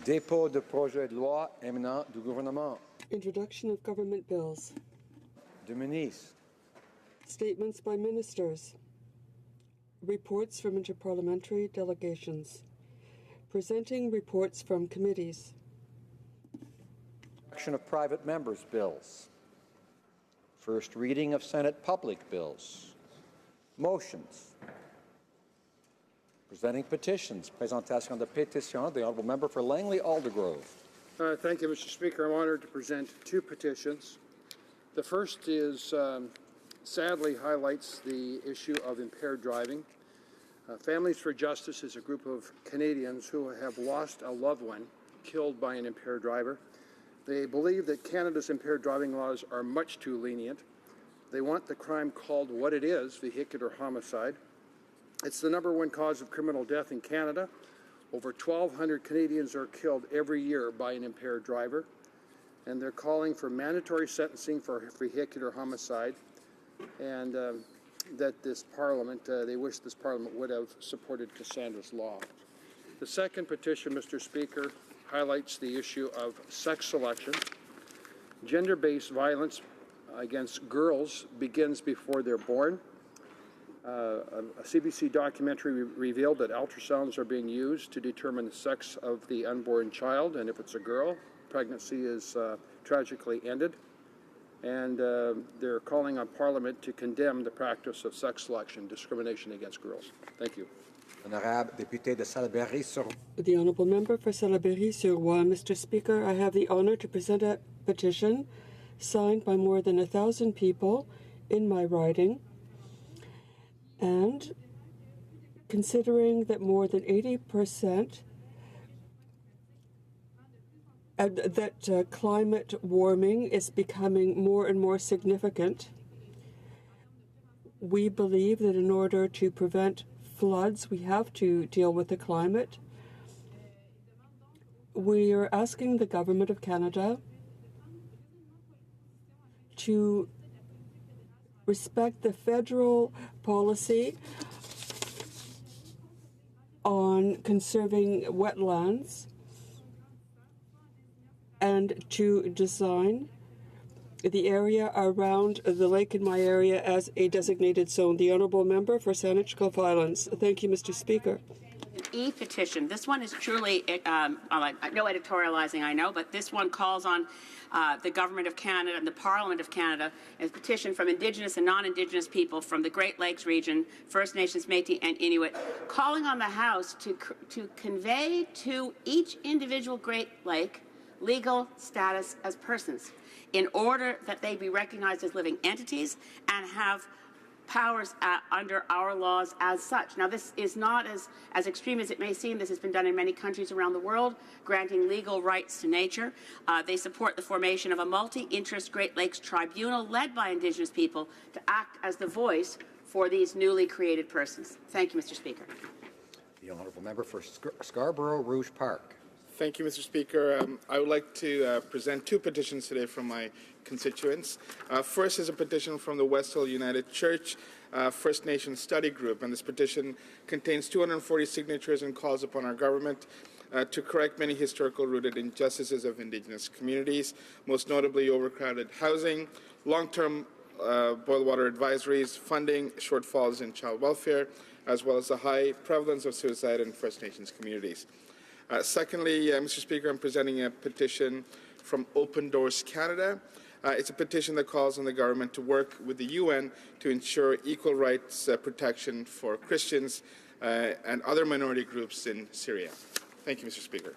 Dépôt de projet de loi émanant du gouvernement. Introduction of government bills. De ministre. Statements by ministers. Reports from interparliamentary delegations. Presenting reports from committees. Action of private members' bills. First reading of Senate public bills. Motions. Presenting petitions. Présentation de pétitions. The Honourable Member for Langley-Aldergrove. Thank you, Mr. Speaker. I'm honored to present two petitions. The first is sadly highlights the issue of impaired driving. Families for Justice is a group of Canadians who have lost a loved one killed by an impaired driver. They believe that Canada's impaired driving laws are much too lenient. They want the crime called what it is, vehicular homicide. It's the #1 cause of criminal death in Canada. Over 1,200 Canadians are killed every year by an impaired driver, and they're calling for mandatory sentencing for vehicular homicide, and that this Parliament, they wish this Parliament would have supported Cassandra's law. The second petition, Mr. Speaker, highlights the issue of sex selection. Gender-based violence against girls begins before they're born. A CBC documentary revealed that ultrasounds are being used to determine the sex of the unborn child, and if it's a girl, pregnancy is tragically ended. And they're calling on Parliament to condemn the practice of sex selection, discrimination against girls. Thank you. Honorable député de Salaberry-sur. The Honourable Member for Salaberry-sur-Roi. Mr. Speaker, I have the honour to present a petition signed by more than 1,000 people in my riding. And considering that more than 80% that climate warming is becoming more and more significant, we believe that in order to prevent floods, we have to deal with the climate. We are asking the Government of Canada to respect the federal policy on conserving wetlands and to design the area around the lake in my area as a designated zone. The Honourable Member for Saanich Gulf Islands. Thank you, Mr. Speaker. E-petition. This one is truly, no editorializing, I know, but this one calls on the Government of Canada and the Parliament of Canada as a petition from Indigenous and non-Indigenous people from the Great Lakes region, First Nations, Métis and Inuit, calling on the House to convey to each individual Great Lake legal status as persons in order that they be recognized as living entities and have powers under our laws as such. Now, this is not as extreme as it may seem. This has been done in many countries around the world, granting legal rights to nature. They support the formation of a multi-interest Great Lakes tribunal led by Indigenous people to act as the voice for these newly created persons. Thank you, Mr. Speaker. The Honourable Member for Scarborough Rouge Park. Thank you, Mr. Speaker. I would like to present two petitions today from my constituents. First is a petition from the West Hill United Church First Nation Study Group, and this petition contains 240 signatures and calls upon our government to correct many historical-rooted injustices of Indigenous communities, most notably overcrowded housing, long-term boil water advisories, funding shortfalls in child welfare, as well as the high prevalence of suicide in First Nations communities. Secondly, Mr. Speaker, I'm presenting a petition from Open Doors Canada. It's a petition that calls on the government to work with the UN to ensure equal rights protection for Christians and other minority groups in Syria. Thank you, Mr. Speaker.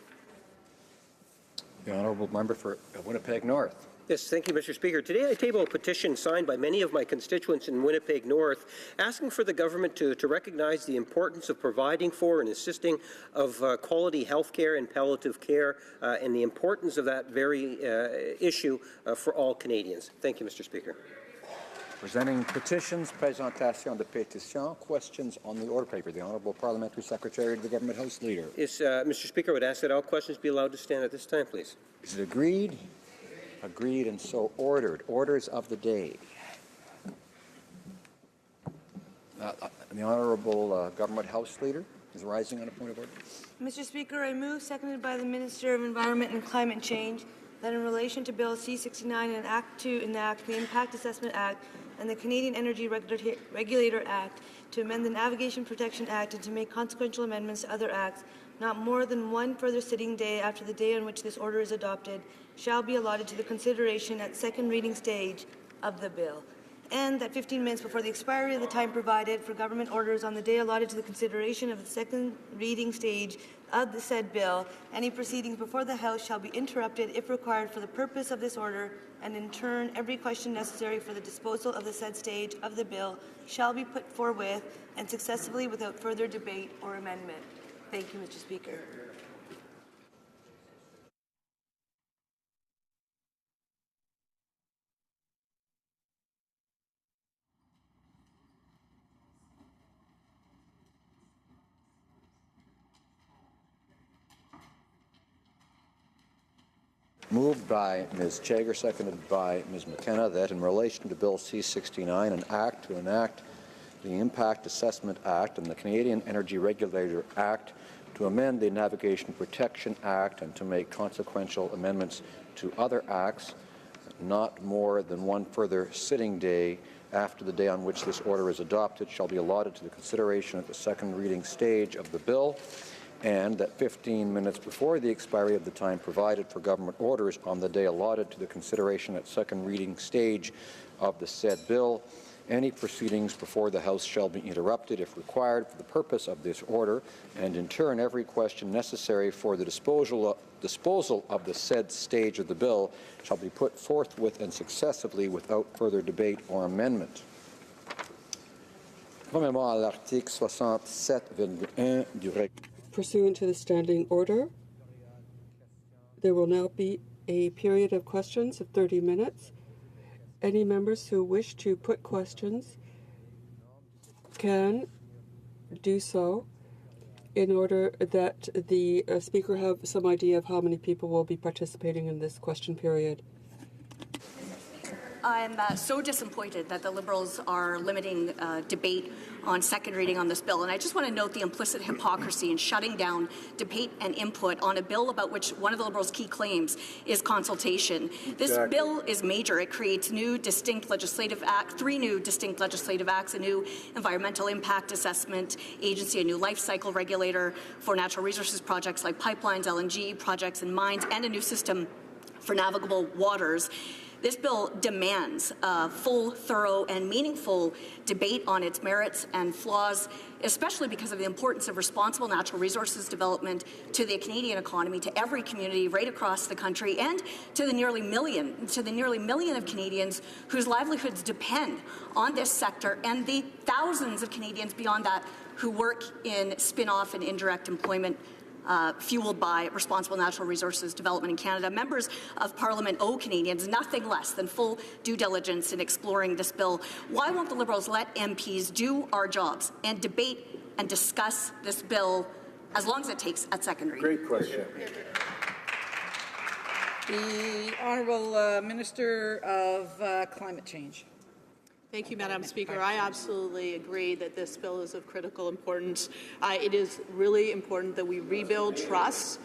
The Honourable Member for Winnipeg North. Yes, thank you, Mr. Speaker. Today I table a petition signed by many of my constituents in Winnipeg North asking for the government to recognize the importance of providing for and assisting of quality health care and palliative care and the importance of that very issue for all Canadians. Thank you, Mr. Speaker. Presenting petitions, présentation de pétitions, questions on the order paper. The Honourable Parliamentary Secretary to the Government House Leader. Yes, Mr. Speaker, I would ask that all questions be allowed to stand at this time, please. Is it agreed? Agreed and so ordered. Orders of the day. The Honourable Government House Leader. Ms. Rising on a point of order. Mr. Speaker, I move, seconded by the Minister of Environment and Climate Change, that in relation to Bill C-69 and Act to enact the Impact Assessment Act and the Canadian Energy Regulator Act to amend the Navigation Protection Act and to make consequential amendments to other acts, not more than one further sitting day after the day on which this order is adopted, shall be allotted to the consideration at second reading stage of the bill. And that 15 minutes before the expiry of the time provided for government orders on the day allotted to the consideration of the second reading stage of the said bill, any proceedings before the House shall be interrupted if required for the purpose of this order, and in turn every question necessary for the disposal of the said stage of the bill shall be put forthwith and successively without further debate or amendment. Thank you, Mr. Speaker. Moved by Ms. Chager, seconded by Ms. McKenna, that in relation to Bill C-69, an act to enact the Impact Assessment Act and the Canadian Energy Regulator Act to amend the Navigation Protection Act and to make consequential amendments to other acts, not more than one further sitting day after the day on which this order is adopted, shall be allotted to the consideration at the second reading stage of the bill, and that 15 minutes before the expiry of the time provided for government orders on the day allotted to the consideration at second reading stage of the said bill, any proceedings before the House shall be interrupted if required for the purpose of this order, and in turn every question necessary for the disposal of the said stage of the bill shall be put forthwith and successively without further debate or amendment. Conformément à l'article 67,1 du règlement. Pursuant to the standing order, there will now be a period of questions of 30 minutes. Any members who wish to put questions can do so in order that the Speaker have some idea of how many people will be participating in this question period. I'm so disappointed that the Liberals are limiting debate on second reading on this bill. And I just want to note the implicit hypocrisy in shutting down debate and input on a bill about which one of the Liberals' key claims is consultation. This bill is major. It creates three new distinct legislative acts, a new environmental impact assessment agency, a new life cycle regulator for natural resources projects like pipelines, LNG projects and mines, and a new system for navigable waters. This bill demands a full, thorough, and meaningful debate on its merits and flaws, especially because of the importance of responsible natural resources development to the Canadian economy, to every community right across the country, and to the nearly million of Canadians whose livelihoods depend on this sector, and the thousands of Canadians beyond that who work in spin-off and indirect employment fueled by responsible natural resources development in Canada. Members of Parliament owe Canadians nothing less than full due diligence in exploring this bill. Why won't the Liberals let MPs do our jobs and debate and discuss this bill as long as it takes at second reading? Great question. The Honourable Minister of Climate Change. Thank you, Madam Speaker. I absolutely agree that this bill is of critical importance. It is really important that we rebuild trust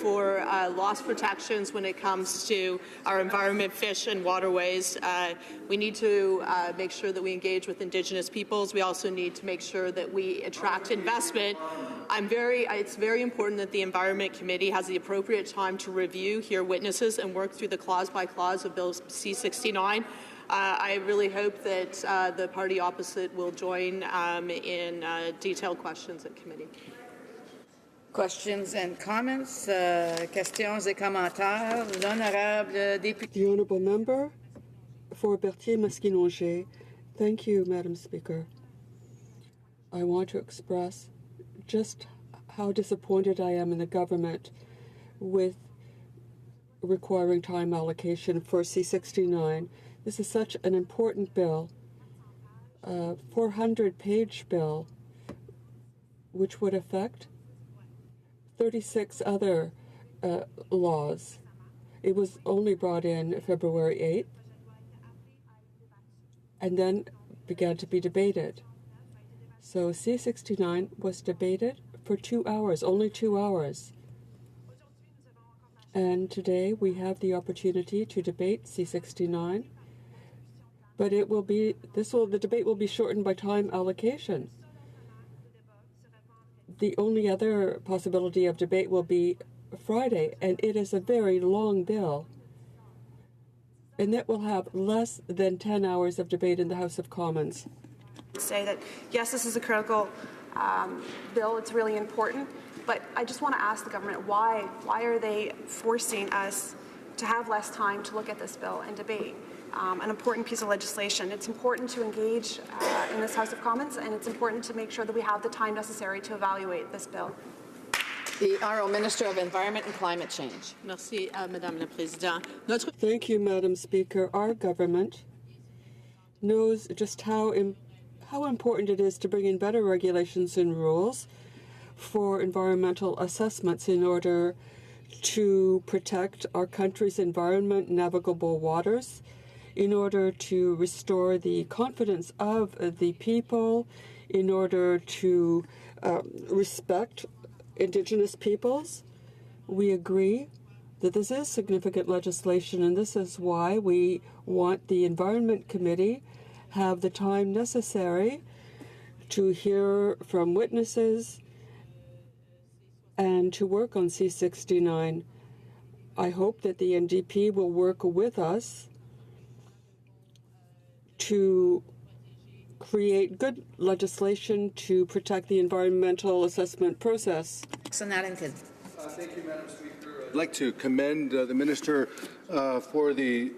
for loss protections when it comes to our environment, fish and waterways. We need to make sure that we engage with Indigenous peoples. We also need to make sure that we attract investment. It's very important that the Environment Committee has the appropriate time to review, hear witnesses, and work through the clause by clause of Bill C-69. I really hope that the party opposite will join in detailed questions at committee. Questions and comments. Questions et commentaires. L'honorable député. The Honourable Member for Berthier-Maskinongé. Thank you, Madam Speaker. I want to express just how disappointed I am in the government with requiring time allocation for C-69. This is such an important bill, a 400-page bill, which would affect 36 other laws. It was only brought in February 8th and then began to be debated. So C-69 was debated for 2 hours, only 2 hours. And today we have the opportunity to debate C-69, but the debate will be shortened by time allocation. The only other possibility of debate will be Friday, and it is a very long bill. And that will have less than 10 hours of debate in the House of Commons. Say that, yes, this is a critical bill. It's really important. But I just want to ask the government, why are they forcing us to have less time to look at this bill and debate an important piece of legislation? It's important to engage in this House of Commons, and it's important to make sure that we have the time necessary to evaluate this bill. The Honourable Minister of Environment and Climate Change. Merci, Madame la Présidente. Thank you, Madam Speaker. Our government knows just how important it is to bring in better regulations and rules for environmental assessments in order to protect our country's environment, navigable waters, in order to restore the confidence of the people, in order to respect Indigenous peoples. We agree that this is significant legislation, and this is why we want the Environment Committee have the time necessary to hear from witnesses and to work on C-69. I hope that the NDP will work with us to create good legislation to protect the environmental assessment process. Thank you, Madam Speaker. I'd like to commend the Minister for the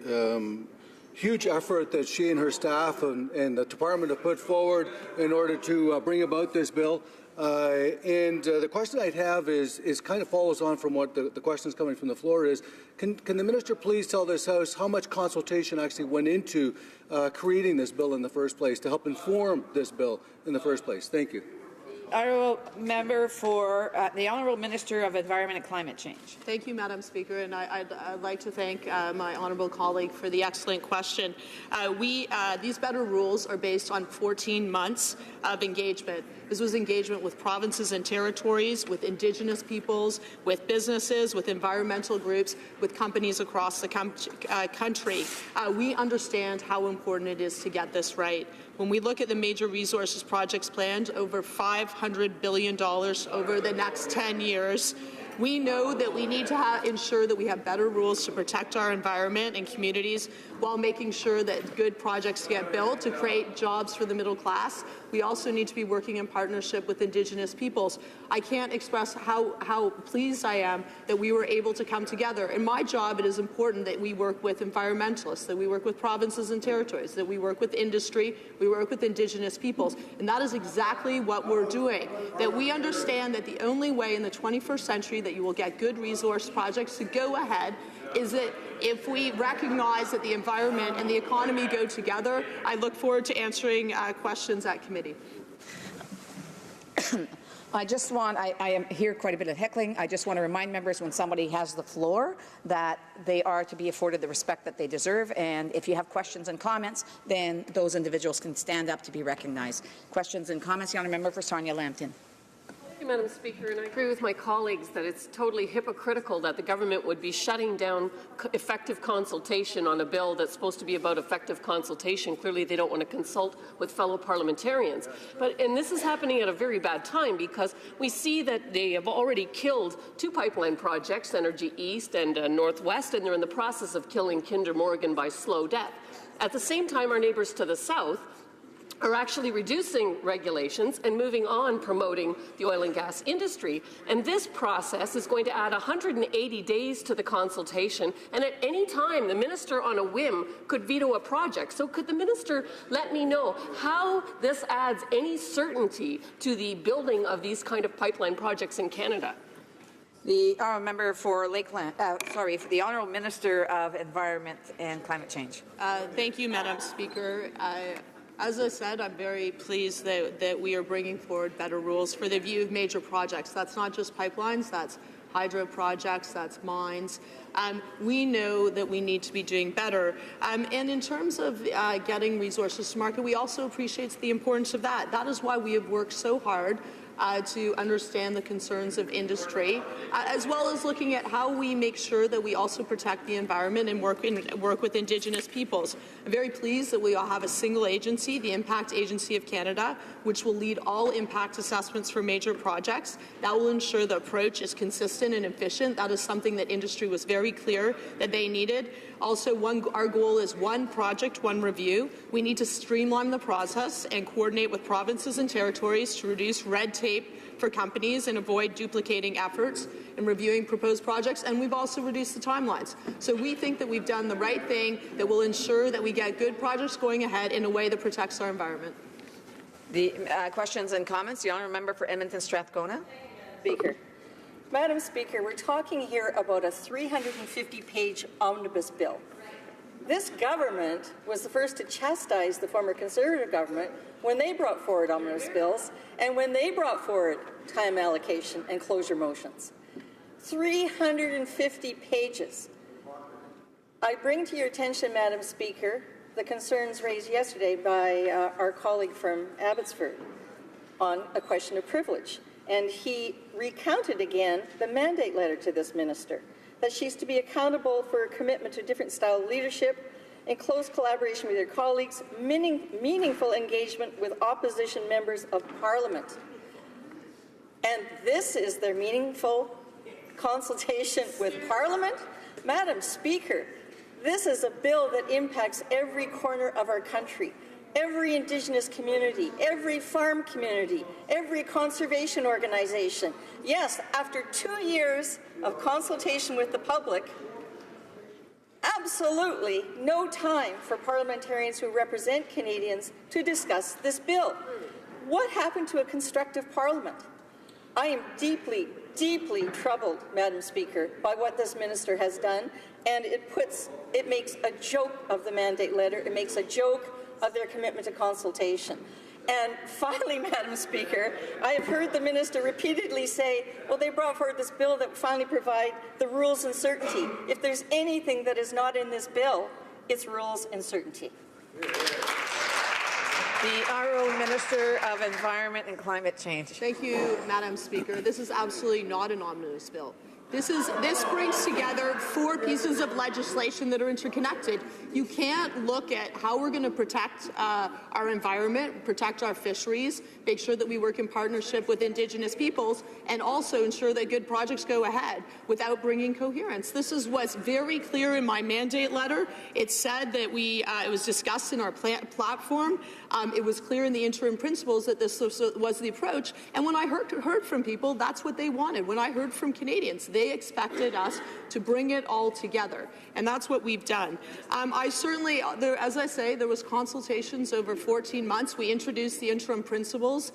huge effort that she and her staff and the Department have put forward in order to bring about this bill. The question I'd have is kind of follows on from what the questions coming from the floor is. Can the Minister please tell this House how much consultation actually went into creating this bill in the first place, to help inform this bill in the first place? Thank you. Honourable Member for the Honourable Minister of Environment and Climate Change. Thank you, Madam Speaker, and I'd like to thank my honourable colleague for the excellent question. These better rules are based on 14 months of engagement. This was engagement with provinces and territories, with Indigenous peoples, with businesses, with environmental groups, with companies across the country. We understand how important it is to get this right. When we look at the major resources projects planned, over $500 billion over the next 10 years, we know that we need to ensure that we have better rules to protect our environment and communities while making sure that good projects get built to create jobs for the middle class. We also need to be working in partnership with Indigenous peoples. I can't express how pleased I am that we were able to come together. In my job, it is important that we work with environmentalists, that we work with provinces and territories, that we work with industry, we work with Indigenous peoples. And that is exactly what we're doing. That we understand that the only way in the 21st century that you will get good resource projects to go ahead is that if we recognize that the environment and the economy go together. I look forward to answering questions at committee. I am hear quite a bit of heckling. I just want to remind members when somebody has the floor that they are to be afforded the respect that they deserve, and if you have questions and comments, then those individuals can stand up to be recognized. Questions and comments? The Honourable Member for Sarnia Lambton. Thank you, Madam Speaker, and I agree with my colleagues that it's totally hypocritical that the government would be shutting down effective consultation on a bill that's supposed to be about effective consultation. Clearly, they don't want to consult with fellow parliamentarians. And this is happening at a very bad time because we see that they have already killed 2 pipeline projects, Energy East and Northwest, and they're in the process of killing Kinder Morgan by slow death. At the same time, our neighbours to the south are actually reducing regulations and moving on promoting the oil and gas industry. And this process is going to add 180 days to the consultation, and at any time the minister on a whim could veto a project. So could the minister let me know how this adds any certainty to the building of these kind of pipeline projects in Canada? The Honourable Member for Lakeland, for the Honourable Minister of Environment and Climate Change. Thank you, Madam Speaker. As I said, I'm very pleased that we are bringing forward better rules for the review of major projects. That's not just pipelines, that's hydro projects, that's mines. We know that we need to be doing better. And in terms of getting resources to market, we also appreciate the importance of that. That is why we have worked so hard to understand the concerns of industry, as well as looking at how we make sure that we also protect the environment and work with Indigenous peoples. I'm very pleased that we all have a single agency, the Impact Agency of Canada, which will lead all impact assessments for major projects. That will ensure the approach is consistent and efficient. That is something that industry was very clear that they needed. Also, our goal is one project, one review. We need to streamline the process and coordinate with provinces and territories to reduce red tape for companies and avoid duplicating efforts in reviewing proposed projects, and we've also reduced the timelines. So we think that we've done the right thing that will ensure that we get good projects going ahead in a way that protects our environment. The questions and comments. The honourable member for Edmonton Strathcona. Speaker. Madam Speaker, we're talking here about a 350-page omnibus bill. This government was the first to chastise the former Conservative government when they brought forward omnibus bills and when they brought forward time allocation and closure motions. 350 pages. I bring to your attention, Madam Speaker, the concerns raised yesterday by our colleague from Abbotsford on a question of privilege. And he recounted again the mandate letter to this minister, that she's to be accountable for a commitment to different style of leadership, in close collaboration with her colleagues, meaningful engagement with opposition members of Parliament. And this is their meaningful consultation with Parliament? Madam Speaker, this is a bill that impacts every corner of our country. Every Indigenous community, every farm community, every conservation organization. Yes, after 2 years of consultation with the public, absolutely no time for parliamentarians who represent Canadians to discuss this bill. What happened to a constructive parliament? I am deeply, deeply troubled, Madam Speaker, by what this minister has done, and it makes a joke of the mandate letter. It makes a joke of their commitment to consultation. And finally, Madam Speaker, I have heard the minister repeatedly say, well, they brought forward this bill that finally provide the rules and certainty. If there's anything that is not in this bill, it's rules and certainty. The Honourable Minister of Environment and Climate Change. Thank you, Madam Speaker. This is absolutely not an omnibus bill. This brings together 4 pieces of legislation that are interconnected. You can't look at how we're going to protect our environment, protect our fisheries, make sure that we work in partnership with Indigenous peoples, and also ensure that good projects go ahead without bringing coherence. This is what's very clear in my mandate letter. It said that it was discussed in our platform. It was clear in the interim principles that this was the approach. And when I heard from people, that's what they wanted. When I heard from Canadians, they expected us to bring it all together, and that's what we've done. As I say, there was consultations over 14 months. We introduced the interim principles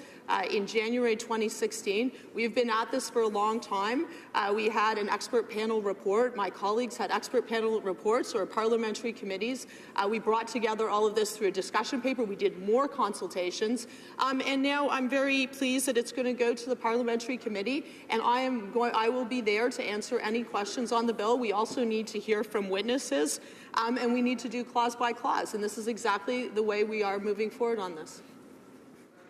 in January 2016. We've been at this for a long time. We had an expert panel report. My colleagues had expert panel reports or parliamentary committees. We brought together all of this through a discussion paper. We did more consultations, and now I'm very pleased that it's going to go to the parliamentary committee, and I will be there to answer any questions on the bill. We also need to hear from witnesses, and we need to do clause by clause, and this is exactly the way we are moving forward on this.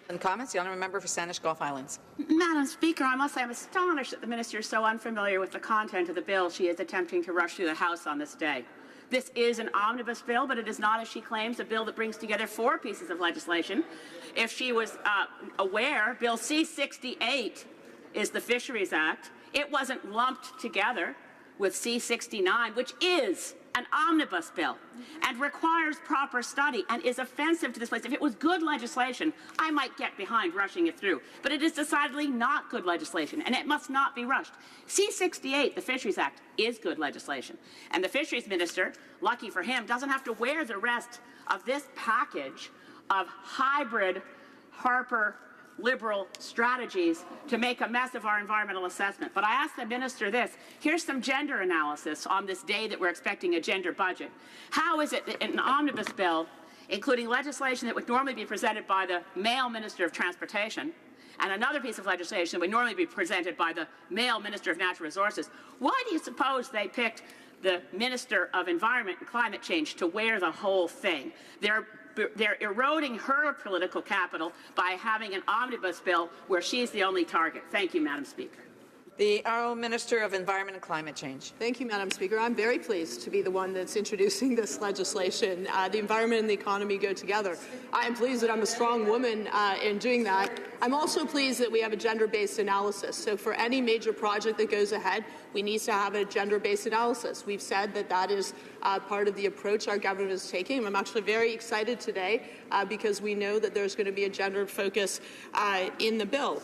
And comments? The honourable member for Saanich Gulf Islands. Madam Speaker, I must say I'm astonished that the minister is so unfamiliar with the content of the bill she is attempting to rush through the House on this day. This is an omnibus bill, but it is not, as she claims, a bill that brings together 4 pieces of legislation. If she was aware, Bill C-68 is the Fisheries Act. It wasn't lumped together with C-69, which is an omnibus bill and requires proper study and is offensive to this place. If it was good legislation, I might get behind rushing it through. But it is decidedly not good legislation, and it must not be rushed. C-68, the Fisheries Act, is good legislation. And the Fisheries Minister, lucky for him, doesn't have to wear the rest of this package of hybrid Harper Liberal strategies to make a mess of our environmental assessment. But I asked the minister this. Here's some gender analysis on this day that we're expecting a gender budget. How is it that in an omnibus bill, including legislation that would normally be presented by the male Minister of Transportation, and another piece of legislation that would normally be presented by the male Minister of Natural Resources, why do you suppose they picked the Minister of Environment and Climate Change to wear the whole thing? They're they're eroding her political capital by having an omnibus bill where she's the only target. Thank you, Madam Speaker. The Honourable Minister of Environment and Climate Change. Thank you, Madam Speaker. I'm very pleased to be the one that's introducing this legislation. The environment and the economy go together. I am pleased that I'm a strong woman in doing that. I'm also pleased that we have a gender-based analysis. So for any major project that goes ahead, we need to have a gender-based analysis. We've said that that is part of the approach our government is taking. I'm actually very excited today because we know that there's going to be a gender focus in the bill.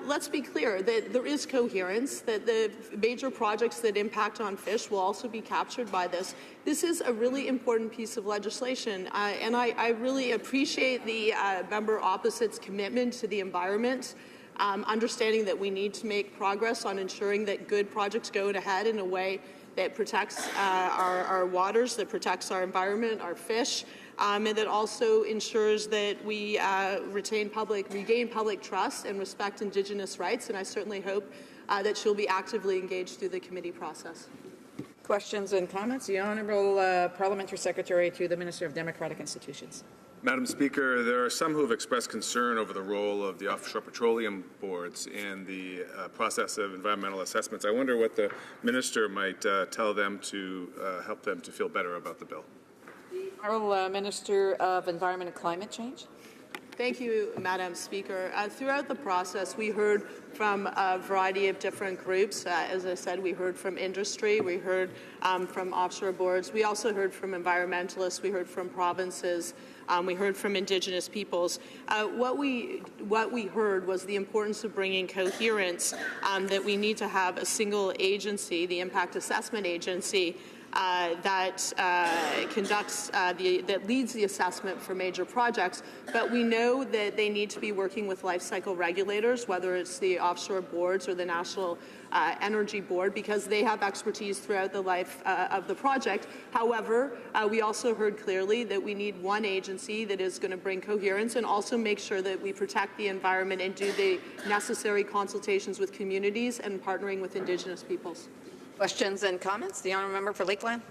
Let's be clear that there is coherence, that the major projects that impact on fish will also be captured by this. This is a really important piece of legislation, and I really appreciate the member opposite's commitment to the environment, understanding that we need to make progress on ensuring that good projects go ahead in a way that protects our waters, that protects our environment, our fish, and that also ensures that we regain public trust and respect Indigenous rights. And I certainly hope that she'll be actively engaged through the committee process. Questions and comments? The Honourable Parliamentary Secretary to the Minister of Democratic Institutions. Madam Speaker, there are some who have expressed concern over the role of the offshore petroleum boards in the process of environmental assessments. I wonder what the minister might tell them to help them to feel better about the bill. The Honourable Minister of Environment and Climate Change. Thank you, Madam Speaker. Throughout the process, we heard from a variety of different groups. As I said, we heard from industry, we heard from offshore boards, we also heard from environmentalists, we heard from provinces, we heard from Indigenous peoples. What we heard was the importance of bringing coherence, that we need to have a single agency, the Impact Assessment Agency, that conducts, that leads the assessment for major projects, but we know that they need to be working with life cycle regulators, whether it's the offshore boards or the National Energy Board, because they have expertise throughout the life of the project. However, we also heard clearly that we need one agency that is going to bring coherence and also make sure that we protect the environment and do the necessary consultations with communities and partnering with Indigenous peoples. Questions and comments? The Honourable Member for Lakeland.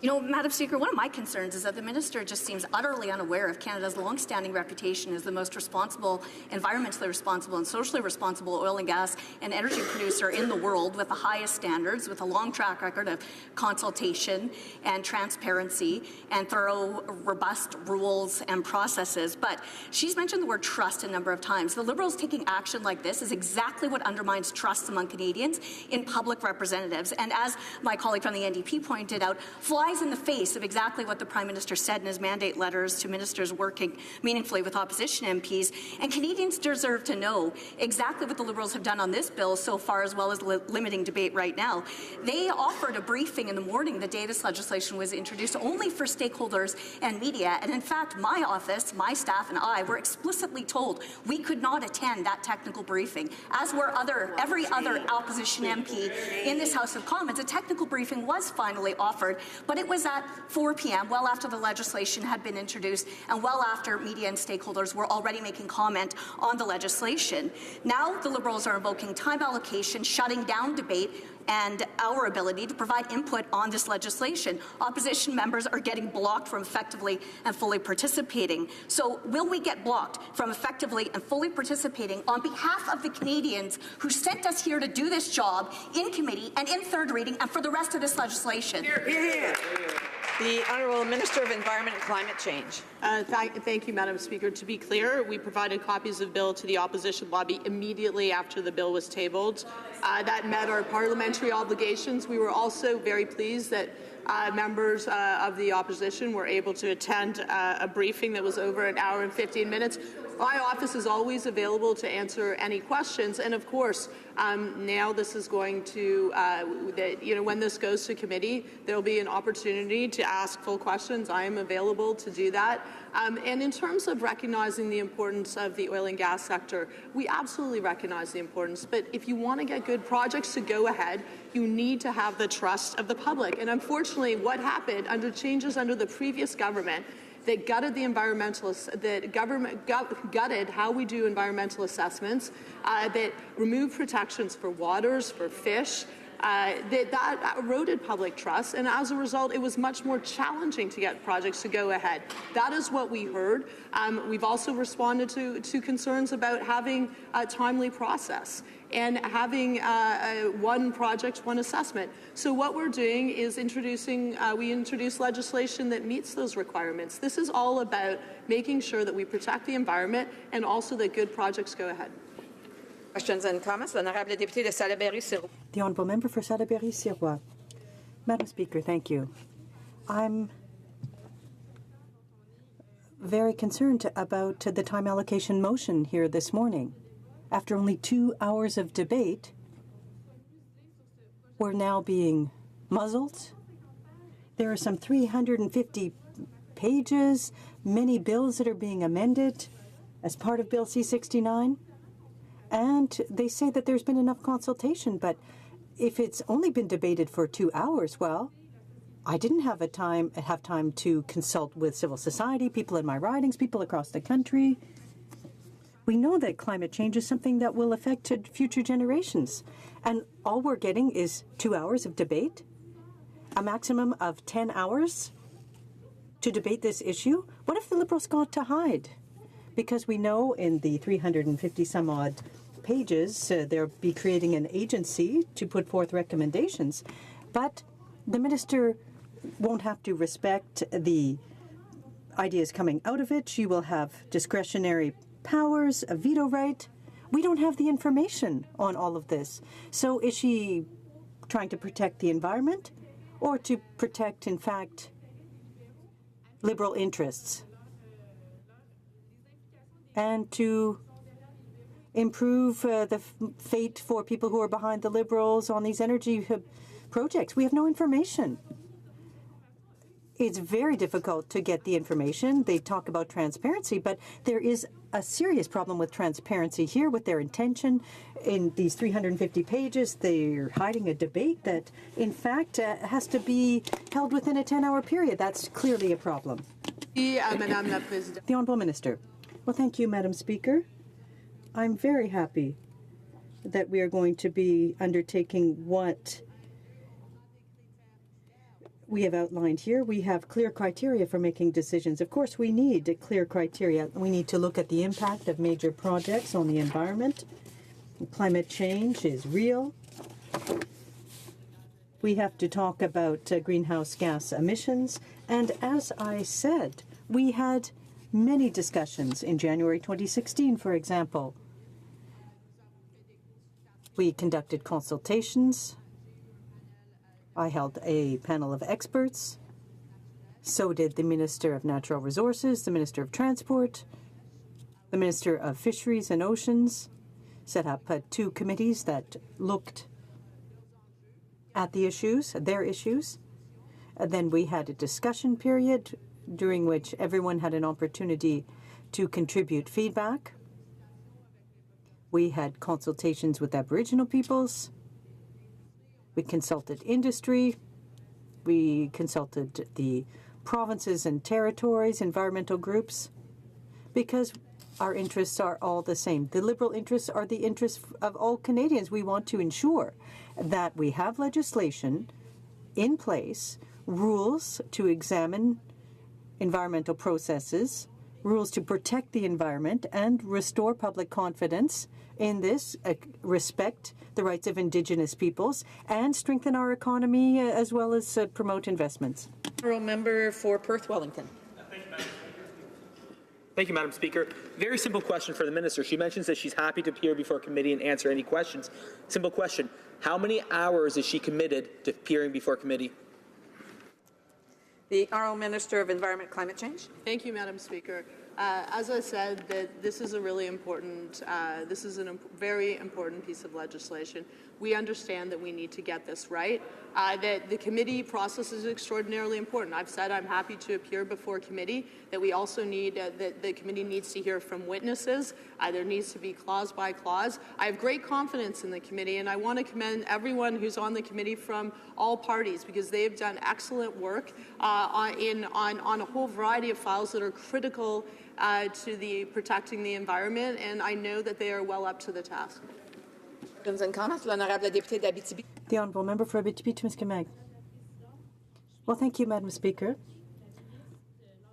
You know, Madam Speaker, one of my concerns is that the minister just seems utterly unaware of Canada's long-standing reputation as the most responsible, environmentally responsible and socially responsible oil and gas and energy producer in the world, with the highest standards, with a long track record of consultation and transparency and thorough, robust rules and processes. But she's mentioned the word trust a number of times. The Liberals taking action like this is exactly what undermines trust among Canadians in public representatives. And as my colleague from the NDP pointed out, flies in the face of exactly what the Prime Minister said in his mandate letters to ministers working meaningfully with opposition MPs. And Canadians deserve to know exactly what the Liberals have done on this bill so far, as well as limiting debate right now. They offered a briefing in the morning the day this legislation was introduced only for stakeholders and media. And in fact, my office, my staff and I were explicitly told we could not attend that technical briefing, as were every other opposition MP in this House of Commons. A technical briefing was finally offered, but it was at 4 p.m., well after the legislation had been introduced and well after media and stakeholders were already making comment on the legislation. Now the Liberals are invoking time allocation, shutting down debate, and our ability to provide input on this legislation. Opposition members are getting blocked from effectively and fully participating. So will we get blocked from effectively and fully participating on behalf of the Canadians who sent us here to do this job in committee and in third reading and for the rest of this legislation? The Honourable Minister of Environment and Climate Change. Thank you, Madam Speaker. To be clear, we provided copies of the bill to the opposition lobby immediately after the bill was tabled. That met our parliamentary obligations. We were also very pleased that members of the opposition were able to attend a briefing that was over an hour and 15 minutes. My office is always available to answer any questions, and of course, now this is going to, when this goes to committee, there will be an opportunity to ask full questions. I am available to do that. And in terms of recognizing the importance of the oil and gas sector, we absolutely recognize the importance. But if you want to get good projects to go ahead, you need to have the trust of the public. And unfortunately, what happened under changes under the previous government that gutted the environmentalists, that gutted how we do environmental assessments, that removed protections for waters, for fish, that eroded public trust, and as a result, it was much more challenging to get projects to go ahead. That is what we heard. We've also responded to concerns about having a timely process and having one project, one assessment. So what we're doing is we introduce legislation that meets those requirements. This is all about making sure that we protect the environment and also that good projects go ahead. Questions and comments? L'honorable député de Salaberry-Sirois. The honourable member for Salaberry-Sirois. Madam Speaker, thank you. I'm very concerned about the time allocation motion here this morning. After only 2 hours of debate, we're now being muzzled. There are some 350 pages, many bills that are being amended as part of Bill C-69. And they say that there's been enough consultation, but if it's only been debated for 2 hours, well, I didn't have time to consult with civil society, people in my ridings, people across the country. We know that climate change is something that will affect future generations. And all we're getting is 2 hours of debate, a maximum of 10 hours to debate this issue. What if the Liberals got to hide? Because we know in the 350 some odd pages, they'll be creating an agency to put forth recommendations. But the minister won't have to respect the ideas coming out of it. She will have discretionary powers, a veto right. We don't have the information on all of this. So is she trying to protect the environment or to protect, in fact, Liberal interests and to improve the fate for people who are behind the Liberals on these energy projects? We have no information. It's very difficult to get the information. They talk about transparency, but there is a serious problem with transparency here with their intention. In these 350 pages, they're hiding a debate that, in fact, has to be held within a 10-hour period. That's clearly a problem. The Honourable Minister. Well, thank you, Madam Speaker. I'm very happy that we are going to be undertaking what we have outlined here. We have clear criteria for making decisions. Of course, we need clear criteria. We need to look at the impact of major projects on the environment. Climate change is real. We have to talk about greenhouse gas emissions. And as I said, we had many discussions in January 2016, for example. We conducted consultations. I held a panel of experts. So did the Minister of Natural Resources, the Minister of Transport, the Minister of Fisheries and Oceans, set up 2 committees that looked at the issues, their issues. And then we had a discussion period during which everyone had an opportunity to contribute feedback. We had consultations with Aboriginal peoples. We consulted industry. We consulted the provinces and territories, environmental groups, because our interests are all the same. The Liberal interests are the interests of all Canadians. We want to ensure that we have legislation in place, rules to examine environmental processes, rules to protect the environment and restore public confidence in this, respect the rights of Indigenous peoples, and strengthen our economy as well as promote investments. Member for Perth Wellington. Thank you, Madam Speaker. Very simple question for the Minister. She mentions that she's happy to appear before committee and answer any questions. Simple question. How many hours is she committed to appearing before committee? The Honourable Minister of Environment and Climate Change. Thank you, Madam Speaker. As I said, that this is a really important, this is a very important piece of legislation. We understand that we need to get this right. That the committee process is extraordinarily important. I've said I'm happy to appear before committee, that we also need, that the committee needs to hear from witnesses. There needs to be clause by clause. I have great confidence in the committee, and I want to commend everyone who's on the committee from all parties, because they have done excellent work on a whole variety of files that are critical to the protecting the environment, and I know that they are well up to the task. and comments, l'honorable député d'Abitibi. The honourable member for Abitibi-Témiscamingue. Well, thank you, Madam Speaker.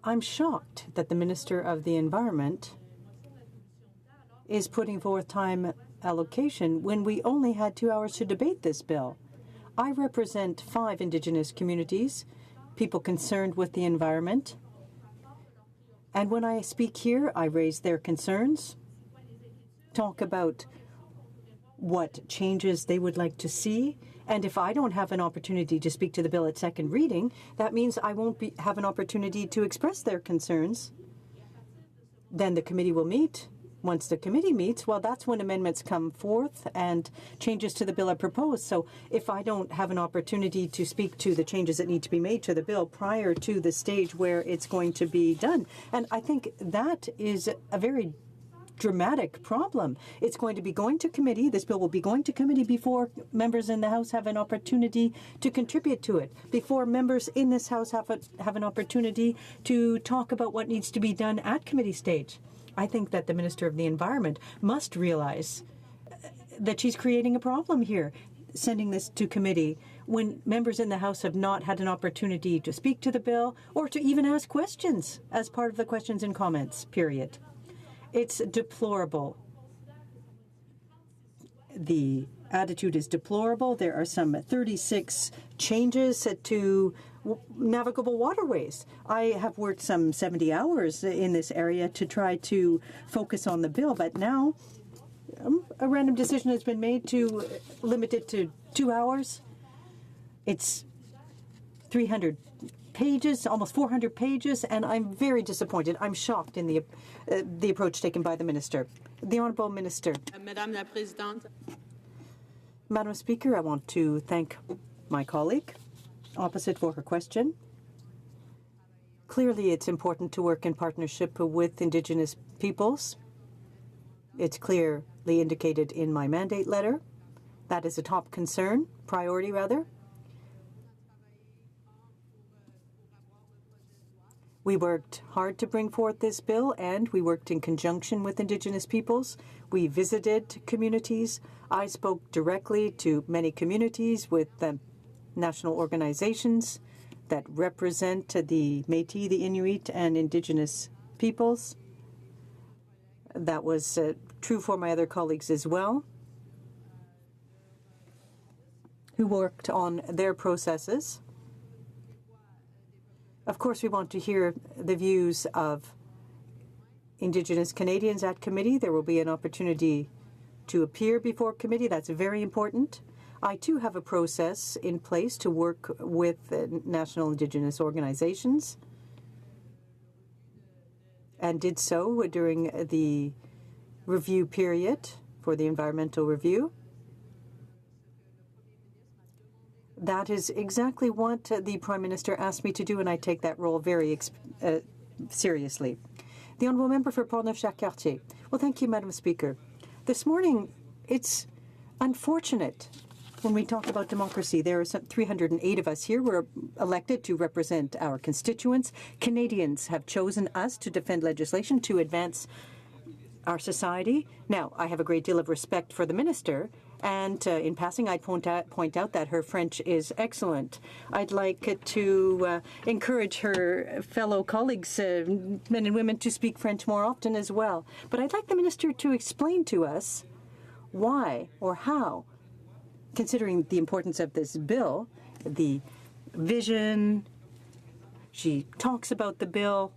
I'm shocked that the Minister of the Environment is putting forth time allocation when we only had 2 hours to debate this bill. I represent 5 Indigenous communities, people concerned with the environment. And when I speak here, I raise their concerns, talk about what changes they would like to see. And if I don't have an opportunity to speak to the bill at second reading, that means I won't have an opportunity to express their concerns. Then the committee will meet. Once the committee meets, well, that's when amendments come forth and changes to the bill are proposed. So if I don't have an opportunity to speak to the changes that need to be made to the bill prior to the stage where it's going to be done, and I think that is a very dramatic problem. It's going to be going to committee. This bill will be going to committee before members in the House have an opportunity to contribute to it, before members in this House have an opportunity to talk about what needs to be done at committee stage. I think that the Minister of the Environment must realize that she's creating a problem here, sending this to committee when members in the House have not had an opportunity to speak to the bill or to even ask questions as part of the questions and comments period. It's deplorable. The attitude is deplorable. There are some 36 changes to navigable waterways. I have worked some 70 hours in this area to try to focus on the bill, but now a random decision has been made to limit it to 2 hours. It's 300 pages, almost 400 pages, and I'm very disappointed. I'm shocked in the approach taken by the minister. The Honourable Minister. Madame la Présidente. Madam Speaker, I want to thank my colleague opposite for her question. Clearly, it's important to work in partnership with Indigenous peoples. It's clearly indicated in my mandate letter. That is a top concern, priority rather. We worked hard to bring forth this bill, and we worked in conjunction with Indigenous peoples. We visited communities. I spoke directly to many communities with national organizations that represent the Métis, the Inuit, and Indigenous peoples. That was true for my other colleagues as well, who worked on their processes. Of course, we want to hear the views of Indigenous Canadians at committee. There will be an opportunity to appear before committee. That's very important. I, too, have a process in place to work with national Indigenous organizations and did so during the review period for the environmental review. That is exactly what the Prime Minister asked me to do, and I take that role very seriously. The Honourable Member for Portneuf-Jacques-Cartier. Well, thank you, Madam Speaker. This morning, it's unfortunate when we talk about democracy. There are some 308 of us here. We're elected to represent our constituents. Canadians have chosen us to defend legislation to advance our society. Now, I have a great deal of respect for the minister, and in passing, I'd point out that her French is excellent. I'd like to encourage her fellow colleagues, men and women, to speak French more often as well. But I'd like the minister to explain to us why or how, considering the importance of this bill, the vision, she talks about the bill,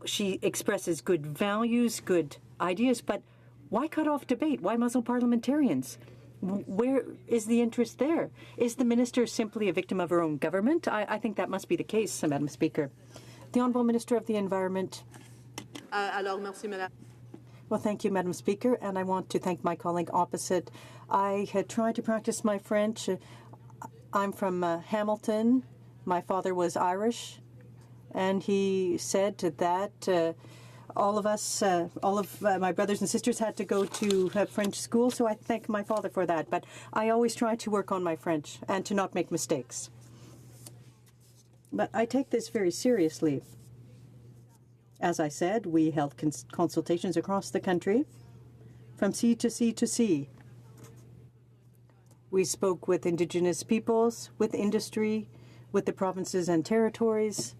she expresses good values, good ideas, but why cut off debate? Why muzzle parliamentarians? Where is the interest there? Is the minister simply a victim of her own government? I think that must be the case, Madam Speaker. The Honourable Minister of the Environment. Alors, merci, Madame. Well, thank you, Madam Speaker, and I want to thank my colleague opposite. I had tried to practice my French. I'm from Hamilton. My father was Irish, and he said that all of my brothers and sisters had to go to French school, so I thank my father for that. But I always try to work on my French and to not make mistakes. But I take this very seriously. As I said, we held consultations across the country, from sea to sea to sea. We spoke with Indigenous peoples, with industry, with the provinces and territories,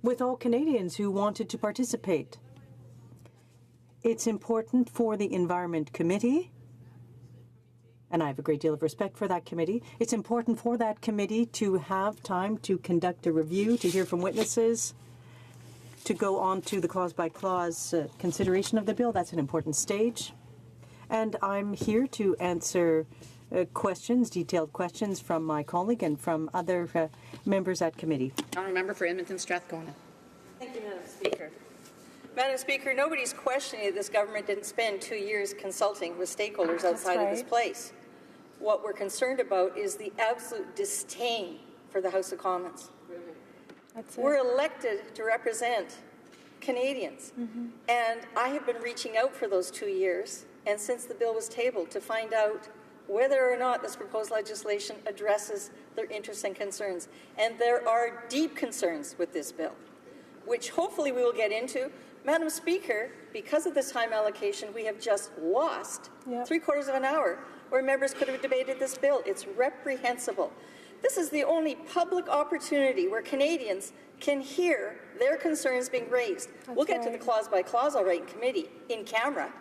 with all Canadians who wanted to participate. It's important for the Environment Committee, and I have a great deal of respect for that committee. It's important for that committee to have time to conduct a review, to hear from witnesses, to go on to the clause-by-clause consideration of the bill. That's an important stage. And I'm here to answer questions, detailed questions from my colleague and from other members at committee. Honourable member for Edmonton Strathcona. Thank you, Madam Speaker. Madam Speaker, nobody's questioning that this government didn't spend 2 years consulting with stakeholders outside of this place. What we're concerned about is the absolute disdain for the House of Commons. We're elected to represent Canadians, and I have been reaching out for those 2 years, and since the bill was tabled, to find out whether or not this proposed legislation addresses their interests and concerns. And there are deep concerns with this bill, which hopefully we will get into. Madam Speaker, because of this time allocation, we have just lost 3/4 of an hour where members could have debated this bill. It's reprehensible. This is the only public opportunity where Canadians can hear their concerns being raised. We'll get to the clause by clause, all right, in committee, in camera.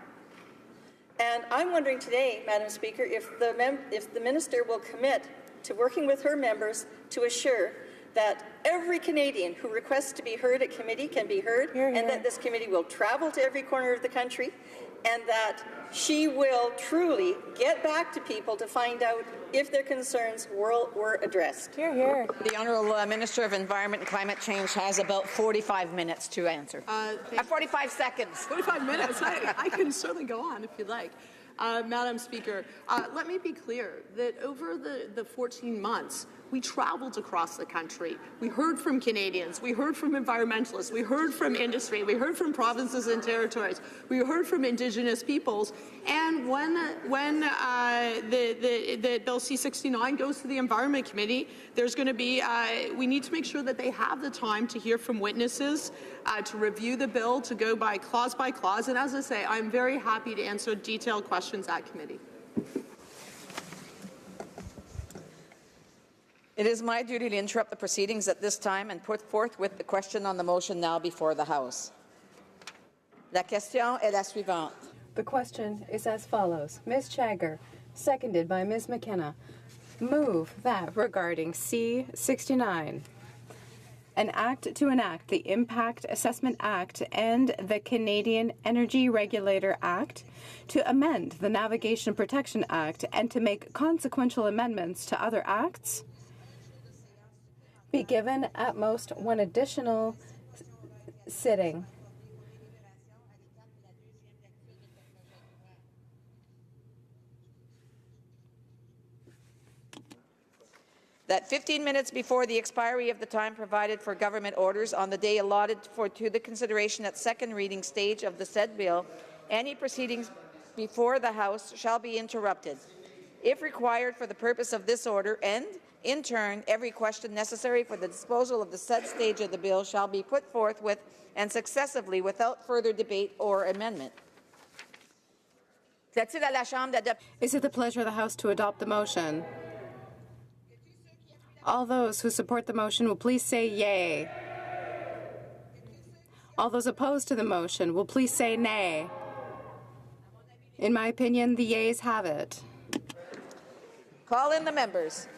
And I'm wondering today, Madam Speaker, if the minister will commit to working with her members to assure that every Canadian who requests to be heard at committee can be heard, and that this committee will travel to every corner of the country, and that she will truly get back to people to find out if their concerns were addressed. Hear, hear. The Honourable Minister of Environment and Climate Change has about 45 minutes to answer. 45 seconds. 45 minutes. I can certainly go on if you'd like. Madam Speaker, let me be clear that over the 14 months, we traveled across the country. We heard from Canadians. We heard from environmentalists. We heard from industry. We heard from provinces and territories. We heard from Indigenous peoples. And when the Bill C-69 goes to the Environment Committee, there's going to be, we need to make sure that they have the time to hear from witnesses, to review the bill, to go by clause. And as I say, I'm very happy to answer detailed questions at committee. It is my duty to interrupt the proceedings at this time and put forth with the question on the motion now before the House. La question est la suivante. The question is as follows. Ms. Chagger, seconded by Ms. McKenna, move that regarding C-69, an act to enact the Impact Assessment Act and the Canadian Energy Regulator Act, to amend the Navigation Protection Act and to make consequential amendments to other acts, be given at most one additional sitting. That 15 minutes before the expiry of the time provided for government orders on the day allotted to the consideration at second reading stage of the said bill, any proceedings before the House shall be interrupted, if required for the purpose of this order, and in turn, every question necessary for the disposal of the said stage of the bill shall be put forth with and successively without further debate or amendment. Is it the pleasure of the House to adopt the motion? All those who support the motion will please say yay. All those opposed to the motion will please say nay. In my opinion, the yeas have it. Call in the members.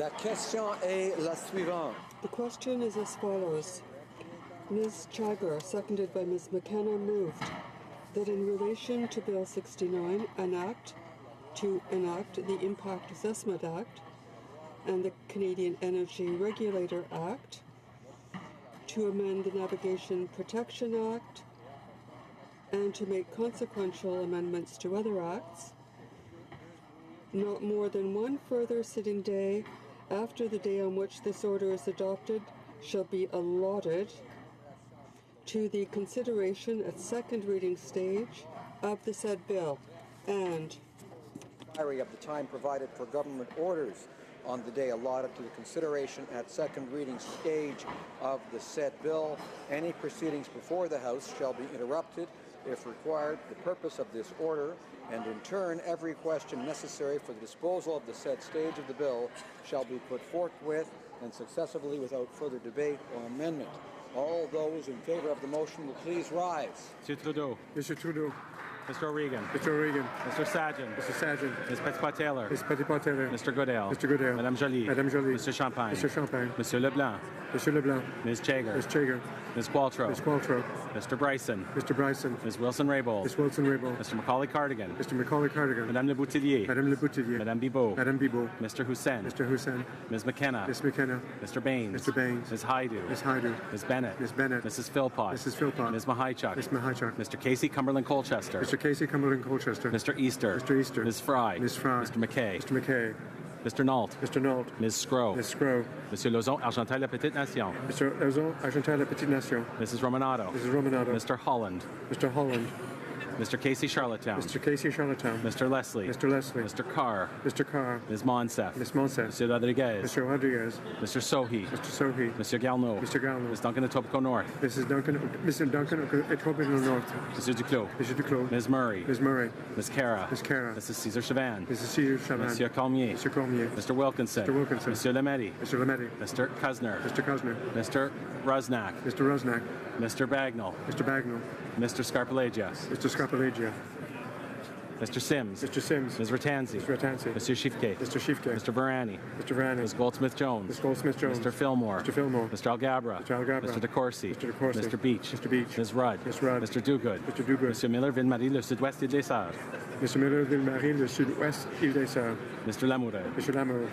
La question est la suivante. The question is as follows. Ms. Chagger, seconded by Ms. McKenna, moved that in relation to Bill 69, to enact the Impact Assessment Act and the Canadian Energy Regulator Act, to amend the Navigation Protection Act, and to make consequential amendments to other acts, not more than one further sitting day after the day on which this order is adopted shall be allotted to the consideration at second reading stage of the said bill, and Of the time provided for government orders on the day allotted to the consideration at second reading stage of the said bill. Any proceedings before the House shall be interrupted if required for the purpose of this order, and in turn every question necessary for the disposal of the said stage of the bill shall be put forthwith and successively without further debate or amendment. All those in favor of the motion will please rise. Monsieur Trudeau. Mr. Trudeau. Mr. O'Regan. Mr. O'Regan. Mr. Sajjan. Mr. Sajjan. Ms. Petitpas-Taylor. Ms. Petitpas-Taylor. Mr. Goodale. Mr. Goodale. Madame Joly. Madame Joly. Mr. Champagne. Mr. Champagne. Monsieur Leblanc. Mr. Leblanc. Ms. Chagger. Ms. Chagger. Ms. Qualtrough. Ms. Qualtrough. Mr. Bryson. Mr. Bryson. Ms. Wilson-Raybould. Ms. Wilson-Raybould. Mr. Macaulay-Cardigan. Mr. Macaulay-Cardigan. Madame Le Boutillier. Madame Le Boutillier. Madame Bibeau. Madame Bibeau. Mr. Hussein. Mr. Hussein. Ms. McKenna. Ms. McKenna. Mr. Baines. Mr. Baines. Ms. Haidu. Ms. Haidu. Ms. Bennett. Ms. Bennett. Mrs. Philpott. Mrs. Philpott. Ms. Mahichuk. Ms. Mahichuk. Mr. Casey Cumberland Colchester. Mr. Casey Cumberland Colchester. Mr. Easter. Mr. Easter. Ms. Fry. Ms. Fry. Mr. McKay. Mr. McKay. Mr. Nault. Mr. Nault. Ms. Scrow. Ms. Scrow. Monsieur Lauzon, Argental La Petite Nation. Mr. Lauzon, Argental La Petite Nation. Mrs. Romanato. Mrs. Romanato. Mr. Holland. Mr. Holland. Mr. Casey Charlottetown. Mr. Casey Charlottetown. Mr. Leslie. Mr. Leslie. Mr. Carr. Mr. Carr. Ms. Monsef. Ms. Monsef. Monsieur Rodriguez. Mr. Rodriguez. Mr. Sohi. Mr. Sohi. Monsieur Garneau. Mr. Garneau. Ms. Duncan Etobicoke North. Mr. Duncan Etobicoke North. Monsieur Duclos. Mr. Duclos. Ms. Murray. Ms. Murray. Ms. Cara. Ms. Cara. Mrs. Caesar Chavan. Mrs. Caesar Chavan. Monsieur Cormier. Mr. Cormier. Mr. Wilkinson. Mr. Wilkinson. Monsieur Lametti. Mr. Lametti. Mr. Kuzner. Mr. Kuzner. Mr. Rusnak. Mr. Rusnak. Mr. Bagnall. Mr. Bagnall. Mr. Scarpelagia. Mr. Scarpelagia. Mr. Sims. Mr. Sims. Ms. Ratanzi. Mr. Ratanzi. Monsieur Shifke. Mr. Shifke. Mr. Varani. Mr. Varani. Ms. Goldsmith-Jones. Ms. Goldsmith-Jones. Mr. Fillmore. Mr. Fillmore. Mr. Algabra. Mr. Algabra. Mr. DeCourcy. Mr. DeCourcy. Mr. Beach. Mr. Beach. Ms. Rudd. Ms. Rudd. Mr. Dogood. Mr. Dogood. Monsieur Miller, Ville-Marie, le Sud-Ouest et des Sœurs. Mr. Miller, Ville-Marie, le Sud-Ouest, Île des Sœurs. Mr. Lamoureux. Mr. Lamoureux.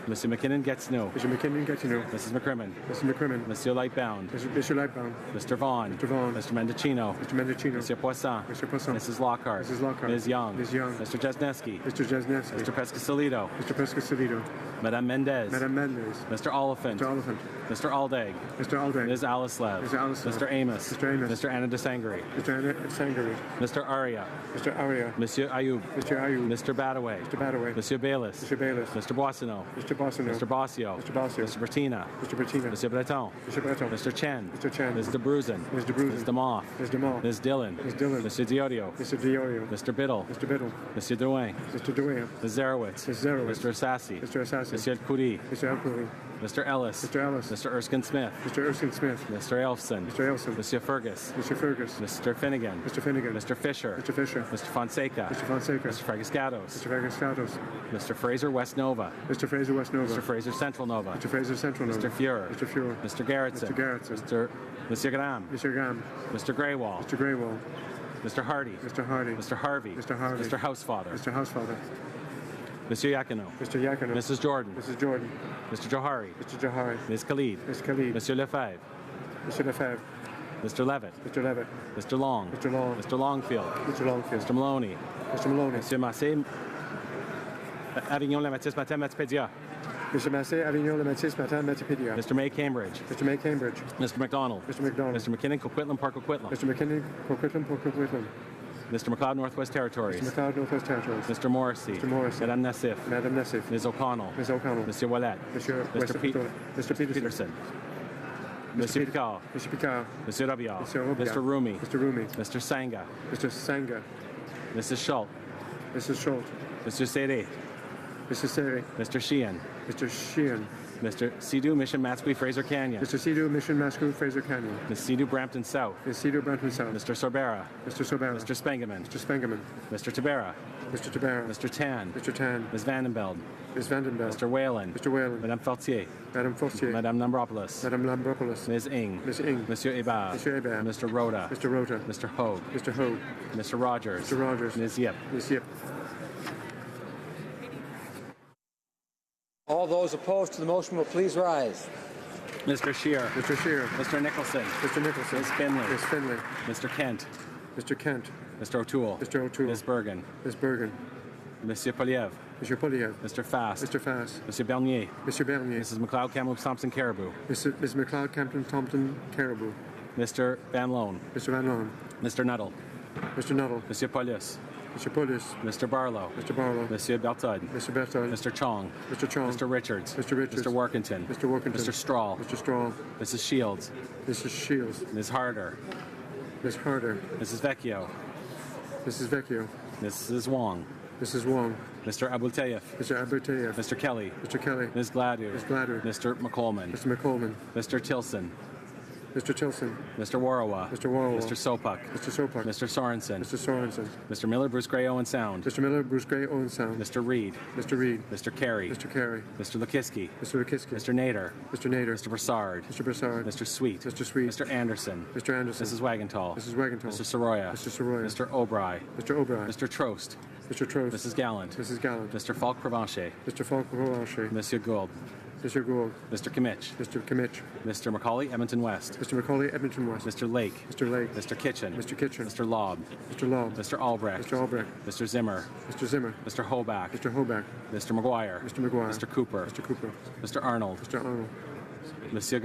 Monsieur McKinnon-Gatineau. Mr. McKinnon-Gatineau. Mrs. McCrimmon. Mr. McCrimmon. Monsieur Lightbound. Mr. Lightbound. Mr. Vaughn. Mr. Vaughn. Mr. Mendocino. Mr. Mendocino. Monsieur Poisson. Mr. Poisson. Mrs. Lockhart. Mrs. Lockhart. Ms. Young. Ms. Young. Mr. Jesneski. Mr. Jesneski. Mr. Pescasolido. Mr. Pescasolido. Madame Mendez. Madame Mendez. Mr. Oliphant. Mr. Oliphant. Mr. Aldag. Mr. Aldag. Ms. Alaslev. Mr. Alaslev. Mr. Amos. Mr. Amos. Mr. Anna Desangri. Mr. Anna Sangari. Mr. Aria. Mr. Aria. Monsieur Ayoub. Mr. Ayoub. Mr. Badaway. Mr. Badaway. Monsieur Bayless. Mr. Bayless. Mr. Boissonneau. Mr. Boissonneau. Mr. Bossio. Mr. Bossio. Mr. Bertina. Mr. Bertina. Monsieur Breton. Mr. Breton. Mr. Chen. Mr. Chen. Ms. DeBruzen. Ms. DeBruzen. Ms. DeMoff. Ms. DeMoff. Ms. Dillon. Ms. Dillon. Mr. Diorio. Mr. Diorio. Mr. Biddle. Mr. Biddle. Monsieur Drouin. Mr. Drouin. Ms. Zarowitz. Ms. Zarowitz. Mr. Assassi. Mr. Assassi. Monsieur Khoury. Mr. Alcouri. Mr. Ellis. Mr. Ellis. Mr. Erskine Smith. Mr. Erskine Smith. Mr. Elfson. Mr. Elson. Monsieur Fergus. Mr. Fergus. Mr. Finnegan. Mr. Finnegan. Mr. Fisher. Mr. Fisher. Mr. Fonseca. Mr. Fonseca. Mr. Fragascatos. Mr. Fragascatos. Mr. Fraser West Nova. Mr. Fraser West Nova. Mr. Fraser Central Nova. Mr. Fraser Central Nova. Mr. Fuhrer. Mr. Fuhrer. Mr. Garrettson. Mr. Garrettson. Monsieur Graham. Mr. Graham. Mr. Greywall. Mr. Greywall. Mr. Hardy. Mr. Hardy. Mr. Harvey. Mr. Harvey. Mr. Housefather. Mr. Housefather. Monsieur Yakino. Mr. Yakino. Mrs. Jordan. Mrs. Jordan. Mr. Johari. Mr. Johari. Ms. Khalid. Ms. Khalid. Monsieur Lefebvre. Mr. Lefebvre. Mr. Levitt. Mr. Levitt. Mr. Long. Mr. Long. Mr. Longfield. Mr. Longfield. Mr. Maloney. Mr. Maloney. Monsieur Massé. Avignon, La Matisse, Matin, Matipédia. Mr. Massé, Avignon, Le Matisse, Matin, Matipédia. Mr. May, Cambridge. Mr. May, Cambridge. Mr. McDonald. Mr. McDonald. Mr. McKinnon, Coquitlam, Park Coquitlam. Mr. McKinnon, Coquitlam, Port Coquitlam. Mr. McLeod, Northwest Territories. Mr. McLeod, Northwest Territories. Mr. Morrissey. Mr. Morrissey. Madame Nassif. Madame Nassif. Ms. O'Connell. Ms. O'Connell. Monsieur Ouellet. Mr. Mr. Peterson. Monsieur Picard. Mr. Picard. Monsieur Rabial. Mr. Rabial. Mr. Rumi. Mr. Rumi. Mr. Sanga. Mr. Sanga. Mrs. Schultz. Mrs. Schultz. Mr. Seri. Mr. Seri. Mr. Sheehan. Mr. Sheehan. Mr. Sidhu Mission Matsqui Fraser Canyon. Mr. Sidhu Mission Matsqui Fraser Canyon. Ms. Sidhu Brampton South. Ms. Sidhu Brampton South. Mr. Sorbera. Mr. Sorbera. Mr. Spengeman. Mr. Spengeman. Mr. Tabera. Mr. Tabera. Mr. Tan. Mr. Tan. Ms. Vandenbeld. Ms. Vandenbeld. Mr. Whalen. Mr. Whalen. Madame Fortier. Madame Fortier. Madame Lambropoulos. Madame Lambropoulos. Ms. Ing. Ms. Ing. Monsieur Hebert. Monsieur Hebert. Mr. Rhoda. Mr. Rota. Mr. Hogue. Mr. Hogue. Mr. Rogers. Mr. Rogers. Ms. Yip. Ms. Yip. All those opposed to the motion will please rise. Mr. Scheer. Mr. Scheer. Mr. Nicholson. Mr. Nicholson. Ms. Finley. Ms. Finley. Mr. Kent. Mr. Kent. Mr. O'Toole. Mr. O'Toole. Ms. Bergen. Ms. Bergen. Monsieur Poliev. Monsieur Poliev. Mr. Fast. Mr. Fast. Monsieur Bernier. Mr. Bernier. Mrs. McLeod Kamloops Thompson Caribou. Ms. McLeod Campton Thompson Caribou. Mr. Van Loan. Mr. Van Loan. Mr. Nuttall. Mr. Nuttall. Monsieur Paulus. Mr. Paulus. Mr. Barlow. Mr. Barlow. Monsieur Bertud. Mr. Bertud. Mr. Chong. Mr. Chong. Mr. Richards. Mr. Richards. Mr. Workington. Mr. Workington. Mr. Strahl. Mr. Strahl. Mrs. Shields. Mrs. Shields. Ms. Harder. Ms. Harder. Mrs. Vecchio. Mrs. Vecchio. Mrs. Wong. Mrs. Wong. Mr. Abultayev. Mr. Abutayev. Mr. Kelly. Mr. Kelly. Ms. Gladu. Ms. Gladu. Mr. McColman. Mr. McColman. Mr. Tilson. Mr. Tilson. Mr. Warawa. Mr. Warawa. Mr. Sopuck. Mr. Sopuck. Mr. Sorensen. Mr. Sorensen. Mr. Miller, Bruce Gray, Owen Sound. Mr. Miller, Bruce Gray, Owen Sound. Mr. Reed. Mr. Reed. Mr. Carey. Mr. Carey. Mr. Lukiski. Mr. Lukiski. Mr. Nader. Mr. Nader. Mr. Broussard. Mr. Broussard. Mr. Sweet. Mr. Sweet. Mr. Anderson. Mr. Anderson. Mrs. Wagentall. Mrs. Wagentall. Mr. Soroya. Mr. Soroya. Mr. O'Bry. Mr. O'Brien. Mr. Trost. Mr. Trost. Mrs. Gallant. Mrs. Gallant. Mr. Falk Provencher. Mr. Falk Provencher. Monsieur Gould. Mr. Gould. Mr. Kimmich. Mr. Kimmich. Mr. Macaulay, Edmonton West. Mr. Macaulay, Edmonton West. Mr. Lake. Mr. Lake. Mr. Kitchen. Mr. Kitchen. Mr. Lobb. Mr. Lobb. Mr. Albrecht. Mr. Albrecht. Mr. Zimmer. Mr. Zimmer. Mr. Hoback. Mr. Hoback. Mr. McGuire. Mr. McGuire. Mr. Cooper. Mr. Cooper. Mr. Arnold. Mr. Arnold. Monsieur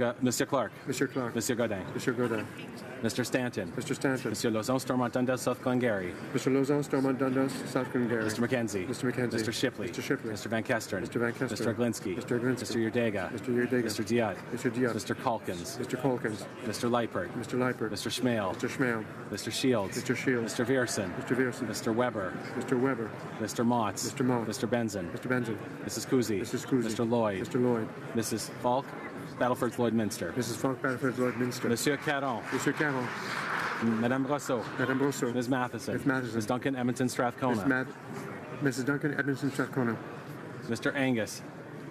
Clark. Monsieur Clark. Monsieur Godin. Mr. Godin. Mr. Stanton. Mr. Stanton. Monsieur Lozon, Stormont, Dundas, South Glengarry. Mr. Lozon, Stormont, Dundas, South Glengarry. Mr. McKenzie. Mr. McKenzie. Mr. Shipley. Mr. Shipley. Mr. Van Kesteren. Mr. Van Kesteren. Mr. Glinsky. Mr. Glinsky. Mr. Yerdega. Mr. Yerdega. Mr. Diat. Mr. Diat. Mr. Calkins. Mr. Calkins. Mr. Leipert. Mr. Leipert. Mr. Schmale. Mr. Schmale. Mr. Shields. Mr. Shields. Mr. Vierson. Mr. Vierson. Mr. Weber. Mr. Weber. Mr. Motts. Mr. Motts. Mr. Benson. Mr. Benson. Mrs. Kuzi. Mrs. Kuzi. Mr. Lloyd. Mr. Lloyd. Mrs. Falk. Battleford Lloyd Minster. Mrs. Falk, Battleford Lloyd Minster. Monsieur Caron. Monsieur Caron. Madame Brosseau. Madame Brosseau. Ms. Matheson. Ms. Matheson. Ms. Duncan, Edmonton, Strathcona. Mrs. Duncan, Edmonton, Strathcona. Mr. Angus.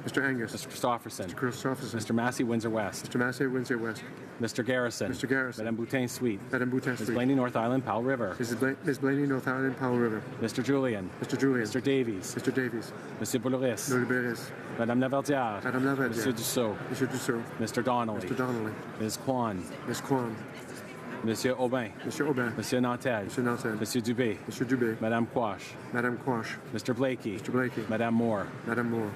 Mr. Angus. Mr. Christopherson. Mr. Christopherson. Mr. Massey, Windsor West. Mr. Massey, Windsor West. Mr. Garrison. Mr. Garrison. Madame Boutin Suite. Madame Boutin Ms. Suite. Blaney, North Island, Powell River. Ms. Blaney, North Island, Powell River. Mr. Julian. Mr. Julian. Mr. Davies. Mr. Davies. Monsieur Boulouris. Louis Madame Laverdière. Madame Laverdière. Monsieur Dussault. Monsieur Dussault. Mr. Donnelly. Mr. Donnelly. Ms. Kwan. Ms. Kwan. Monsieur Aubin. Monsieur Aubin. Monsieur Nantel. Monsieur Nantel. Monsieur Dubé. Monsieur Dubé. Madame Quash. Madame Quash. Mr. Blakey. Mr. Blakey. Madame Moore. Madame Moore.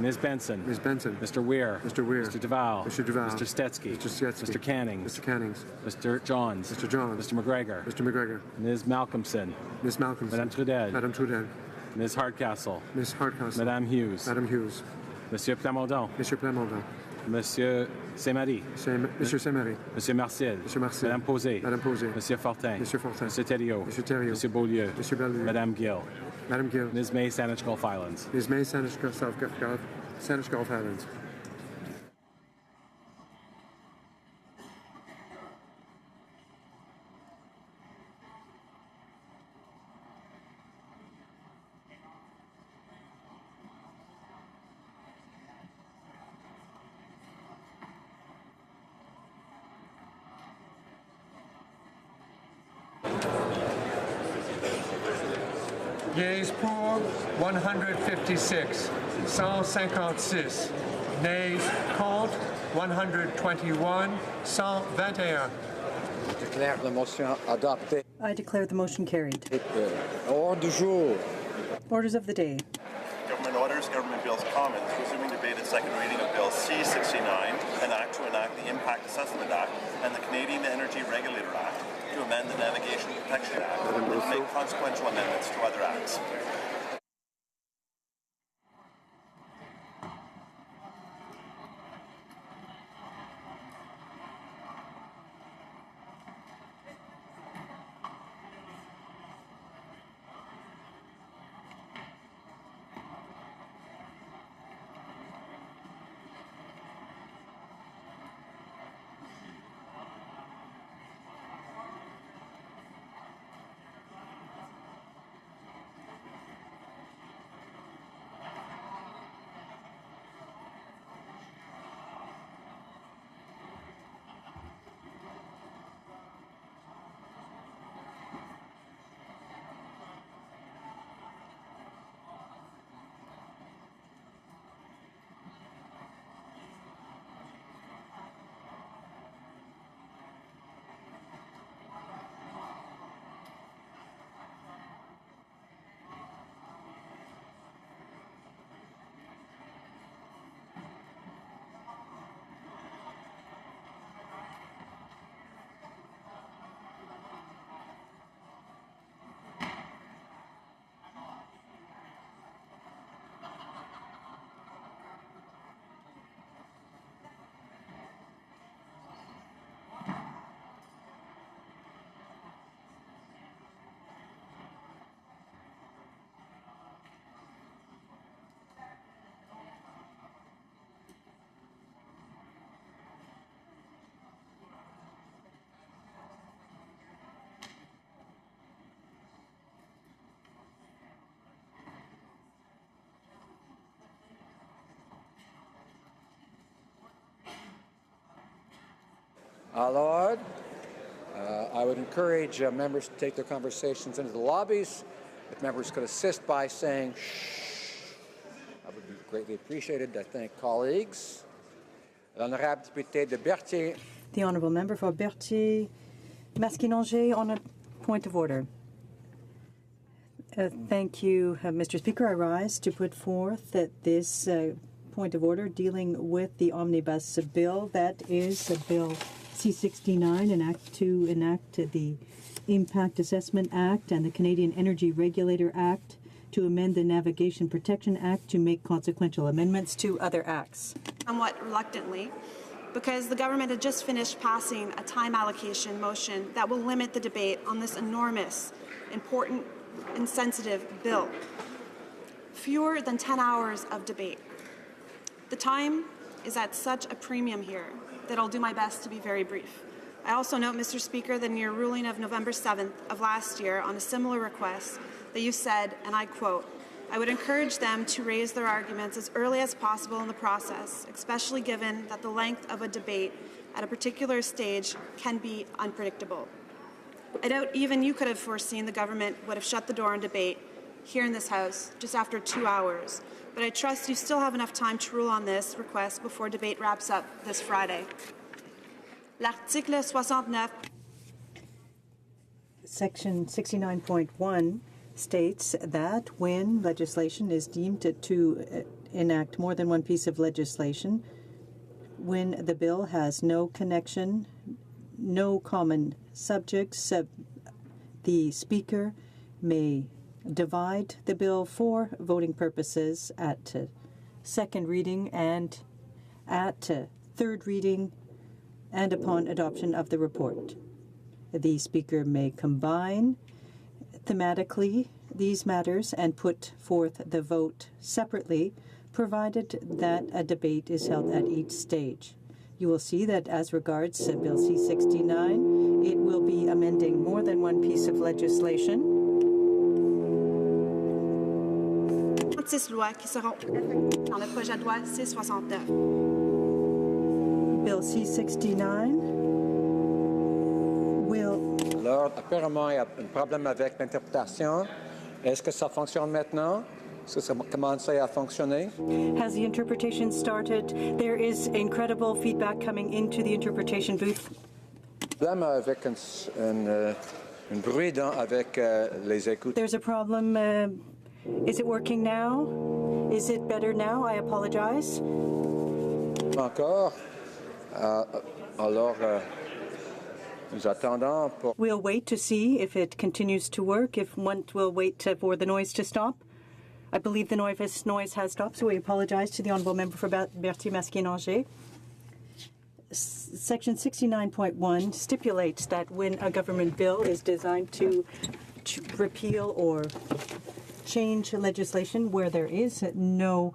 Ms. Benson. Ms. Benson. Mr. Weir. Mr. Weir. Mr. Duval. Mr. Duval. Mr. Stetsky. Mr. Stetsky. Mr. Cannings. Mr. Cannings. Mr. Johns. Mr. Johns. Mr. McGregor. Mr. McGregor. Ms. Malcolmson. Ms. Malcolmson. Madame Trudel. Madame Trudel. Ms. Hardcastle. Ms. Hardcastle. Madame Hughes. Madame Hughes. Monsieur Plamondon. Monsieur Plamondon. Monsieur Saint-Marie. Monsieur Saint-Marie. Monsieur Marcel. Monsieur Marcel. Madame Posé. Madame Posé. Monsieur Fortin. Monsieur Fortin. Monsieur Thériault. Monsieur Thériault. Monsieur Beaulieu. Monsieur Beaulieu. Madame Gill. Madame Gill. Ms. May, Saanich Gulf Islands. Ms. May, Saanich Gulf Islands. Yeas pour 156, 156. Nays contre 121, 121. Declare la motion adoptée. I declare the motion carried. Ordre du jour. Orders of the day. Government orders, government bills, comments. Resuming debate at second reading of Bill C-69, an act to enact the Impact Assessment Act and the Canadian Energy Regulator Act to amend the Navigation Protection Act and to make consequential amendments to other acts. Alors, I would encourage members to take their conversations into the lobbies. If members could assist by saying shh, that would be greatly appreciated. I thank colleagues. L'honorable député de Berthier. The honourable member for Berthier Maskinongé on a point of order. Thank you, Mr. Speaker. I rise to put forth that this point of order dealing with the omnibus bill, that is Bill C-69, an act to enact the Impact Assessment Act and the Canadian Energy Regulator Act to amend the Navigation Protection Act to make consequential amendments to other acts. Somewhat reluctantly, because the government had just finished passing a time allocation motion that will limit the debate on this enormous, important, and sensitive bill. Fewer than 10 hours of debate. The time is at such a premium here that I'll do my best to be very brief. I also note, Mr. Speaker, that in your ruling of November 7th of last year on a similar request, that you said, and I quote, I would encourage them to raise their arguments as early as possible in the process, especially given that the length of a debate at a particular stage can be unpredictable. I doubt even you could have foreseen the government would have shut the door on debate here in this House just after 2 hours, but I trust you still have enough time to rule on this request before debate wraps up this Friday. L'article 69. Section 69.1 states that when legislation is deemed to enact more than one piece of legislation, when the bill has no connection, no common subjects, the Speaker may divide the bill for voting purposes at second reading and at third reading and upon adoption of the report. The Speaker may combine thematically these matters and put forth the vote separately, provided that a debate is held at each stage. You will see that as regards Bill C-69, it will be amending more than one piece of legislation. 36 lois qui seront dans le projet de loi C-69. Bill C-69 will... Alors, apparemment, il y a un problème avec l'interprétation. Est-ce que ça fonctionne maintenant? Est-ce que ça commence à fonctionner? Has the interpretation started? There is incredible feedback coming into the interpretation booth. Problème avec un bruit avec les écoutes. There's a problem. Is it working now? Is it better now? I apologize. Encore. Alors, nous attendons pour... We'll wait to see if it continues to work. If one will wait for the noise to stop. I believe the noise has stopped, so we apologize to the honourable member for Berthier Maskinongé. Section 69.1 stipulates that when a government bill is designed to repeal or change legislation where there is no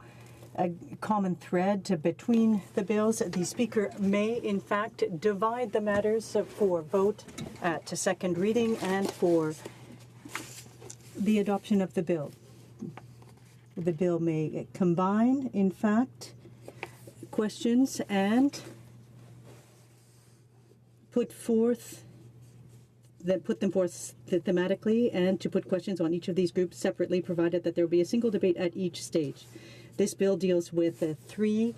common thread between the bills, the Speaker may, in fact, divide the matters for vote at second reading and for the adoption of the bill. The bill may combine, in fact, questions and put them forth thematically and to put questions on each of these groups separately, provided that there will be a single debate at each stage. This bill deals with three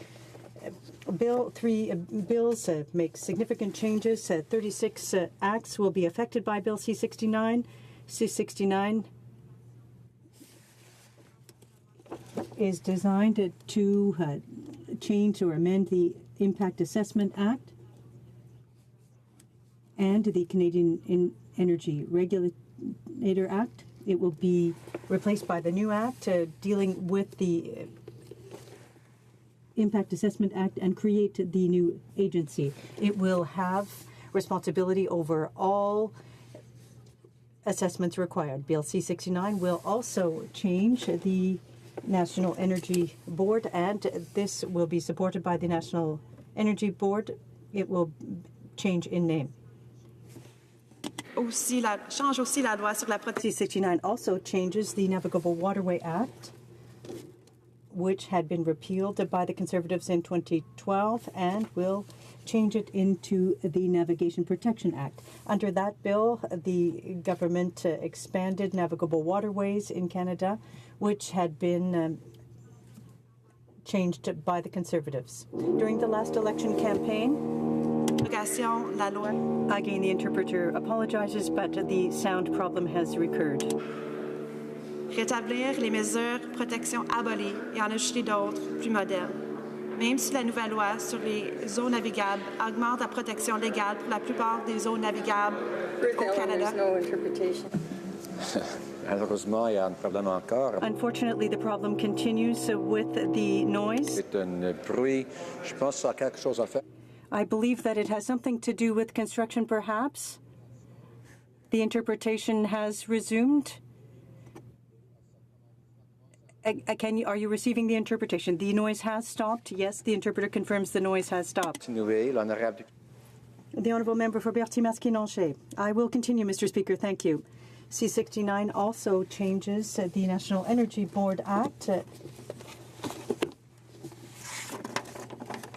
bills, make significant changes. 36 acts will be affected by Bill C-69. C-69 is designed to change or amend the Impact Assessment Act and the Canadian Energy Regulator Act. It will be replaced by the new act dealing with the Impact Assessment Act and create the new agency. It will have responsibility over all assessments required. Bill C-69 will also change the National Energy Board, and this will be supported by the National Energy Board. It will change in name. C-69 also changes the Navigable Waterway Act which had been repealed by the Conservatives in 2012, and will change it into the Navigation Protection Act. Under that bill, the government expanded navigable waterways in Canada, which had been changed by the Conservatives. During the last election campaign, again, the interpreter apologizes, but the sound problem has recurred. Rétablir les mesures de protection abolies et en ajouter d'autres plus modernes. Même si la nouvelle loi sur les eaux navigables augmente la protection légale pour la plupart des eaux navigables au Canada. Unfortunately, the problem continues with the noise. I believe that it has something to do with construction, perhaps. The interpretation has resumed. Are you receiving the interpretation? The noise has stopped. Yes, the interpreter confirms the noise has stopped. The Honourable Member for Berthier-Masquinongé. I will continue, Mr. Speaker. Thank you. C-69 also changes the National Energy Board Act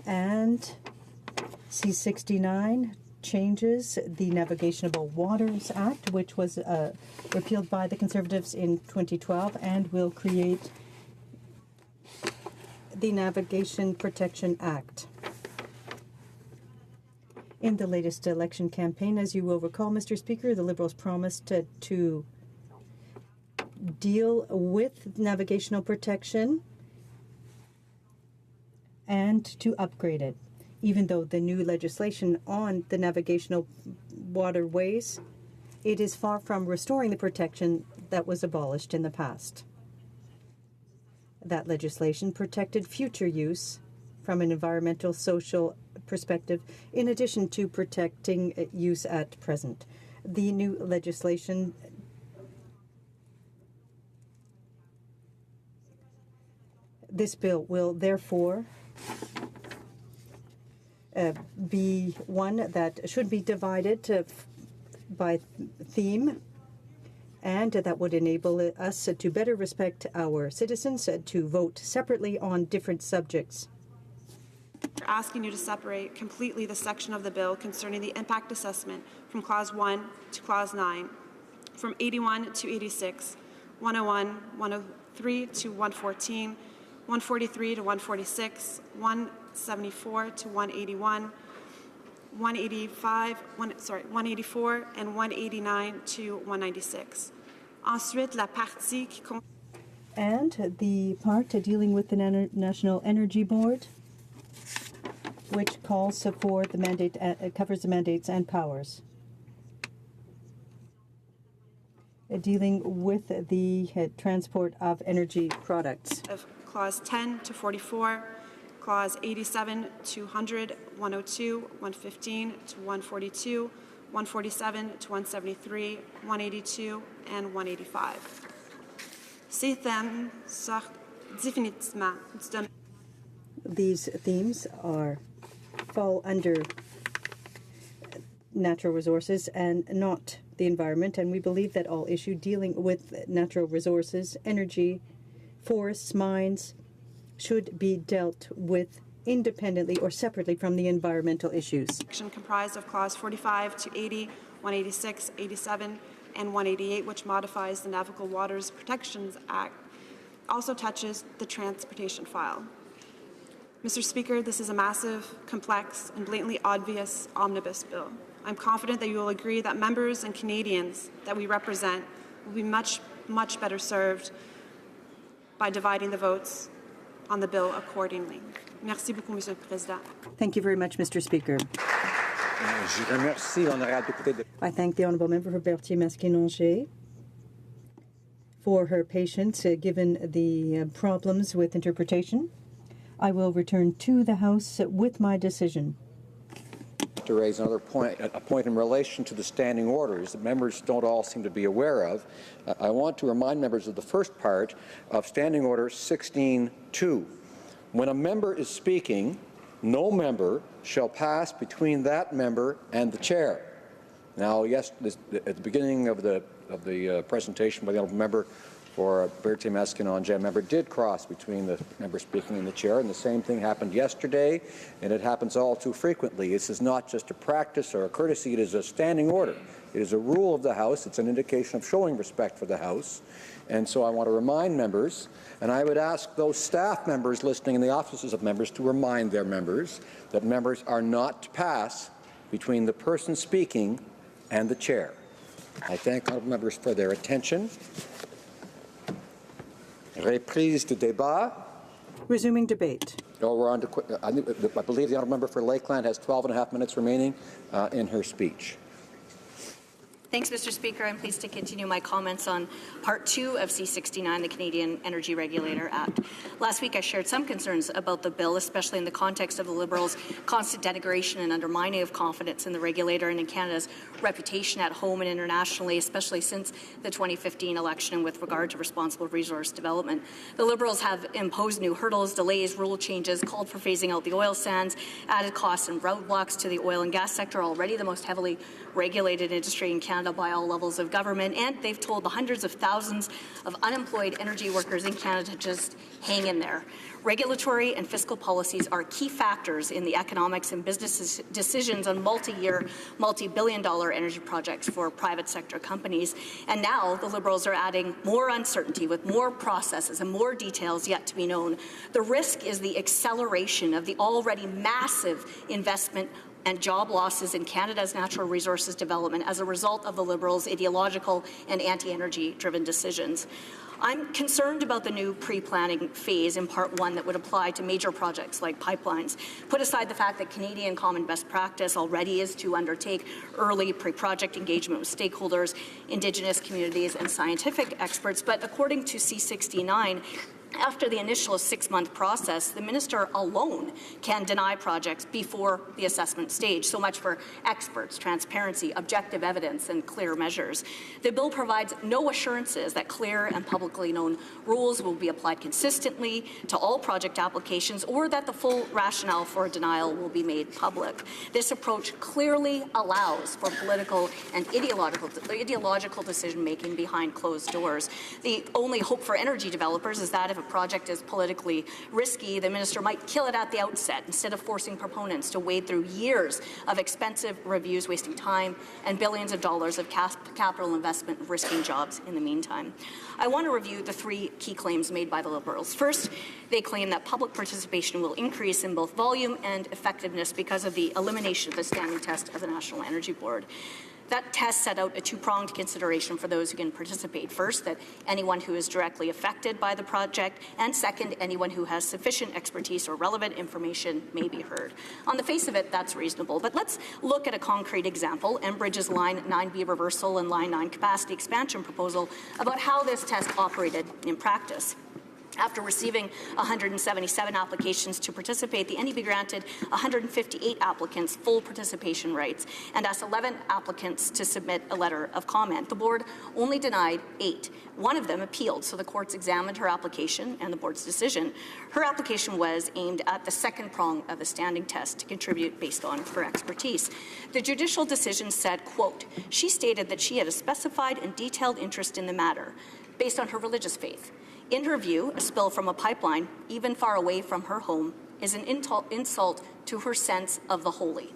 and C-69 changes the Navigational Waters Act, which was repealed by the Conservatives in 2012, and will create the Navigation Protection Act. In the latest election campaign, as you will recall, Mr. Speaker, the Liberals promised to deal with navigational protection and to upgrade it. Even though the new legislation on the navigational waterways, it is far from restoring the protection that was abolished in the past. That legislation protected future use from an environmental, social perspective, in addition to protecting use at present. The new legislation this bill will therefore be one that should be divided by theme, and that would enable us to better respect our citizens, to vote separately on different subjects. We're asking you to separate completely the section of the bill concerning the impact assessment from Clause 1 to Clause 9, from 81 to 86, 101, 103 to 114, 143 to 146, 174 to 181, 184 and 189 to 196. Ensuite, la partie qui and the part dealing with the National Energy Board, which calls for the mandate, covers the mandates and powers. Dealing with the transport of energy products. Of Clause 10 to 44, Clause 87 to 100, 102, 115 to 142, 147 to 173, 182, and 185. Ces thèmes sortent définitivement du domaine. These themes fall under natural resources and not the environment, and we believe that all issues dealing with natural resources, energy, forests, mines, should be dealt with independently or separately from the environmental issues. Comprised of Clause 45 to 80, 186, 87, and 188, which modifies the Navigable Waters Protections Act, also touches the transportation file. Mr. Speaker, this is a massive, complex, and blatantly obvious omnibus bill. I'm confident that you will agree that members and Canadians that we represent will be much, much better served by dividing the votes on the bill accordingly. Merci beaucoup, Monsieur le Président. Thank you very much, Mr. Speaker. I thank the Honourable Member for Berthier-Masquinongé for her patience given the problems with interpretation. I will return to the House with my decision. To raise another point, a point in relation to the standing orders that members don't all seem to be aware of. I want to remind members of the first part of Standing Order 16.2. When a member is speaking, no member shall pass between that member and the chair. Now, yes, at the beginning of the presentation by the honourable member for Berthier Maskinonge member did cross between the member speaking and the chair, and the same thing happened yesterday, and it happens all too frequently. This is not just a practice or a courtesy, it is a standing order. It is a rule of the House. It's an indication of showing respect for the House. And so I want to remind members, and I would ask those staff members listening in the offices of members to remind their members that members are not to pass between the person speaking and the chair. I thank honourable members for their attention. Reprise de débat. Resuming debate. Oh, we're on to, I believe the honourable member for Lakeland has 12.5 minutes remaining in her speech. Thanks, Mr. Speaker. I'm pleased to continue my comments on Part 2 of C-69, the Canadian Energy Regulator Act. Last week, I shared some concerns about the bill, especially in the context of the Liberals' constant denigration and undermining of confidence in the regulator and in Canada's reputation at home and internationally, especially since the 2015 election with regard to responsible resource development. The Liberals have imposed new hurdles, delays, rule changes, called for phasing out the oil sands, added costs and roadblocks to the oil and gas sector, already the most heavily regulated industry in Canada by all levels of government, and they've told the hundreds of thousands of unemployed energy workers in Canada to just hang in there. Regulatory and fiscal policies are key factors in the economics and business decisions on multi-year, multi-billion-dollar energy projects for private sector companies. And now the Liberals are adding more uncertainty with more processes and more details yet to be known. The risk is the acceleration of the already massive investment and job losses in Canada's natural resources development as a result of the Liberals' ideological and anti-energy driven decisions. I'm concerned about the new pre-planning phase in Part 1 that would apply to major projects like pipelines. Put aside the fact that Canadian common best practice already is to undertake early pre-project engagement with stakeholders, Indigenous communities and scientific experts, but according to C-69, after the initial 6-month process, the minister alone can deny projects before the assessment stage. So much for experts, transparency, objective evidence, and clear measures. The bill provides no assurances that clear and publicly known rules will be applied consistently to all project applications or that the full rationale for a denial will be made public. This approach clearly allows for political and ideological decision-making behind closed doors. The only hope for energy developers is that if a project is politically risky, the minister might kill it at the outset instead of forcing proponents to wade through years of expensive reviews, wasting time and billions of dollars of capital investment, risking jobs in the meantime. I want to review the 3 key claims made by the Liberals. First, they claim that public participation will increase in both volume and effectiveness because of the elimination of the standing test of the National Energy Board. That test set out a 2-pronged consideration for those who can participate. First, that anyone who is directly affected by the project, and second, anyone who has sufficient expertise or relevant information may be heard. On the face of it, that's reasonable, but let's look at a concrete example, Enbridge's Line 9B reversal and Line 9 capacity expansion proposal, about how this test operated in practice. After receiving 177 applications to participate, the NEB granted 158 applicants full participation rights and asked 11 applicants to submit a letter of comment. The board only denied 8. One of them appealed, so the courts examined her application and the board's decision. Her application was aimed at the 2nd prong of the standing test to contribute based on her expertise. The judicial decision said, quote, she stated that she had a specified and detailed interest in the matter based on her religious faith. In her view, a spill from a pipeline, even far away from her home, is an insult to her sense of the holy.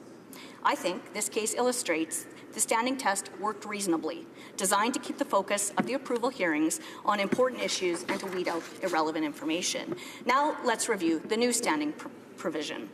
I think this case illustrates the standing test worked reasonably, designed to keep the focus of the approval hearings on important issues and to weed out irrelevant information. Now let's review the new standing provision.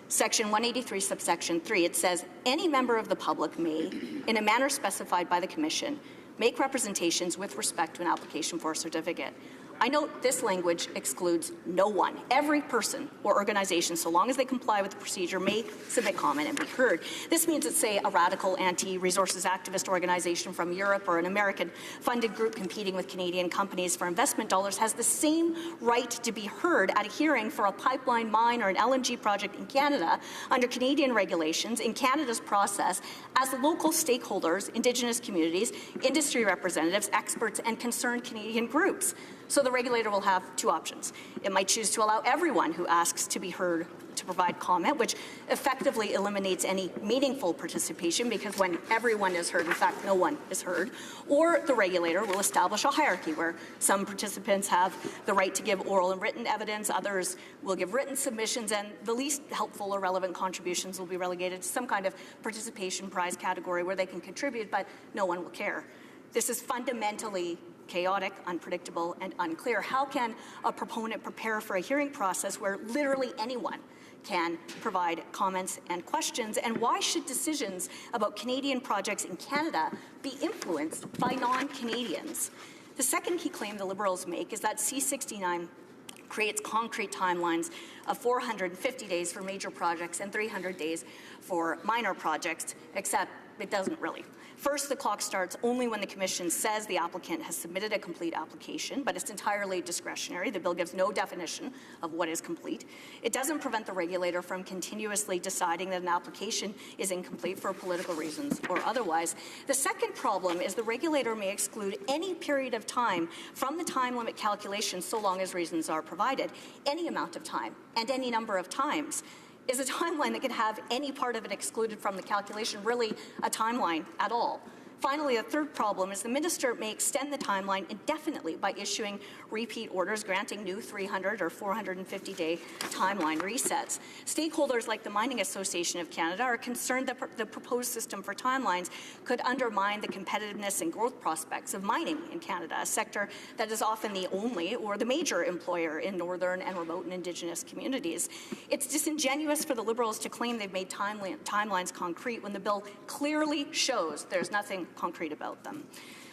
Section 183, subsection 3, it says, any member of the public may, in a manner specified by the Commission, make representations with respect to an application for a certificate. I note this language excludes no one. Every person or organization, so long as they comply with the procedure, may submit comment and be heard. This means that, say, a radical anti-resources activist organization from Europe or an American-funded group competing with Canadian companies for investment dollars has the same right to be heard at a hearing for a pipeline, mine, or an LNG project in Canada under Canadian regulations in Canada's process as local stakeholders, Indigenous communities, industry representatives, experts, and concerned Canadian groups. So the regulator will have 2 options. It might choose to allow everyone who asks to be heard to provide comment, which effectively eliminates any meaningful participation because when everyone is heard, in fact, no one is heard, or the regulator will establish a hierarchy where some participants have the right to give oral and written evidence, others will give written submissions, and the least helpful or relevant contributions will be relegated to some kind of participation prize category where they can contribute, but no one will care. This is fundamentally chaotic, unpredictable, and unclear. How can a proponent prepare for a hearing process where literally anyone can provide comments and questions? And why should decisions about Canadian projects in Canada be influenced by non-Canadians? The second key claim the Liberals make is that C-69 creates concrete timelines of 450 days for major projects and 300 days for minor projects, except it doesn't really. First, the clock starts only when the Commission says the applicant has submitted a complete application, but it's entirely discretionary. The bill gives no definition of what is complete. It doesn't prevent the regulator from continuously deciding that an application is incomplete for political reasons or otherwise. The second problem is the regulator may exclude any period of time from the time limit calculation so long as reasons are provided, any amount of time and any number of times. Is a timeline that can have any part of it excluded from the calculation really a timeline at all? Finally, a third problem is the minister may extend the timeline indefinitely by issuing repeat orders granting new 300 or 450-day timeline resets. Stakeholders like the Mining Association of Canada are concerned that the proposed system for timelines could undermine the competitiveness and growth prospects of mining in Canada, a sector that is often the only or the major employer in northern and remote and Indigenous communities. It's disingenuous for the Liberals to claim they've made timelines concrete when the bill clearly shows there's nothing concrete about them.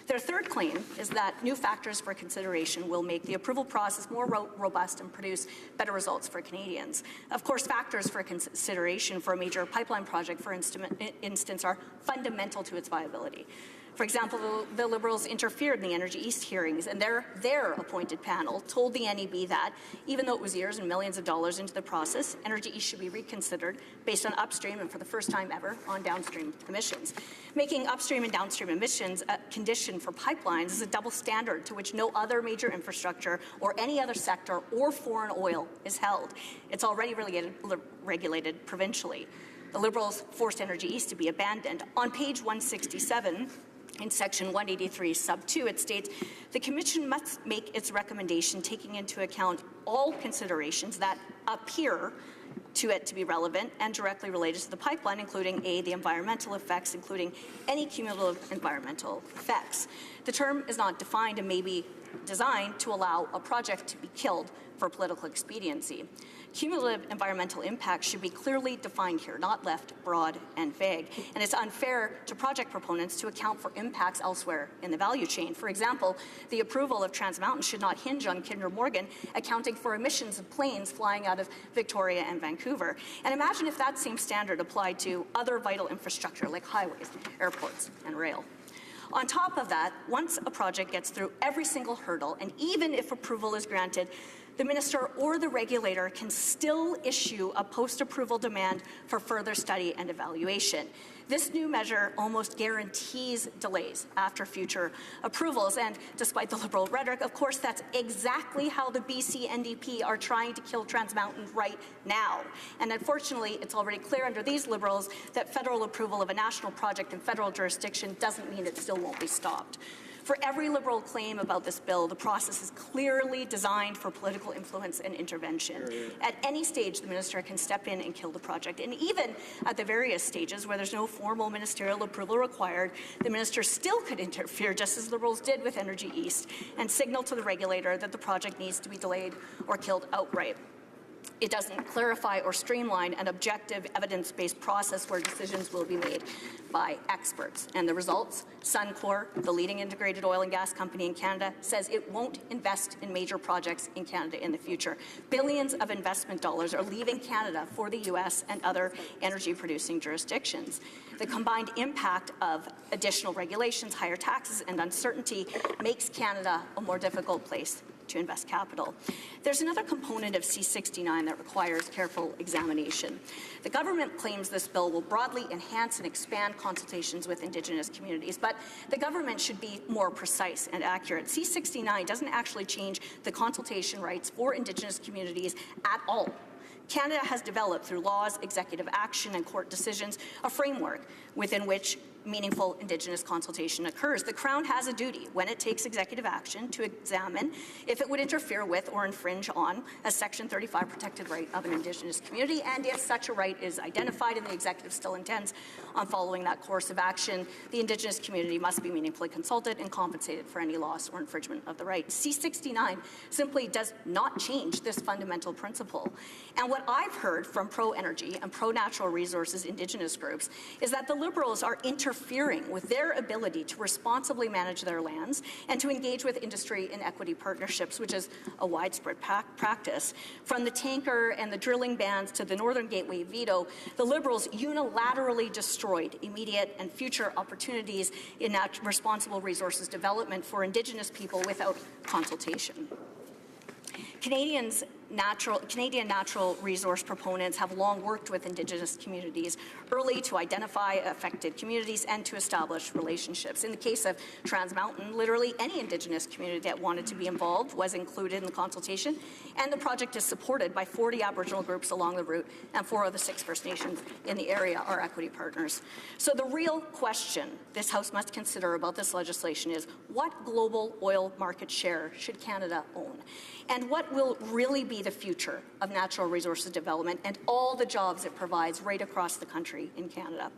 Their third claim is that new factors for consideration will make the approval process more robust and produce better results for Canadians. Of course, factors for consideration for a major pipeline project, for instance, are fundamental to its viability. For example, the Liberals interfered in the Energy East hearings, and their appointed panel told the NEB that, even though it was years and millions of dollars into the process, Energy East should be reconsidered based on upstream and, for the first time ever, on downstream emissions. Making upstream and downstream emissions a condition for pipelines is a double standard to which no other major infrastructure or any other sector or foreign oil is held. It's already regulated provincially. The Liberals forced Energy East to be abandoned. On page 167, in section 183 sub 2, it states, the Commission must make its recommendation taking into account all considerations that appear to it to be relevant and directly related to the pipeline, including A, the environmental effects, including any cumulative environmental effects. The term is not defined and may be designed to allow a project to be killed for political expediency. Cumulative environmental impacts should be clearly defined here, not left broad and vague. And it's unfair to project proponents to account for impacts elsewhere in the value chain. For example, the approval of Trans Mountain should not hinge on Kinder Morgan accounting for emissions of planes flying out of Victoria and Vancouver. And imagine if that same standard applied to other vital infrastructure like highways, airports, and rail. On top of that, once a project gets through every single hurdle, and even if approval is granted, the minister or the regulator can still issue a post-approval demand for further study and evaluation. This new measure almost guarantees delays after future approvals, and despite the Liberal rhetoric, of course, that's exactly how the BC NDP are trying to kill Trans Mountain right now. And unfortunately, it's already clear under these Liberals that federal approval of a national project in federal jurisdiction doesn't mean it still won't be stopped. For every Liberal claim about this bill, the process is clearly designed for political influence and intervention. At any stage, the minister can step in and kill the project. And even at the various stages where there's no formal ministerial approval required, the minister still could interfere, just as Liberals did with Energy East, and signal to the regulator that the project needs to be delayed or killed outright. It doesn't clarify or streamline an objective, evidence-based process where decisions will be made by experts. And the results? Suncor, the leading integrated oil and gas company in Canada, says it won't invest in major projects in Canada in the future. Billions of investment dollars are leaving Canada for the U.S. and other energy-producing jurisdictions. The combined impact of additional regulations, higher taxes, and uncertainty makes Canada a more difficult place to invest capital. There's another component of C-69 that requires careful examination. The government claims this bill will broadly enhance and expand consultations with Indigenous communities, but the government should be more precise and accurate. C-69 doesn't actually change the consultation rights for Indigenous communities at all. Canada has developed, through laws, executive action, and court decisions, a framework within which meaningful Indigenous consultation occurs. The Crown has a duty, when it takes executive action, to examine if it would interfere with or infringe on a Section 35 protected right of an Indigenous community, and if such a right is identified and the executive still intends on following that course of action, the Indigenous community must be meaningfully consulted and compensated for any loss or infringement of the right. C-69 simply does not change this fundamental principle. And what I've heard from pro-energy and pro-natural resources Indigenous groups is that the Liberals are interfering with their ability to responsibly manage their lands and to engage with industry in equity partnerships, which is a widespread practice. From the tanker and the drilling bans to the Northern Gateway veto, the Liberals unilaterally destroyed immediate and future opportunities in responsible resources development for Indigenous people without consultation. Canadian natural resource proponents have long worked with Indigenous communities early to identify affected communities and to establish relationships. In the case of Trans Mountain, literally any Indigenous community that wanted to be involved was included in the consultation, and the project is supported by 40 Aboriginal groups along the route, and 4 of the 6 First Nations in the area are equity partners. So the real question this House must consider about this legislation is, what global oil market share should Canada own? And what will really be the future of natural resources development and all the jobs it provides right across the country in Canada?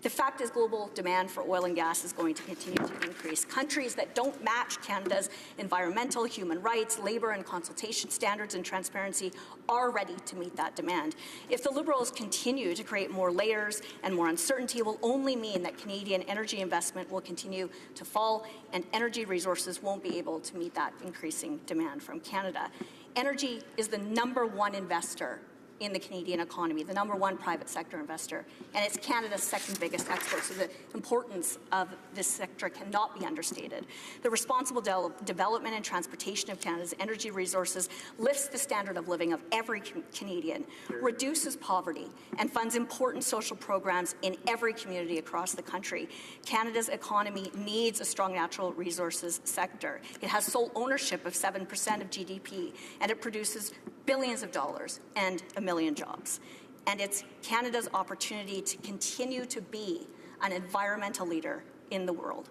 The fact is, global demand for oil and gas is going to continue to increase. Countries that don't match Canada's environmental, human rights, labour and consultation standards and transparency are ready to meet that demand. If the Liberals continue to create more layers and more uncertainty, it will only mean that Canadian energy investment will continue to fall and energy resources won't be able to meet that increasing demand from Canada. Energy is the #1 investor in the Canadian economy, the #1 private sector investor, and it's Canada's second biggest export, so the importance of this sector cannot be understated. The responsible development and transportation of Canada's energy resources lifts the standard of living of every Canadian, reduces poverty, and funds important social programs in every community across the country. Canada's economy needs a strong natural resources sector. It has sole ownership of 7% of GDP, and it produces billions of dollars and 1 million jobs. And it's Canada's opportunity to continue to be an environmental leader in the world.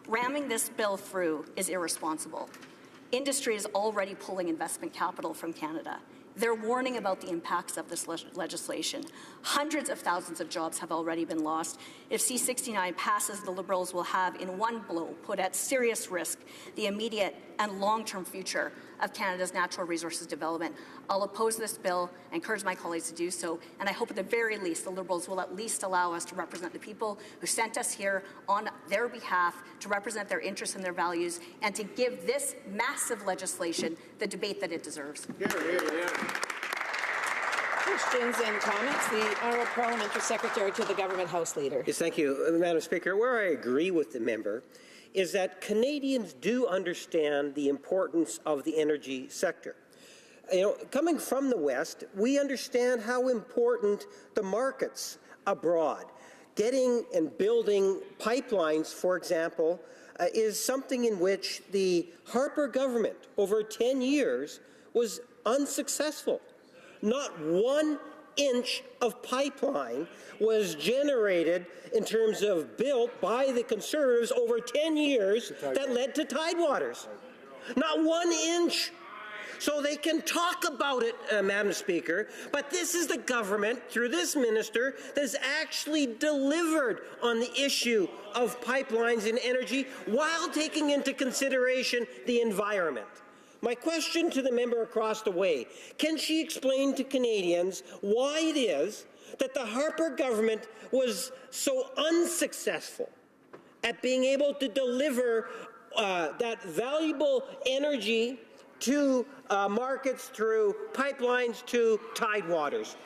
Ramming this bill through is irresponsible. Industry is already pulling investment capital from Canada. They're warning about the impacts of this legislation. Hundreds of thousands of jobs have already been lost. If C-69 passes, the Liberals will have, in one blow, put at serious risk the immediate and long-term future of Canada's natural resources development. I'll oppose this bill, encourage my colleagues to do so, and I hope at the very least the Liberals will at least allow us to represent the people who sent us here on their behalf, to represent their interests and their values, and to give this massive legislation the debate that it deserves. Questions and comments. The Honourable Parliamentary Secretary to the Government House Leader. Yes, thank you, Madam Speaker. Where I agree with the member is that Canadians do understand the importance of the energy sector. Coming from the West, we understand how important the markets abroad. Getting and building pipelines, for example, is something in which the Harper government over 10 years was unsuccessful. Not 1 inch of pipeline was generated in terms of built by the Conservatives over 10 years that led to Tidewaters. Not 1 inch. So they can talk about it, Madam Speaker, but this is the government, through this minister, that has actually delivered on the issue of pipelines and energy while taking into consideration the environment. My question to the member across the way, can she explain to Canadians why it is that the Harper government was so unsuccessful at being able to deliver that valuable energy to markets through pipelines to Tidewaters?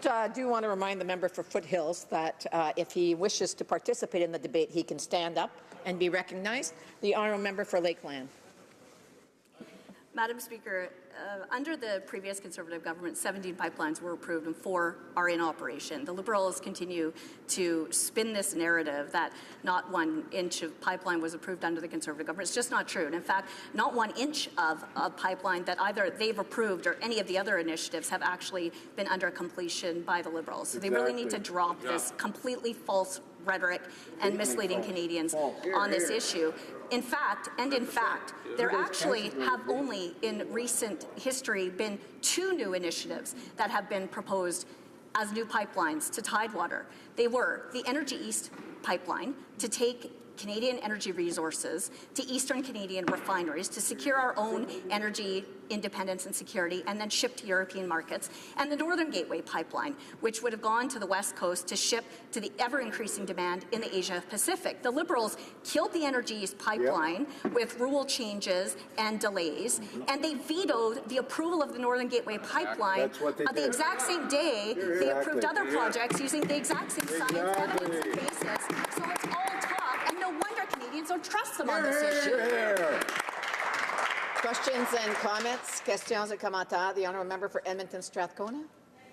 I do want to remind the member for Foothills that if he wishes to participate in the debate, he can stand up and be recognized. The honourable member for Lakeland. Madam Speaker, under the previous Conservative government, 17 pipelines were approved and 4 are in operation. The Liberals continue to spin this narrative that not 1 inch of pipeline was approved under the Conservative government. It's just not true. And in fact, not 1 inch of a pipeline that either they've approved or any of the other initiatives have actually been under completion by the Liberals. So they really need to drop this completely false rhetoric and misleading Canadians on this issue. In fact, there actually have only in recent history been 2 new initiatives that have been proposed as new pipelines to Tidewater. They were the Energy East pipeline to take Canadian energy resources to Eastern Canadian refineries to secure our own energy independence and security and then ship to European markets, and the Northern Gateway pipeline, which would have gone to the West Coast to ship to the ever-increasing demand in the Asia-Pacific. The Liberals killed the Energy East pipeline with rule changes and delays, and they vetoed the approval of the Northern Gateway pipeline the exact same day they approved other projects using the exact same science, evidence, and basis. So it's all talk, and no wonder Canadians don't trust them on this issue. Questions and comments? Questions et commentaires. The honourable member for Edmonton Strathcona.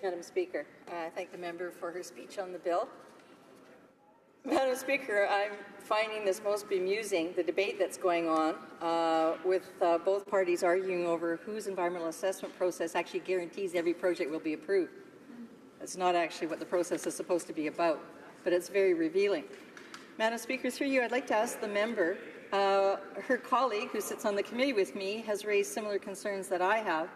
Madam Speaker, I thank the member for her speech on the bill. Madam Speaker, I'm finding this most bemusing, the debate that's going on with both parties arguing over whose environmental assessment process actually guarantees every project will be approved. That's not actually what the process is supposed to be about, but it's very revealing. Madam Speaker, through you, I'd like to ask the member, her colleague who sits on the committee with me has raised similar concerns that I have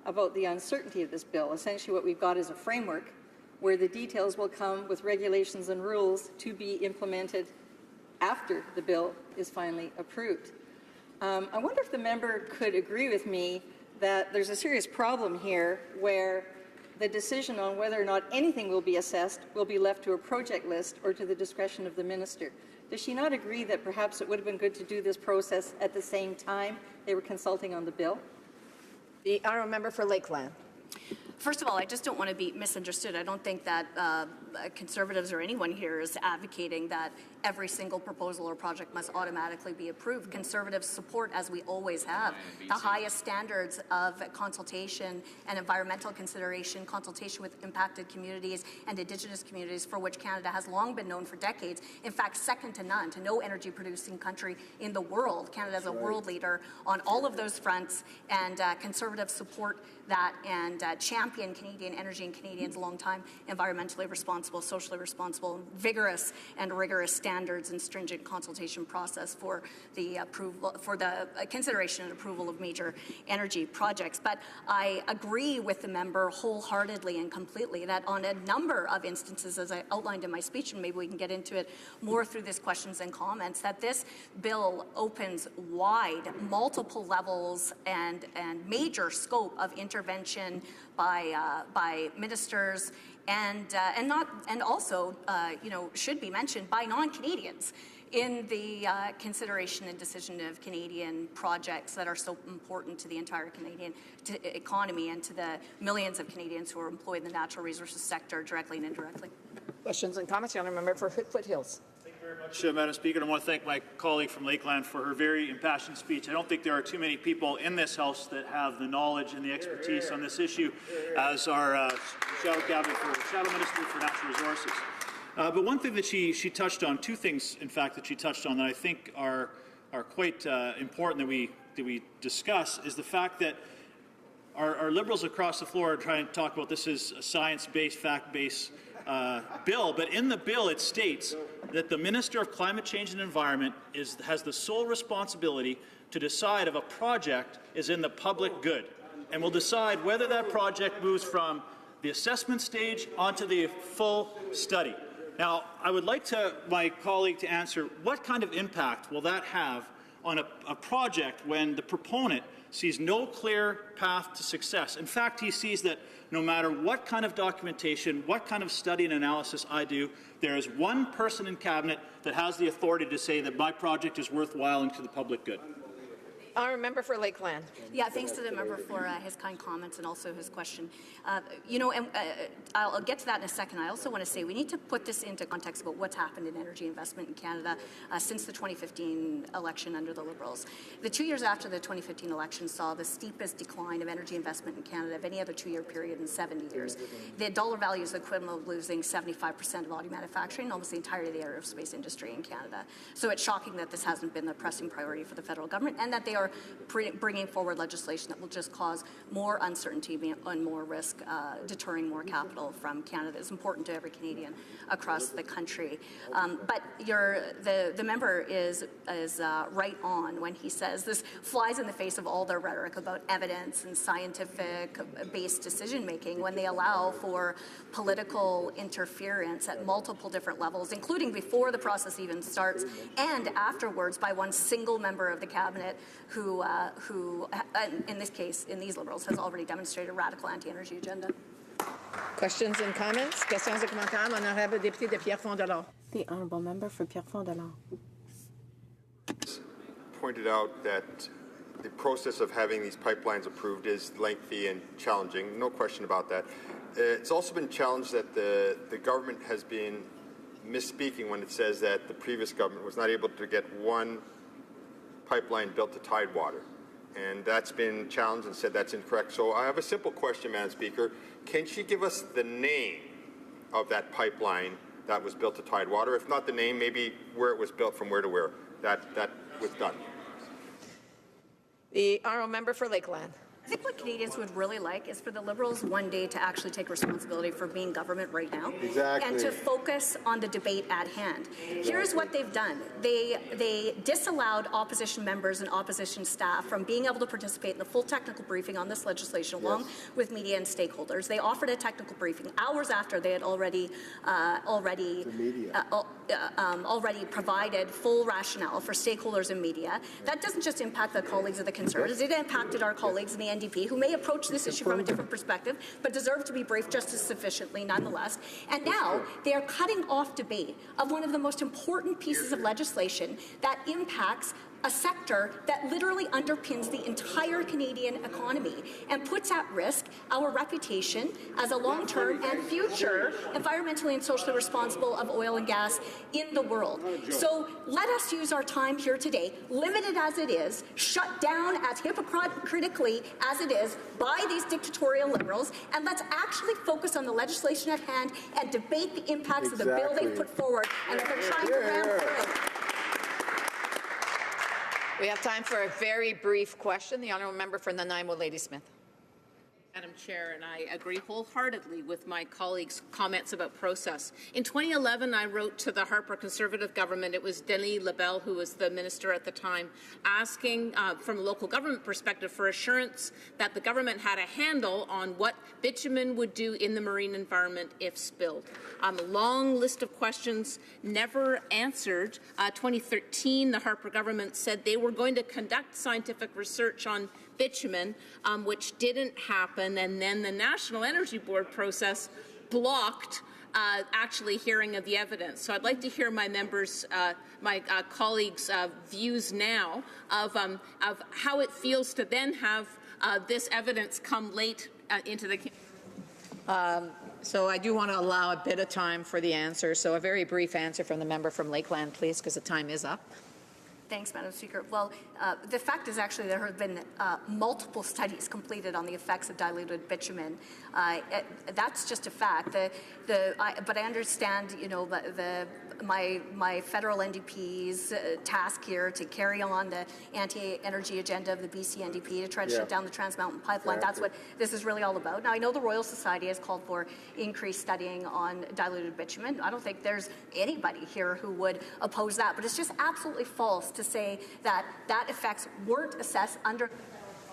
about the uncertainty of this bill. Essentially what we've got is a framework where the details will come with regulations and rules to be implemented after the bill is finally approved. I wonder if the member could agree with me that there's a serious problem here where the decision on whether or not anything will be assessed will be left to a project list or to the discretion of the minister. Does she not agree that perhaps it would have been good to do this process at the same time they were consulting on the bill? The honourable member for Lakeland. First of all, I just don't want to be misunderstood. I don't think that Conservatives or anyone here is advocating that every single proposal or project must automatically be approved. Conservatives support, as we always have, the highest standards of consultation and environmental consideration, consultation with impacted communities and Indigenous communities, for which Canada has long been known for decades. In fact, second to none, to no energy-producing country in the world. Canada is a world leader on all of those fronts, and Conservatives support that and champion Canadian energy and Canadians' long-time environmentally responsible, socially responsible, vigorous and rigorous standards and stringent consultation process for the approval, for the consideration and approval of major energy projects. But I agree with the member wholeheartedly and completely that on a number of instances, as I outlined in my speech, and maybe we can get into it more through these questions and comments, that this bill opens wide multiple levels and major scope of intervention by ministers and also should be mentioned by non-Canadians in the consideration and decision of Canadian projects that are so important to the entire Canadian economy and to the millions of Canadians who are employed in the natural resources sector directly and indirectly. Questions and comments? The honourable member for Foothills. Thank you very much, Madam Speaker. And I want to thank my colleague from Lakeland for her very impassioned speech. I don't think there are too many people in this House that have the knowledge and the expertise on this issue as our Shadow Minister for Natural Resources. But one thing that she touched on, 2 things, in fact, that she touched on that I think are quite important that we discuss, is the fact that our Liberals across the floor are trying to talk about this as a science-based, fact-based bill, but in the bill it states that the Minister of Climate Change and Environment has the sole responsibility to decide if a project is in the public good, and will decide whether that project moves from the assessment stage onto the full study. Now, I would like my colleague to answer, what kind of impact will that have on a project when the proponent sees no clear path to success? In fact, he sees that no matter what kind of documentation, what kind of study and analysis I do, there is one person in Cabinet that has the authority to say that my project is worthwhile and to the public good. honourable member for Lakeland. Yeah, thanks to the member for his kind comments and also his question. I'll get to that in a second. I also want to say we need to put this into context about what's happened in energy investment in Canada since the 2015 election under the Liberals. The 2 years after the 2015 election saw the steepest decline of energy investment in Canada of any other 2-year period in 70 years. The dollar value is the equivalent of losing 75% of auto manufacturing and almost the entirety of the aerospace industry in Canada. So it's shocking that this hasn't been the pressing priority for the federal government and that they are bringing forward legislation that will just cause more uncertainty and more risk, deterring more capital from Canada. It's important to every Canadian across the country. But the member is right on when he says this flies in the face of all their rhetoric about evidence and scientific-based decision-making when they allow for political interference at multiple different levels, including before the process even starts and afterwards by one single member of the cabinet who in this case, in these Liberals, has already demonstrated a radical anti-energy agenda. Questions and comments? Questions et commentaires, l'honorable député de Pierrefonds-Dollard. The honourable member for Pierrefonds-Dollard. Pointed out that the process of having these pipelines approved is lengthy and challenging, no question about that. It's also been challenged that the government has been misspeaking when it says that the previous government was not able to get one pipeline built to Tidewater. And that's been challenged and said that's incorrect. So I have a simple question, Madam Speaker. Can she give us the name of that pipeline that was built to Tidewater? If not the name, maybe where it was built from where to where that was done. The honourable member for Lakeland. I think what Canadians would really like is for the Liberals one day to actually take responsibility for being government right now. Exactly. And to focus on the debate at hand. Here's what they've done. They disallowed opposition members and opposition staff from being able to participate in the full technical briefing on this legislation along with media and stakeholders. They offered a technical briefing hours after they had already provided full rationale for stakeholders and media. That doesn't just impact the colleagues of the Conservatives, it impacted our colleagues in the NDP who may approach this issue from a different perspective, but deserve to be briefed just as sufficiently nonetheless. And now they are cutting off debate of one of the most important pieces of legislation that impacts a sector that literally underpins the entire Canadian economy and puts at risk our reputation as a long-term and future environmentally and socially responsible of oil and gas in the world. So let us use our time here today, limited as it is, shut down as hypocritically as it is by these dictatorial Liberals, and let's actually focus on the legislation at hand and debate the impacts of the bill they put forward and that they're trying to ram through. We have time for a very brief question. The honourable member for Nanaimo, Ladysmith. Madam Chair, and I agree wholeheartedly with my colleagues' comments about process. In 2011, I wrote to the Harper Conservative government. It was Denis Lebel, who was the minister at the time, asking from a local government perspective for assurance that the government had a handle on what bitumen would do in the marine environment if spilled. A long list of questions never answered. 2013, the Harper government said they were going to conduct scientific research on bitumen, which didn't happen, and then the National Energy Board process blocked actually hearing of the evidence. So I'd like to hear my members, my colleagues' views now of how it feels to then have this evidence come late into the. So I do want to allow a bit of time for the answer. So a very brief answer from the member from Lakeland, please, because the time is up. Thanks, Madam Speaker. Well, the fact is actually there have been multiple studies completed on the effects of diluted bitumen. That's just a fact. But I understand, you know, my federal NDP's task here to carry on the anti-energy agenda of the BC NDP to try to shut down the Trans Mountain Pipeline. That's what this is really all about. Now, I know the Royal Society has called for increased studying on diluted bitumen. I don't think there's anybody here who would oppose that, but it's just absolutely false to say that effects weren't assessed under.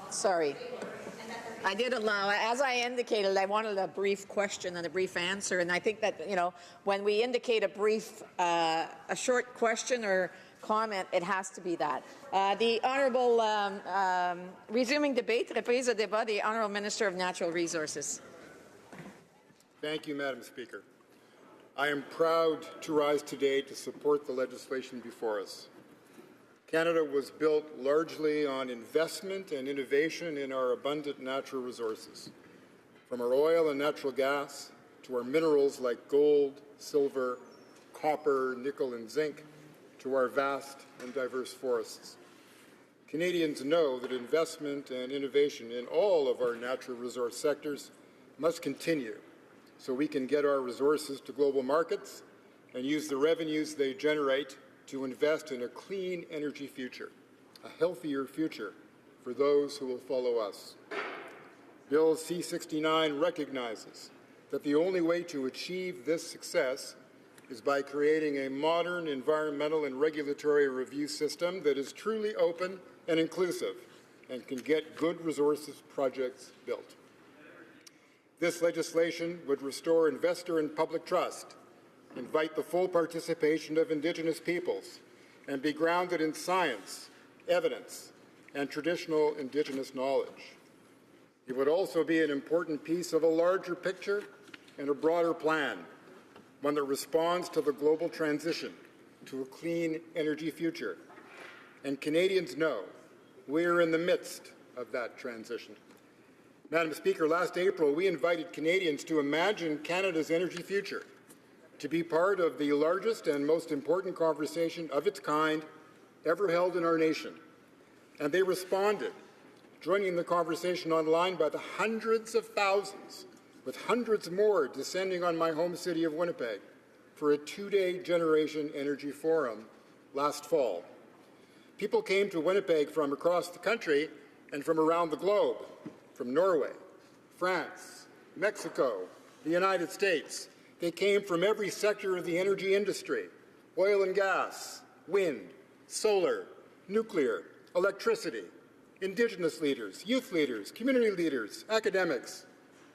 Sorry. I did allow, as I indicated, I wanted a brief question and a brief answer, and I think that, you know, when we indicate a short question or comment, it has to be that. The Honourable, resuming debate, reprise de débat, the Honourable Minister of Natural Resources. Thank you, Madam Speaker. I am proud to rise today to support the legislation before us. Canada was built largely on investment and innovation in our abundant natural resources, from our oil and natural gas to our minerals like gold, silver, copper, nickel, and zinc, to our vast and diverse forests. Canadians know that investment and innovation in all of our natural resource sectors must continue so we can get our resources to global markets and use the revenues they generate to invest in a clean energy future, a healthier future for those who will follow us. Bill C-69 recognizes that the only way to achieve this success is by creating a modern environmental and regulatory review system that is truly open and inclusive and can get good resources projects built. This legislation would restore investor and public trust, invite the full participation of Indigenous peoples, and be grounded in science, evidence, and traditional Indigenous knowledge. It would also be an important piece of a larger picture and a broader plan, one that responds to the global transition to a clean energy future. And Canadians know we are in the midst of that transition. Madam Speaker, last April we invited Canadians to imagine Canada's energy future, to be part of the largest and most important conversation of its kind ever held in our nation. And they responded, joining the conversation online by the hundreds of thousands, with hundreds more descending on my home city of Winnipeg for a two-day Generation Energy Forum last fall. People came to Winnipeg from across the country and from around the globe, from Norway, France, Mexico, the United States. They came from every sector of the energy industry: oil and gas, wind, solar, nuclear, electricity. Indigenous leaders, youth leaders, community leaders, academics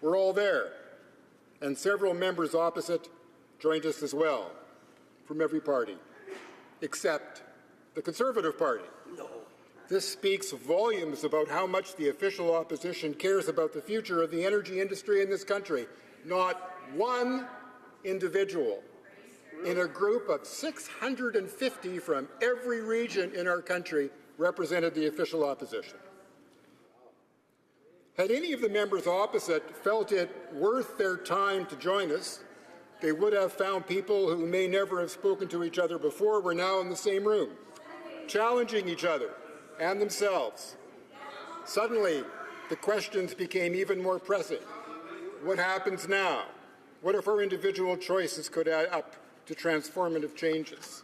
were all there. And several members opposite joined us as well, from every party, except the Conservative Party. No. This speaks volumes about how much the official opposition cares about the future of the energy industry in this country. Not one individual in a group of 650 from every region in our country represented the official opposition. Had any of the members opposite felt it worth their time to join us, they would have found people who may never have spoken to each other before were now in the same room, challenging each other and themselves. Suddenly, the questions became even more pressing. What happens now? What if our individual choices could add up to transformative changes?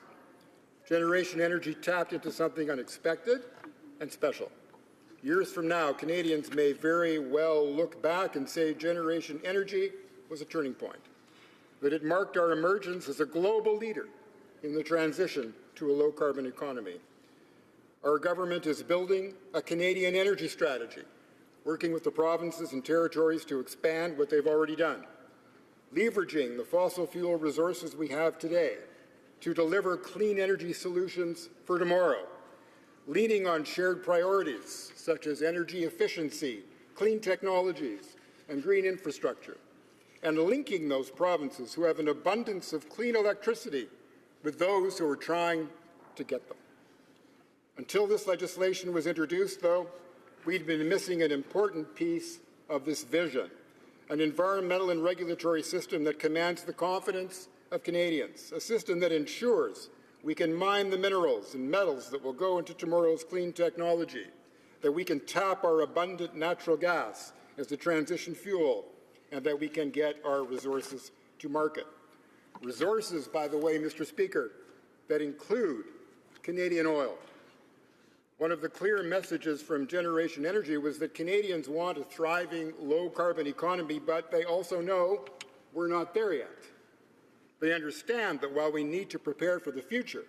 Generation Energy tapped into something unexpected and special. Years from now, Canadians may very well look back and say Generation Energy was a turning point, that it marked our emergence as a global leader in the transition to a low-carbon economy. Our government is building a Canadian energy strategy, working with the provinces and territories to expand what they've already done, leveraging the fossil fuel resources we have today to deliver clean energy solutions for tomorrow, leaning on shared priorities such as energy efficiency, clean technologies, and green infrastructure, and linking those provinces who have an abundance of clean electricity with those who are trying to get them. Until this legislation was introduced, though, we'd been missing an important piece of this vision, an environmental and regulatory system that commands the confidence of Canadians, a system that ensures we can mine the minerals and metals that will go into tomorrow's clean technology, that we can tap our abundant natural gas as the transition fuel, and that we can get our resources to market. Resources, by the way, Mr. Speaker, that include Canadian oil. One of the clear messages from Generation Energy was that Canadians want a thriving, low-carbon economy, but they also know we're not there yet. They understand that while we need to prepare for the future,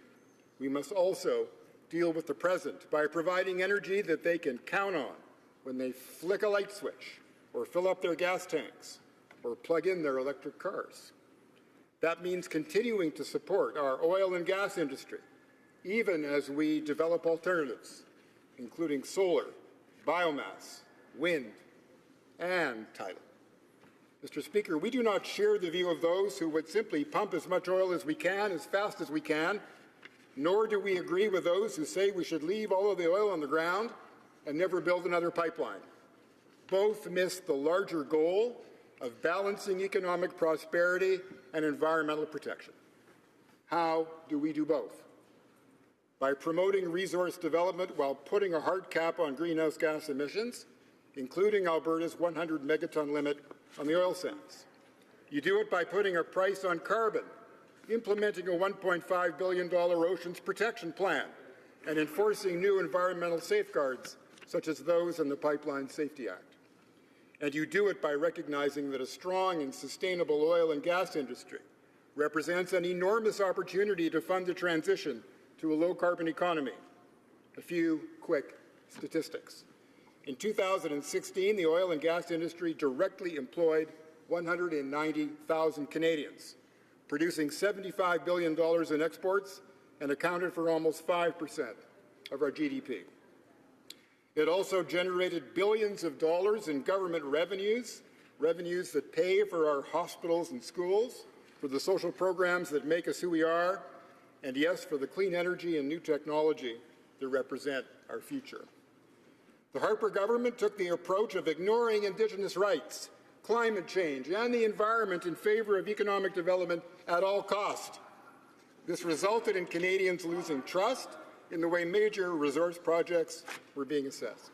we must also deal with the present by providing energy that they can count on when they flick a light switch or fill up their gas tanks or plug in their electric cars. That means continuing to support our oil and gas industry, even as we develop alternatives, including solar, biomass, wind, and tidal. Mr. Speaker, we do not share the view of those who would simply pump as much oil as we can, as fast as we can, nor do we agree with those who say we should leave all of the oil on the ground and never build another pipeline. Both miss the larger goal of balancing economic prosperity and environmental protection. How do we do both? By promoting resource development while putting a hard cap on greenhouse gas emissions, including Alberta's 100 megaton limit on the oil sands. You do it by putting a price on carbon, implementing a $1.5 billion Oceans Protection Plan, and enforcing new environmental safeguards, such as those in the Pipeline Safety Act. And you do it by recognizing that a strong and sustainable oil and gas industry represents an enormous opportunity to fund the transition to a low-carbon economy. A few quick statistics. In 2016, the oil and gas industry directly employed 190,000 Canadians, producing $75 billion in exports and accounted for almost 5% of our GDP. It also generated billions of dollars in government revenues, revenues that pay for our hospitals and schools, for the social programs that make us who we are, and yes, for the clean energy and new technology that represent our future. The Harper government took the approach of ignoring Indigenous rights, climate change, and the environment in favor of economic development at all cost. This resulted in Canadians losing trust in the way major resource projects were being assessed.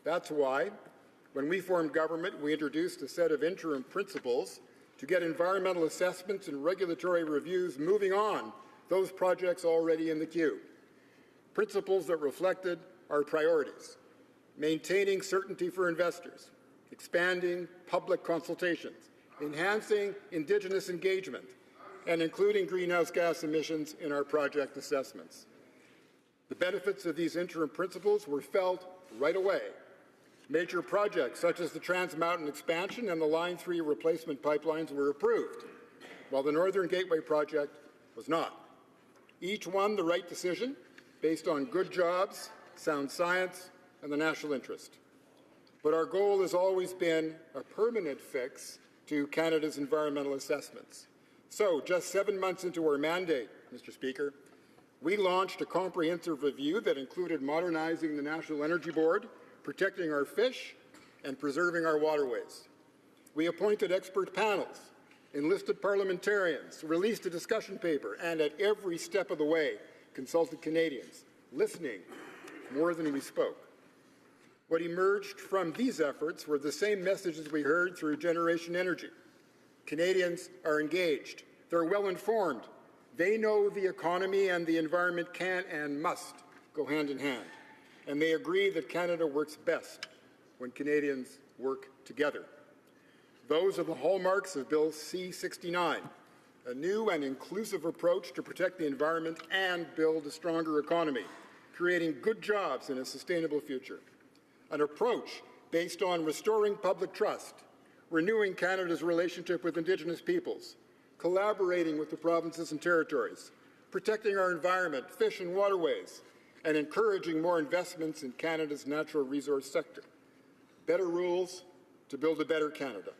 That's why, when we formed government, we introduced a set of interim principles to get environmental assessments and regulatory reviews moving on those projects already in the queue. Principles that reflected our priorities: maintaining certainty for investors, expanding public consultations, enhancing Indigenous engagement, and including greenhouse gas emissions in our project assessments. The benefits of these interim principles were felt right away. Major projects such as the Trans Mountain expansion and the Line 3 replacement pipelines were approved, while the Northern Gateway project was not. Each won the right decision based on good jobs, sound science, and the national interest. But our goal has always been a permanent fix to Canada's environmental assessments. So, just 7 months into our mandate, Mr. Speaker, we launched a comprehensive review that included modernizing the National Energy Board, protecting our fish, and preserving our waterways. We appointed expert panels, enlisted parliamentarians, released a discussion paper, and at every step of the way consulted Canadians, listening more than we spoke. What emerged from these efforts were the same messages we heard through Generation Energy. Canadians are engaged. They're well informed. They know the economy and the environment can and must go hand in hand. And they agree that Canada works best when Canadians work together. Those are the hallmarks of Bill C-69, a new and inclusive approach to protect the environment and build a stronger economy, creating good jobs and a sustainable future. An approach based on restoring public trust, renewing Canada's relationship with Indigenous peoples, collaborating with the provinces and territories, protecting our environment, fish and waterways, and encouraging more investments in Canada's natural resource sector. Better rules to build a better Canada.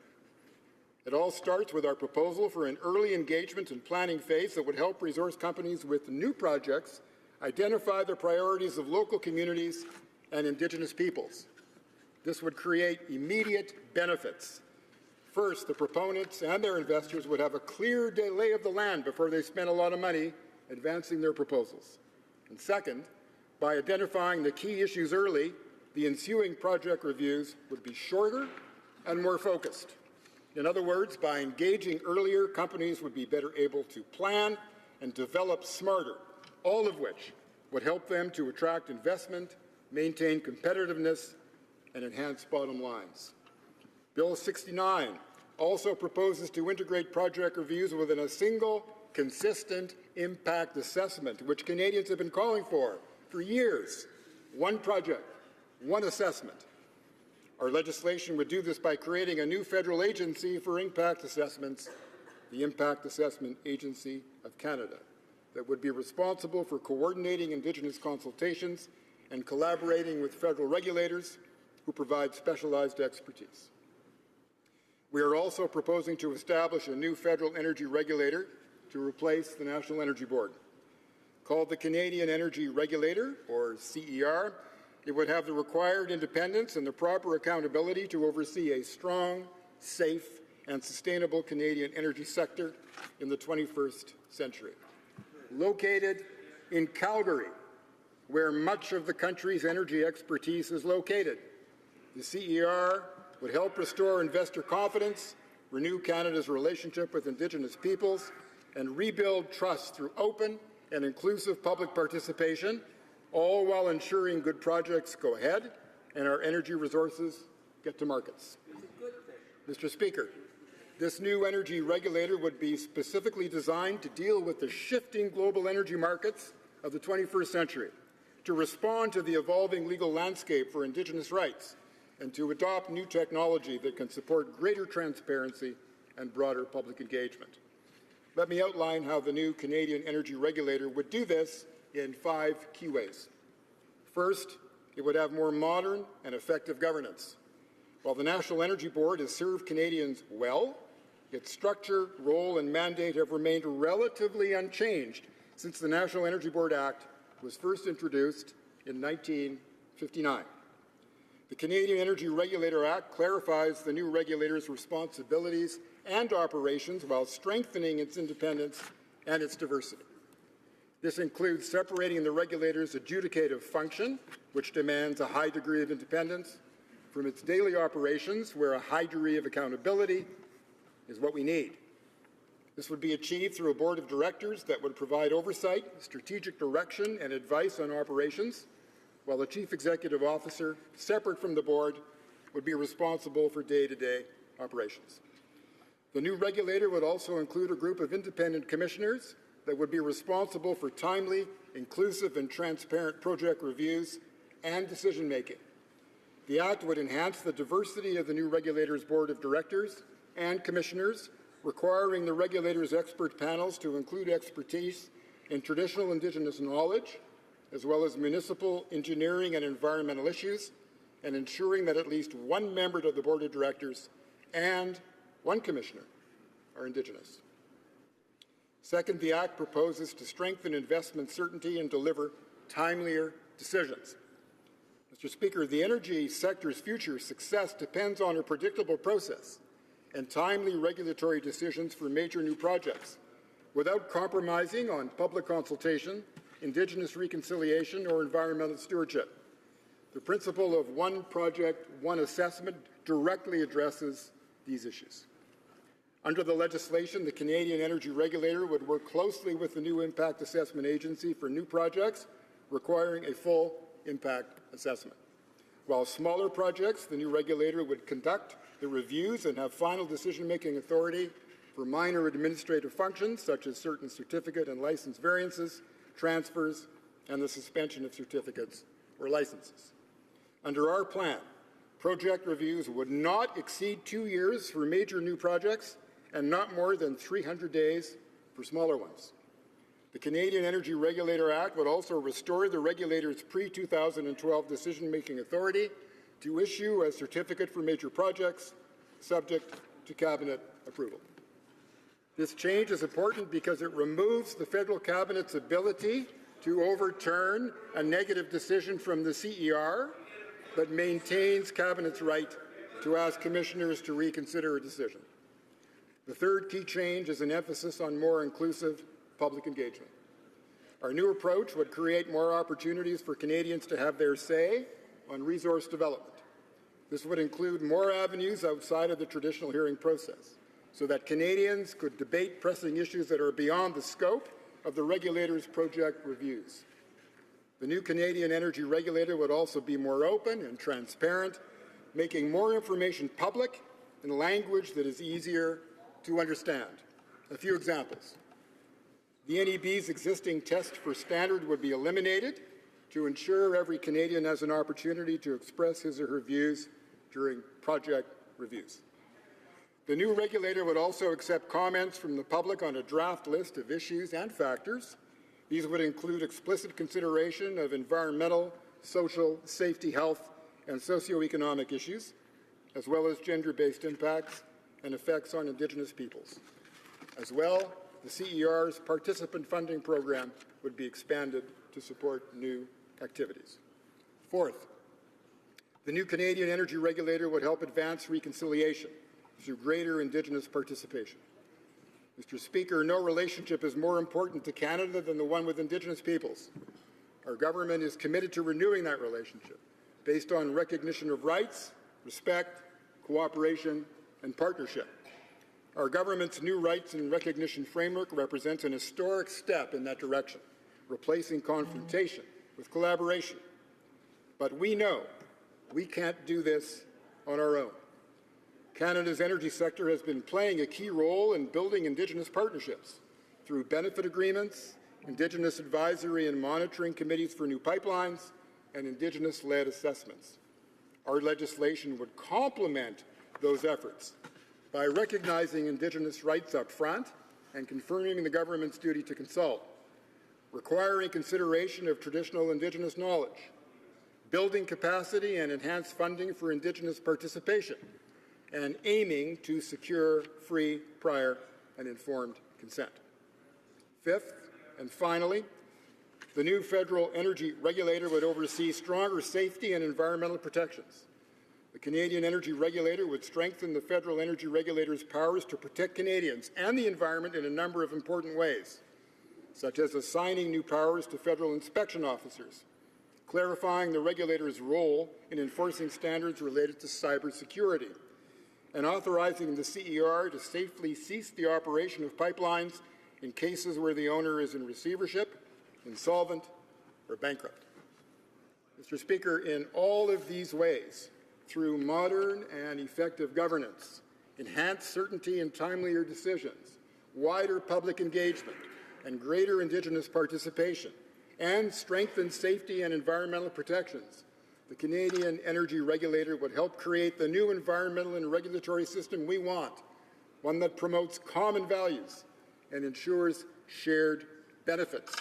It all starts with our proposal for an early engagement and planning phase that would help resource companies with new projects identify the priorities of local communities and Indigenous peoples. This would create immediate benefits. First, the proponents and their investors would have a clear lay of the land before they spent a lot of money advancing their proposals. And second, by identifying the key issues early, the ensuing project reviews would be shorter and more focused. In other words, by engaging earlier, companies would be better able to plan and develop smarter, all of which would help them to attract investment, maintain competitiveness, and enhance bottom lines. Bill 69 also proposes to integrate project reviews within a single, consistent impact assessment, which Canadians have been calling for years. One project, one assessment. Our legislation would do this by creating a new federal agency for impact assessments, the Impact Assessment Agency of Canada, that would be responsible for coordinating Indigenous consultations and collaborating with federal regulators who provide specialized expertise. We are also proposing to establish a new federal energy regulator to replace the National Energy Board. Called the Canadian Energy Regulator, or CER, it would have the required independence and the proper accountability to oversee a strong, safe, and sustainable Canadian energy sector in the 21st century. Located in Calgary, where much of the country's energy expertise is located, the CER would help restore investor confidence, renew Canada's relationship with Indigenous peoples, and rebuild trust through open and inclusive public participation, all while ensuring good projects go ahead and our energy resources get to markets. Mr. Speaker, this new energy regulator would be specifically designed to deal with the shifting global energy markets of the 21st century, to respond to the evolving legal landscape for Indigenous rights, and to adopt new technology that can support greater transparency and broader public engagement. Let me outline how the new Canadian energy regulator would do this in 5 key ways. First, it would have more modern and effective governance. While the National Energy Board has served Canadians well, its structure, role, and mandate have remained relatively unchanged since the National Energy Board Act was first introduced in 1959. The Canadian Energy Regulator Act clarifies the new regulator's responsibilities and operations while strengthening its independence and its diversity. This includes separating the regulator's adjudicative function, which demands a high degree of independence, from its daily operations, where a high degree of accountability is what we need. This would be achieved through a board of directors that would provide oversight, strategic direction, and advice on operations, while the chief executive officer, separate from the board, would be responsible for day-to-day operations. The new regulator would also include a group of independent commissioners that would be responsible for timely, inclusive, and transparent project reviews and decision-making. The Act would enhance the diversity of the new regulator's board of directors and commissioners, requiring the regulator's expert panels to include expertise in traditional Indigenous knowledge, as well as municipal, engineering, and environmental issues, and ensuring that at least one member of the board of directors and one commissioner are Indigenous. Second, the Act proposes to strengthen investment certainty and deliver timelier decisions. Mr. Speaker, the energy sector's future success depends on a predictable process and timely regulatory decisions for major new projects, without compromising on public consultation, Indigenous reconciliation, or environmental stewardship. The principle of one project, one assessment directly addresses these issues. Under the legislation, the Canadian Energy Regulator would work closely with the new Impact Assessment Agency for new projects requiring a full impact assessment. While smaller projects, the new regulator would conduct the reviews and have final decision-making authority for minor administrative functions such as certain certificate and license variances, transfers, and the suspension of certificates or licenses. Under our plan, project reviews would not exceed 2 years for major new projects and not more than 300 days for smaller ones. The Canadian Energy Regulator Act would also restore the regulator's pre-2012 decision-making authority to issue a certificate for major projects subject to Cabinet approval. This change is important because it removes the federal Cabinet's ability to overturn a negative decision from the CER, but maintains Cabinet's right to ask commissioners to reconsider a decision. The third key change is an emphasis on more inclusive public engagement. Our new approach would create more opportunities for Canadians to have their say on resource development. This would include more avenues outside of the traditional hearing process, so that Canadians could debate pressing issues that are beyond the scope of the regulator's project reviews. The new Canadian Energy Regulator would also be more open and transparent, making more information public in language that is easier to understand. A few examples. The NEB's existing test for standard would be eliminated to ensure every Canadian has an opportunity to express his or her views during project reviews. The new regulator would also accept comments from the public on a draft list of issues and factors. These would include explicit consideration of environmental, social, safety, health, and socioeconomic issues, as well as gender-based impacts and effects on Indigenous peoples. As well, the CER's participant funding program would be expanded to support new activities. Fourth, the new Canadian energy regulator would help advance reconciliation through greater Indigenous participation. Mr. Speaker, no relationship is more important to Canada than the one with Indigenous peoples. Our government is committed to renewing that relationship based on recognition of rights, respect, cooperation, and partnership. Our government's new rights and recognition framework represents an historic step in that direction, replacing confrontation with collaboration. But we know we can't do this on our own. Canada's energy sector has been playing a key role in building Indigenous partnerships through benefit agreements, Indigenous advisory and monitoring committees for new pipelines, and Indigenous-led assessments. Our legislation would complement those efforts by recognizing Indigenous rights up front and confirming the government's duty to consult, requiring consideration of traditional Indigenous knowledge, building capacity and enhanced funding for Indigenous participation, and aiming to secure free, prior, and informed consent. Fifth, and finally, the new federal energy regulator would oversee stronger safety and environmental protections. The Canadian energy regulator would strengthen the federal energy regulator's powers to protect Canadians and the environment in a number of important ways, such as assigning new powers to federal inspection officers, clarifying the regulator's role in enforcing standards related to cybersecurity, and authorizing the CER to safely cease the operation of pipelines in cases where the owner is in receivership, insolvent, or bankrupt. Mr. Speaker, in all of these ways, through modern and effective governance, enhanced certainty and timelier decisions, wider public engagement, and greater Indigenous participation, and strengthened safety and environmental protections, the Canadian energy regulator would help create the new environmental and regulatory system we want, one that promotes common values and ensures shared benefits.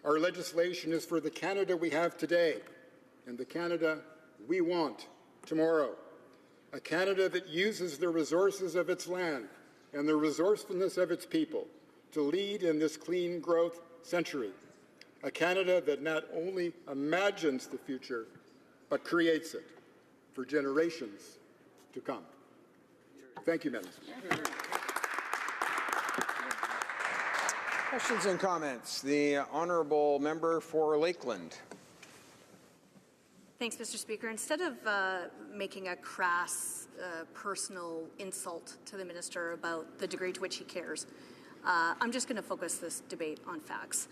Our legislation is for the Canada we have today and the Canada we want tomorrow. A Canada that uses the resources of its land and the resourcefulness of its people to lead in this clean growth century. A Canada that not only imagines the future, but creates it for generations to come. Thank you, Madam Speaker. Questions and comments. The honourable member for Lakeland. Thanks, Mr. Speaker. Instead of making a crass personal insult to the minister about the degree to which he cares, I'm just going to focus this debate on facts.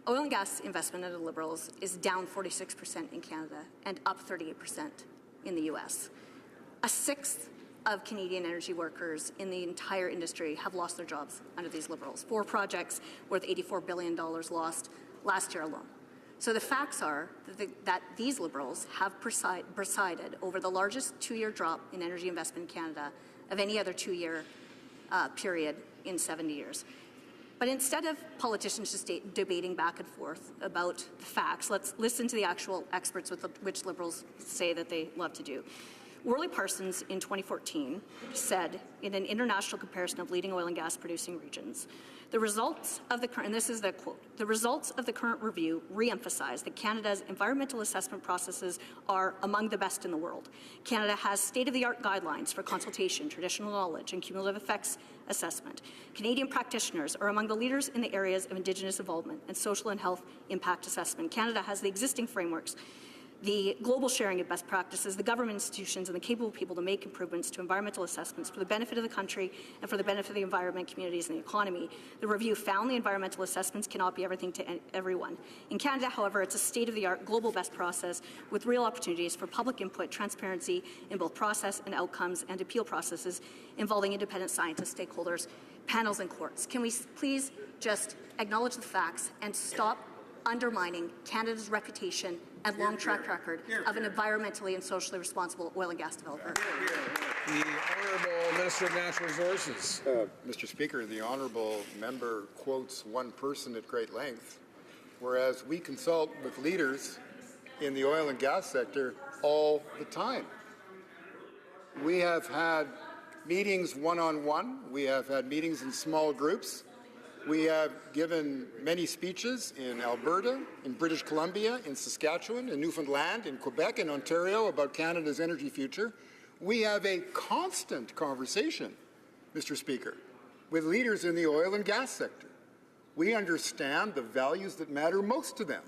Oil and gas investment under the Liberals is down 46% in Canada and up 38% in the U.S. A sixth of Canadian energy workers in the entire industry have lost their jobs under these Liberals. 4 projects worth $84 billion lost last year alone. So the facts are that these Liberals have presided over the largest 2-year drop in energy investment in Canada of any other 2-year period in 70 years. But instead of politicians just debating back and forth about the facts, let's listen to the actual experts which Liberals say that they love to do. Worley Parsons in 2014 said in an international comparison of leading oil and gas producing regions, the results of the current, and this is the quote, the results of the current review re-emphasize that Canada's environmental assessment processes are among the best in the world. Canada has state-of-the-art guidelines for consultation, traditional knowledge, and cumulative effects assessment. Canadian practitioners are among the leaders in the areas of Indigenous involvement and social and health impact assessment. Canada has the existing frameworks, the global sharing of best practices, the government institutions, and the capable people to make improvements to environmental assessments for the benefit of the country and for the benefit of the environment, communities, and the economy. The review found the environmental assessments cannot be everything to everyone. In Canada, however, it's a state-of-the-art global best process with real opportunities for public input, transparency in both process and outcomes, and appeal processes involving independent scientists, stakeholders, panels, and courts. Can we please just acknowledge the facts and stop undermining Canada's reputation and long track record of an environmentally and socially responsible oil and gas developer? The Honourable Minister of Natural Resources. Mr. Speaker, the honourable member quotes one person at great length, whereas we consult with leaders in the oil and gas sector all the time. We have had meetings one-on-one. We have had meetings in small groups. We have given many speeches in Alberta, in British Columbia, in Saskatchewan, in Newfoundland, in Quebec, and Ontario about Canada's energy future. We have a constant conversation, Mr. Speaker, with leaders in the oil and gas sector. We understand the values that matter most to them,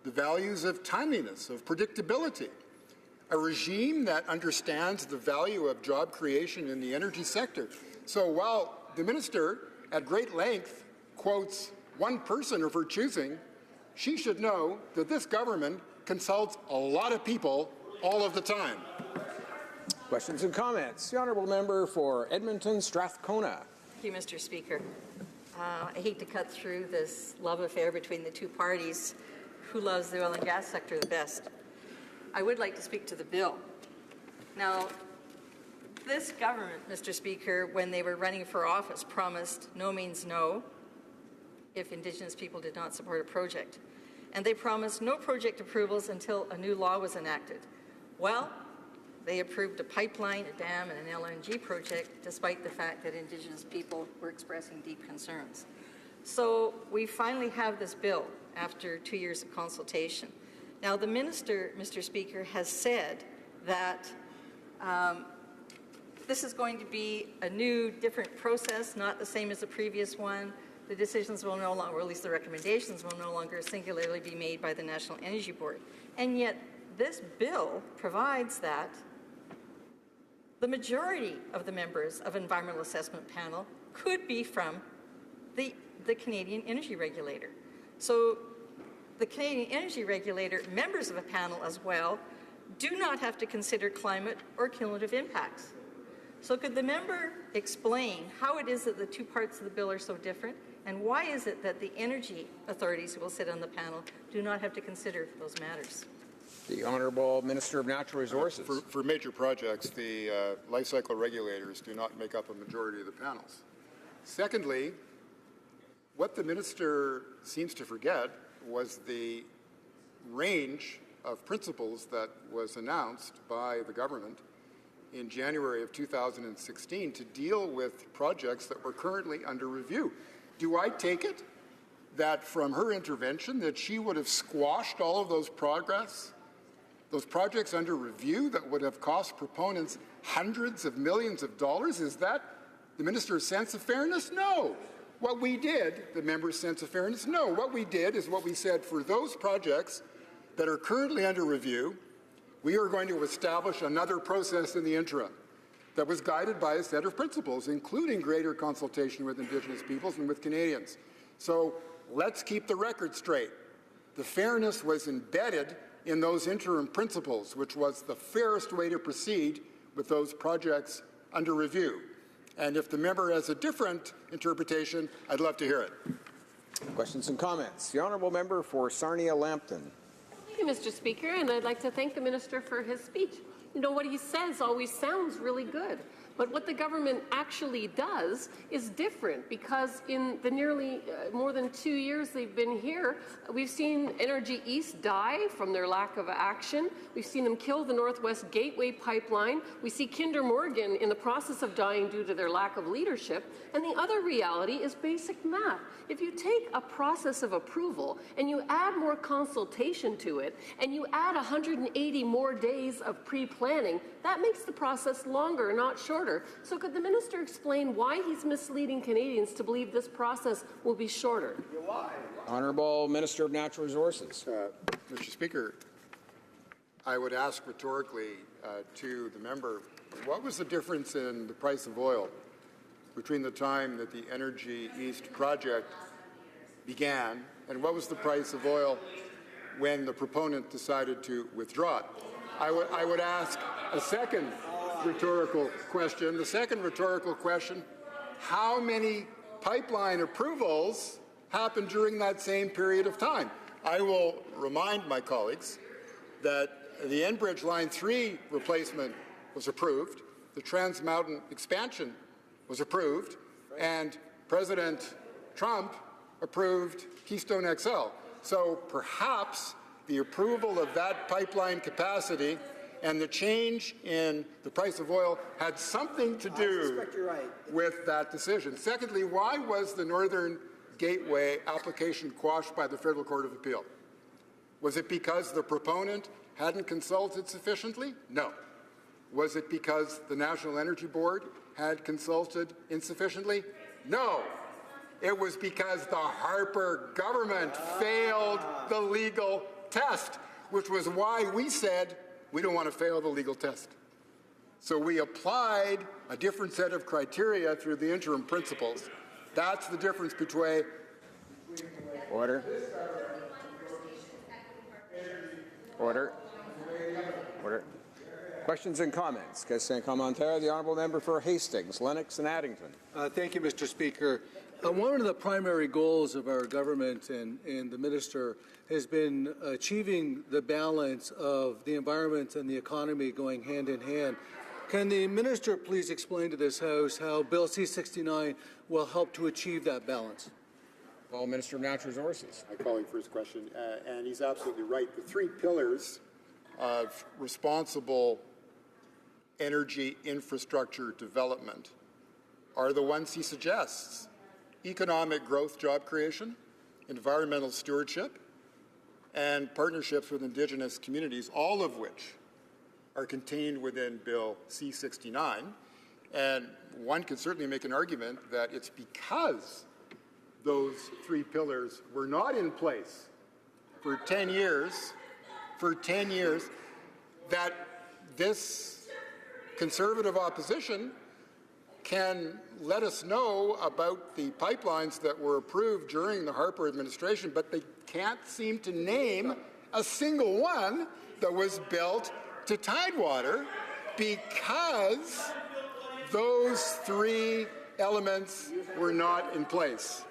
the values of timeliness, of predictability, a regime that understands the value of job creation in the energy sector. So while the minister at great length quotes one person of her choosing, she should know that this government consults a lot of people all of the time. Questions and comments. The honourable member for Edmonton Strathcona. Thank you, Mr. Speaker. I hate to cut through this love affair between the two parties. Who loves the oil and gas sector the best? I would like to speak to the bill. Now, this government, Mr. Speaker, when they were running for office, promised no means no if Indigenous people did not support a project. And they promised no project approvals until a new law was enacted. Well, they approved a pipeline, a dam, and an LNG project, despite the fact that Indigenous people were expressing deep concerns. So we finally have this bill after 2 years of consultation. Now, the minister, Mr. Speaker, has said that this is going to be a new, different process, not the same as the previous one. The decisions will no longer, or at least the recommendations will no longer singularly be made by the National Energy Board. And yet, this bill provides that the majority of the members of Environmental Assessment Panel could be from the Canadian Energy Regulator. So the Canadian Energy Regulator, members of a panel as well, do not have to consider climate or cumulative impacts. So could the member explain how it is that the two parts of the bill are so different, and why is it that the energy authorities who will sit on the panel do not have to consider those matters? The Honourable Minister of Natural Resources. For major projects, the life cycle regulators do not make up a majority of the panels. Secondly, what the minister seems to forget was the range of principles that was announced by the government in January of 2016 to deal with projects that were currently under review. Do I take it that from her intervention that she would have squashed all of those projects under review that would have cost proponents hundreds of millions of dollars? Is that the minister's sense of fairness? No. What we did, the member's sense of fairness? No. What we did is what we said: for those projects that are currently under review, we are going to establish another process in the interim that was guided by a set of principles, including greater consultation with Indigenous peoples and with Canadians. So let's keep the record straight. The fairness was embedded in those interim principles, which was the fairest way to proceed with those projects under review. And if the member has a different interpretation, I'd love to hear it. Questions and comments. The honourable member for Sarnia-Lambton. Thank you, Mr. Speaker, and I'd like to thank the minister for his speech. You know, what he says always sounds really good, but what the government actually does is different, because in the nearly more than 2 years they've been here, we've seen Energy East die from their lack of action. We've seen them kill the Northwest Gateway pipeline. We see Kinder Morgan in the process of dying due to their lack of leadership. And the other reality is basic math. If you take a process of approval and you add more consultation to it, and you add 180 more days of pre-planning, that makes the process longer, not shorter. So could the minister explain why he's misleading Canadians to believe this process will be shorter? Honourable Minister of Natural Resources. Mr. Speaker, I would ask rhetorically to the member, what was the difference in the price of oil between the time that the Energy East project began and what was the price of oil when the proponent decided to withdraw it? I would ask a second rhetorical question. The second rhetorical question: how many pipeline approvals happened during that same period of time? I will remind my colleagues that the Enbridge Line 3 replacement was approved, the Trans Mountain expansion was approved, and President Trump approved Keystone XL. So perhaps the approval of that pipeline capacity and the change in the price of oil had something to do with that decision. Secondly, why was the Northern Gateway application quashed by the Federal Court of Appeal? Was it because the proponent hadn't consulted sufficiently? No. Was it because the National Energy Board had consulted insufficiently? No. It was because the Harper government failed the legal test, which was why we said we don't want to fail the legal test. So we applied a different set of criteria through the interim principles. That's the difference between... Order. Order. Order. Questions and comments. Question commentaire. The honourable member for Hastings, Lennox and Addington. Thank you, Mr. Speaker. One of the primary goals of our government and the minister has been achieving the balance of the environment and the economy going hand in hand. Can the minister please explain to this House how Bill C-69 will help to achieve that balance? Well, Minister of Natural Resources. My colleague first question, and he's absolutely right. The three pillars of responsible energy infrastructure development are the ones he suggests: economic growth, job creation, environmental stewardship, and partnerships with Indigenous communities, all of which are contained within Bill C-69. And one could certainly make an argument that it's because those three pillars were not in place for 10 years, that this Conservative opposition can let us know about the pipelines that were approved during the Harper administration, but they can't seem to name a single one that was built to Tidewater because those three elements were not in place.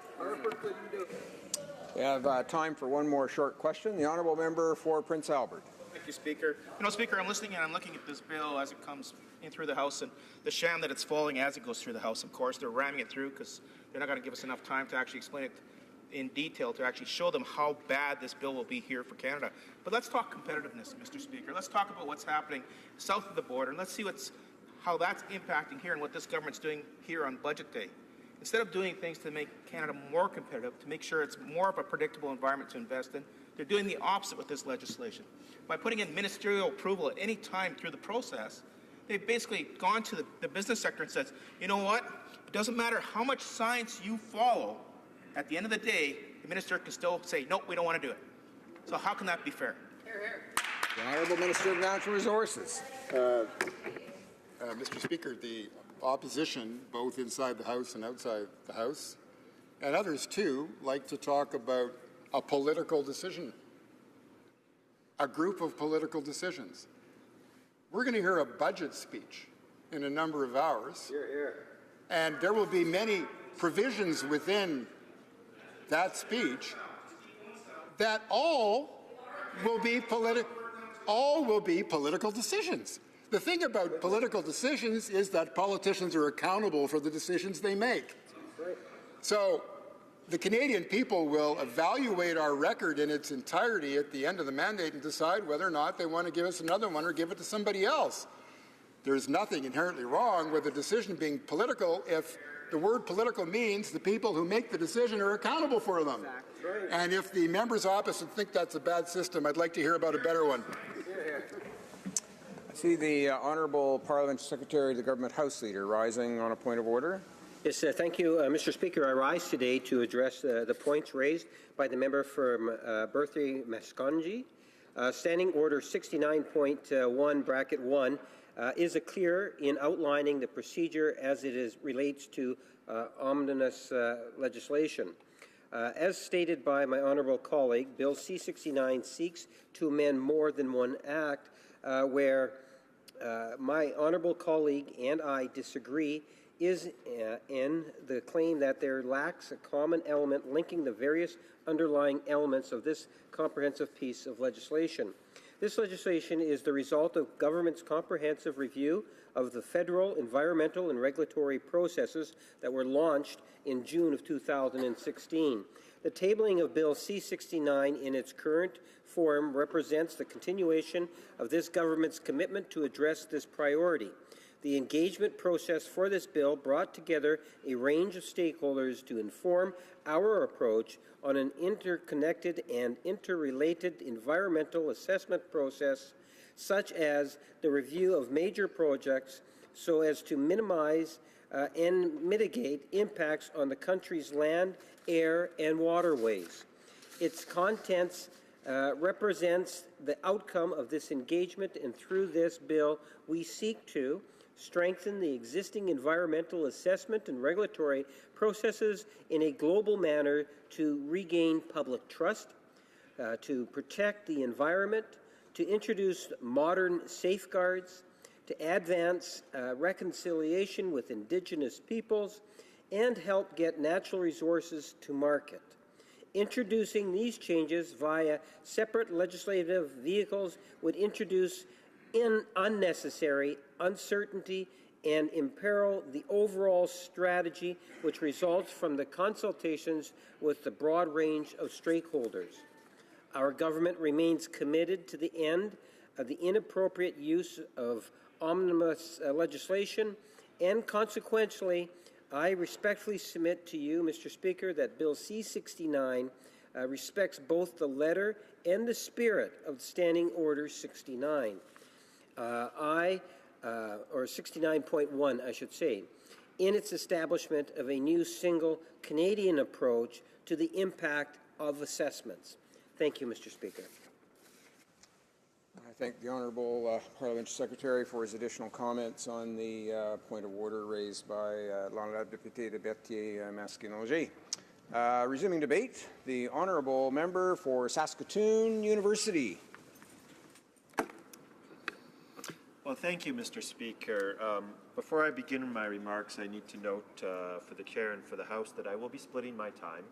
We have time for one more short question. The honourable member for Prince Albert. Thank you, Speaker. Speaker, I'm listening and I'm looking at this bill as it comes in through the House and the sham that it's falling as it goes through the House. Of course, they're ramming it through because they're not going to give us enough time to actually explain it in detail, to actually show them how bad this bill will be here for Canada. But let's talk competitiveness, Mr. Speaker. Let's talk about what's happening south of the border, and let's see how that's impacting here and what this government's doing here on Budget Day. Instead of doing things to make Canada more competitive, to make sure it's more of a predictable environment to invest in, they're doing the opposite with this legislation. By putting in ministerial approval at any time through the process, they've basically gone to the business sector and says, you know what, it doesn't matter how much science you follow, at the end of the day, the minister can still say, nope, we don't want to do it. So how can that be fair? The Honourable Minister of Natural Resources. Mr. Speaker, the opposition, both inside the House and outside the House, and others too, like to talk about a political decision, a group of political decisions. We're going to hear a budget speech in a number of hours, and there will be many provisions within that speech that all will be political decisions. The thing about political decisions is that politicians are accountable for the decisions they make. So the Canadian people will evaluate our record in its entirety at the end of the mandate and decide whether or not they want to give us another one or give it to somebody else. There's nothing inherently wrong with a decision being political if the word political means the people who make the decision are accountable for them. And if the members opposite think that's a bad system, I'd like to hear about a better one. I see the Honourable Parliamentary Secretary of the Government House Leader rising on a point of order. Yes, thank you, Mr. Speaker. I rise today to address the points raised by the member from Berthier Masconghi. Standing Order 69.1, bracket 1, is clear in outlining the procedure as it relates to omnibus legislation. As stated by my honourable colleague, Bill C-69 seeks to amend more than one act where my honourable colleague and I disagree is in the claim that there lacks a common element linking the various underlying elements of this comprehensive piece of legislation. This legislation is the result of government's comprehensive review of the federal environmental and regulatory processes that were launched in June of 2016. The tabling of Bill C-69 in its current form represents the continuation of this government's commitment to address this priority. The engagement process for this bill brought together a range of stakeholders to inform our approach on an interconnected and interrelated environmental assessment process, such as the review of major projects so as to minimize and mitigate impacts on the country's land, air, and waterways. Its contents represents the outcome of this engagement, and through this bill, we seek to strengthen the existing environmental assessment and regulatory processes in a global manner to regain public trust, to protect the environment, to introduce modern safeguards, to advance reconciliation with Indigenous peoples, and help get natural resources to market. Introducing these changes via separate legislative vehicles would introduce unnecessary uncertainty and imperil the overall strategy which results from the consultations with the broad range of stakeholders. Our government remains committed to the end of the inappropriate use of omnibus legislation, and consequently, I respectfully submit to you, Mr. Speaker, that Bill C-69 respects both the letter and the spirit of Standing Order 69. Or 69.1, I should say, in its establishment of a new single Canadian approach to the impact of assessments. Thank you, Mr. Speaker. I thank the Honourable Parliamentary Secretary for his additional comments on the point of order raised by l'Honourable Député de Berthier-Maskinongé. Resuming debate, the Honourable Member for Saskatoon University. Well, thank you, Mr. Speaker. Before I begin my remarks, I need to note for the Chair and for the House that I will be splitting my time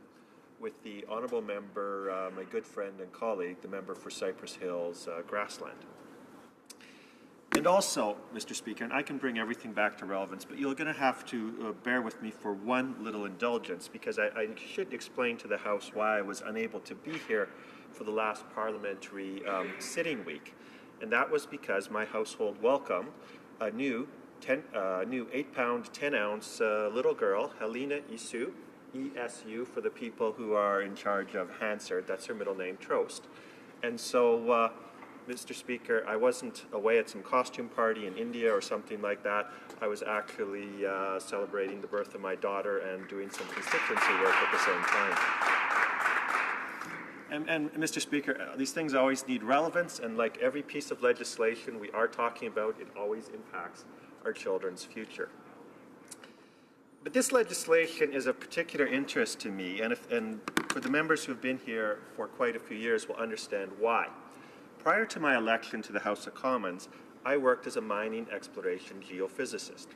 with the Honourable Member, my good friend and colleague, the Member for Cypress Hills Grassland. And also, Mr. Speaker, and I can bring everything back to relevance, but you're going to have to bear with me for one little indulgence, because I should explain to the House why I was unable to be here for the last parliamentary sitting week. And that was because my household welcomed a new 8-pound, 10-ounce little girl, Helena Isu, ESU for the people who are in charge of Hansard, that's her middle name, Trost. And so, Mr. Speaker, I wasn't away at some costume party in India or something like that. I was actually celebrating the birth of my daughter and doing some constituency work at the same time. And Mr. Speaker, these things always need relevance, and like every piece of legislation we are talking about, it always impacts our children's future. But this legislation is of particular interest to me, and for the members who have been here for quite a few years will understand why. Prior to my election to the House of Commons, I worked as a mining exploration geophysicist.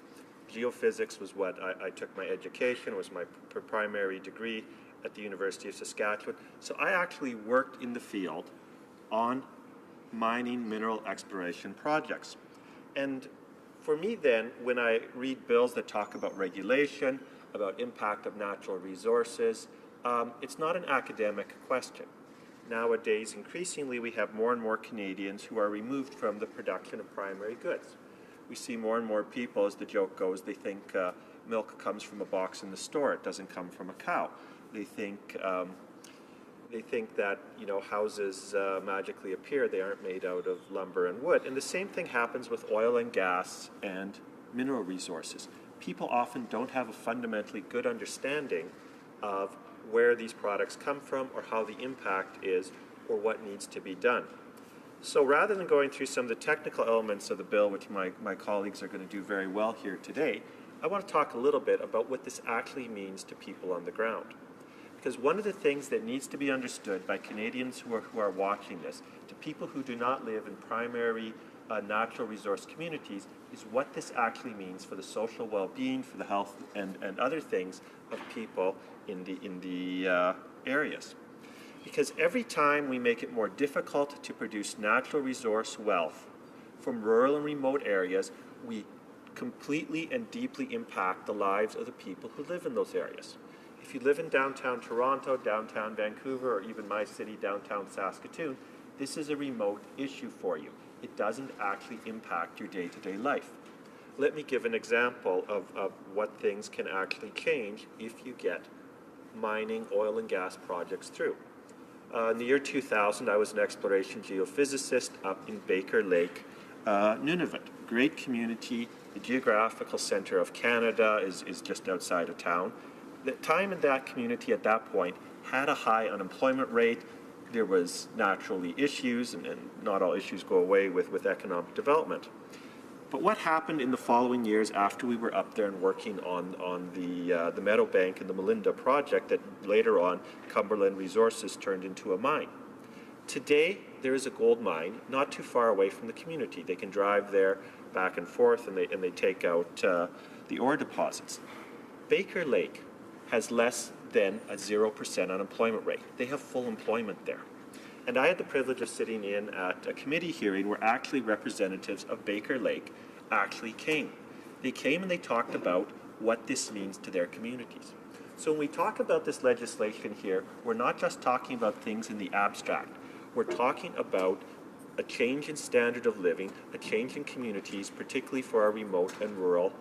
Geophysics was what I took my education, was my primary degree at the University of Saskatchewan. So I actually worked in the field on mining mineral exploration projects. And for me then, when I read bills that talk about regulation, about impact of natural resources, it's not an academic question. Nowadays, increasingly, we have more and more Canadians who are removed from the production of primary goods. We see more and more people, as the joke goes, they think milk comes from a box in the store. It doesn't come from a cow. They think that, you know, houses magically appear. They aren't made out of lumber and wood. And the same thing happens with oil and gas and mineral resources. People often don't have a fundamentally good understanding of where these products come from or how the impact is or what needs to be done. So rather than going through some of the technical elements of the bill, which my colleagues are going to do very well here today, I want to talk a little bit about what this actually means to people on the ground. Because one of the things that needs to be understood by Canadians who are watching this, to people who do not live in primary natural resource communities, is what this actually means for the social well-being, for the health and other things of people in the areas. Because every time we make it more difficult to produce natural resource wealth from rural and remote areas, we completely and deeply impact the lives of the people who live in those areas. If you live in downtown Toronto, downtown Vancouver, or even my city, downtown Saskatoon, this is a remote issue for you. It doesn't actually impact your day-to-day life. let me give an example of what things can actually change if you get mining oil and gas projects through. In the year 2000, I was an exploration geophysicist up in Baker Lake, Nunavut. Great community. The geographical center of Canada is just outside of town. The time in that community at that point had a high unemployment rate. There was naturally issues, and not all issues go away with economic development. But what happened in the following years after we were up there and working on the Meadowbank and the Melinda project that later on Cumberland Resources turned into a mine? Today, there is a gold mine not too far away from the community. They can drive there back and forth, and they take out the ore deposits. Baker Lake has less than a 0% unemployment rate. They have full employment there. And I had the privilege of sitting in at a committee hearing where actually representatives of Baker Lake actually came. They came and they talked about what this means to their communities. So when we talk about this legislation here, we're not just talking about things in the abstract. We're talking about a change in standard of living, a change in communities, particularly for our remote and rural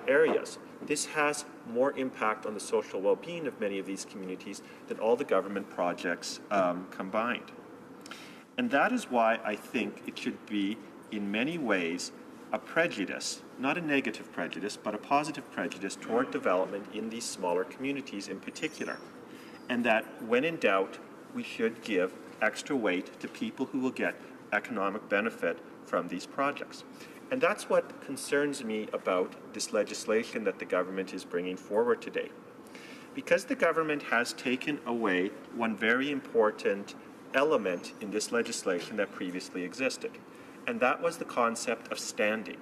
areas. This has more impact on the social well-being of many of these communities than all the government projects combined. And that is why I think it should be, in many ways, a prejudice, not a negative prejudice, but a positive prejudice toward development in these smaller communities in particular. And that when in doubt, we should give extra weight to people who will get economic benefit from these projects. And that's what concerns me about this legislation that the government is bringing forward today. Because the government has taken away one very important element in this legislation that previously existed, and that was the concept of standing.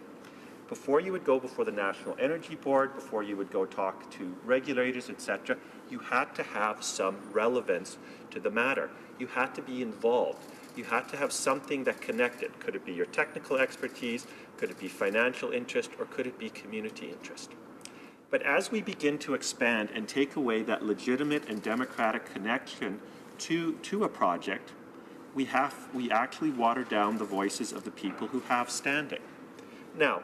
Before you would go before the National Energy Board, before you would go talk to regulators, etc., you had to have some relevance to the matter. You had to be involved. You had to have something that connected. Could it be your technical expertise? Could it be financial interest? Or could it be community interest? But as we begin to expand and take away that legitimate and democratic connection to a project, we actually water down the voices of the people who have standing. Now,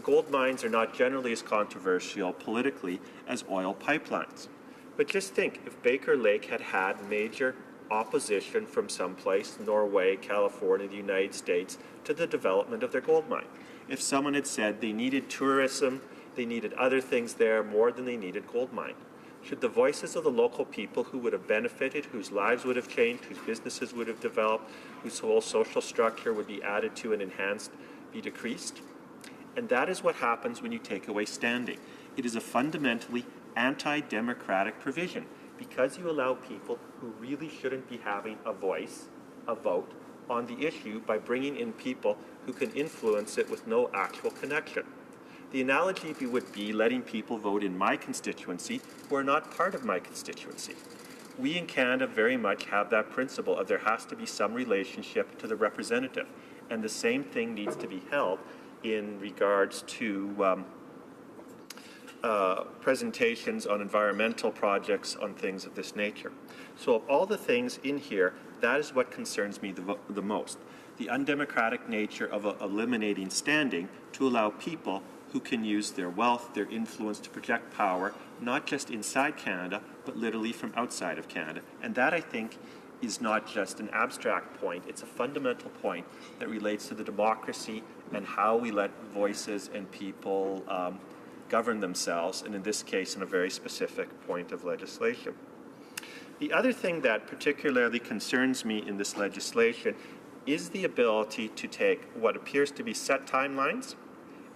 gold mines are not generally as controversial politically as oil pipelines. But just think, if Baker Lake had had major opposition from someplace, Norway, California, the United States, to the development of their gold mine. If someone had said they needed tourism, they needed other things there more than they needed gold mine, should the voices of the local people who would have benefited, whose lives would have changed, whose businesses would have developed, whose whole social structure would be added to and enhanced, be decreased? And that is what happens when you take away standing. It is a fundamentally anti-democratic provision, because you allow people who really shouldn't be having a voice, a vote, on the issue by bringing in people who can influence it with no actual connection. The analogy would be letting people vote in my constituency who are not part of my constituency. We in Canada very much have that principle of there has to be some relationship to the representative, and the same thing needs to be held in regards to presentations on environmental projects, on things of this nature. So of all the things in here, that is what concerns me the most. The undemocratic nature of eliminating standing to allow people who can use their wealth, their influence to project power, not just inside Canada, but literally from outside of Canada. And that, I think, is not just an abstract point, it's a fundamental point that relates to the democracy and how we let voices and people govern themselves, and in this case, in a very specific point of legislation. The other thing that particularly concerns me in this legislation is the ability to take what appears to be set timelines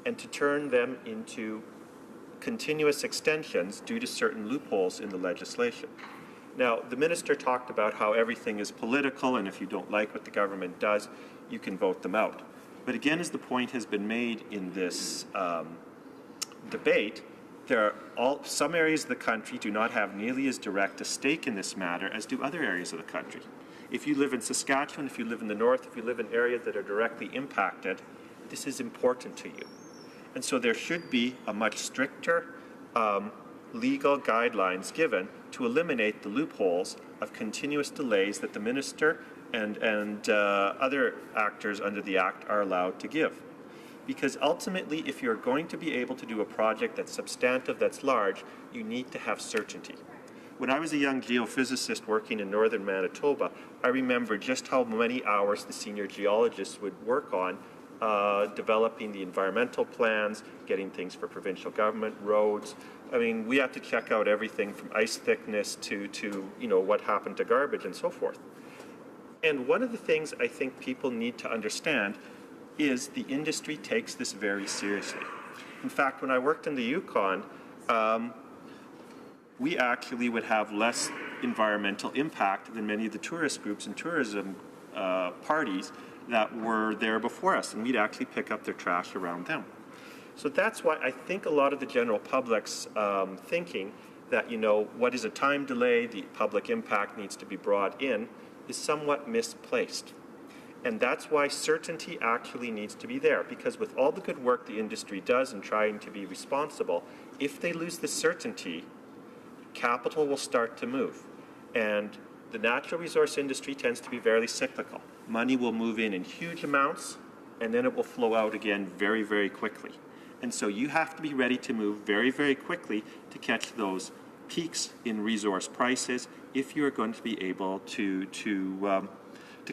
and to turn them into continuous extensions due to certain loopholes in the legislation. Now, the minister talked about how everything is political, and if you don't like what the government does, you can vote them out. But again, as the point has been made in this debate, some areas of the country do not have nearly as direct a stake in this matter as do other areas of the country. If you live in Saskatchewan, if you live in the north, if you live in areas that are directly impacted, this is important to you. And so there should be a much stricter legal guidelines given to eliminate the loopholes of continuous delays that the minister and other actors under the Act are allowed to give. Because ultimately, if you're going to be able to do a project that's substantive, that's large, you need to have certainty. When I was a young geophysicist working in northern Manitoba, I remember just how many hours the senior geologists would work on developing the environmental plans, getting things for provincial government, roads. I mean, we had to check out everything from ice thickness to what happened to garbage and so forth. And one of the things I think people need to understand is the industry takes this very seriously. In fact, when I worked in the Yukon, we actually would have less environmental impact than many of the tourist groups and tourism parties that were there before us, and we'd actually pick up their trash around them. So that's why I think a lot of the general public's thinking that, what is a time delay, the public impact needs to be brought in, is somewhat misplaced. And that's why certainty actually needs to be there, because with all the good work the industry does in trying to be responsible, if they lose the certainty, capital will start to move. And the natural resource industry tends to be very cyclical. Money will move in huge amounts, and then it will flow out again very, very quickly. And so you have to be ready to move very, very quickly to catch those peaks in resource prices if you're going to be able to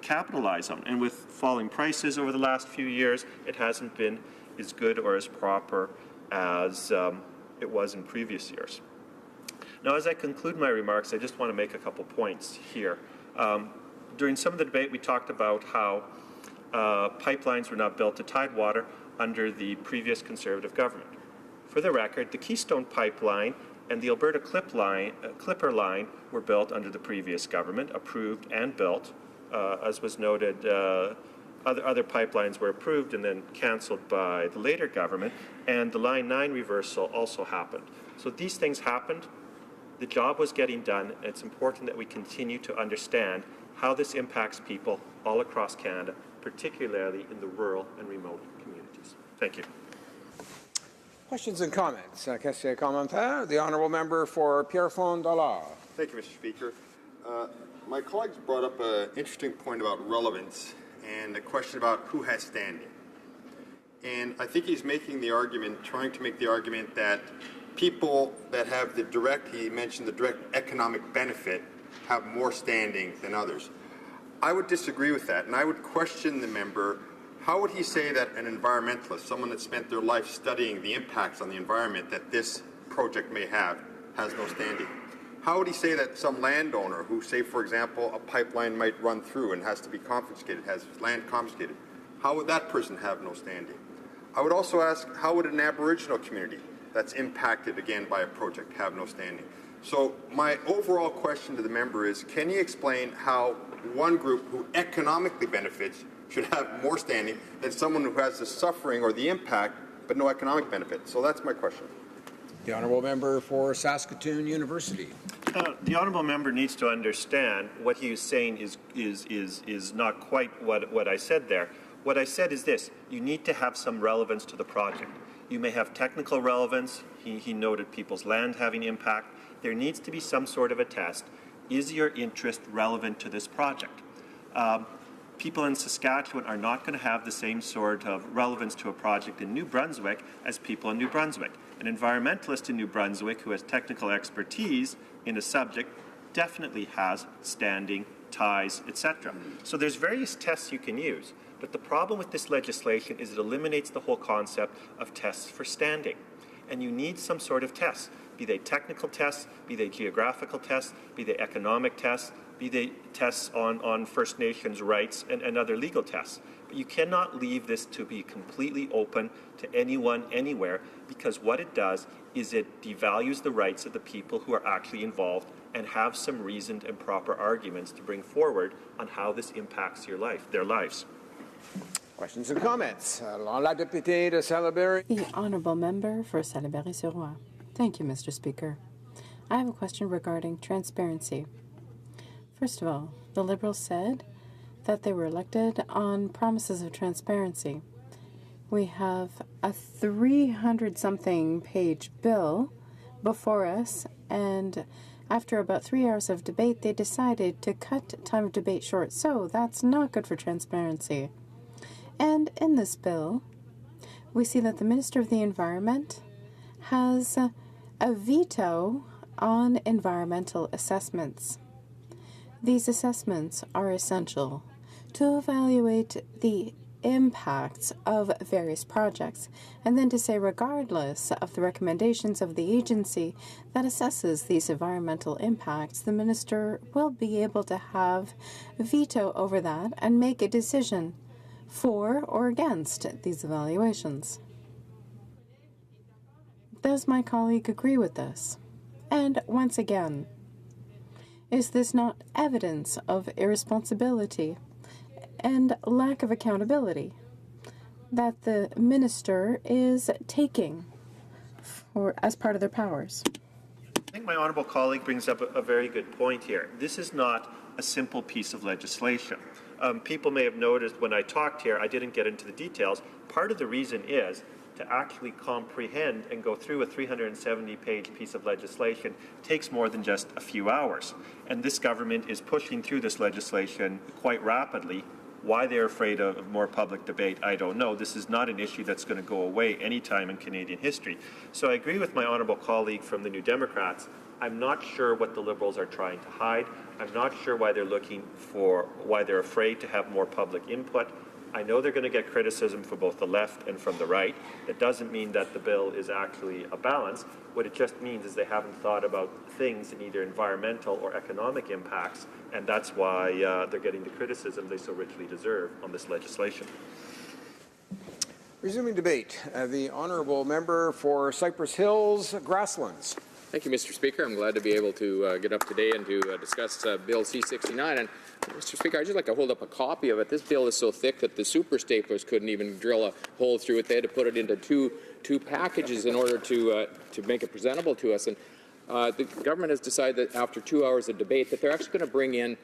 capitalize on. And with falling prices over the last few years, it hasn't been as good or as proper as it was in previous years. Now, as I conclude my remarks, I just want to make a couple points here. During some of the debate, we talked about how pipelines were not built to Tidewater under the previous Conservative government. For the record, the Keystone Pipeline and the Alberta Clipper Line were built under the previous government, approved and built. As was noted, other pipelines were approved and then canceled by the later government, and the Line 9 reversal also happened. So these things happened. The job was getting done, and it's important that we continue to understand how this impacts people all across Canada, particularly in the rural and remote communities. Thank you. Questions and comments? Question commentaire. The honourable member for Pierrefonds-Dollard. Thank you, Mr. Speaker. My colleagues brought up an interesting point about relevance and a question about who has standing. And I think he's making the argument, trying to make the argument that people that have he mentioned the direct economic benefit, have more standing than others. I would disagree with that, and I would question the member, how would he say that an environmentalist, someone that spent their life studying the impacts on the environment that this project may have, has no standing? How would he say that some landowner who, say, for example, a pipeline might run through and has to be confiscated, has land confiscated, how would that person have no standing? I would also ask, how would an Aboriginal community that's impacted, again, by a project have no standing? So my overall question to the member is, can you explain how one group who economically benefits should have more standing than someone who has the suffering or the impact but no economic benefit? So that's my question. The honourable member for Saskatoon University. The honourable member needs to understand what he is saying is not quite what I said there. What I said is this: you need to have some relevance to the project. You may have technical relevance. He noted people's land having impact. There needs to be some sort of a test. Is your interest relevant to this project? People in Saskatchewan are not going to have the same sort of relevance to a project in New Brunswick as people in New Brunswick. An environmentalist in New Brunswick who has technical expertise in a subject definitely has standing, ties, etc. So there's various tests you can use, but the problem with this legislation is it eliminates the whole concept of tests for standing. And you need some sort of tests, be they technical tests, be they geographical tests, be they economic tests, be they tests on First Nations rights and other legal tests. But you cannot leave this to be completely open to anyone, anywhere, because what it does is it devalues the rights of the people who are actually involved and have some reasoned and proper arguments to bring forward on how this impacts their lives. Questions and comments? La députée de Salaberry. The honourable member for Salaberry-sur-Roi. Thank you, Mr. Speaker. I have a question regarding transparency. First of all, the Liberals said that they were elected on promises of transparency. We have a 300-something page bill before us, and after about 3 hours of debate, they decided to cut time of debate short. So that's not good for transparency. And in this bill, we see that the Minister of the Environment has a veto on environmental assessments. These assessments are essential to evaluate the impacts of various projects, and then to say, regardless of the recommendations of the agency that assesses these environmental impacts, the minister will be able to have veto over that and make a decision for or against these evaluations. Does my colleague agree with this? And once again, is this not evidence of irresponsibility and lack of accountability that the minister is taking as part of their powers? I think my honourable colleague brings up a very good point here. This is not a simple piece of legislation. People may have noticed when I talked here, I didn't get into the details. Part of the reason is to actually comprehend and go through a 370-page piece of legislation takes more than just a few hours. And this government is pushing through this legislation quite rapidly. Why they're afraid of more public debate, I don't know. This is not an issue that's going to go away anytime in Canadian history. So I agree with my honourable colleague from the New Democrats. I'm not sure what the Liberals are trying to hide. I'm not sure why they're afraid to have more public input. I know they're going to get criticism from both the left and from the right. It doesn't mean that the bill is actually a balance. What it just means is they haven't thought about things in either environmental or economic impacts, and that's why they're getting the criticism they so richly deserve on this legislation. Resuming debate, the honourable member for Cypress Hills, Grasslands. Thank you, Mr. Speaker. I'm glad to be able to get up today and to discuss Bill C-69. And, Mr. Speaker, I'd just like to hold up a copy of it. This bill is so thick that the super staplers couldn't even drill a hole through it. They had to put it into two packages in order to make it presentable to us. And the government has decided that after 2 hours of debate that they're actually going to bring in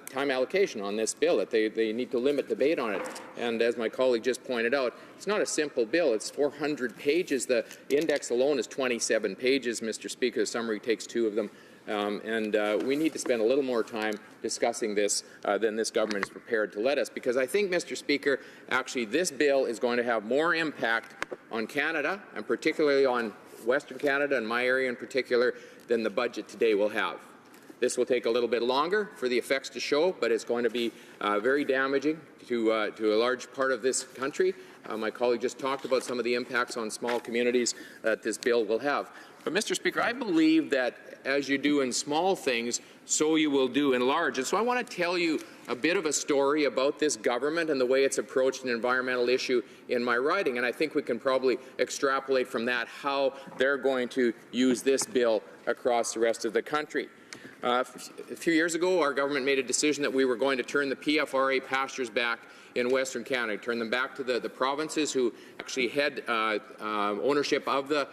time allocation on this bill, that they need to limit debate on it. And as my colleague just pointed out, it's not a simple bill. It's 400 pages. The index alone is 27 pages, Mr. Speaker. The summary takes 2 of them. We need to spend a little more time discussing this than this government is prepared to let us, because I think, Mr. Speaker, actually this bill is going to have more impact on Canada, and particularly on Western Canada and my area in particular, than the budget today will have. This will take a little bit longer for the effects to show, but it's going to be very damaging to a large part of this country. My colleague just talked about some of the impacts on small communities that this bill will have. But, Mr. Speaker, I believe that as you do in small things, so you will do in large. And so I want to tell you a bit of a story about this government and the way it's approached an environmental issue in my riding. And I think we can probably extrapolate from that how they're going to use this bill across the rest of the country. A few years ago, our government made a decision that we were going to turn the PFRA pastures back in Western Canada, turn them back to the provinces who actually had ownership of the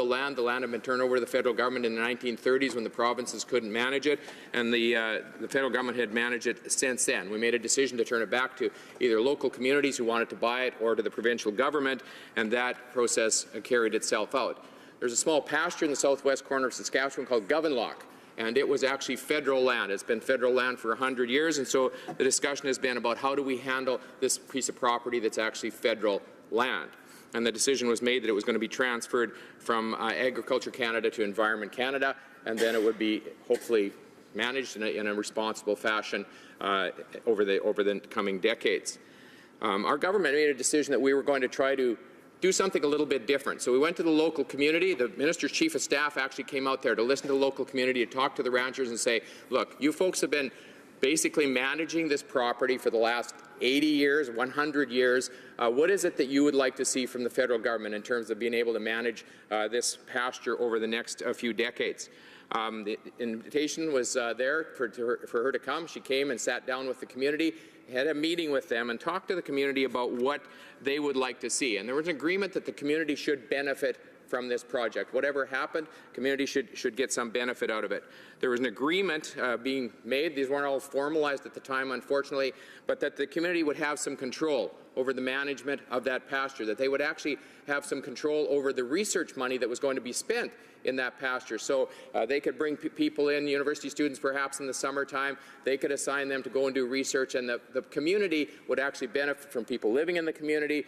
land. The land had been turned over to the federal government in the 1930s when the provinces couldn't manage it, and the federal government had managed it since then. We made a decision to turn it back to either local communities who wanted to buy it or to the provincial government, and that process carried itself out. There's a small pasture in the southwest corner of Saskatchewan called Govenlock, and it was actually federal land. It's been federal land for 100 years, and so the discussion has been about how do we handle this piece of property that's actually federal land. And the decision was made that it was going to be transferred from Agriculture Canada to Environment Canada, and then it would be hopefully managed in a responsible fashion over the coming decades. Our government made a decision that we were going to try to do something a little bit different. So we went to the local community. The Minister's Chief of Staff actually came out there to listen to the local community, to talk to the ranchers and say, look, you folks have been basically managing this property for the last 80 years, 100 years. What is it that you would like to see from the federal government in terms of being able to manage this pasture over the next few decades? The invitation was there for her to come. She came and sat down with the community, had a meeting with them, and talked to the community about what they would like to see. And there was an agreement that the community should benefit from this project. Whatever happened, community should get some benefit out of it. There was an agreement being made. These weren't all formalized at the time, unfortunately, but that the community would have some control over the management of that pasture, that they would actually have some control over the research money that was going to be spent in that pasture. So they could bring people in, university students perhaps in the summertime, they could assign them to go and do research, and the community would actually benefit from people living in the community,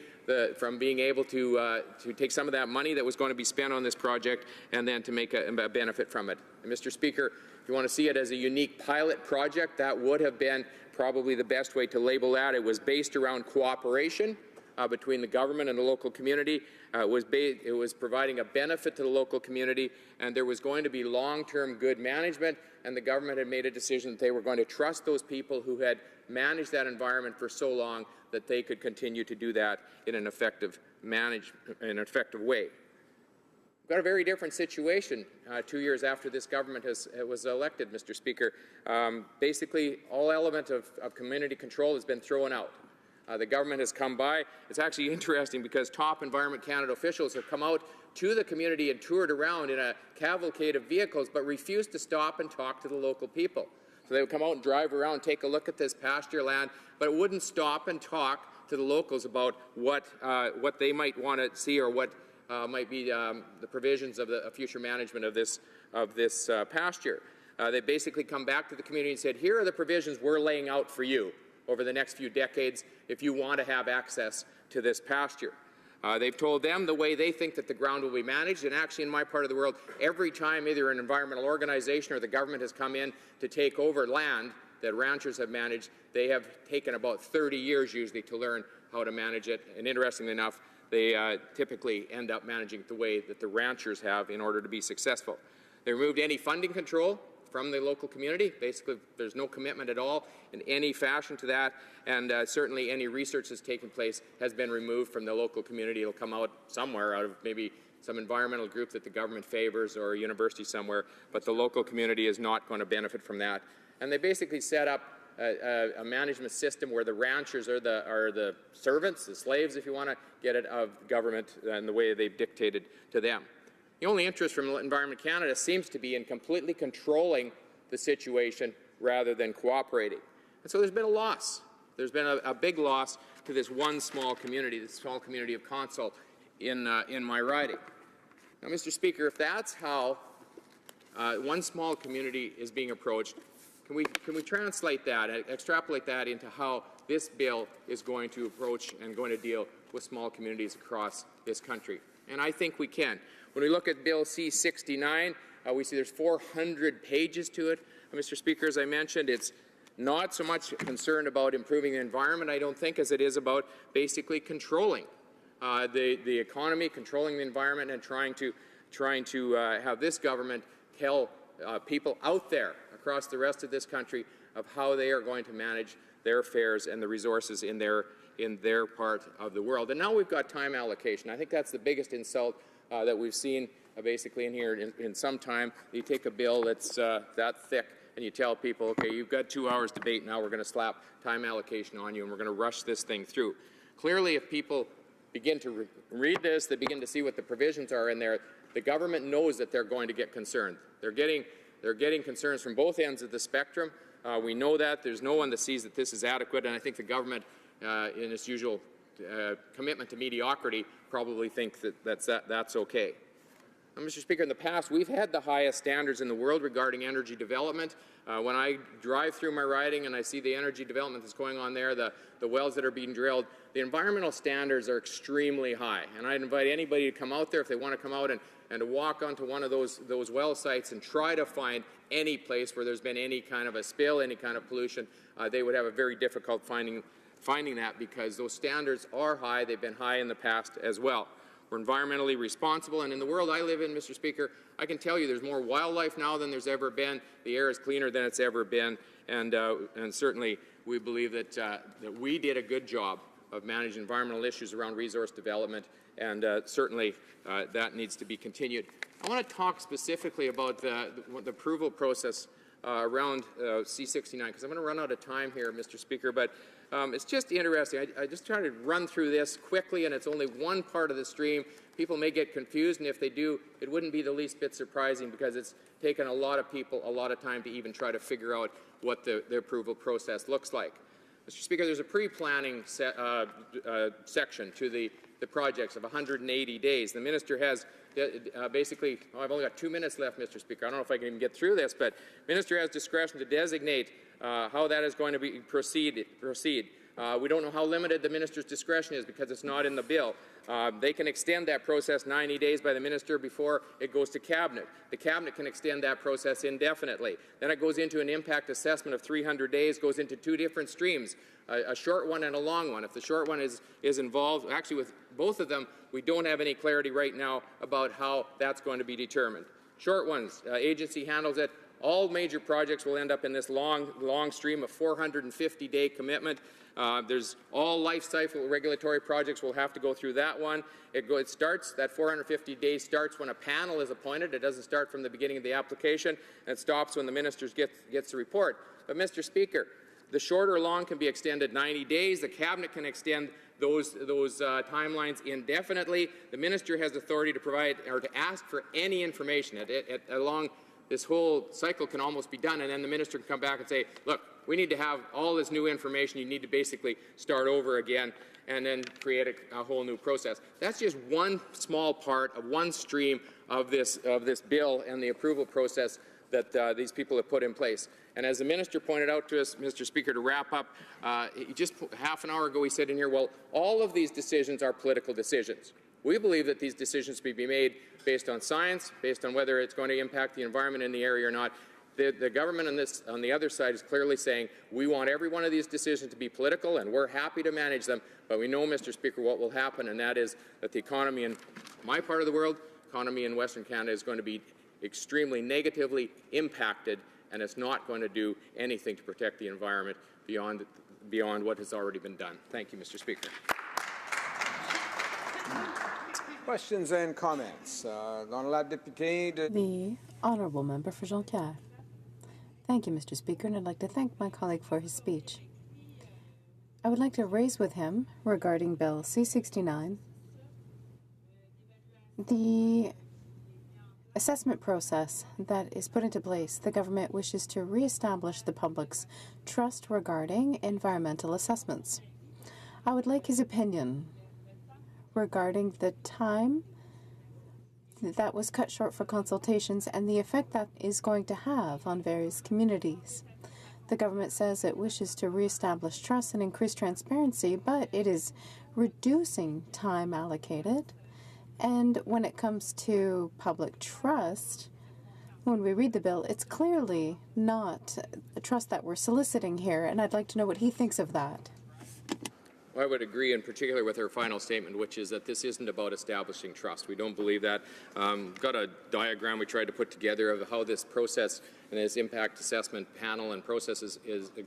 from being able to take some of that money that was going to be spent on this project and then to make a benefit from it. And Mr. Speaker, if you want to see it as a unique pilot project, that would have been probably the best way to label that. It was based around cooperation between the government and the local community. It was providing a benefit to the local community, and there was going to be long-term good management, and the government had made a decision that they were going to trust those people who had managed that environment for so long that they could continue to do that in an effective way. We've got a very different situation 2 years after this government was elected, Mr. Speaker. Basically, all element of community control has been thrown out. The government has come by. It's actually interesting because top Environment Canada officials have come out to the community and toured around in a cavalcade of vehicles, but refused to stop and talk to the local people. So they would come out and drive around, take a look at this pasture land, but it wouldn't stop and talk to the locals about what they might want to see or what might be the provisions of the future management of this pasture. They basically come back to the community and said, here are the provisions we're laying out for you over the next few decades if you want to have access to this pasture. They've told them the way they think that the ground will be managed, and actually in my part of the world, every time either an environmental organization or the government has come in to take over land that ranchers have managed, they have taken about 30 years usually to learn how to manage it, and interestingly enough, they typically end up managing it the way that the ranchers have in order to be successful. They removed any funding control from the local community. Basically, there's no commitment at all in any fashion to that, and certainly any research that's taken place has been removed from the local community. It'll come out somewhere out of maybe some environmental group that the government favors or a university somewhere, but the local community is not going to benefit from that. And they basically set up a management system where the ranchers are the servants, the slaves, if you want to get it, of government and the way they've dictated to them. The only interest from Environment Canada seems to be in completely controlling the situation rather than cooperating. And so there's been a loss. There's been a big loss to this one small community, this small community of Consult in my riding. Now, Mr. Speaker, if that's how one small community is being approached, can we translate that, extrapolate that into how this bill is going to approach and going to deal with small communities across this country? And I think we can. When we look at Bill C-69, we see there's 400 pages to it. Mr. Speaker, as I mentioned, it's not so much concerned about improving the environment, I don't think, as it is about basically controlling the economy, controlling the environment, and trying to have this government tell people out there across the rest of this country of how they are going to manage their affairs and the resources in their part of the world. And now we've got time allocation. I think that's the biggest insult that we've seen basically in here in some time. You take a bill that's that thick and you tell people, okay, you've got 2 hours debate, now we're going to slap time allocation on you and we're going to rush this thing through. Clearly, if people begin to read this, they begin to see what the provisions are in there, the government knows that they're going to get concerned. They're getting concerns from both ends of the spectrum. We know that. There's no one that sees that this is adequate, and I think the government, in its usual commitment to mediocrity, probably think that that's okay. Now, Mr. Speaker, in the past, we've had the highest standards in the world regarding energy development. When I drive through my riding and I see the energy development that's going on there, the wells that are being drilled, the environmental standards are extremely high. And I'd invite anybody to come out there if they want to come out and to walk onto one of those well sites and try to find any place where there's been any kind of a spill, any kind of pollution. They would have a very difficult finding that because those standards are high. They've been high in the past as well. We're environmentally responsible, and in the world I live in, Mr. Speaker, I can tell you there's more wildlife now than there's ever been. The air is cleaner than it's ever been, and certainly we believe that we did a good job of managing environmental issues around resource development, and certainly that needs to be continued. I want to talk specifically about the approval process around C-69, because I'm going to run out of time here, Mr. Speaker, but it's just interesting. I just try to run through this quickly, and it's only one part of the stream. People may get confused, and if they do, it wouldn't be the least bit surprising because it's taken a lot of people a lot of time to even try to figure out what the approval process looks like. Mr. Speaker, there's a pre-planning section to the projects of 180 days. The minister has basically, I've only got 2 minutes left, Mr. Speaker. I don't know if I can even get through this, but minister has discretion to designate how that is going to be proceed. We don't know how limited the minister's discretion is because it's not in the bill. They can extend that process 90 days by the minister before it goes to Cabinet. The Cabinet can extend that process indefinitely. Then it goes into an impact assessment of 300 days, goes into 2 different streams, a short one and a long one. If the short one is involved, actually with both of them, we don't have any clarity right now about how that's going to be determined. Short ones, agency handles it. All major projects will end up in this long stream of 450-day commitment. There's all life cycle regulatory projects will have to go through that one. It starts, that 450 days starts when a panel is appointed. It doesn't start from the beginning of the application, and it stops when the minister gets the report. But, Mr. Speaker, the short or long can be extended 90 days. The Cabinet can extend those timelines indefinitely. The minister has authority to provide or to ask for any information along this whole cycle can almost be done, and then the minister can come back and say, look, we need to have all this new information. You need to basically start over again and then create a whole new process. That's just one small part of one stream of this bill and the approval process that these people have put in place. And as the minister pointed out to us, Mr. Speaker, to wrap up, just half an hour ago he said in here, well, all of these decisions are political decisions. We believe that these decisions should be made based on science, based on whether it's going to impact the environment in the area or not. The government on the other side is clearly saying we want every one of these decisions to be political, and we're happy to manage them. But we know, Mr. Speaker, what will happen, and that is that the economy in my part of the world, economy in Western Canada, is going to be extremely negatively impacted, and it's not going to do anything to protect the environment beyond what has already been done. Thank you, Mr. Speaker. Questions and comments. The honourable member for Jonquière. Thank you, Mr. Speaker, and I'd like to thank my colleague for his speech. I would like to raise with him, regarding Bill C-69, the assessment process that is put into place. The government wishes to re-establish the public's trust regarding environmental assessments. I would like his opinion regarding the time that was cut short for consultations and the effect that is going to have on various communities. The government says it wishes to reestablish trust and increase transparency, but it is reducing time allocated. And when it comes to public trust, when we read the bill, it's clearly not the trust that we're soliciting here, and I'd like to know what he thinks of that. I would agree in particular with her final statement, which is that this isn't about establishing trust. We don't believe that. Got a diagram we tried to put together of how this process and this impact assessment panel and process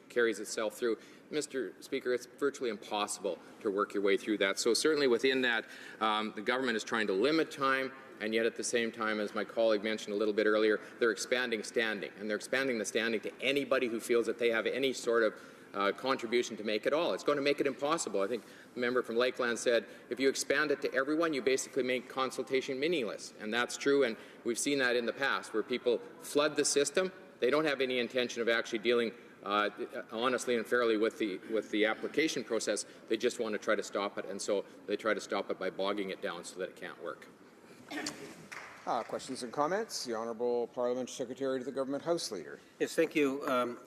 carries itself through. Mr. Speaker, it's virtually impossible to work your way through that. So certainly within that, the government is trying to limit time, and yet at the same time, as my colleague mentioned a little bit earlier, they're expanding standing, and they're expanding the standing to anybody who feels that they have any sort of contribution to make it all. It's going to make it impossible. I think the member from Lakeland said if you expand it to everyone, you basically make consultation meaningless. And that's true, and we've seen that in the past where people flood the system. They don't have any intention of actually dealing honestly and fairly with the application process. They just want to try to stop it, and so they try to stop it by bogging it down so that it can't work. Questions and comments? The Honourable Parliamentary Secretary to the Government House Leader. Yes, thank you,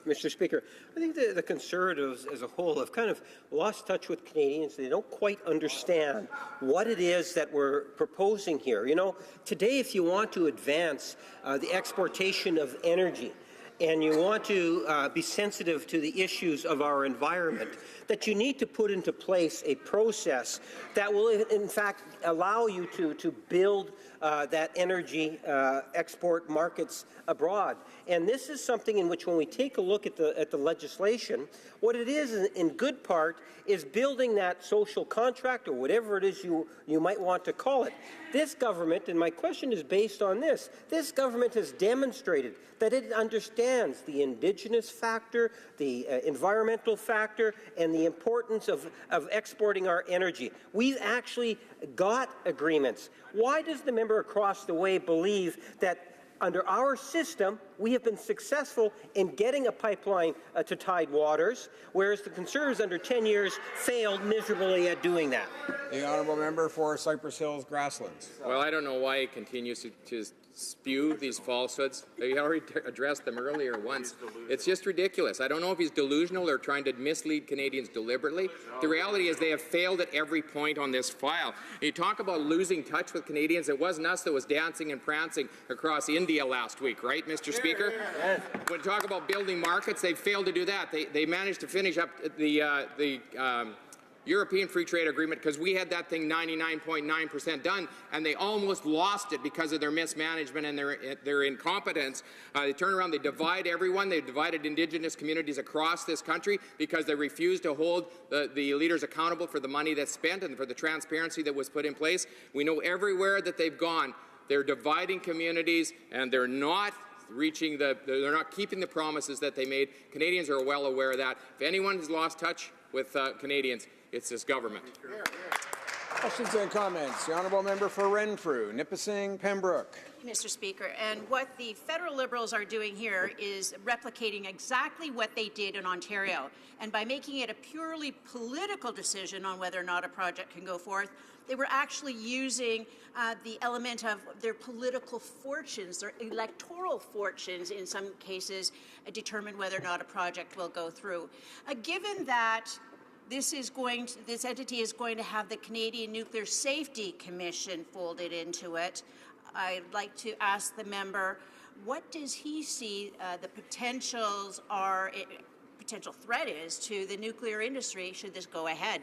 Mr. Speaker. I think the Conservatives as a whole have kind of lost touch with Canadians. They don't quite understand what it is that we're proposing here. You know, today if you want to advance the exportation of energy, and you want to be sensitive to the issues of our environment, that you need to put into place a process that will, in fact, allow you to build that energy export markets abroad. And this is something in which, when we take a look at the legislation, what it is, in good part, is building that social contract, or whatever it is you might want to call it. This government, and my question is based on this government has demonstrated that it understands the Indigenous factor, the environmental factor, and the importance of exporting our energy. We've actually got agreements. Why does the member across the way believe that under our system, we have been successful in getting a pipeline to Tidewaters, whereas the Conservatives under 10 years failed miserably at doing that. The honourable member for Cypress Hills Grasslands. Well, I don't know why he continues to spew these falsehoods. He already addressed them earlier once. It's just ridiculous. I don't know if he's delusional or trying to mislead Canadians deliberately. The reality is they have failed at every point on this file. You talk about losing touch with Canadians. It wasn't us that was dancing and prancing across India last week, right, Mr. Speaker? When you talk about building markets, they've failed to do that. They managed to finish up the European Free Trade Agreement because we had that thing 99.9% done, and they almost lost it because of their mismanagement and their incompetence. They turn around, they divide everyone. They divided Indigenous communities across this country because they refused to hold the leaders accountable for the money that's spent and for the transparency that was put in place. We know everywhere that they've gone, they're dividing communities, and they're not they're not keeping the promises that they made. Canadians are well aware of that. If anyone has lost touch with Canadians, it's this government. Questions and comments. The honourable member for Renfrew, Nipissing, Pembroke. Mr. Speaker, and what the federal Liberals are doing here is replicating exactly what they did in Ontario. And by making it a purely political decision on whether or not a project can go forth, they were actually using the element of their political fortunes, their electoral fortunes in some cases, determine whether or not a project will go through. Given that this entity is going to have the Canadian Nuclear Safety Commission folded into it, I'd like to ask the member, what does he see the potential threat is to the nuclear industry should this go ahead?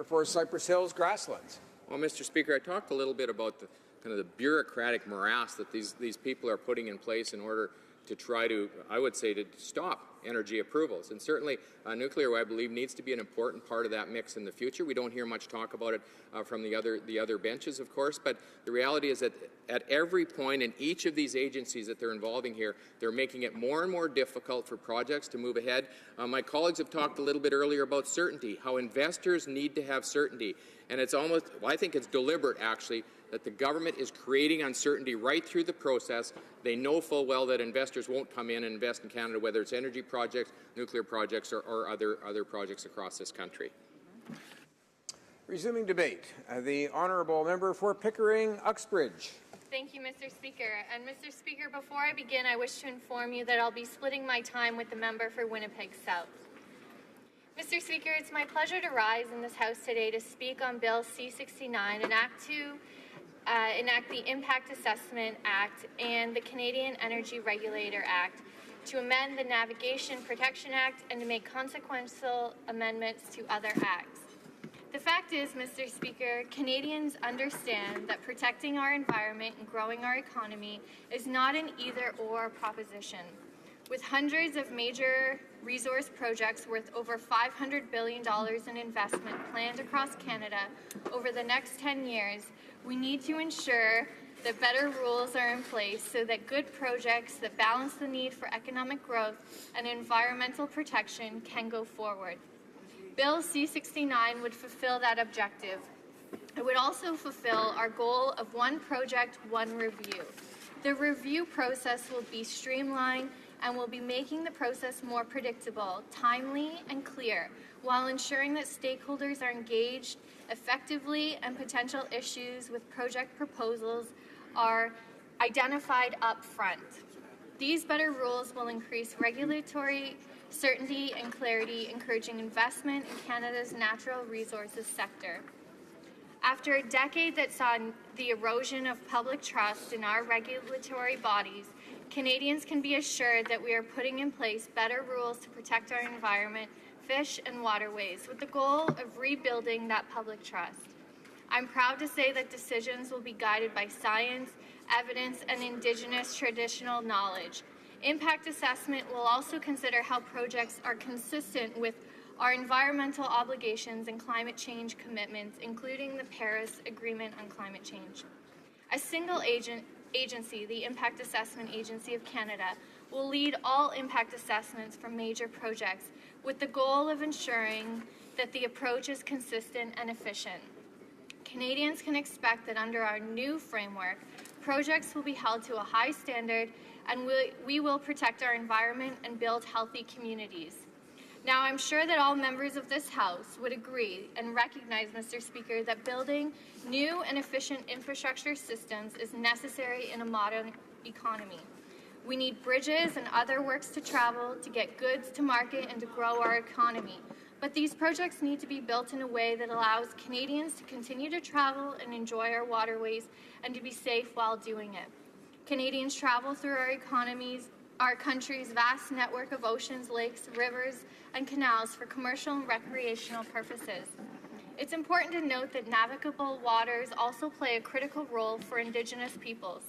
For Cypress Hills Grasslands. Well, Mr. Speaker, I talked a little bit about the kind of the bureaucratic morass that these people are putting in place in order to try to, I would say, to stop energy approvals. And certainly nuclear, I believe, needs to be an important part of that mix in the future. We don't hear much talk about it from the other benches, of course, but the reality is that at every point in each of these agencies that they're involving here, they're making it more and more difficult for projects to move ahead. My colleagues have talked a little bit earlier about certainty, how investors need to have certainty. And it's almost, well, I think it's deliberate, actually, that the government is creating uncertainty right through the process. They know full well that investors won't come in and invest in Canada, whether it's energy projects, nuclear projects, or other projects across this country. Resuming debate, the honourable member for Pickering, Uxbridge. Thank you, Mr. Speaker. And Mr. Speaker, before I begin, I wish to inform you that I'll be splitting my time with the member for Winnipeg South. Mr. Speaker, it's my pleasure to rise in this House today to speak on Bill C-69, an act to enact the Impact Assessment Act and the Canadian Energy Regulator Act, to amend the Navigation Protection Act, and to make consequential amendments to other acts. The fact is, Mr. Speaker, Canadians understand that protecting our environment and growing our economy is not an either-or proposition. With hundreds of major resource projects worth over $500 billion in investment planned across Canada over the next 10 years, we need to ensure that better rules are in place so that good projects that balance the need for economic growth and environmental protection can go forward. Bill C-69 would fulfill that objective. It would also fulfill our goal of one project, one review. The review process will be streamlined and will be making the process more predictable, timely, and clear, while ensuring that stakeholders are engaged effectively and potential issues with project proposals are identified up front. These better rules will increase regulatory certainty and clarity, encouraging investment in Canada's natural resources sector. After a decade that saw the erosion of public trust in our regulatory bodies, Canadians can be assured that we are putting in place better rules to protect our environment, fish, and waterways, with the goal of rebuilding that public trust. I'm proud to say that decisions will be guided by science, evidence, and Indigenous traditional knowledge. Impact assessment will also consider how projects are consistent with our environmental obligations and climate change commitments, including the Paris Agreement on Climate Change. A single agency, the Impact Assessment Agency of Canada, will lead all impact assessments for major projects with the goal of ensuring that the approach is consistent and efficient. Canadians can expect that under our new framework, projects will be held to a high standard, and we will protect our environment and build healthy communities. Now, I'm sure that all members of this House would agree and recognize, Mr. Speaker, that building new and efficient infrastructure systems is necessary in a modern economy. We need bridges and other works to travel, to get goods to market, and to grow our economy. But these projects need to be built in a way that allows Canadians to continue to travel and enjoy our waterways and to be safe while doing it. Canadians travel through our country's vast network of oceans, lakes, rivers, and canals for commercial and recreational purposes. It's important to note that navigable waters also play a critical role for Indigenous peoples.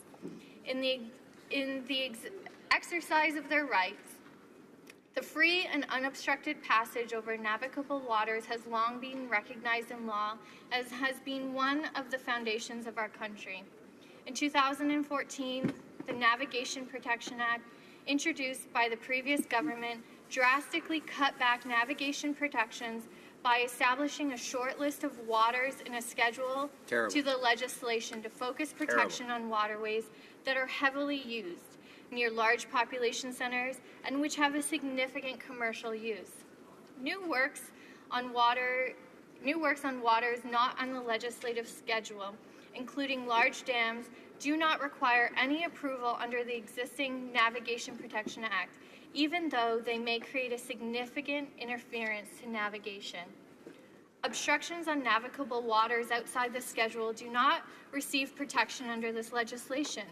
In the exercise of their rights, the free and unobstructed passage over navigable waters has long been recognized in law as has been one of the foundations of our country. In 2014, the Navigation Protection Act, introduced by the previous government, drastically cut back navigation protections by establishing a short list of waters in a schedule to the legislation to focus protection on waterways that are heavily used near large population centers and which have a significant commercial use. New works on waters not on the legislative schedule, including large dams, do not require any approval under the existing Navigation Protection Act, even though they may create a significant interference to navigation. Obstructions on navigable waters outside the schedule do not receive protection under this legislation.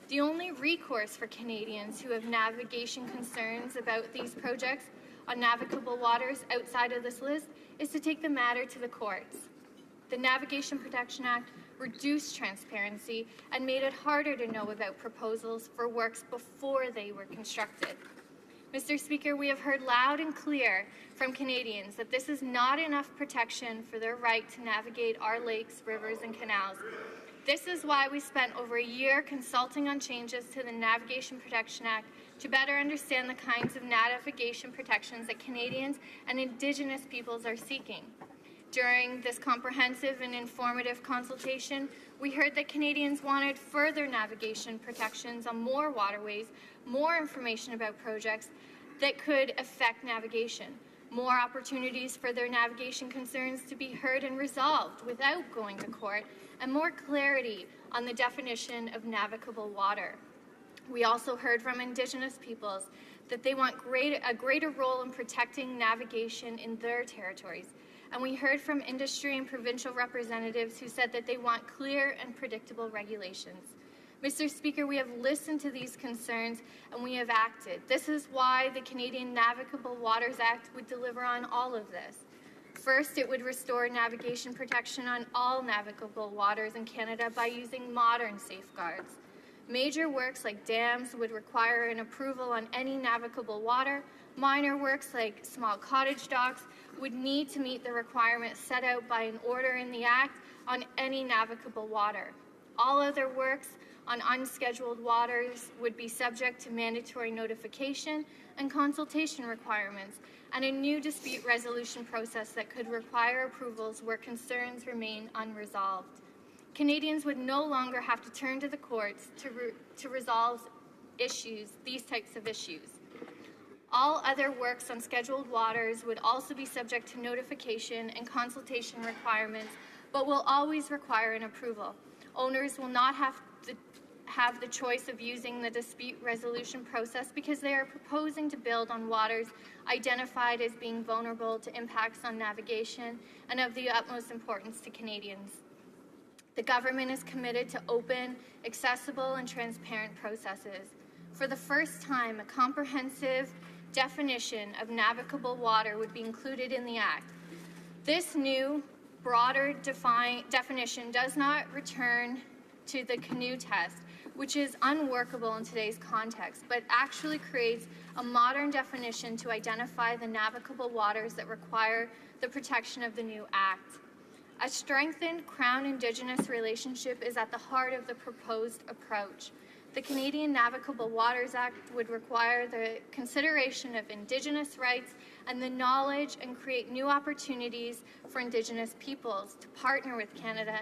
The only recourse for Canadians who have navigation concerns about these projects on navigable waters outside of this list is to take the matter to the courts. The Navigation Protection Act reduced transparency and made it harder to know about proposals for works before they were constructed. Mr. Speaker, we have heard loud and clear from Canadians that this is not enough protection for their right to navigate our lakes, rivers, and canals. This is why we spent over a year consulting on changes to the Navigation Protection Act to better understand the kinds of navigation protections that Canadians and Indigenous peoples are seeking. During this comprehensive and informative consultation, we heard that Canadians wanted further navigation protections on more waterways, more information about projects that could affect navigation, more opportunities for their navigation concerns to be heard and resolved without going to court, and more clarity on the definition of navigable water. We also heard from Indigenous peoples that they want a greater role in protecting navigation in their territories. And we heard from industry and provincial representatives who said that they want clear and predictable regulations. Mr. Speaker, we have listened to these concerns and we have acted. This is why the Canadian Navigable Waters Act would deliver on all of this. First, it would restore navigation protection on all navigable waters in Canada by using modern safeguards. Major works like dams would require an approval on any navigable water. Minor works like small cottage docks would need to meet the requirements set out by an order in the Act on any navigable water. All other works on unscheduled waters would be subject to mandatory notification and consultation requirements, and a new dispute resolution process that could require approvals where concerns remain unresolved. Canadians would no longer have to turn to the courts to resolve these types of issues. All other works on scheduled waters would also be subject to notification and consultation requirements, but will always require an approval. Owners will not have the choice of using the dispute resolution process because they are proposing to build on waters identified as being vulnerable to impacts on navigation and of the utmost importance to Canadians. The government is committed to open, accessible, and transparent processes. For the first time, a comprehensive definition of navigable water would be included in the Act. This new, broader definition does not return to the canoe test, which is unworkable in today's context, but actually creates a modern definition to identify the navigable waters that require the protection of the new Act. A strengthened Crown Indigenous relationship is at the heart of the proposed approach. The Canadian Navigable Waters Act would require the consideration of Indigenous rights and the knowledge and create new opportunities for Indigenous peoples to partner with Canada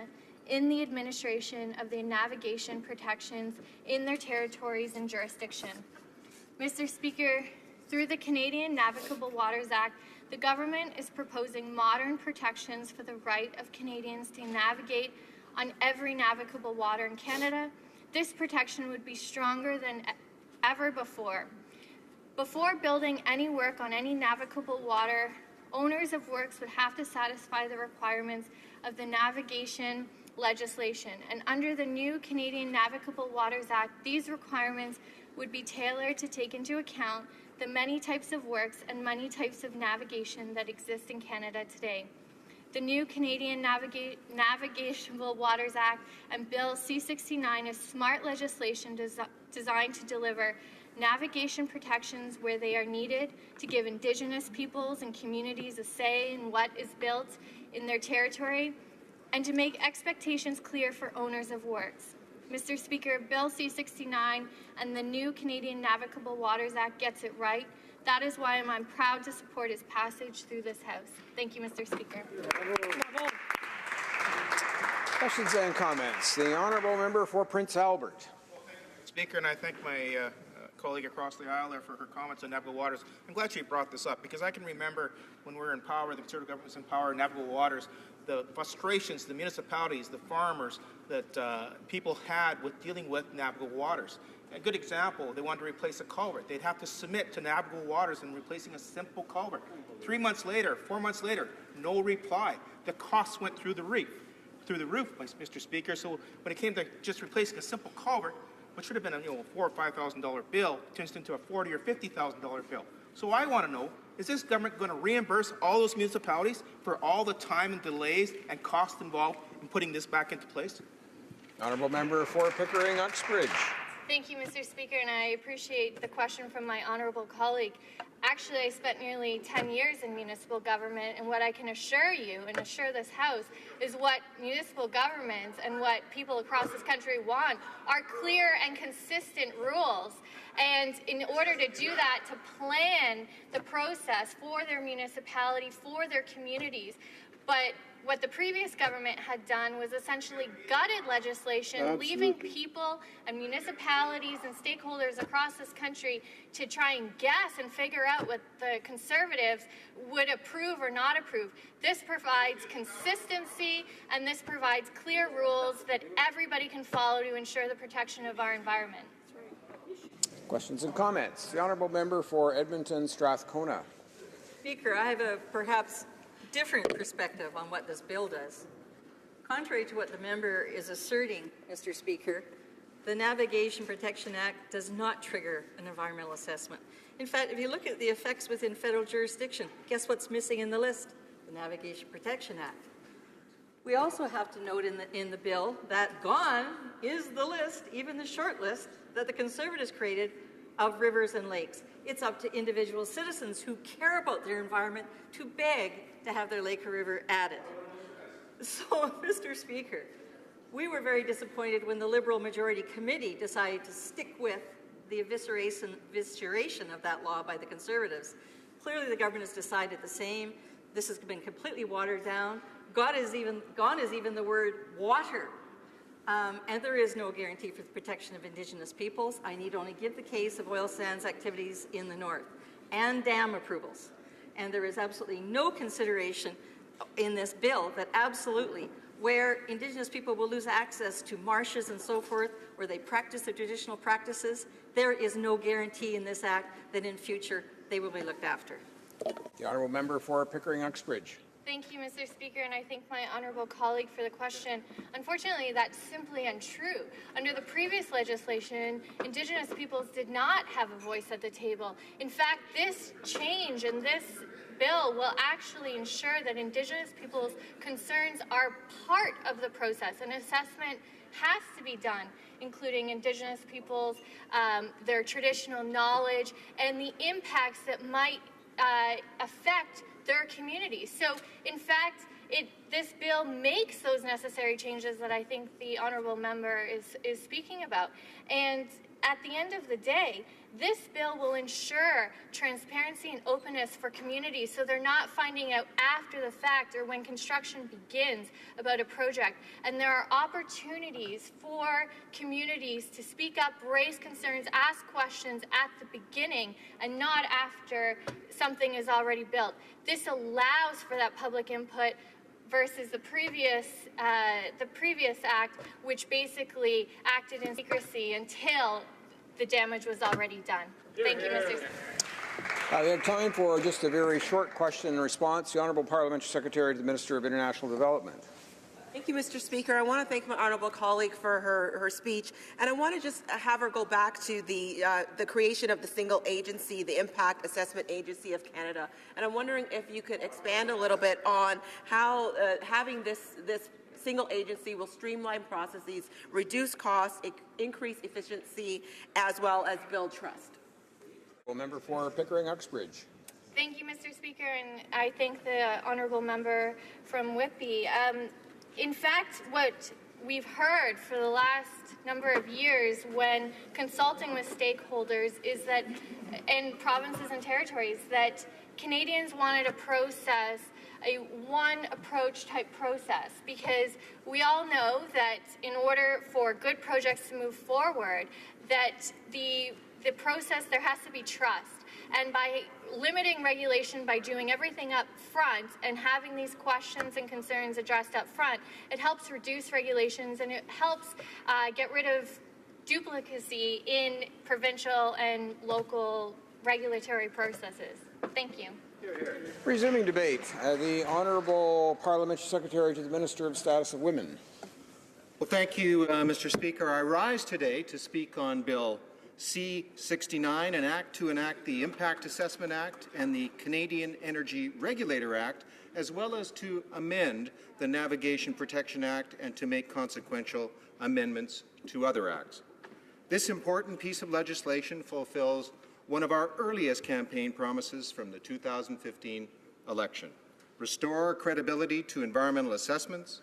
in the administration of the navigation protections in their territories and jurisdiction. Mr. Speaker, through the Canadian Navigable Waters Act, the government is proposing modern protections for the right of Canadians to navigate on every navigable water in Canada. This protection would be stronger than ever before. Before building any work on any navigable water, owners of works would have to satisfy the requirements of the navigation legislation. And under the new Canadian Navigable Waters Act, these requirements would be tailored to take into account the many types of works and many types of navigation that exist in Canada today. The new Canadian Navigable Waters Act and Bill C-69 is smart legislation designed to deliver navigation protections where they are needed, to give Indigenous peoples and communities a say in what is built in their territory, and to make expectations clear for owners of works. Mr. Speaker, Bill C-69 and the new Canadian Navigable Waters Act gets it right. That is why I'm proud to support its passage through this House. Thank you, Mr. Speaker. Questions and comments. The honourable member for Prince Albert. Speaker, and I thank my colleague across the aisle there for her comments on navigable waters. I'm glad she brought this up because I can remember when we were in power, the Conservative government was in power, navigable waters, the frustrations the municipalities, the farmers that people had with dealing with navigable waters. A good example, they wanted to replace a culvert. They'd have to submit to navigable waters and replacing a simple culvert. 3 months later, 4 months later, no reply. The costs went through the roof, Mr. Speaker. So when it came to just replacing a simple culvert, what should have been a $4,000 or $5,000 bill turns into a $40,000 or $50,000 bill. So I want to know, is this government going to reimburse all those municipalities for all the time and delays and costs involved in putting this back into place? Honourable member for Pickering Uxbridge. Thank you, Mr. Speaker, and I appreciate the question from my honourable colleague. Actually, I spent nearly 10 years in municipal government, and what I can assure you and assure this House is what municipal governments and what people across this country want are clear and consistent rules. And in order to do that, to plan the process for their municipality, for their communities. But what the previous government had done was essentially gutted legislation, leaving people and municipalities and stakeholders across this country to try and guess and figure out what the Conservatives would approve or not approve. This provides consistency, and this provides clear rules that everybody can follow to ensure the protection of our environment. Questions and comments. The honourable member for Edmonton Strathcona. Speaker, I have a perhaps different perspective on what this bill does. Contrary to what the member is asserting, Mr. Speaker, the Navigation Protection Act does not trigger an environmental assessment. In fact, if you look at the effects within federal jurisdiction, guess what's missing in the list? The Navigation Protection Act. We also have to note in the bill that gone is the list, even the short list, that the Conservatives created of rivers and lakes. It's up to individual citizens who care about their environment to beg to have their lake or river added. So, Mr. Speaker, we were very disappointed when the Liberal Majority Committee decided to stick with the evisceration of that law by the Conservatives. Clearly, the government has decided the same. This has been completely watered down. Gone is even the word water. And there is no guarantee for the protection of Indigenous peoples. I need only give the case of oil sands activities in the north and dam approvals. And there is absolutely no consideration in this bill that absolutely where Indigenous people will lose access to marshes and so forth, where they practice their traditional practices, there is no guarantee in this act that in future they will be looked after. The honourable member for Pickering Uxbridge. Thank you, Mr. Speaker, and I thank my honourable colleague for the question. Unfortunately, that's simply untrue. Under the previous legislation, Indigenous peoples did not have a voice at the table. In fact, this change in this bill will actually ensure that Indigenous peoples' concerns are part of the process. An assessment has to be done, including Indigenous peoples, their traditional knowledge, and the impacts that might affect their communities. So, in fact, this bill makes those necessary changes that I think the honourable member is speaking about. And at the end of the day, this bill will ensure transparency and openness for communities so they're not finding out after the fact or when construction begins about a project. And there are opportunities for communities to speak up, raise concerns, ask questions at the beginning and not after something is already built. This allows for that public input versus the previous act, which basically acted in secrecy until the damage was already done. Thank you, Mr. Speaker. We have time for just a very short question and response. The Honourable Parliamentary Secretary to the Minister of International Development. Thank you, Mr. Speaker. I want to thank my honourable colleague for her speech, and I want to just have her go back to the creation of the single agency, the Impact Assessment Agency of Canada. And I'm wondering if you could expand a little bit on how having this single agency will streamline processes, reduce costs, increase efficiency, as well as build trust. Member for Pickering-Uxbridge. Thank you, Mr. Speaker, and I thank the honourable member from Whitby. In fact, what we've heard for the last number of years when consulting with stakeholders is that, in provinces and territories, that Canadians wanted a process, a one-approach type process, because we all know that in order for good projects to move forward, that the process, there has to be trust. And by limiting regulation, by doing everything up front and having these questions and concerns addressed up front, it helps reduce regulations and it helps get rid of duplicacy in provincial and local regulatory processes. Thank you. Resuming debate, the Honourable Parliamentary Secretary to the Minister of Status of Women. Well, thank you, Mr. Speaker. I rise today to speak on Bill C-69, an act to enact the Impact Assessment Act and the Canadian Energy Regulator Act, as well as to amend the Navigation Protection Act and to make consequential amendments to other acts. This important piece of legislation fulfills one of our earliest campaign promises from the 2015 election: restore credibility to environmental assessments,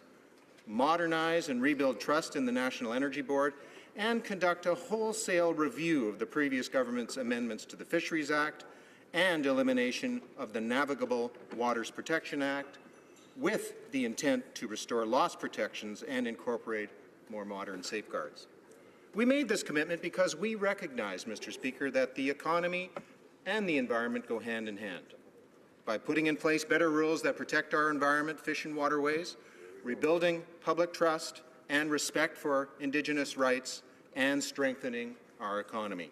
modernize and rebuild trust in the National Energy Board, and conduct a wholesale review of the previous government's amendments to the Fisheries Act and elimination of the Navigable Waters Protection Act, with the intent to restore lost protections and incorporate more modern safeguards. We made this commitment because we recognize, Mr. Speaker, that the economy and the environment go hand in hand. By putting in place better rules that protect our environment, fish and waterways, rebuilding public trust and respect for Indigenous rights, and strengthening our economy.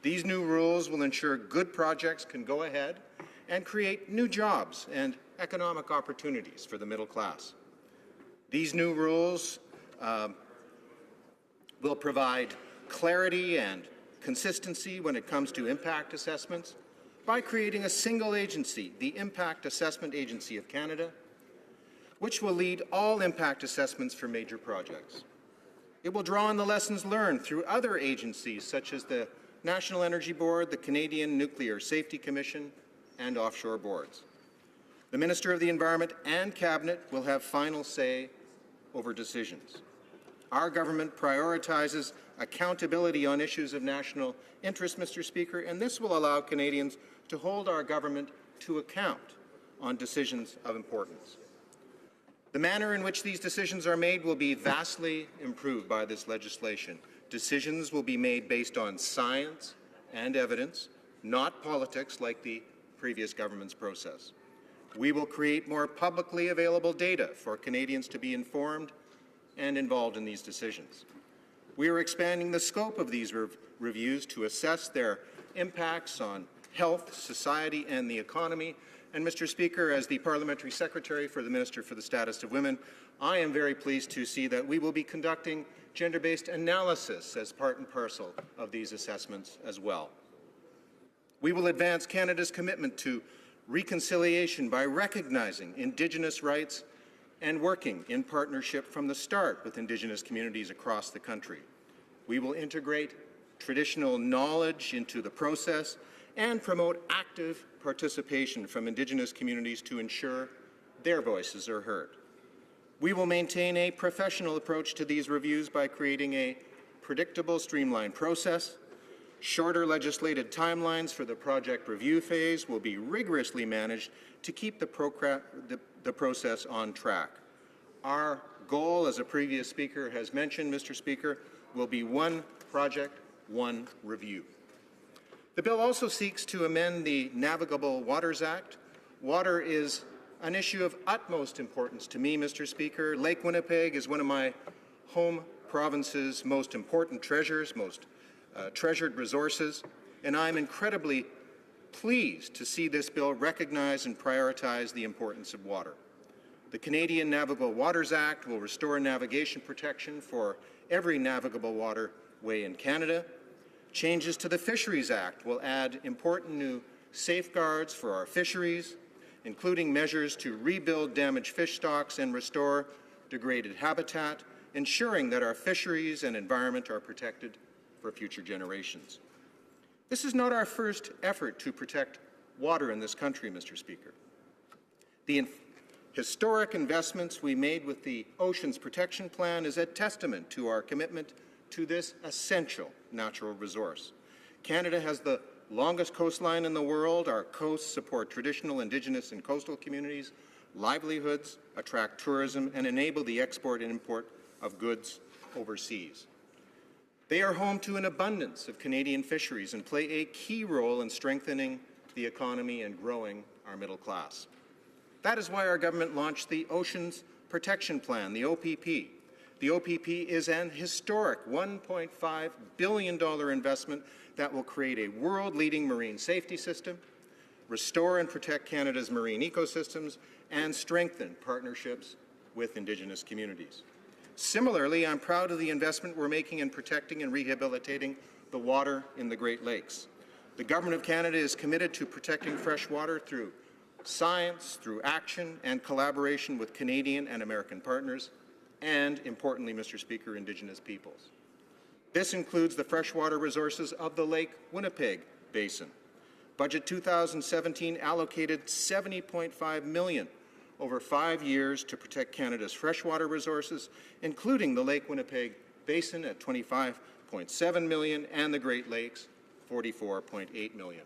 These new rules will ensure good projects can go ahead and create new jobs and economic opportunities for the middle class. These new rules will provide clarity and consistency when it comes to impact assessments by creating a single agency, the Impact Assessment Agency of Canada, which will lead all impact assessments for major projects. It will draw on the lessons learned through other agencies such as the National Energy Board, the Canadian Nuclear Safety Commission, and offshore boards. The Minister of the Environment and Cabinet will have final say over decisions. Our government prioritizes accountability on issues of national interest, Mr. Speaker, and this will allow Canadians to hold our government to account on decisions of importance. The manner in which these decisions are made will be vastly improved by this legislation. Decisions will be made based on science and evidence, not politics like the previous government's process. We will create more publicly available data for Canadians to be informed and involved in these decisions. We are expanding the scope of these reviews to assess their impacts on health, society, and the economy. And, Mr. Speaker, as the Parliamentary Secretary for the Minister for the Status of Women, I am very pleased to see that we will be conducting gender-based analysis as part and parcel of these assessments as well. We will advance Canada's commitment to reconciliation by recognizing Indigenous rights and working in partnership from the start with Indigenous communities across the country. We will integrate traditional knowledge into the process and promote active participation from Indigenous communities to ensure their voices are heard. We will maintain a professional approach to these reviews by creating a predictable, streamlined process. Shorter legislated timelines for the project review phase will be rigorously managed to keep the process on track. Our goal, as a previous speaker has mentioned, Mr. Speaker, will be one project, one review. The bill also seeks to amend the Navigable Waters Act. Water is an issue of utmost importance to me, Mr. Speaker. Lake Winnipeg is one of my home province's most important treasures, most treasured resources, and I'm incredibly pleased to see this bill recognize and prioritize the importance of water. The Canadian Navigable Waters Act will restore navigation protection for every navigable waterway in Canada. Changes to the Fisheries Act will add important new safeguards for our fisheries, including measures to rebuild damaged fish stocks and restore degraded habitat, ensuring that our fisheries and environment are protected for future generations. This is not our first effort to protect water in this country, Mr. Speaker. The historic investments we made with the Oceans Protection Plan is a testament to our commitment to this essential natural resource. Canada has the longest coastline in the world. Our coasts support traditional Indigenous and coastal communities, livelihoods, attract tourism, and enable the export and import of goods overseas. They are home to an abundance of Canadian fisheries and play a key role in strengthening the economy and growing our middle class. That is why our government launched the Oceans Protection Plan, the OPP. The OPP is an historic $1.5 billion investment that will create a world-leading marine safety system, restore and protect Canada's marine ecosystems, and strengthen partnerships with Indigenous communities. Similarly, I'm proud of the investment we're making in protecting and rehabilitating the water in the Great Lakes. The Government of Canada is committed to protecting fresh water through science, through action, and collaboration with Canadian and American partners, and, importantly, Mr. Speaker, Indigenous peoples. This includes the freshwater resources of the Lake Winnipeg Basin. Budget 2017 allocated $70.5 million over 5 years to protect Canada's freshwater resources, including the Lake Winnipeg Basin at $25.7 million and the Great Lakes, $44.8 million.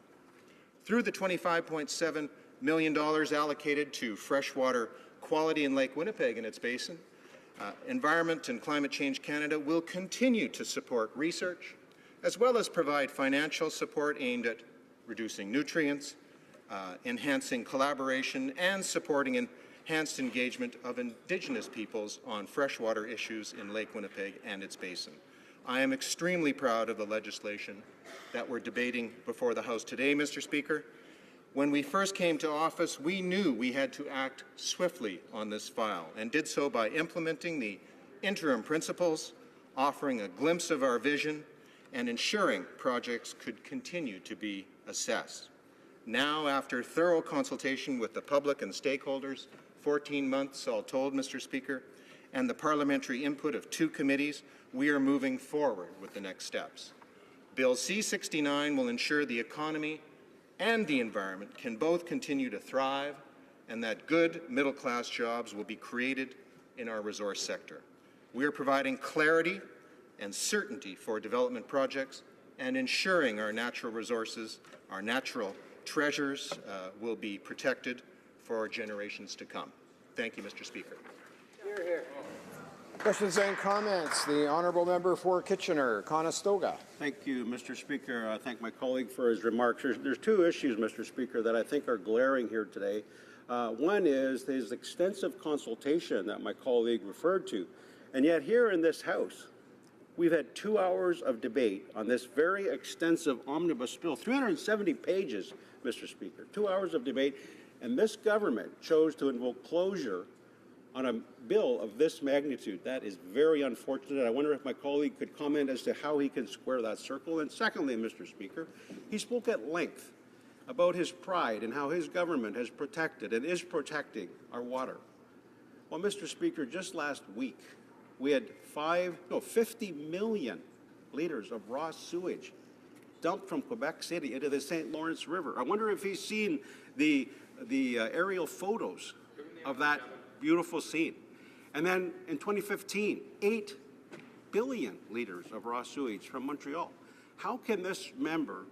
Through the $25.7 million allocated to freshwater quality in Lake Winnipeg and its basin, Environment and Climate Change Canada will continue to support research, as well as provide financial support aimed at reducing nutrients, enhancing collaboration, and supporting enhanced engagement of Indigenous peoples on freshwater issues in Lake Winnipeg and its basin. I am extremely proud of the legislation that we're debating before the House today, Mr. Speaker. When we first came to office, we knew we had to act swiftly on this file, and did so by implementing the interim principles, offering a glimpse of our vision, and ensuring projects could continue to be assessed. Now, after thorough consultation with the public and stakeholders, 14 months all told, Mr. Speaker, and the parliamentary input of 2 committees, we are moving forward with the next steps. Bill C-69 will ensure the economy and the environment can both continue to thrive, and that good middle-class jobs will be created in our resource sector. We are providing clarity and certainty for development projects and ensuring our natural resources, our natural treasures will be protected for generations to come. Thank you, Mr. Speaker. Hear, hear. Questions and comments. The honourable member for Kitchener-Conestoga. Thank you, Mr. Speaker. I thank my colleague for his remarks. There's 2 issues, Mr. Speaker, that I think are glaring here today. One is his extensive consultation that my colleague referred to. And yet here in this House, we've had 2 hours of debate on this very extensive omnibus bill, 370 pages, Mr. Speaker, 2 hours of debate, and this government chose to invoke closure on a bill of this magnitude. That is very unfortunate. I wonder if my colleague could comment as to how he can square that circle. And secondly, Mr. Speaker, he spoke at length about his pride and how his government has protected and is protecting our water. Well, Mr. Speaker, just last week, we had 50 million liters of raw sewage dumped from Quebec City into the St. Lawrence River. I wonder if he's seen the aerial photos of that beautiful scene. And then in 2015, $8 billion litres of raw sewage from Montreal. How can this member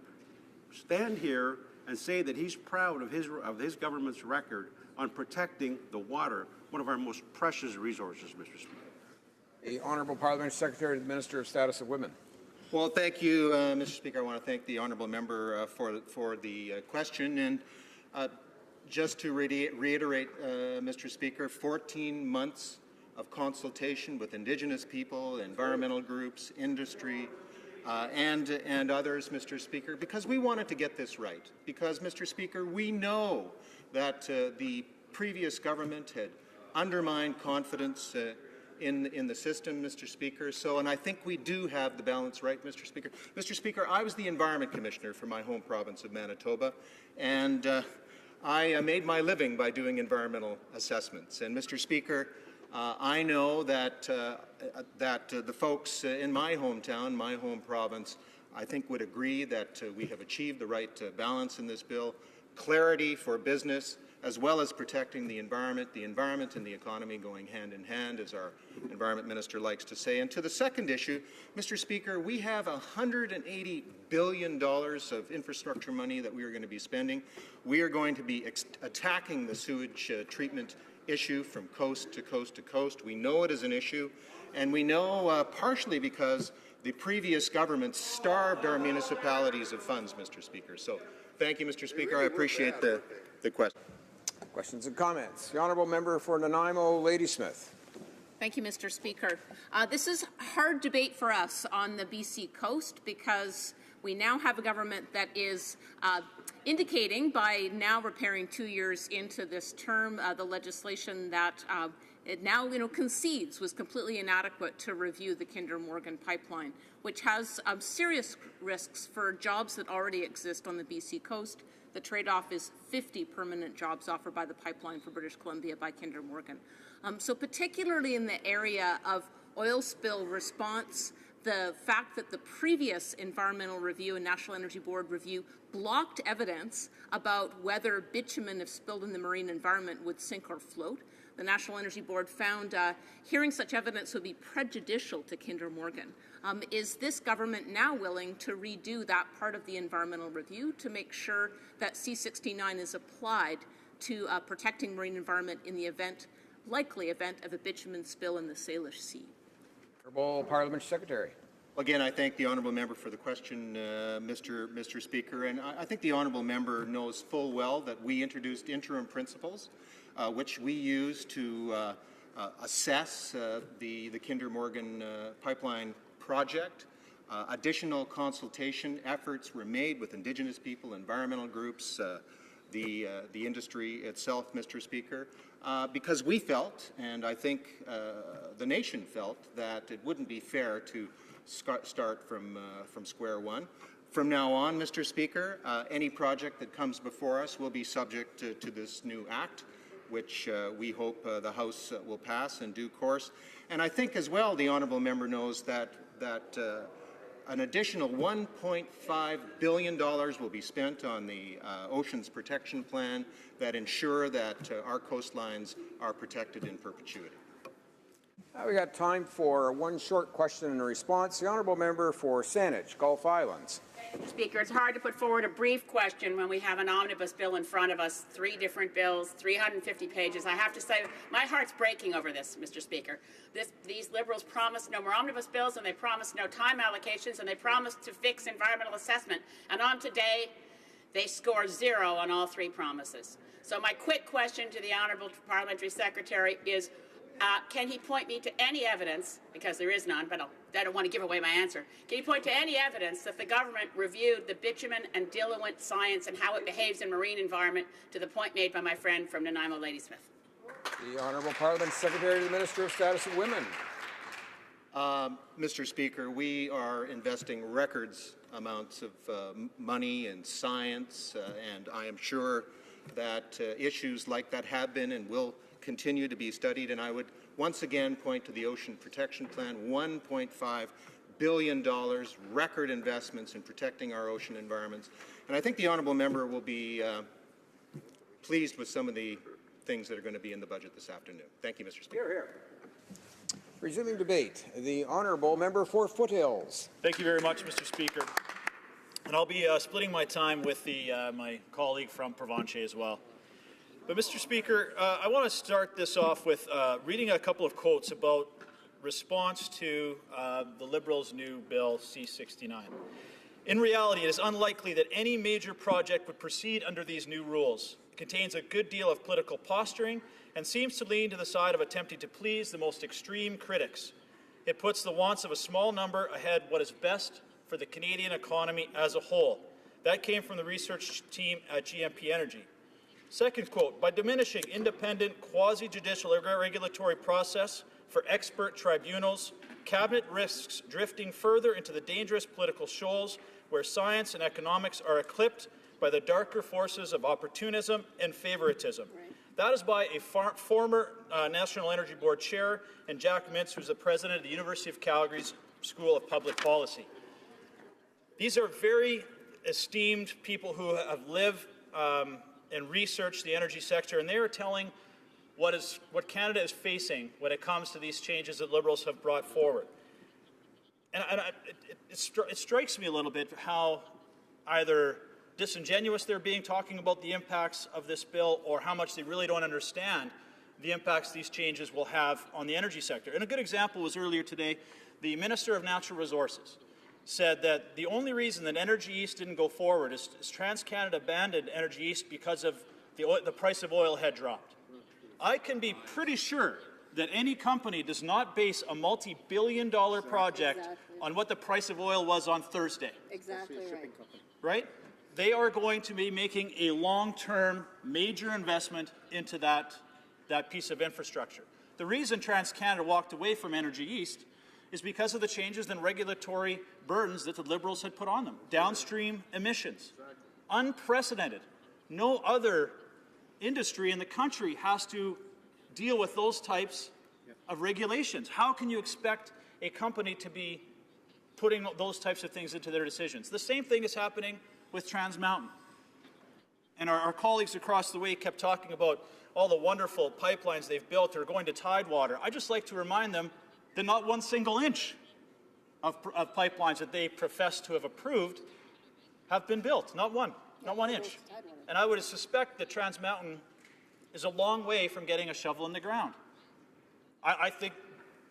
stand here and say that he's proud of his government's record on protecting the water, one of our most precious resources, Mr. Speaker? The Honourable Parliamentary Secretary to the Minister of Status of Women. Well, thank you, Mr. Speaker. I want to thank the honourable member for the question. And just to reiterate, Mr. Speaker, 14 months of consultation with Indigenous people, environmental groups, industry, and others, Mr. Speaker, because we wanted to get this right. Because, Mr. Speaker, we know that the previous government had undermined confidence in the system, Mr. Speaker. And I think we do have the balance right, Mr. Speaker. Mr. Speaker, I was the Environment Commissioner for my home province of Manitoba, and I made my living by doing environmental assessments. And, Mr. Speaker, I know that the folks in my hometown, my home province, I think would agree that we have achieved the right balance in this bill, clarity for business, as well as protecting the environment and the economy going hand in hand, as our Environment Minister likes to say. And to the second issue, Mr. Speaker, we have $180 billion of infrastructure money that we are going to be spending. We are going to be attacking the sewage treatment issue from coast to coast to coast. We know it is an issue, and we know partially because the previous government starved our municipalities of funds, Mr. Speaker. So thank you, Mr. Speaker. I appreciate the question. Questions and comments. The Honourable Member for Nanaimo, Ladysmith. Thank you, Mr. Speaker. This is hard debate for us on the BC coast because we now have a government that is indicating by now repairing 2 years into this term the legislation that it now concedes was completely inadequate to review the Kinder Morgan pipeline, which has serious risks for jobs that already exist on the BC coast. The trade-off is 50 permanent jobs offered by the pipeline for British Columbia by Kinder Morgan. So particularly in the area of oil spill response, the fact that the previous environmental review and National Energy Board review blocked evidence about whether bitumen, if spilled in the marine environment, would sink or float. The National Energy Board found hearing such evidence would be prejudicial to Kinder Morgan. Is this government now willing to redo that part of the environmental review to make sure that C-69 is applied to protecting marine environment in the likely event of a bitumen spill in the Salish Sea? Honourable Parliamentary Secretary. Again, I thank the honourable member for the question, Mr. Speaker. And I think the honourable member knows full well that we introduced interim principles, which we use to assess the Kinder Morgan pipeline project. Additional consultation efforts were made with Indigenous people, environmental groups, the industry itself, Mr. Speaker, because we felt, and I think the nation felt, that it wouldn't be fair to start from square one. From now on, Mr. Speaker, any project that comes before us will be subject to this new act, which we hope the House will pass in due course. And I think as well the honourable member knows that an additional $1.5 billion will be spent on the Oceans Protection Plan that ensure that our coastlines are protected in perpetuity. We got time for one short question and a response. The Honourable Member for Saanich, Gulf Islands. Speaker, it's hard to put forward a brief question when we have an omnibus bill in front of us, 3 different bills, 350 pages. I have to say, my heart's breaking over this, Mr. Speaker. These Liberals promised no more omnibus bills, and they promised no time allocations, and they promised to fix environmental assessment. And on today, they score 0 on all 3 promises. So my quick question to the Honourable Parliamentary Secretary is, can he point me to any evidence, because there is none, but I don't want to give away my answer, can he point to any evidence that the government reviewed the bitumen and diluent science and how it behaves in marine environment to the point made by my friend from Nanaimo, Ladysmith? The Honourable Parliament Secretary to the Minister of Status of Women. Mr. Speaker, we are investing records amounts of money in science, and I am sure that issues like that have been and will continue to be studied, and I would once again point to the Ocean Protection Plan, $1.5 billion, record investments in protecting our ocean environments. And I think the honourable member will be pleased with some of the things that are going to be in the budget this afternoon. Thank you, Mr. Speaker. Hear, hear. Resuming debate, the honourable member for Foothills. Thank you very much, Mr. Speaker. And I'll be splitting my time with my colleague from Provencher as well. But, Mr. Speaker, I want to start this off with reading a couple of quotes about response to the Liberals' new Bill C-69. In reality, it is unlikely that any major project would proceed under these new rules. It contains a good deal of political posturing and seems to lean to the side of attempting to please the most extreme critics. It puts the wants of a small number ahead what is best for the Canadian economy as a whole. That came from the research team at GMP Energy. Second quote, by diminishing independent quasi-judicial regulatory process for expert tribunals, Cabinet risks drifting further into the dangerous political shoals where science and economics are eclipsed by the darker forces of opportunism and favoritism. That is by a former National Energy Board chair and Jack Mintz, who's the president of the University of Calgary's School of Public Policy. These are very esteemed people who have lived and researched the energy sector, and they are telling what Canada is facing when it comes to these changes that Liberals have brought forward. And it strikes me a little bit how either disingenuous they're being talking about the impacts of this bill or how much they really don't understand the impacts these changes will have on the energy sector. And a good example was earlier today, the Minister of Natural Resources said that the only reason that Energy East didn't go forward is TransCanada abandoned Energy East because of the price of oil had dropped. I can be pretty sure that any company does not base a multi-billion-dollar project on what the price of oil was on Thursday. Exactly right. Right? They are going to be making a long-term major investment into that piece of infrastructure. The reason TransCanada walked away from Energy East is because of the changes in regulatory burdens that the Liberals had put on them. Downstream emissions. Unprecedented. No other industry in the country has to deal with those types of regulations. How can you expect a company to be putting those types of things into their decisions? The same thing is happening with Trans Mountain. And our colleagues across the way kept talking about all the wonderful pipelines they've built that are going to Tidewater. I'd just like to remind them that not one single inch of pipelines that they profess to have approved have been built. Not one inch. And I would suspect that Trans Mountain is a long way from getting a shovel in the ground. I think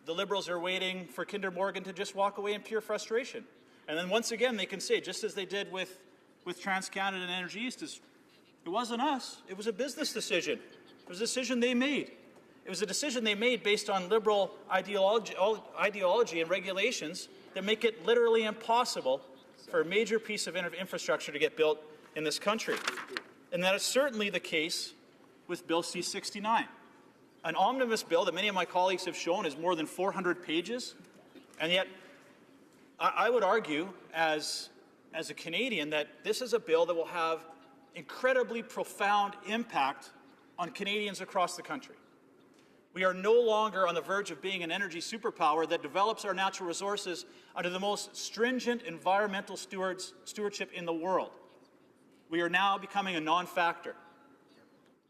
the Liberals are waiting for Kinder Morgan to just walk away in pure frustration. And then once again, they can say, just as they did with TransCanada and Energy East, it wasn't us. It was a business decision. It was a decision they made. It was a decision they made based on Liberal ideology and regulations that make it literally impossible for a major piece of infrastructure to get built in this country. And that is certainly the case with Bill C-69. An omnibus bill that many of my colleagues have shown is more than 400 pages, and yet I would argue as a Canadian that this is a bill that will have incredibly profound impact on Canadians across the country. We are no longer on the verge of being an energy superpower that develops our natural resources under the most stringent environmental stewardship in the world. We are now becoming a non-factor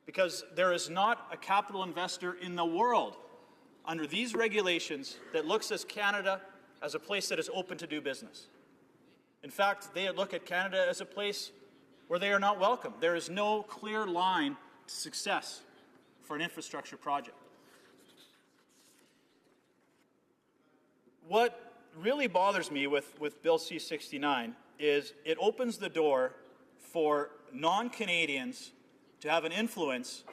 because there is not a capital investor in the world under these regulations that looks at Canada as a place that is open to do business. In fact, they look at Canada as a place where they are not welcome. There is no clear line to success for an infrastructure project. What really bothers me with Bill C-69 is it opens the door for non-Canadians to have an influence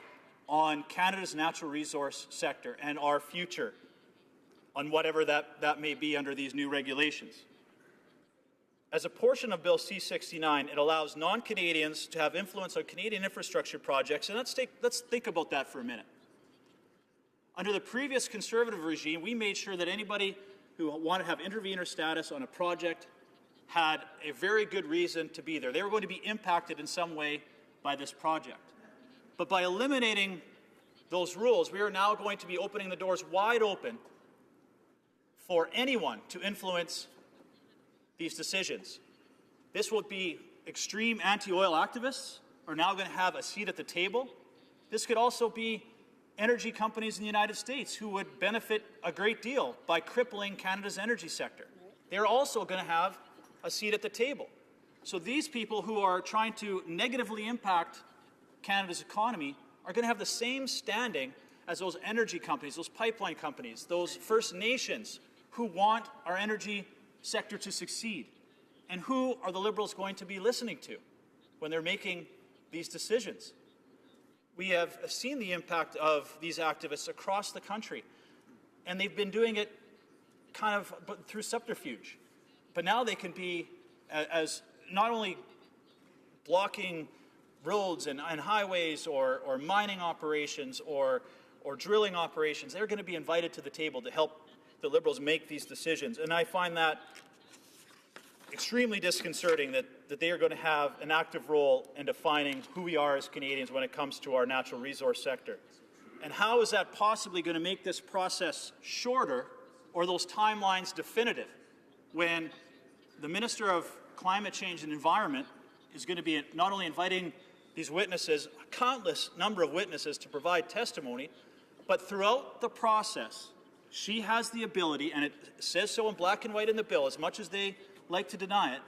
on Canada's natural resource sector and our future on whatever that may be under these new regulations. As a portion of Bill C-69, it allows non-Canadians to have influence on Canadian infrastructure projects, and let's think about that for a minute. Under the previous Conservative regime, we made sure that anybody who wanted to have intervenor status on a project had a very good reason to be there. They were going to be impacted in some way by this project. But by eliminating those rules, we are now going to be opening the doors wide open for anyone to influence these decisions. This will be extreme anti-oil activists are now going to have a seat at the table. This could also be energy companies in the United States who would benefit a great deal by crippling Canada's energy sector. They're also going to have a seat at the table. So these people who are trying to negatively impact Canada's economy are going to have the same standing as those energy companies, those pipeline companies, those First Nations who want our energy sector to succeed. And who are the Liberals going to be listening to when they're making these decisions? We have seen the impact of these activists across the country, and they've been doing it kind of through subterfuge. But now they can be as not only blocking roads and highways or mining operations or drilling operations, they're going to be invited to the table to help the Liberals make these decisions. And I find that extremely disconcerting that they are going to have an active role in defining who we are as Canadians when it comes to our natural resource sector. And how is that possibly going to make this process shorter or those timelines definitive when the Minister of Climate Change and Environment is going to be not only inviting these witnesses, a countless number of witnesses, to provide testimony, but throughout the process, she has the ability, and it says so in black and white in the bill, as much as they like to deny it,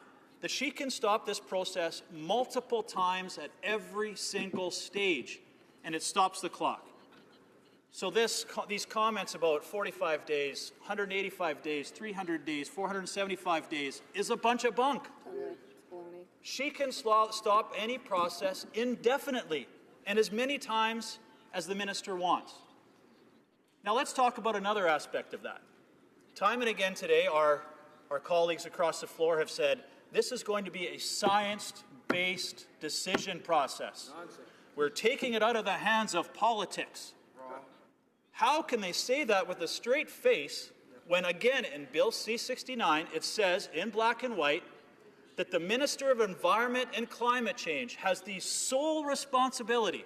that she can stop this process multiple times at every single stage, and it stops the clock. So these comments about 45 days, 185 days, 300 days, 475 days is a bunch of bunk. She can stop any process indefinitely and as many times as the minister wants. Now let's talk about another aspect of that. Time and again today, our colleagues across the floor have said this is going to be a science-based decision process. Nonsense. We're taking it out of the hands of politics. Wrong. How can they say that with a straight face when, again, in Bill C-69, it says in black and white that the Minister of Environment and Climate Change has the sole responsibility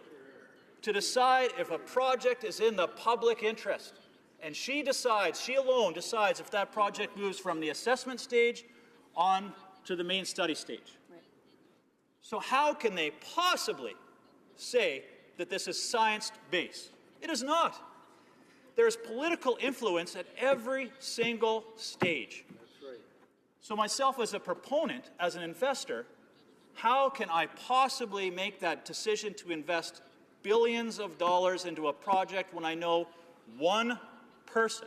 to decide if a project is in the public interest. And she alone decides if that project moves from the assessment stage on to the main study stage. Right. So how can they possibly say that this is science-based? It is not. There is political influence at every single stage. That's right. So myself as a proponent, as an investor, how can I possibly make that decision to invest billions of dollars into a project when I know one person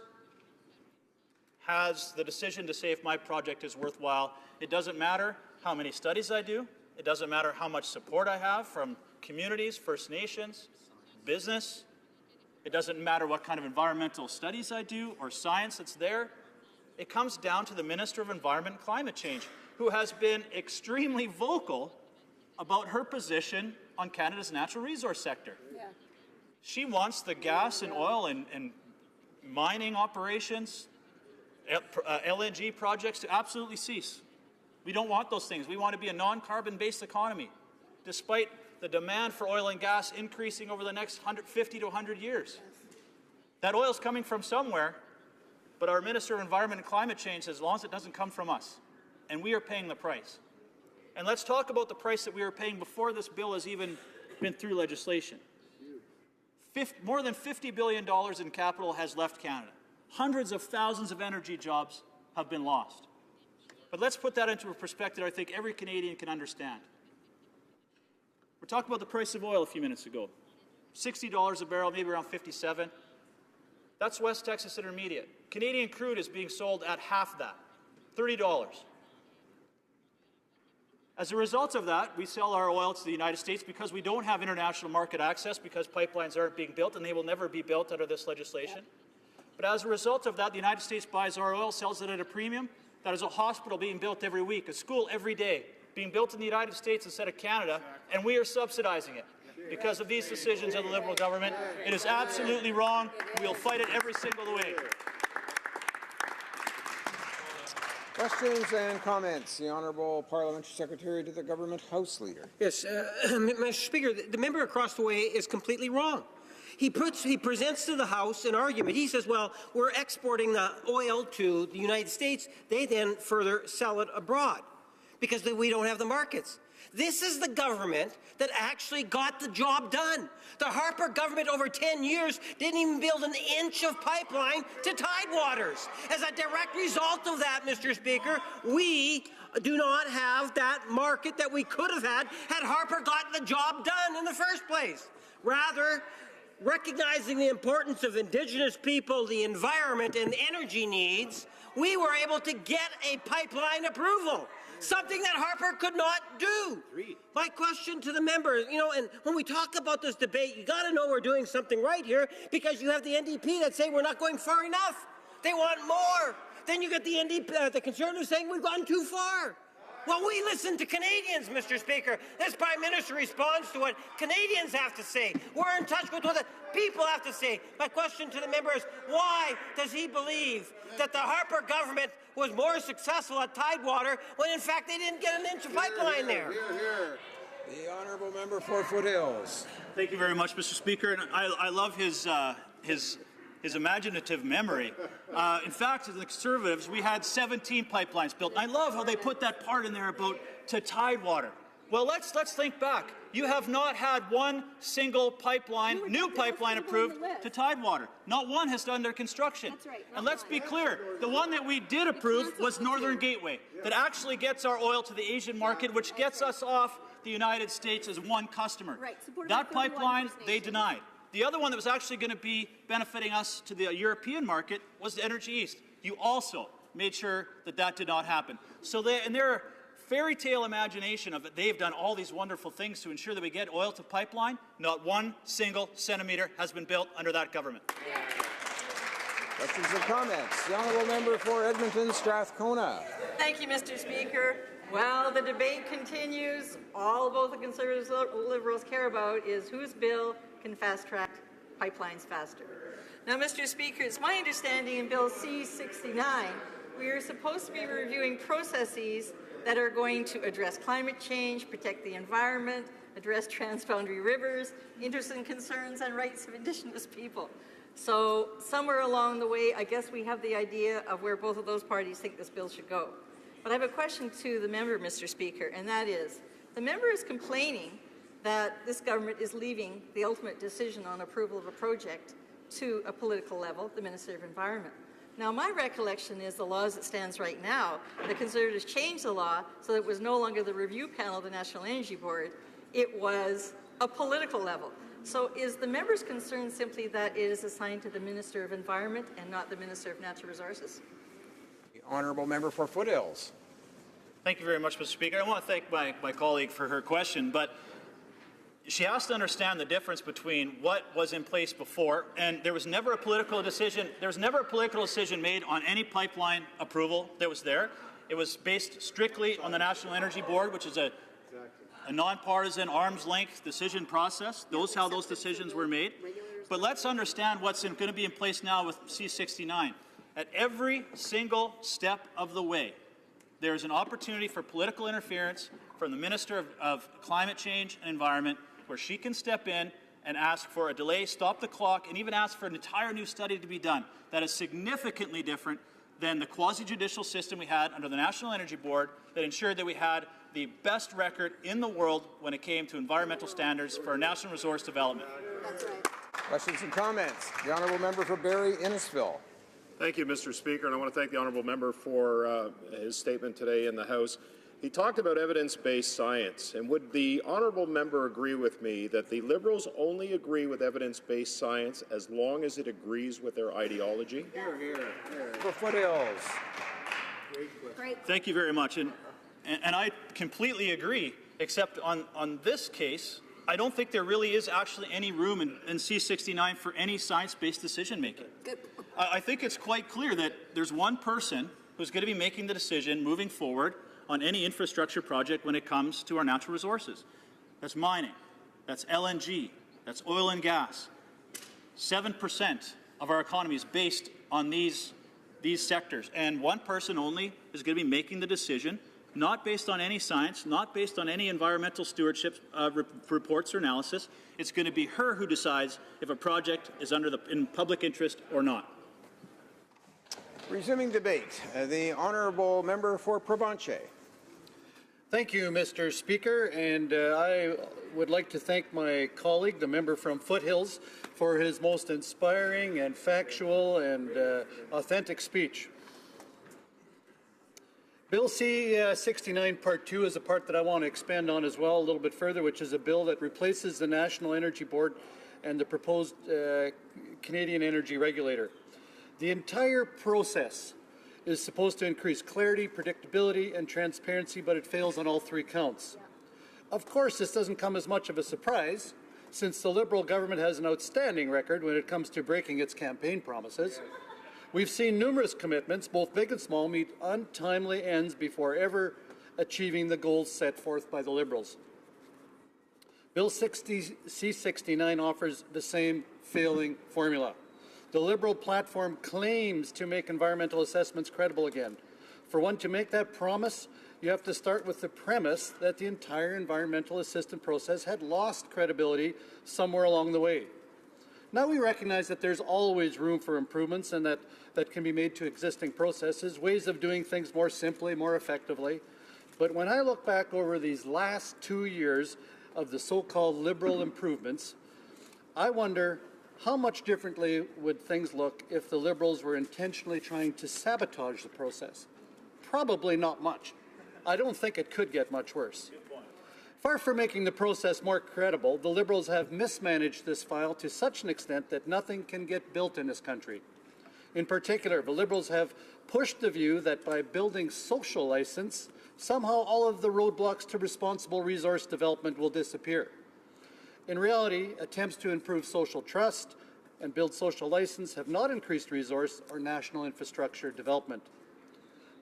has the decision to say if my project is worthwhile? It doesn't matter how many studies I do. It doesn't matter how much support I have from communities, First Nations, business. It doesn't matter what kind of environmental studies I do or science that's there. It comes down to the Minister of Environment and Climate Change, who has been extremely vocal about her position on Canada's natural resource sector. Yeah. She wants the gas and oil and mining operations, LNG projects to absolutely cease. We don't want those things. We want to be a non-carbon-based economy, despite the demand for oil and gas increasing over the next 50 to 100 years. That oil is coming from somewhere, but our Minister of Environment and Climate Change says as long as it doesn't come from us, and we are paying the price. And let's talk about the price that we were paying before this bill has even been through legislation. More than $50 billion in capital has left Canada. Hundreds of thousands of energy jobs have been lost. But let's put that into a perspective I think every Canadian can understand. We're talking about the price of oil a few minutes ago. $60 a barrel, maybe around 57. That's West Texas Intermediate. Canadian crude is being sold at half that, $30. As a result of that, we sell our oil to the United States because we don't have international market access, because pipelines aren't being built, and they will never be built under this legislation. But as a result of that, the United States buys our oil, sells it at a premium. That is a hospital being built every week, a school every day, being built in the United States instead of Canada, and we are subsidizing it because of these decisions of the Liberal government. It is absolutely wrong. We'll fight it every single way. Questions and comments. The Honourable Parliamentary Secretary to the Government House Leader. Yes, Mr. Speaker, the member across the way is completely wrong. He presents to the House an argument. He says, well, we're exporting the oil to the United States. They then further sell it abroad because we don't have the markets. This is the government that actually got the job done. The Harper government over 10 years didn't even build an inch of pipeline to Tidewaters. As a direct result of that, Mr. Speaker, we do not have that market that we could have had Harper gotten the job done in the first place. Rather, recognizing the importance of Indigenous people, the environment, and energy needs, we were able to get a pipeline approval, something that Harper could not do. My question to the members, and when we talk about this debate, you got to know we're doing something right here, because you have the NDP that say we're not going far enough. They want more. Then you get the NDP, the Conservatives saying we've gone too far. Well, we listen to Canadians, Mr. Speaker. This Prime Minister responds to what Canadians have to say. We're in touch with what the people have to say. My question to the member is, why does he believe that the Harper government was more successful at Tidewater when, in fact, they didn't get an inch of pipeline there? The honourable member for Foothills. Thank you very much, Mr. Speaker. And I love his imaginative memory. In fact, as the Conservatives, we had 17 pipelines built. And I love how they put that part in there about to Tidewater. Well, let's think back. You have not had one single pipeline, new pipeline approved to Tidewater. Not one has done their construction. That's right. And let's be clear, the one that we did approve was Northern Gateway, that actually gets our oil to the Asian market, which gets us off the United States as one customer. Right. That pipeline, they denied. The other one that was actually going to be benefiting us to the European market was the Energy East. You also made sure that that did not happen. So in their fairy tale imagination of it, they've done all these wonderful things to ensure that we get oil to pipeline. Not one single centimetre has been built under that government. Questions and comments. The honourable member for Edmonton Strathcona. Thank you, Mr. Speaker. Well, the debate continues. All both the Conservatives and Liberals care about is whose bill can fast-track pipelines faster. Now, Mr. Speaker, it's my understanding in Bill C-69, we are supposed to be reviewing processes that are going to address climate change, protect the environment, address transboundary rivers, interests and concerns and rights of Indigenous people. So somewhere along the way, I guess we have the idea of where both of those parties think this bill should go. But I have a question to the member, Mr. Speaker, and that is, the member is complaining that this government is leaving the ultimate decision on approval of a project to a political level, the Minister of Environment. Now, my recollection is the law as it stands right now, the Conservatives changed the law so that it was no longer the review panel of the National Energy Board, it was a political level. So is the member's concern simply that it is assigned to the Minister of Environment and not the Minister of Natural Resources? The honourable member for Foothills. Thank you very much, Mr. Speaker. I want to thank my colleague for her question, but she has to understand the difference between what was in place before, and there was never a political decision. There was never a political decision made on any pipeline approval that was there. It was based strictly on the National Energy Board, which is a nonpartisan, arm's-length decision process. How those decisions were made. But let's understand what's going to be in place now with C-69. At every single step of the way, there is an opportunity for political interference from the Minister of Climate Change and Environment, where she can step in and ask for a delay, stop the clock, and even ask for an entire new study to be done. That is significantly different than the quasi-judicial system we had under the National Energy Board that ensured that we had the best record in the world when it came to environmental standards for national resource development. That's right. Questions and comments. The honourable member for Barrie Innisfil. Thank you, Mr. Speaker, and I want to thank the honourable member for his statement today in the House. He talked about evidence-based science, and would the honourable member agree with me that the Liberals only agree with evidence-based science as long as it agrees with their ideology? Here, here, here. For Foothills. Great. Thank you very much, and I completely agree, except on this case, I don't think there really is actually any room in C-69 for any science-based decision-making. I think it's quite clear that there's one person who's going to be making the decision moving forward on any infrastructure project when it comes to our natural resources. That's mining, that's LNG, that's oil and gas. 7% of our economy is based on these sectors, and one person only is going to be making the decision, not based on any science, not based on any environmental stewardship reports or analysis. It's going to be her who decides if a project is in public interest or not. Resuming debate, the honourable member for Provencher. Thank you, Mr. Speaker, and I would like to thank my colleague, the member from Foothills, for his most inspiring and factual and authentic speech. Bill C-69 Part 2 is a part that I want to expand on as well a little bit further, which is a bill that replaces the National Energy Board and the proposed Canadian Energy Regulator. The entire process is supposed to increase clarity, predictability, and transparency, but it fails on all three counts. Of course, this doesn't come as much of a surprise, since the Liberal government has an outstanding record when it comes to breaking its campaign promises. We've seen numerous commitments, both big and small, meet untimely ends before ever achieving the goals set forth by the Liberals. Bill C-69 offers the same failing formula. The Liberal platform claims to make environmental assessments credible again. For one to make that promise, you have to start with the premise that the entire environmental assessment process had lost credibility somewhere along the way. Now we recognize that there's always room for improvements and that can be made to existing processes, ways of doing things more simply, more effectively. But when I look back over these last 2 years of the so-called Liberal improvements, I wonder how much differently would things look if the Liberals were intentionally trying to sabotage the process? Probably not much. I don't think it could get much worse. Far from making the process more credible, the Liberals have mismanaged this file to such an extent that nothing can get built in this country. In particular, the Liberals have pushed the view that by building social license, somehow all of the roadblocks to responsible resource development will disappear. In reality, attempts to improve social trust and build social license have not increased resource or national infrastructure development.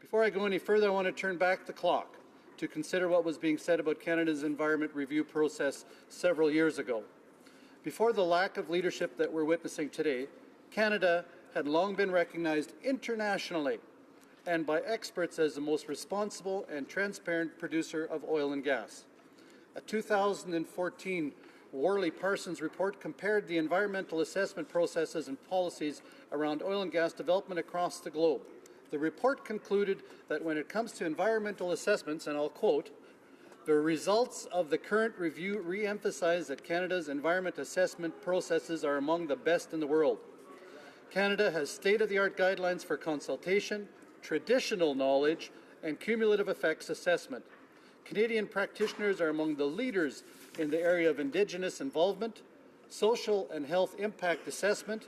Before I go any further, I want to turn back the clock to consider what was being said about Canada's environment review process several years ago. Before the lack of leadership that we're witnessing today, Canada had long been recognized internationally and by experts as the most responsible and transparent producer of oil and gas. A 2014 Worley-Parsons report compared the environmental assessment processes and policies around oil and gas development across the globe. The report concluded that when it comes to environmental assessments, and I'll quote, "The results of the current review re-emphasize that Canada's environment assessment processes are among the best in the world. Canada has state-of-the-art guidelines for consultation, traditional knowledge, and cumulative effects assessment. Canadian practitioners are among the leaders in the area of Indigenous involvement, social and health impact assessment.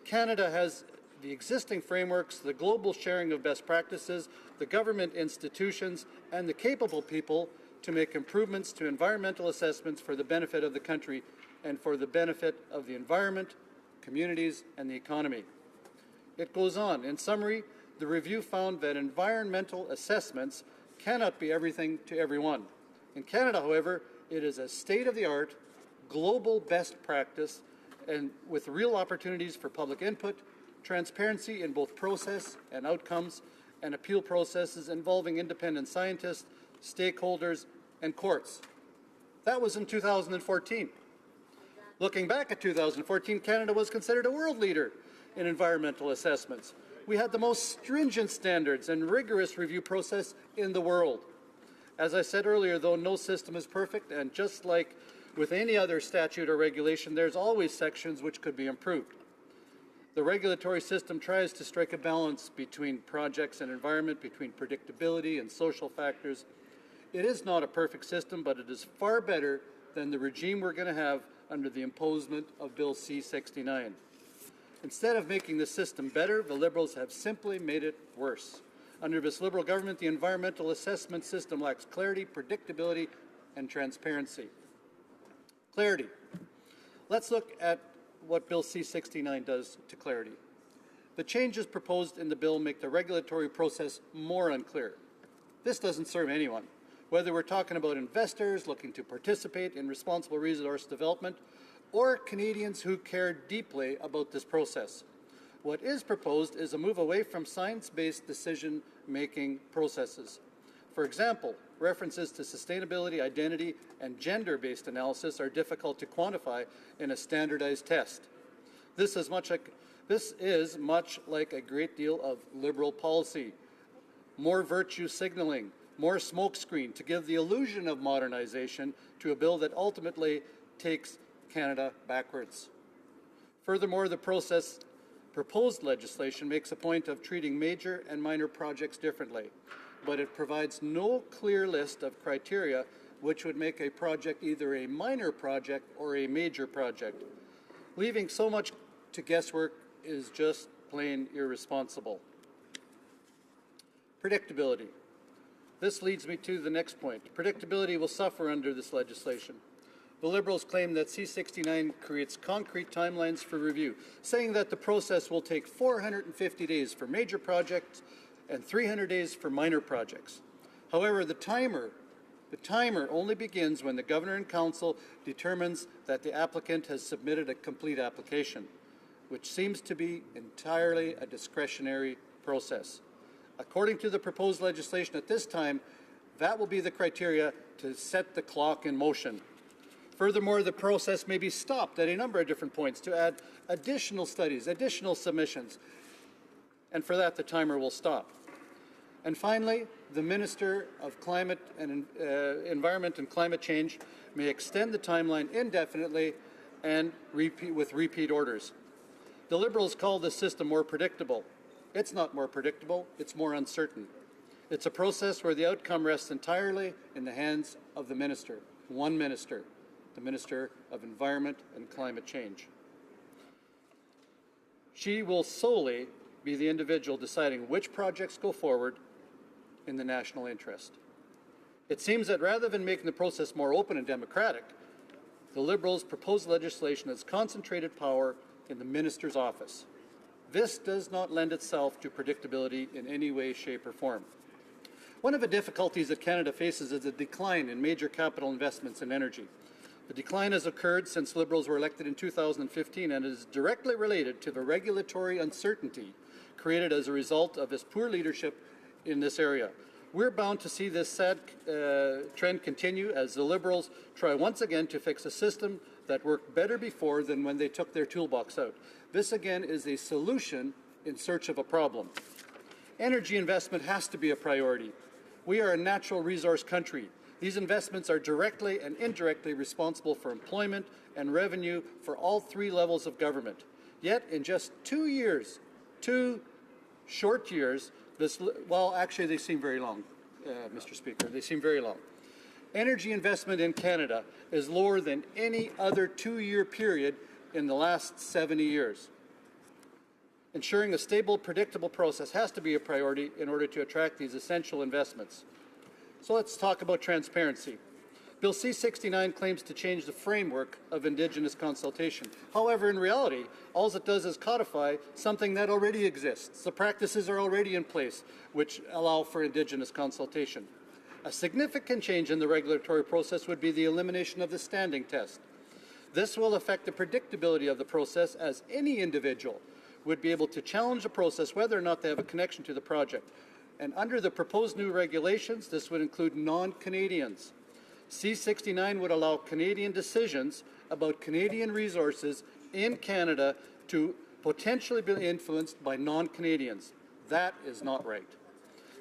Canada has the existing frameworks, the global sharing of best practices, the government institutions, and the capable people to make improvements to environmental assessments for the benefit of the country and for the benefit of the environment, communities, and the economy." It goes on. In summary, the review found that environmental assessments cannot be everything to everyone. In Canada, however, it is a state-of-the-art, global best practice and with real opportunities for public input, transparency in both process and outcomes, and appeal processes involving independent scientists, stakeholders, and courts. That was in 2014. Looking back at 2014, Canada was considered a world leader in environmental assessments. We had the most stringent standards and rigorous review process in the world. As I said earlier, though, no system is perfect, and just like with any other statute or regulation, there's always sections which could be improved. The regulatory system tries to strike a balance between projects and environment, between predictability and social factors. It is not a perfect system, but it is far better than the regime we're going to have under the imposement of Bill C-69. Instead of making the system better, the Liberals have simply made it worse. Under this Liberal government, the environmental assessment system lacks clarity, predictability, and transparency. Clarity. Let's look at what Bill C-69 does to clarity. The changes proposed in the bill make the regulatory process more unclear. This doesn't serve anyone, whether we're talking about investors looking to participate in responsible resource development or Canadians who care deeply about this process. What is proposed is a move away from science-based decision-making processes. For example, references to sustainability, identity, and gender-based analysis are difficult to quantify in a standardized test. This is much like a great deal of Liberal policy. More virtue signaling, more smokescreen to give the illusion of modernization to a bill that ultimately takes Canada backwards. Furthermore, the proposed legislation makes a point of treating major and minor projects differently, but it provides no clear list of criteria which would make a project either a minor project or a major project. Leaving so much to guesswork is just plain irresponsible. Predictability. This leads me to the next point. Predictability will suffer under this legislation. The Liberals claim that C-69 creates concrete timelines for review, saying that the process will take 450 days for major projects and 300 days for minor projects. However, the timer only begins when the Governor and Council determines that the applicant has submitted a complete application, which seems to be entirely a discretionary process. According to the proposed legislation at this time, that will be the criteria to set the clock in motion. Furthermore, the process may be stopped at a number of different points to add additional studies, additional submissions, and for that the timer will stop. And finally, the Minister of Climate and Environment and Climate Change may extend the timeline indefinitely and with repeat orders. The Liberals call this system more predictable. It's not more predictable, it's more uncertain. It's a process where the outcome rests entirely in the hands of the minister, one minister, the Minister of Environment and Climate Change. She will solely be the individual deciding which projects go forward in the national interest. It seems that rather than making the process more open and democratic, the Liberals' proposed legislation has concentrated power in the minister's office. This does not lend itself to predictability in any way, shape, or form. One of the difficulties that Canada faces is a decline in major capital investments in energy. The decline has occurred since Liberals were elected in 2015 and is directly related to the regulatory uncertainty created as a result of his poor leadership in this area. We're bound to see this sad trend continue as the Liberals try once again to fix a system that worked better before than when they took their toolbox out. This again is a solution in search of a problem. Energy investment has to be a priority. We are a natural resource country. These investments are directly and indirectly responsible for employment and revenue for all three levels of government. Yet in just 2 years, 2 short years, well, actually they seem very long, Mr. Speaker, they seem very long. Energy investment in Canada is lower than any other 2-year period in the last 70 years. Ensuring a stable, predictable process has to be a priority in order to attract these essential investments. So let's talk about transparency. Bill C-69 claims to change the framework of Indigenous consultation. However, in reality, all it does is codify something that already exists. The practices are already in place, which allow for Indigenous consultation. A significant change in the regulatory process would be the elimination of the standing test. This will affect the predictability of the process, as any individual would be able to challenge the process whether or not they have a connection to the project. And under the proposed new regulations, this would include non-Canadians. C-69 would allow Canadian decisions about Canadian resources in Canada to potentially be influenced by non-Canadians. That is not right.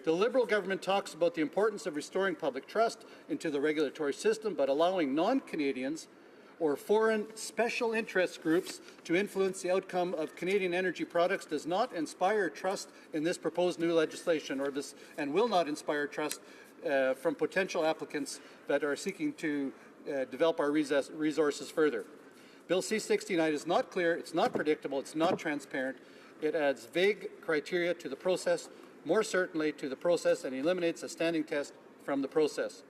The Liberal government talks about the importance of restoring public trust into the regulatory system, but allowing non-Canadians or foreign special interest groups to influence the outcome of Canadian energy products does not inspire trust in this proposed new legislation, and will not inspire trust from potential applicants that are seeking to develop our resources further. Bill C-69 is not clear, it's not predictable, it's not transparent. It adds vague criteria to the process, more certainly to the process, and eliminates a standing test from the process.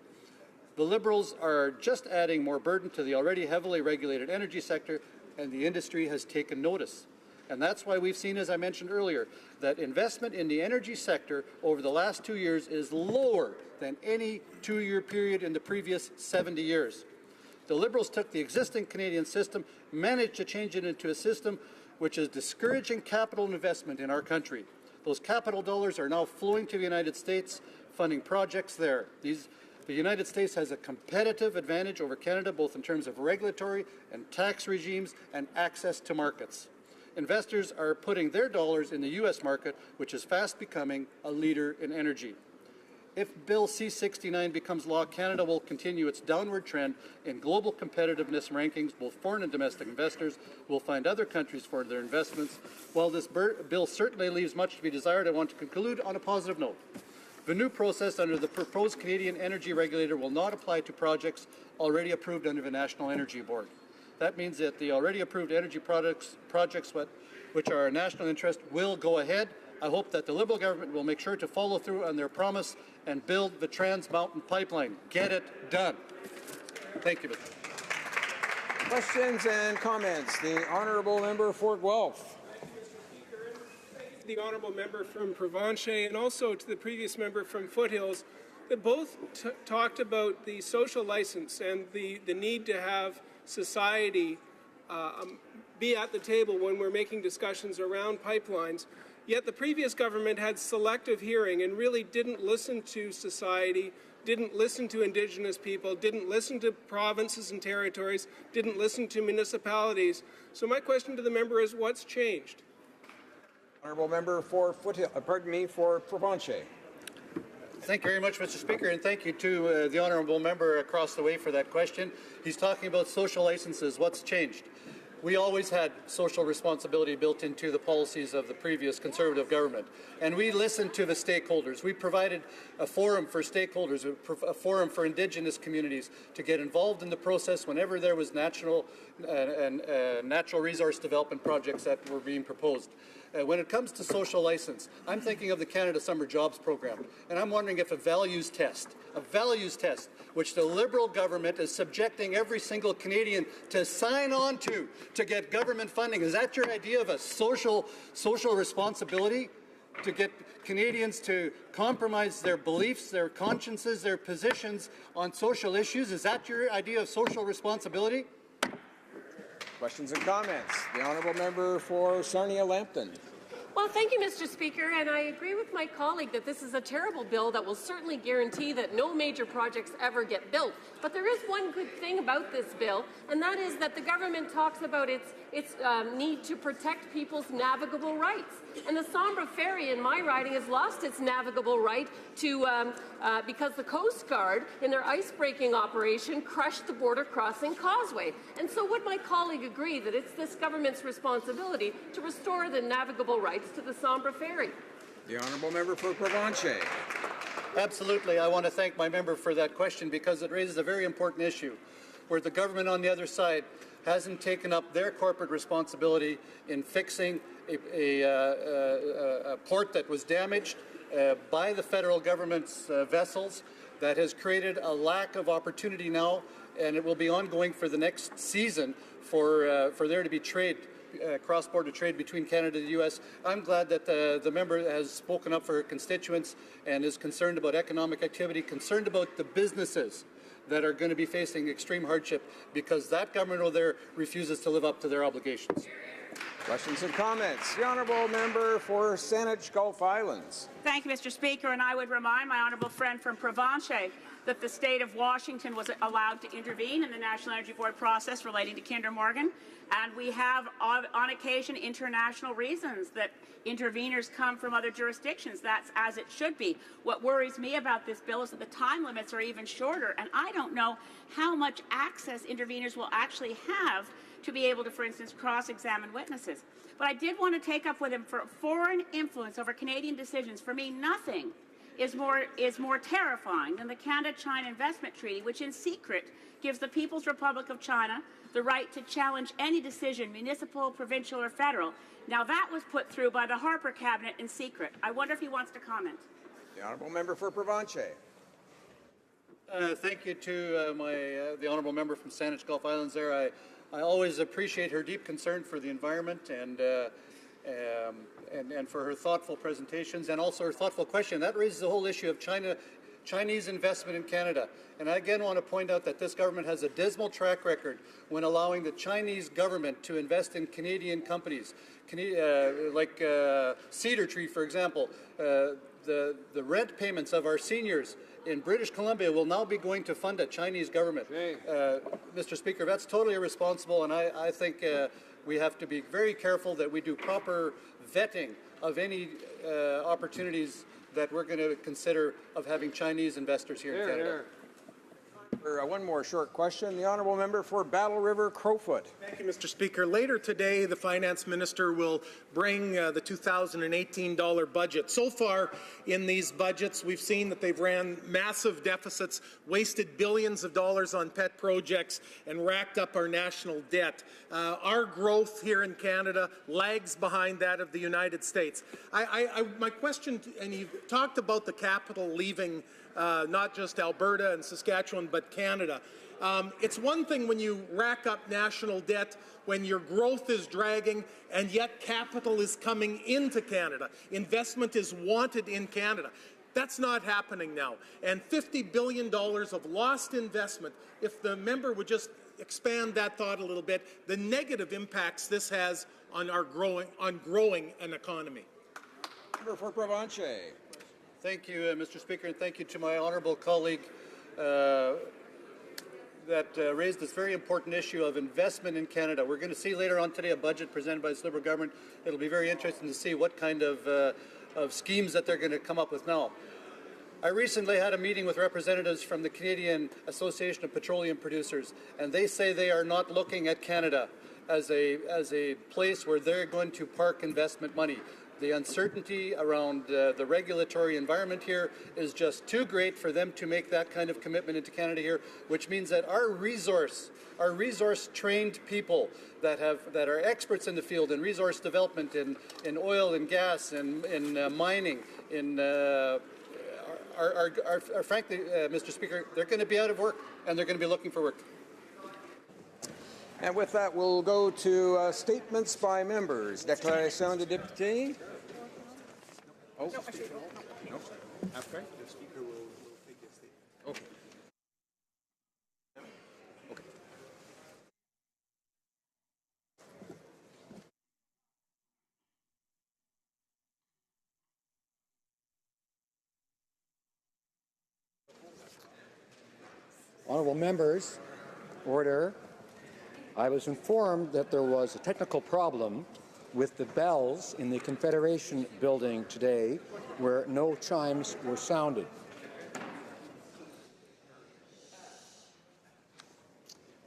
The Liberals are just adding more burden to the already heavily regulated energy sector, and the industry has taken notice. And that's why we've seen, as I mentioned earlier, that investment in the energy sector over the last 2 years is lower than any 2-year period in the previous 70 years. The Liberals took the existing Canadian system, managed to change it into a system which is discouraging capital investment in our country. Those capital dollars are now flowing to the United States, funding projects there. The United States has a competitive advantage over Canada, both in terms of regulatory and tax regimes and access to markets. Investors are putting their dollars in the U.S. market, which is fast becoming a leader in energy. If Bill C-69 becomes law, Canada will continue its downward trend in global competitiveness rankings. Both foreign and domestic investors will find other countries for their investments. While this bill certainly leaves much to be desired, I want to conclude on a positive note. The new process under the proposed Canadian Energy Regulator will not apply to projects already approved under the National Energy Board. That means that the already approved energy projects which are a national interest will go ahead. I hope that the Liberal government will make sure to follow through on their promise and build the Trans Mountain Pipeline. Get it done. Thank you, Mr. Questions and comments. The Honourable Member for Guelph. The honourable member from Provencher and also to the previous member from Foothills that both talked about the social license and the need to have society be at the table when we're making discussions around pipelines. Yet the previous government had selective hearing and really didn't listen to society, didn't listen to Indigenous people, didn't listen to provinces and territories, didn't listen to municipalities. So my question to the member is, what's changed? Honourable Member for for Provencher. Thank you very much, Mr. Speaker, and thank you to the Honourable Member across the way for that question. He's talking about social licenses. What's changed? We always had social responsibility built into the policies of the previous Conservative government, and we listened to the stakeholders. We provided a forum for stakeholders, a forum for Indigenous communities to get involved in the process whenever there was natural resource development projects that were being proposed. When it comes to social license, I'm thinking of the Canada Summer Jobs Program, and I'm wondering if a values test, which the Liberal government is subjecting every single Canadian to sign on to get government funding, is that your idea of a social responsibility? To get Canadians to compromise their beliefs, their consciences, their positions on social issues? Is that your idea of social responsibility? Questions and comments. The Honourable Member for Sarnia-Lambton. Well, thank you, Mr. Speaker, and I agree with my colleague that this is a terrible bill that will certainly guarantee that no major projects ever get built. But there is one good thing about this bill, and that is that the government talks about its need to protect people's navigable rights. And the Sombra Ferry in my riding has lost its navigable right to because the Coast Guard, in their ice-breaking operation, crushed the border crossing causeway. And so would my colleague agree that it's this government's responsibility to restore the navigable rights to the Sombra Ferry? The Honourable Member for Provencher. Absolutely. I want to thank my member for that question because it raises a very important issue where the government on the other side hasn't taken up their corporate responsibility in fixing a port that was damaged by the federal government's vessels. That has created a lack of opportunity now, and it will be ongoing for the next season for there to be trade, cross-border trade between Canada and the U.S. I'm glad that the member has spoken up for her constituents and is concerned about economic activity, concerned about the businesses that are going to be facing extreme hardship because that government over there refuses to live up to their obligations. Questions and comments. The Honourable Member for Saanich Gulf Islands. Thank you, Mr. Speaker, and I would remind my honourable friend from Provencher that the state of Washington was allowed to intervene in the National Energy Board process relating to Kinder Morgan, and we have on occasion international reasons that interveners come from other jurisdictions. That's as it should be. What worries me about this bill is that the time limits are even shorter, and I don't know how much access interveners will actually have to be able to, for instance, cross-examine witnesses. But I did want to take up with him for foreign influence over Canadian decisions. For me, nothing is more terrifying than the Canada-China Investment Treaty, which in secret gives the People's Republic of China the right to challenge any decision, municipal, provincial, or federal. Now, that was put through by the Harper cabinet in secret. I wonder if he wants to comment. The Honourable Member for Provencher. Thank you to the Honourable Member from Saanich Gulf Islands there. I always appreciate her deep concern for the environment and for her thoughtful presentations and also her thoughtful question. That raises the whole issue of Chinese investment in Canada. And I again want to point out that this government has a dismal track record when allowing the Chinese government to invest in Canadian companies, like Cedar Tree, for example. The rent payments of our seniors in British Columbia will now be going to fund a Chinese government. Mr. Speaker, that's totally irresponsible, and I think we have to be very careful that we do proper vetting of any opportunities that we're going to consider of having Chinese investors here in Canada. For one more short question, the honourable member for Battle River Crowfoot. Thank you, Mr. Speaker. Later today, the Finance Minister will bring the 2018 budget. So far in these budgets, we've seen that they've ran massive deficits, wasted billions of dollars on pet projects, and racked up our national debt. Our growth here in Canada lags behind that of the United States. My question, and you've talked about the capital leaving not just Alberta and Saskatchewan, but Canada. It's one thing when you rack up national debt, when your growth is dragging, and yet capital is coming into Canada. Investment is wanted in Canada. That's not happening now. And $50 billion of lost investment, if the member would just expand that thought a little bit, the negative impacts this has on our growing an economy. Member for Provencher. Thank you, Mr. Speaker, and thank you to my honourable colleague that raised this very important issue of investment in Canada. We're going to see later on today a budget presented by this Liberal government. It'll be very interesting to see what kind of schemes that they're going to come up with now. I recently had a meeting with representatives from the Canadian Association of Petroleum Producers, and they say they are not looking at Canada as a place where they're going to park investment money. The uncertainty around the regulatory environment here is just too great for them to make that kind of commitment into Canada here, which means that our resource-trained people that are experts in the field in resource development, in oil and gas, in mining, are frankly, Mr. Speaker, they're going to be out of work and they're going to be looking for work. And with that, we'll go to statements by members. Déclaration de député. Oh, no. After the speaker will take his statement. Okay. Okay. Honourable members, order. I was informed that there was a technical problem with the bells in the Confederation building today where no chimes were sounded.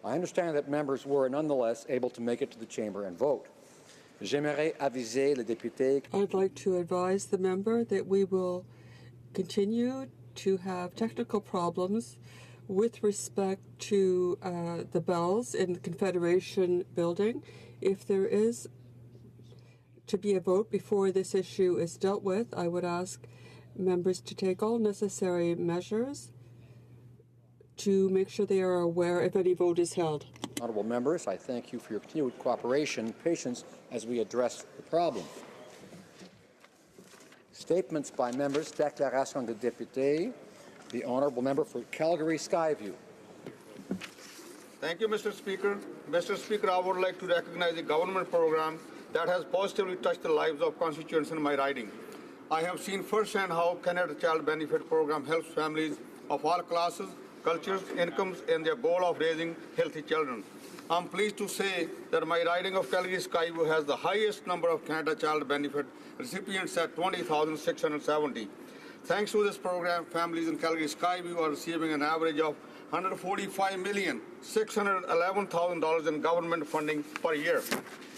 I understand that members were nonetheless able to make it to the chamber and vote. J'aimerais aviser le député. I'd like to advise the member that we will continue to have technical problems with respect to the bells in the Confederation building. If there is to be a vote before this issue is dealt with, I would ask members to take all necessary measures to make sure they are aware if any vote is held. Honourable members, I thank you for your continued cooperation and patience as we address the problem. Statements by members. Déclaration de député. The honourable member for Calgary Skyview. Thank you, Mr. Speaker. Mr. Speaker, I would like to recognize a government program that has positively touched the lives of constituents in my riding. I have seen firsthand how Canada Child Benefit Program helps families of all classes, cultures, incomes, in their goal of raising healthy children. I'm pleased to say that my riding of Calgary Skyview has the highest number of Canada Child Benefit recipients at 20,670. Thanks to this program, families in Calgary Skyview are receiving an average of $145,611,000 in government funding per year.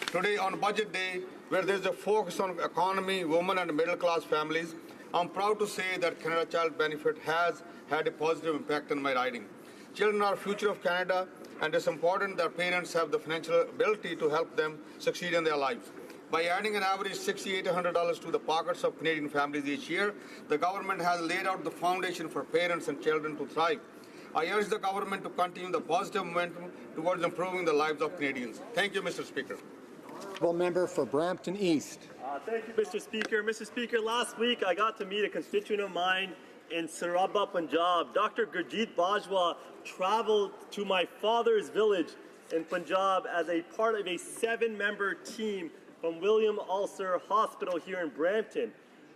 Today, on Budget Day, where there is a focus on economy, women and middle-class families, I'm proud to say that Canada Child Benefit has had a positive impact on my riding. Children are the future of Canada, and it's important that parents have the financial ability to help them succeed in their lives. By adding an average $6,800 to the pockets of Canadian families each year, the government has laid out the foundation for parents and children to thrive. I urge the government to continue the positive momentum towards improving the lives of Canadians. Thank you, Mr. Speaker. Honourable member for Brampton East. Thank you, Mr. Speaker. Mr. Speaker, last week I got to meet a constituent of mine in Saraba, Punjab. Dr. Gurjeet Bajwa traveled to my father's village in Punjab as a part of a 7-member team from William Ulcer Hospital here in Brampton.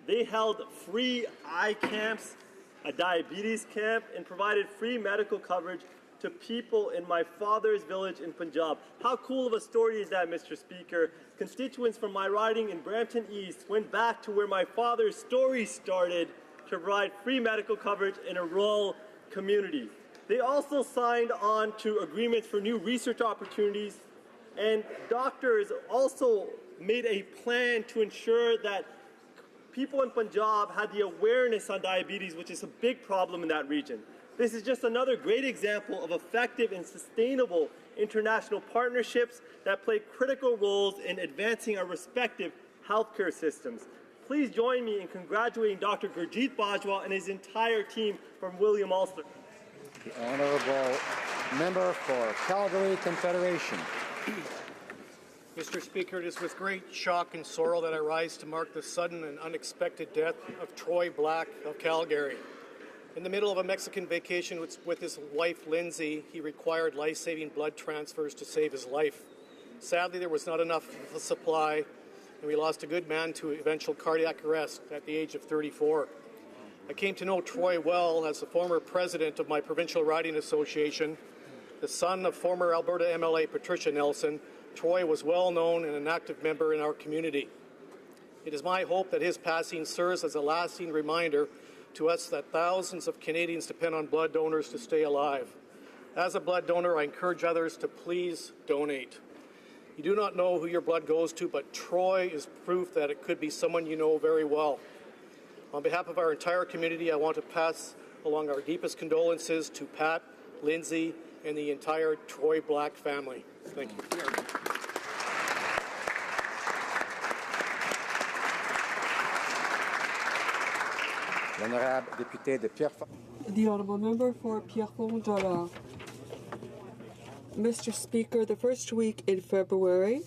They held free eye camps, a diabetes camp, and provided free medical coverage to people in my father's village in Punjab. How cool of a story is that, Mr. Speaker? Constituents from my riding in Brampton East went back to where my father's story started to provide free medical coverage in a rural community. They also signed on to agreements for new research opportunities, and doctors also made a plan to ensure that people in Punjab had the awareness on diabetes, which is a big problem in that region. This is just another great example of effective and sustainable international partnerships that play critical roles in advancing our respective healthcare systems. Please join me in congratulating Dr. Gurjeet Bajwa and his entire team from William Ulster. The Honourable Member for Calgary Confederation. Mr. Speaker, it is with great shock and sorrow that I rise to mark the sudden and unexpected death of Troy Black of Calgary. In the middle of a Mexican vacation with his wife, Lindsay, he required life-saving blood transfers to save his life. Sadly, there was not enough of the supply, and we lost a good man to eventual cardiac arrest at the age of 34. I came to know Troy well as the former president of my provincial riding association. The son of former Alberta MLA Patricia Nelson, Troy was well known and an active member in our community. It is my hope that his passing serves as a lasting reminder to us that thousands of Canadians depend on blood donors to stay alive. As a blood donor, I encourage others to please donate. You do not know who your blood goes to, but Troy is proof that it could be someone you know very well. On behalf of our entire community, I want to pass along our deepest condolences to Pat, Lindsay, and the entire Troy Black family. Thank you. The Honourable Member for Pierrefonds-Dollard. Mr. Speaker, the first week in February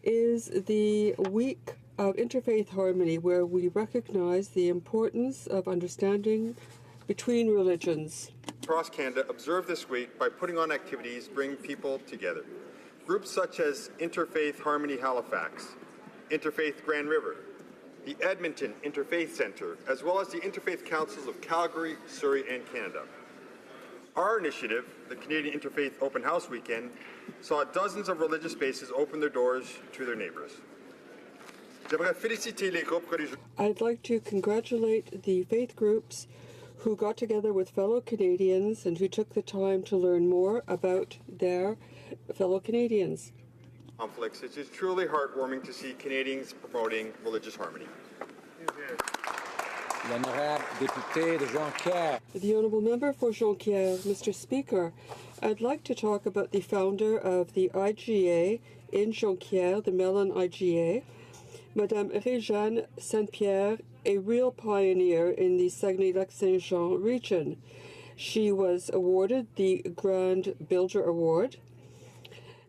is the week of interfaith harmony, where we recognize the importance of understanding between religions. Across Canada observe this week by putting on activities bring people together. Groups such as Interfaith Harmony Halifax, Interfaith Grand River, the Edmonton Interfaith Centre, as well as the Interfaith Councils of Calgary, Surrey, and Canada. Our initiative, the Canadian Interfaith Open House Weekend, saw dozens of religious spaces open their doors to their neighbours. I'd like to congratulate the faith groups who got together with fellow Canadians and who took the time to learn more about their fellow Canadians. Conflicts. It is truly heartwarming to see Canadians promoting religious harmony. The Honourable Member for Jonquière. Mr. Speaker, I'd like to talk about the founder of the IGA in Jonquière, the Mellon IGA, Madame Réjeanne Saint-Pierre, a real pioneer in the Saguenay-Lac-Saint-Jean region. She was awarded the Grand Builder Award.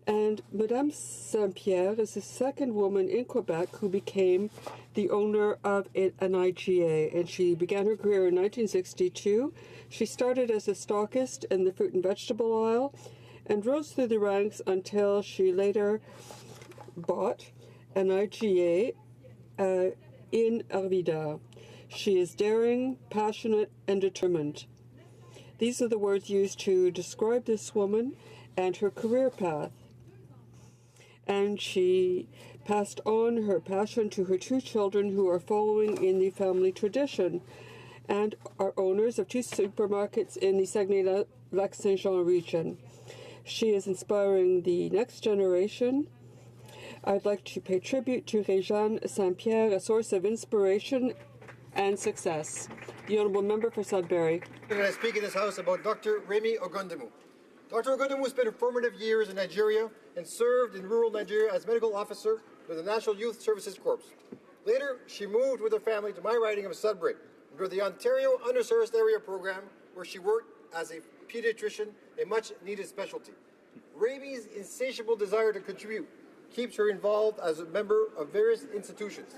And Madame Saint-Pierre is the second woman in Quebec who became the owner of an IGA, and she began her career in 1962. She started as a stockist in the fruit and vegetable aisle and rose through the ranks until she later bought an IGA in Arvida. She is daring, passionate, and determined. These are the words used to describe this woman and her career path. And she passed on her passion to her two children, who are following in the family tradition and are owners of two supermarkets in the Saguenay-Lac-Saint-Jean region. She is inspiring the next generation. I'd like to pay tribute to Réjeanne Saint-Pierre, a source of inspiration and success. The Honourable Member for Sudbury. I speak in this House about Dr. Remi Ogundemu. Dr. Ogundemu spent formative years in Nigeria and served in rural Nigeria as medical officer with the National Youth Services Corps. Later, she moved with her family to my riding of Sudbury, under the Ontario Underserviced Area Program, where she worked as a pediatrician, a much-needed specialty. Remi's insatiable desire to contribute keeps her involved as a member of various institutions.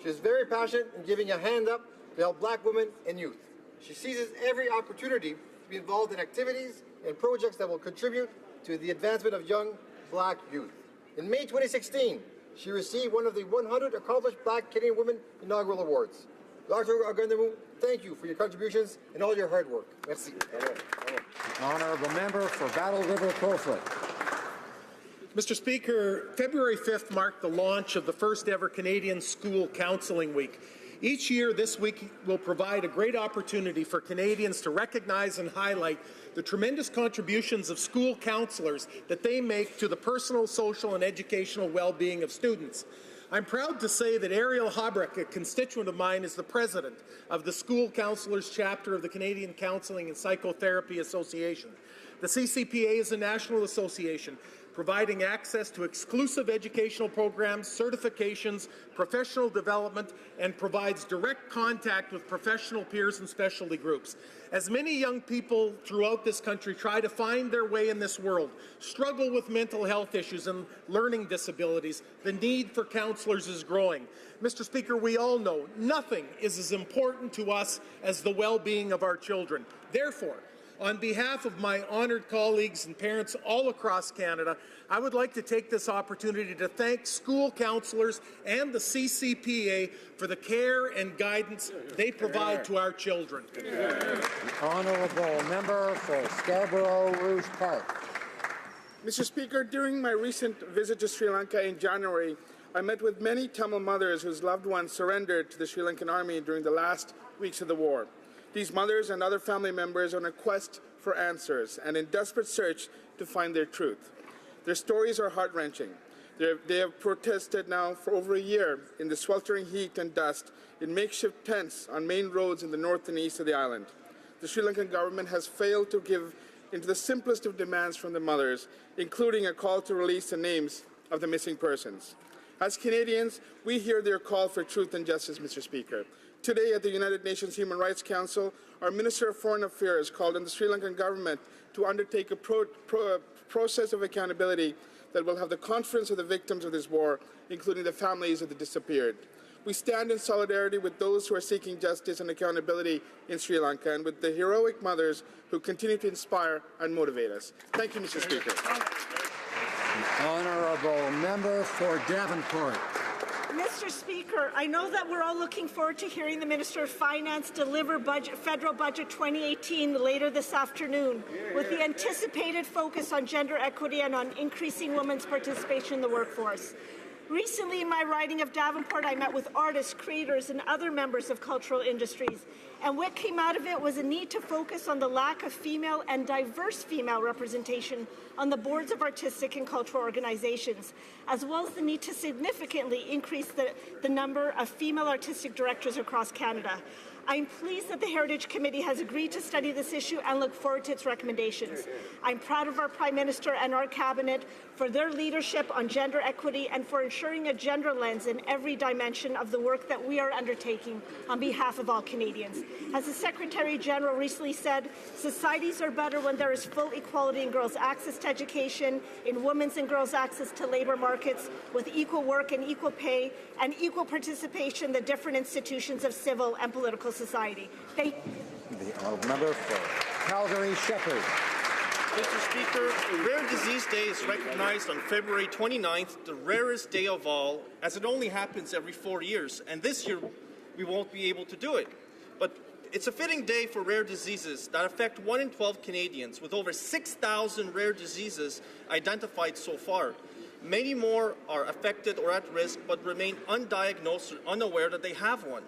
She is very passionate in giving a hand up to help Black women and youth. She seizes every opportunity to be involved in activities and projects that will contribute to the advancement of young Black youth. In May 2016, she received one of the 100 Accomplished Black Canadian Women Inaugural Awards. Dr. Ogundemu, thank you for your contributions and all your hard work. Merci. Honourable Member for Battle River Crowfoot. Mr. Speaker, February 5th marked the launch of the first ever Canadian School Counselling Week. Each year, this week will provide a great opportunity for Canadians to recognize and highlight the tremendous contributions of school counselors that they make to the personal, social, and educational well-being of students. I'm proud to say that Ariel Habrick, a constituent of mine, is the president of the School Counselors Chapter of the Canadian Counselling and Psychotherapy Association. The CCPA is a national association providing access to exclusive educational programs, certifications, professional development, and provides direct contact with professional peers and specialty groups. As many young people throughout this country try to find their way in this world, struggle with mental health issues and learning disabilities, the need for counselors is growing. Mr. Speaker, we all know nothing is as important to us as the well-being of our children. Therefore, on behalf of my honoured colleagues and parents all across Canada, I would like to take this opportunity to thank school counsellors and the CCPA for the care and guidance they provide to our children. The honourable member for Scarborough Rouge Park. Mr. Speaker, during my recent visit to Sri Lanka in January, I met with many Tamil mothers whose loved ones surrendered to the Sri Lankan army during the last weeks of the war. These mothers and other family members are on a quest for answers and in desperate search to find their truth. Their stories are heart-wrenching. They have protested now for over a year in the sweltering heat and dust in makeshift tents on main roads in the north and east of the island. The Sri Lankan government has failed to give in to the simplest of demands from the mothers, including a call to release the names of the missing persons. As Canadians, we hear their call for truth and justice, Mr. Speaker. Today at the United Nations Human Rights Council, our Minister of Foreign Affairs called on the Sri Lankan government to undertake a process of accountability that will have the confidence of the victims of this war, including the families of the disappeared. We stand in solidarity with those who are seeking justice and accountability in Sri Lanka and with the heroic mothers who continue to inspire and motivate us. Thank you, Mr. Speaker. The honourable member for Davenport. Mr. Speaker, I know that we're all looking forward to hearing the Minister of Finance deliver Federal Budget 2018 later this afternoon, with the anticipated focus on gender equity and on increasing women's participation in the workforce. Recently, in my riding of Davenport, I met with artists, creators, and other members of cultural industries. And what came out of it was a need to focus on the lack of female and diverse female representation on the boards of artistic and cultural organizations, as well as the need to significantly increase the number of female artistic directors across Canada. I'm pleased that the Heritage Committee has agreed to study this issue and look forward to its recommendations. I'm proud of our Prime Minister and our Cabinet for their leadership on gender equity and for ensuring a gender lens in every dimension of the work that we are undertaking on behalf of all Canadians. As the Secretary General recently said, societies are better when there is full equality in girls' access to education, in women's and girls' access to labour markets, with equal work and equal pay, and equal participation in the different institutions of civil and political society. Thank you. The honourable member for Calgary Shepherd. Mr. Speaker, Rare Disease Day is recognized on February 29th, the rarest day of all, as it only happens every 4 years. And this year, we won't be able to do it. But it's a fitting day for rare diseases that affect 1 in 12 Canadians, with over 6,000 rare diseases identified so far. Many more are affected or at risk, but remain undiagnosed or unaware that they have one.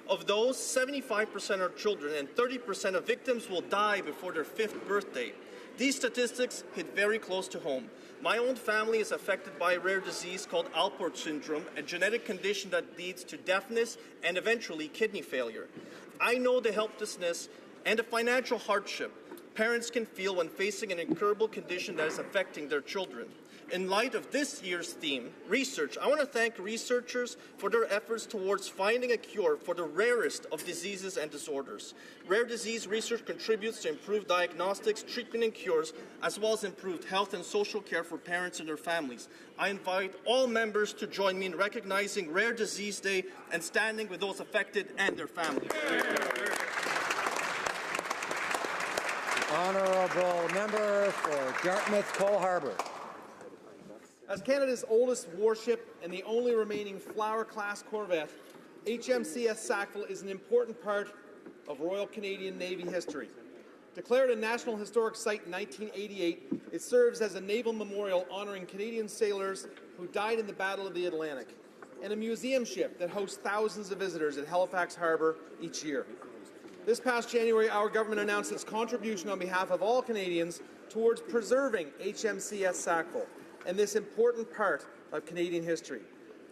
Of those, 75% are children, and 30% of victims will die before their 5th birthday. These statistics hit very close to home. My own family is affected by a rare disease called Alport syndrome, a genetic condition that leads to deafness and eventually kidney failure. I know the helplessness and the financial hardship parents can feel when facing an incurable condition that is affecting their children. In light of this year's theme, research, I want to thank researchers for their efforts towards finding a cure for the rarest of diseases and disorders. Rare disease research contributes to improved diagnostics, treatment, and cures, as well as improved health and social care for parents and their families. I invite all members to join me in recognizing Rare Disease Day and standing with those affected and their families. Honourable member for Dartmouth Cole Harbour. As Canada's oldest warship and the only remaining Flower-class corvette, HMCS Sackville is an important part of Royal Canadian Navy history. Declared a National Historic Site in 1988, it serves as a naval memorial honouring Canadian sailors who died in the Battle of the Atlantic. and a museum ship that hosts thousands of visitors at Halifax Harbour each year. This past January, our government announced its contribution on behalf of all Canadians towards preserving HMCS Sackville and this important part of Canadian history.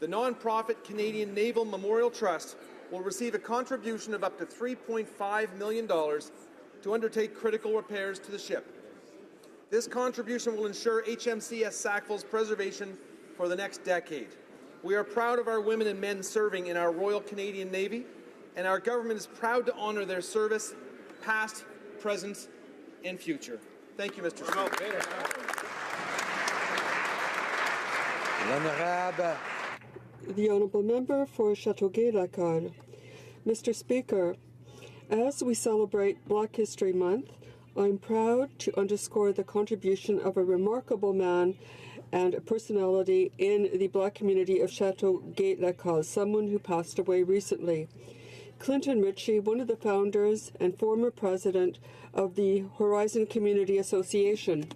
The non-profit Canadian Naval Memorial Trust will receive a contribution of up to $3.5 million to undertake critical repairs to the ship. This contribution will ensure HMCS Sackville's preservation for the next decade. We are proud of our women and men serving in our Royal Canadian Navy, and our government is proud to honour their service, past, present, and future. Thank you, Mr. Speaker. The Honourable Member for Châteauguay-Lacal. Mr. Speaker, as we celebrate Black History Month, I'm proud to underscore the contribution of a remarkable man and a personality in the Black community of Châteauguay-Lacal, someone who passed away recently. Clinton Ritchie, one of the founders and former president of the Horizon Community Association.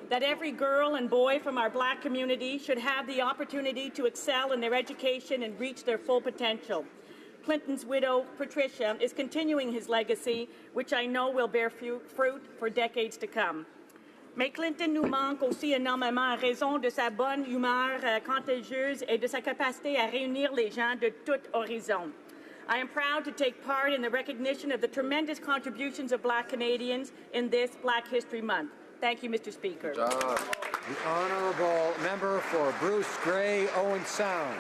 That every girl and boy from our Black community should have the opportunity to excel in their education and reach their full potential. Clinton's widow, Patricia, is continuing his legacy, which I know will bear fruit for decades to come. Mais Clinton nous manque aussi énormément en raison de sa bonne humeur contagieuse et de sa capacité à réunir les gens de tout horizon. I am proud to take part in the recognition of the tremendous contributions of Black Canadians in this Black History Month. Thank you, Mr. Speaker. The Honourable Member for Bruce Grey, Owen Sound.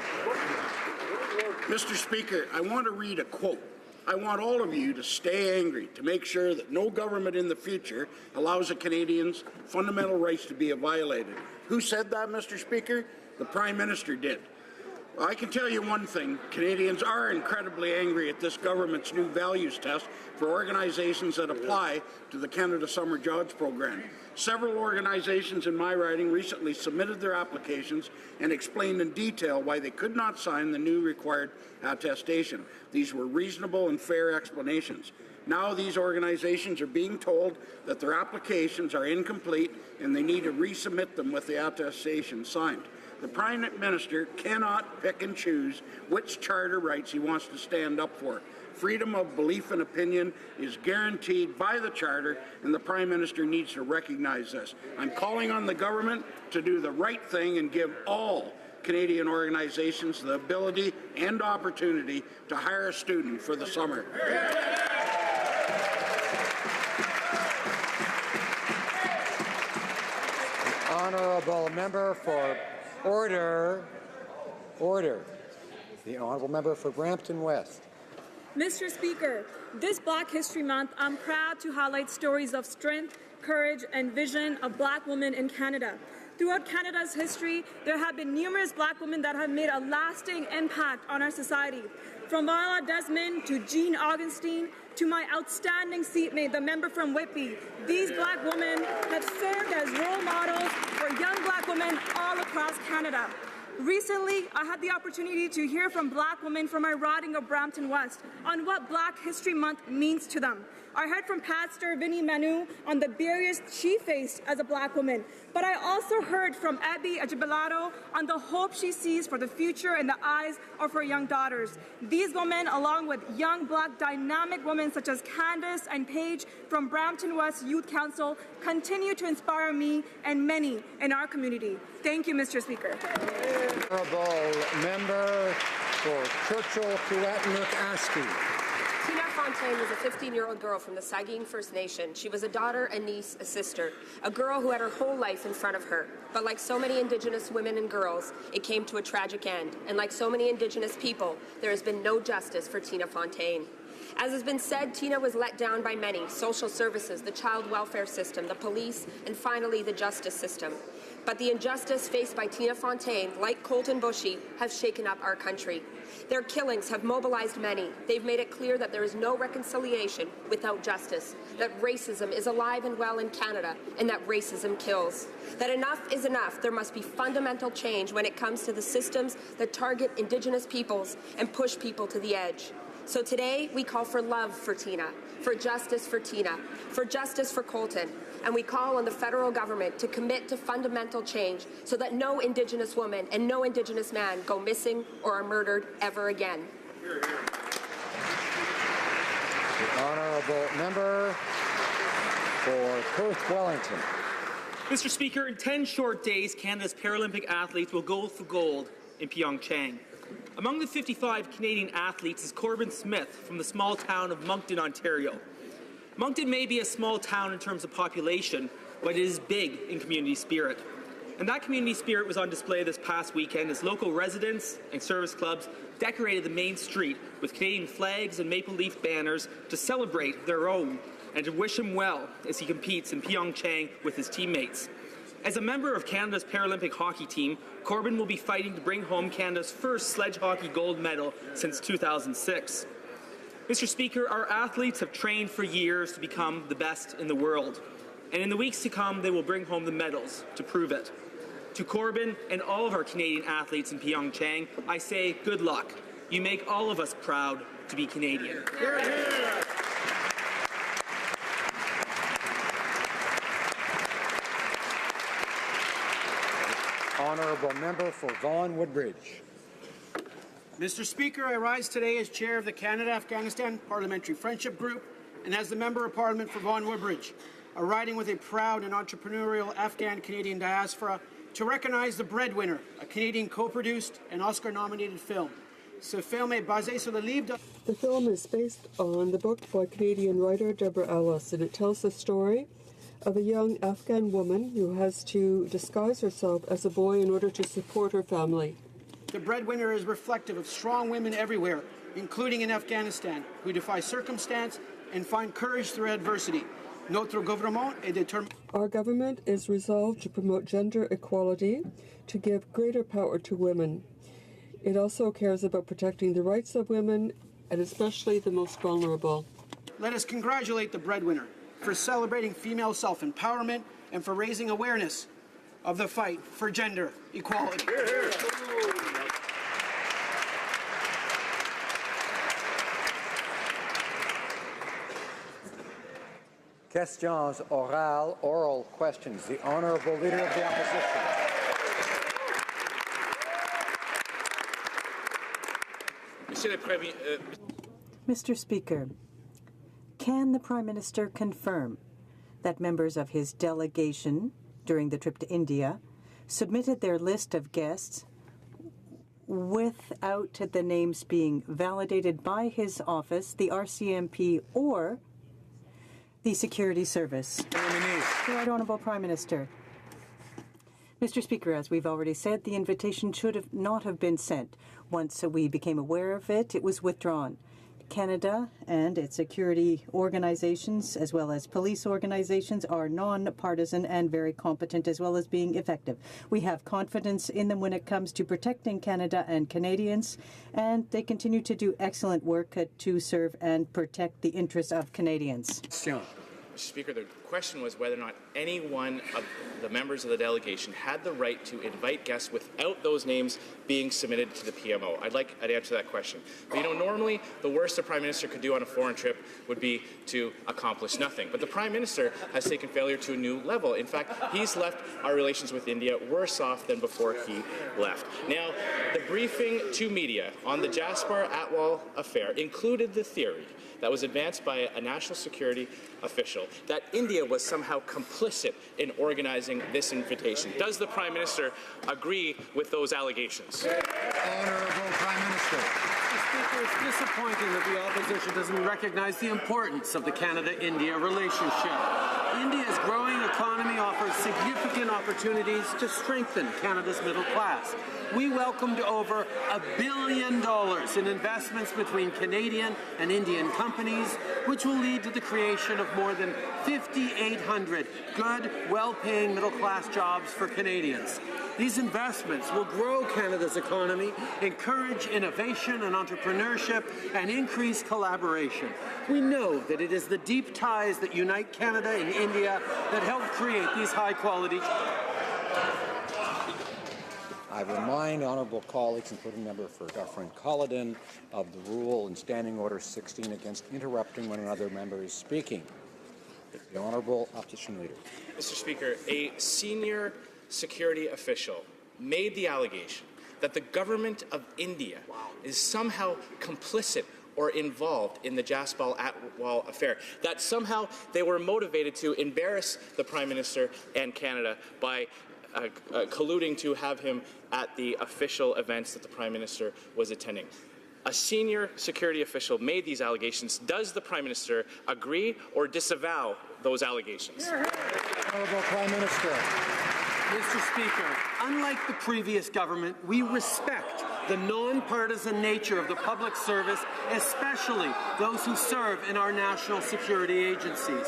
Mr. Speaker, I want to read a quote. I want all of you to stay angry, to make sure that no government in the future allows a Canadian's fundamental rights to be violated. Who said that, Mr. Speaker? The Prime Minister did. Well, I can tell you one thing. Canadians are incredibly angry at this government's new values test for organizations that apply to the Canada Summer Jobs Program. Several organizations in my riding recently submitted their applications and explained in detail why they could not sign the new required attestation. These were reasonable and fair explanations. Now these organizations are being told that their applications are incomplete and they need to resubmit them with the attestation signed. The Prime Minister cannot pick and choose which charter rights he wants to stand up for. Freedom of belief and opinion is guaranteed by the Charter, and the Prime Minister needs to recognize this. I'm calling on the government to do the right thing and give all Canadian organizations the ability and opportunity to hire a student for the summer. The Honourable Member for Order. The Honourable Member for Brampton West. Mr. Speaker, this Black History Month, I'm proud to highlight stories of strength, courage, and vision of Black women in Canada. Throughout Canada's history, there have been numerous Black women that have made a lasting impact on our society. From Viola Desmond to Jean Augustine to my outstanding seatmate, the member from Whitby, these Black women have served as role models for young Black women all across Canada. Recently, I had the opportunity to hear from Black women from my riding of Brampton West on what Black History Month means to them. I heard from Pastor Vinnie Manu on the barriers she faced as a Black woman, but I also heard from Abby Ajibalado on the hope she sees for the future in the eyes of her young daughters. These women, along with young Black dynamic women such as Candace and Paige from Brampton West Youth Council, continue to inspire me and many in our community. Thank you, Mr. Speaker. Honourable Member for Churchill, Kiewit-Askey. Tina Fontaine was a 15-year-old girl from the Saugeen First Nation. She was a daughter, a niece, a sister, a girl who had her whole life in front of her. But like so many Indigenous women and girls, it came to a tragic end. And like so many Indigenous people, there has been no justice for Tina Fontaine. As has been said, Tina was let down by many: social services, the child welfare system, the police, and finally the justice system. But the injustice faced by Tina Fontaine, like Colton Bushy, have shaken up our country. Their killings have mobilized many. They've made it clear that there is no reconciliation without justice, that racism is alive and well in Canada, and that racism kills. That enough is enough. There must be fundamental change when it comes to the systems that target Indigenous peoples and push people to the edge. So today, we call for love for Tina, for justice for Tina, for justice for Colton, and we call on the federal government to commit to fundamental change so that no Indigenous woman and no Indigenous man go missing or are murdered ever again. The honourable member for Perth Wellington. Mr. Speaker, in 10 short days, Canada's Paralympic athletes will go for gold in Pyeongchang. Among the 55 Canadian athletes is Corbin Smith from the small town of Moncton, Ontario. Moncton may be a small town in terms of population, but it is big in community spirit. And that community spirit was on display this past weekend as local residents and service clubs decorated the main street with Canadian flags and maple leaf banners to celebrate their own and to wish him well as he competes in Pyeongchang with his teammates. As a member of Canada's Paralympic hockey team, Corbin will be fighting to bring home Canada's first sledge hockey gold medal since 2006. Mr. Speaker, our athletes have trained for years to become the best in the world. And in the weeks to come, they will bring home the medals to prove it. To Corbin and all of our Canadian athletes in Pyeongchang, I say good luck. You make all of us proud to be Canadian. Hear, hear. Honourable member for Vaughan Woodbridge. Mr. Speaker, I rise today as chair of the Canada-Afghanistan Parliamentary Friendship Group and as the member of Parliament for Vaughan Woodbridge, a riding with a proud and entrepreneurial Afghan-Canadian diaspora to recognize The Breadwinner, a Canadian co-produced and Oscar-nominated film. Ce film est basé sur le livre. The film is based on the book by Canadian writer Deborah Ellis, and it tells the story of a young Afghan woman who has to disguise herself as a boy in order to support her family. The Breadwinner is reflective of strong women everywhere, including in Afghanistan, who defy circumstance and find courage through adversity. Notre gouvernement est déterminé. Our government is resolved to promote gender equality, to give greater power to women. It also cares about protecting the rights of women, and especially the most vulnerable. Let us congratulate The Breadwinner for celebrating female self-empowerment and for raising awareness of the fight for gender equality. Hear, hear. Questions orales, oral questions. The Honourable Leader of the Opposition. Mr. Speaker, can the Prime Minister confirm that members of his delegation during the trip to India submitted their list of guests without the names being validated by his office, the RCMP, or the Security Service? The Right Honourable Prime Minister. Mr. Speaker, as we've already said, the invitation should not have been sent. Once we became aware of it, it was withdrawn. Canada and its security organizations, as well as police organizations, are non-partisan and very competent, as well as being effective. We have confidence in them when it comes to protecting Canada and Canadians, and they continue to do excellent work to serve and protect the interests of Canadians. Mr. Speaker, the question was whether or not any one of the members of the delegation had the right to invite guests without those names being submitted to the PMO. I'd answer that question. But, normally the worst a Prime Minister could do on a foreign trip would be to accomplish nothing. But the Prime Minister has taken failure to a new level. In fact, he's left our relations with India worse off than before he left. Now, the briefing to media on the Jaspar Atwal affair included the theory that was advanced by a national security official that India was somehow complicit in organizing this invitation. Does the Prime Minister agree with those allegations? Honourable Prime Minister. Mr. Speaker, it's disappointing that the opposition doesn't recognize the importance of the Canada-India relationship. India's growing economy offers significant opportunities to strengthen Canada's middle class. We welcomed over $1 billion in investments between Canadian and Indian companies, which will lead to the creation of more than 5,800 good, well-paying middle-class jobs for Canadians. These investments will grow Canada's economy, encourage innovation and entrepreneurship, and increase collaboration. We know that it is the deep ties that unite Canada and India that help create these high-quality jobs. I remind honourable colleagues, including member for Dufferin-Culloden, of the rule in Standing Order 16 against interrupting when another member is speaking. The Honourable Opposition Leader. Mr. Speaker, a senior security official made the allegation that the government of India is somehow complicit or involved in the Jaspal Atwal affair, that somehow they were motivated to embarrass the Prime Minister and Canada by colluding to have him at the official events that the Prime Minister was attending. A senior security official made these allegations. Does the Prime Minister agree or disavow those allegations? Honourable Prime Minister. Mr. Speaker, unlike the previous government, we respect the non-partisan nature of the public service, especially those who serve in our national security agencies.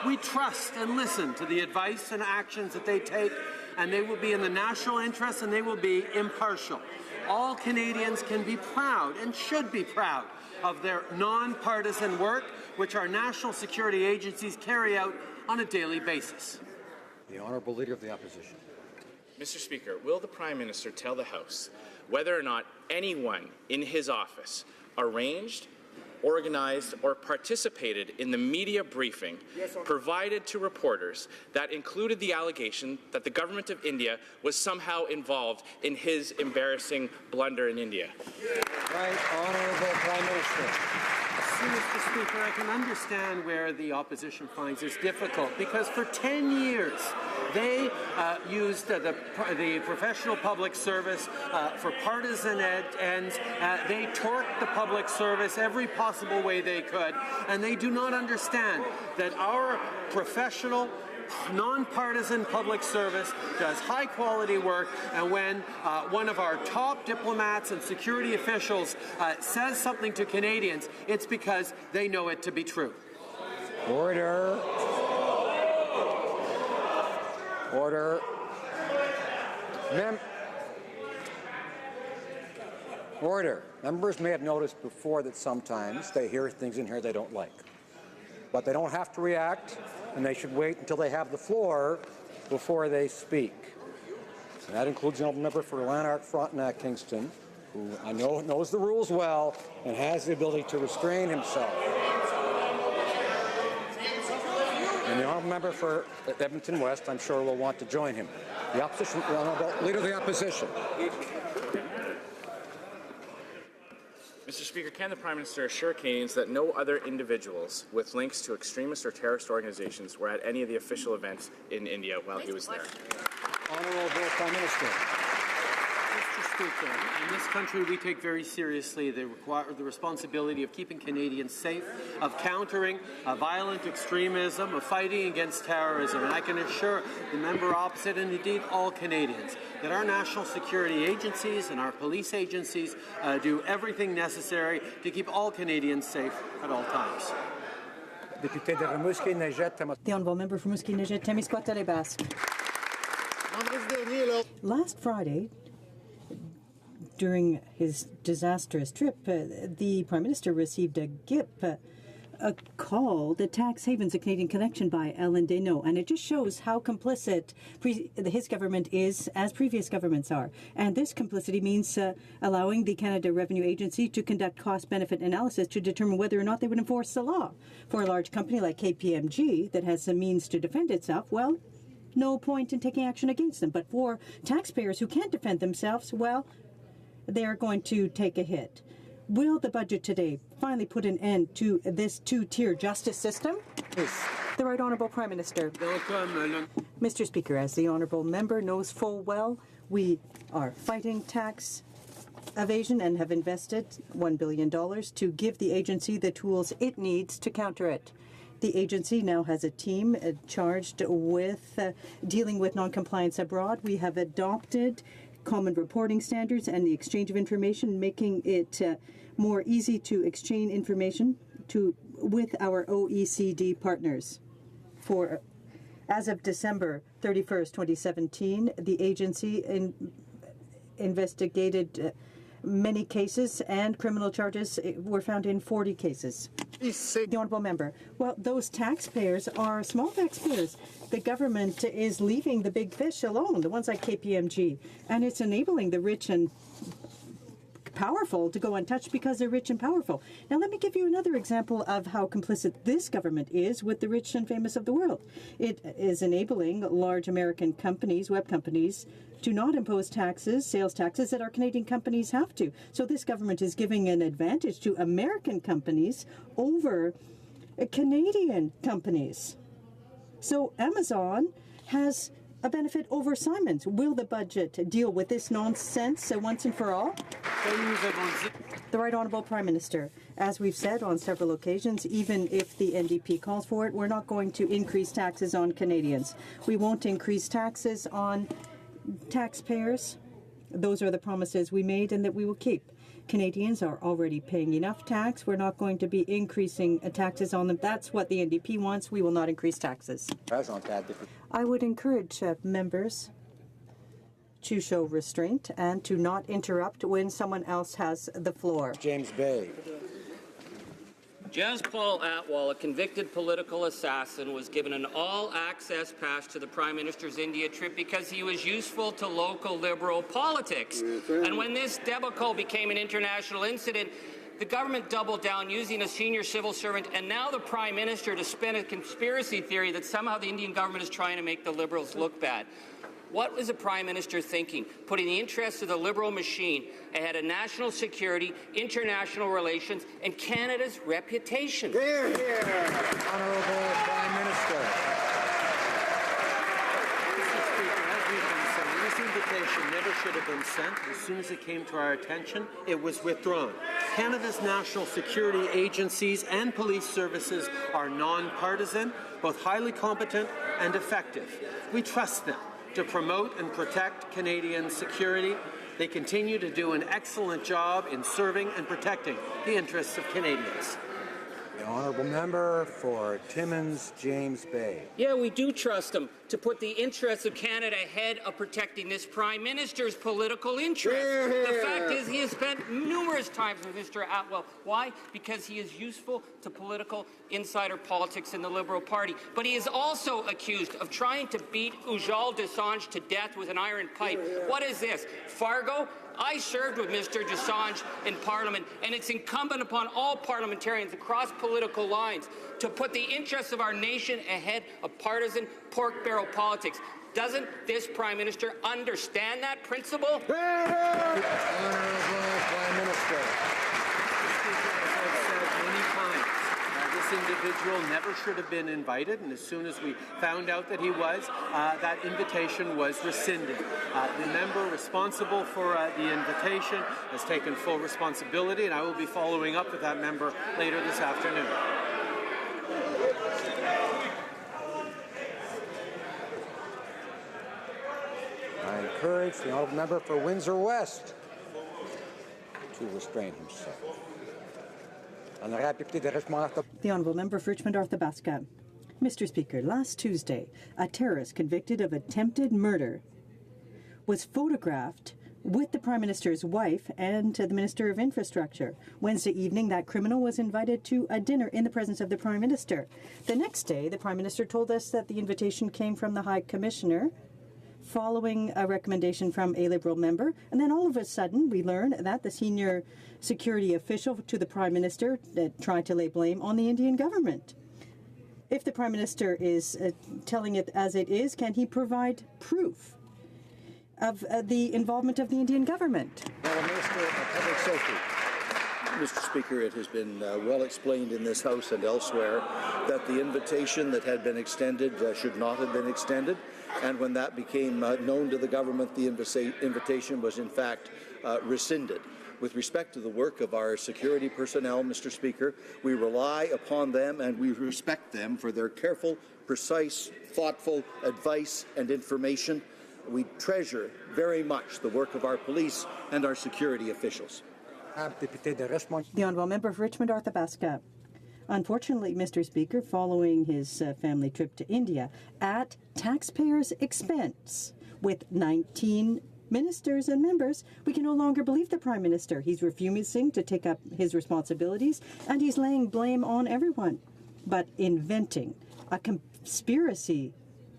We trust and listen to the advice and actions that they take, and they will be in the national interest and they will be impartial. All Canadians can be proud and should be proud of their non-partisan work, which our national security agencies carry out on a daily basis. The Honourable Leader of the Opposition. Mr. Speaker, will the Prime Minister tell the House whether or not anyone in his office arranged, organized, or participated in the media briefing provided to reporters that included the allegation that the government of India was somehow involved in his embarrassing blunder in India? Right, Honourable Prime Minister. Mr. Speaker, I can understand where the opposition finds this difficult, because for 10 years they used the professional public service for partisan ends. They torqued the public service every possible way they could, and they do not understand that our professional non-partisan public service does high-quality work, and when one of our top diplomats and security officials says something to Canadians, it's because they know it to be true. Order. Order. Order. Members may have noticed before that sometimes they hear things in here they don't like. But they don't have to react, and they should wait until they have the floor before they speak. And that includes the honourable member for Lanark, Frontenac, Kingston, who I know knows the rules well and has the ability to restrain himself. And the honourable member for Edmonton West, I'm sure, will want to join him. The opposition, the Honourable Leader of the Opposition. Mr. Speaker, can the Prime Minister assure Canadians that no other individuals with links to extremist or terrorist organizations were at any of the official events in India while he was there? Honourable Prime Minister. Mr. Speaker, in this country we take very seriously the responsibility of keeping Canadians safe, of countering violent extremism, of fighting against terrorism. And I can assure the member opposite, and indeed all Canadians, that our national security agencies and our police agencies do everything necessary to keep all Canadians safe at all times. The Honourable Member for Rimouski-Nejet, Témiscouata, Basque. Last Friday, during his disastrous trip, the Prime Minister received a GIP, a call, the Tax Havens, a Canadian Connection by Alain Desnaux, and it just shows how complicit his government is, as previous governments are. And this complicity means allowing the Canada Revenue Agency to conduct cost-benefit analysis to determine whether or not they would enforce the law. For a large company like KPMG that has the means to defend itself, well, no point in taking action against them. But for taxpayers who can't defend themselves, well, they're going to take a hit. Will the budget today finally put an end to this two-tier justice system? Yes. The Right Honourable Prime Minister. Mr. Speaker, as the Honourable Member knows full well, we are fighting tax evasion and have invested $1 billion to give the agency the tools it needs to counter it. The agency now has a team charged with dealing with non-compliance abroad. We have adopted common reporting standards and the exchange of information, making it more easy to exchange information with our OECD partners. As of December 31st, 2017, the agency investigated Many cases and criminal charges were found in 40 cases. The Honourable Member. Well, those taxpayers are small taxpayers. The government is leaving the big fish alone, the ones like KPMG, and it's enabling the rich and powerful to go untouched because they're rich and powerful. Now, let me give you another example of how complicit this government is with the rich and famous of the world. It is enabling large American companies, web companies, to not impose taxes, sales taxes, that our Canadian companies have to. So this government is giving an advantage to American companies over Canadian companies. So Amazon has a benefit over Simons. Will the budget deal with this nonsense once and for all? The Right Honourable Prime Minister. As we've said on several occasions, even if the NDP calls for it, we're not going to increase taxes on Canadians. We won't increase taxes on taxpayers. Those are the promises we made and that we will keep. Canadians are already paying enough tax. We're not going to be increasing taxes on them. That's what the NDP wants. We will not increase taxes. I would encourage members to show restraint and to not interrupt when someone else has the floor. James Bay. Jas Paul Atwal, a convicted political assassin, was given an all-access pass to the Prime Minister's India trip because he was useful to local Liberal politics. And when this debacle became an international incident, the government doubled down using a senior civil servant and now the Prime Minister to spin a conspiracy theory that somehow the Indian government is trying to make the Liberals look bad. What was the Prime Minister thinking? Putting the interests of the Liberal machine ahead of national security, international relations, and Canada's reputation. Hear, hear. Honourable Prime Minister. Mr. Speaker, as we've been saying, this invitation never should have been sent. As soon as it came to our attention, it was withdrawn. Canada's national security agencies and police services are non-partisan, both highly competent and effective. We trust them to promote and protect Canadian security. They continue to do an excellent job in serving and protecting the interests of Canadians. The Honourable Member for Timmins, James Bay. Yeah, we do trust him to put the interests of Canada ahead of protecting this Prime Minister's political interests. The fact is he has spent numerous times with Mr. Atwell. Why? Because he is useful to political insider politics in the Liberal Party. But he is also accused of trying to beat Ujjal Dosanjh to death with an iron pipe. What is this? Fargo? I served with Mr. Dosanjh in Parliament, and it's incumbent upon all parliamentarians across political lines to put the interests of our nation ahead of partisan pork barrel politics. Doesn't this Prime Minister understand that principle? Honourable Prime Minister. This individual never should have been invited, and as soon as we found out that he was, that invitation was rescinded. The member responsible for the invitation has taken full responsibility, and I will be following up with that member later this afternoon. I encourage the Honourable Member for Windsor West to restrain himself. The Honourable Member for Richmond Arthabaska. Mr. Speaker, last Tuesday, a terrorist convicted of attempted murder was photographed with the Prime Minister's wife and the Minister of Infrastructure. Wednesday evening, that criminal was invited to a dinner in the presence of the Prime Minister. The next day, the Prime Minister told us that the invitation came from the High Commissioner following a recommendation from a Liberal member. And then all of a sudden, we learn that the senior security official to the Prime Minister tried to lay blame on the Indian government. If the Prime Minister is telling it as it is, can he provide proof of the involvement of the Indian government? Minister of Public Safety. Mr. Speaker, it has been well explained in this House and elsewhere that the invitation that had been extended should not have been extended. And when that became known to the government, the invitation was in fact rescinded. With respect to the work of our security personnel, Mr. Speaker, we rely upon them and we respect them for their careful, precise, thoughtful advice and information. We treasure very much the work of our police and our security officials. The Honourable Member for Richmond Arthabaska. Unfortunately, Mr. Speaker, following his family trip to India at taxpayers' expense with 19 Ministers and members, we can no longer believe the Prime Minister. He's refusing to take up his responsibilities, and he's laying blame on everyone. But inventing a conspiracy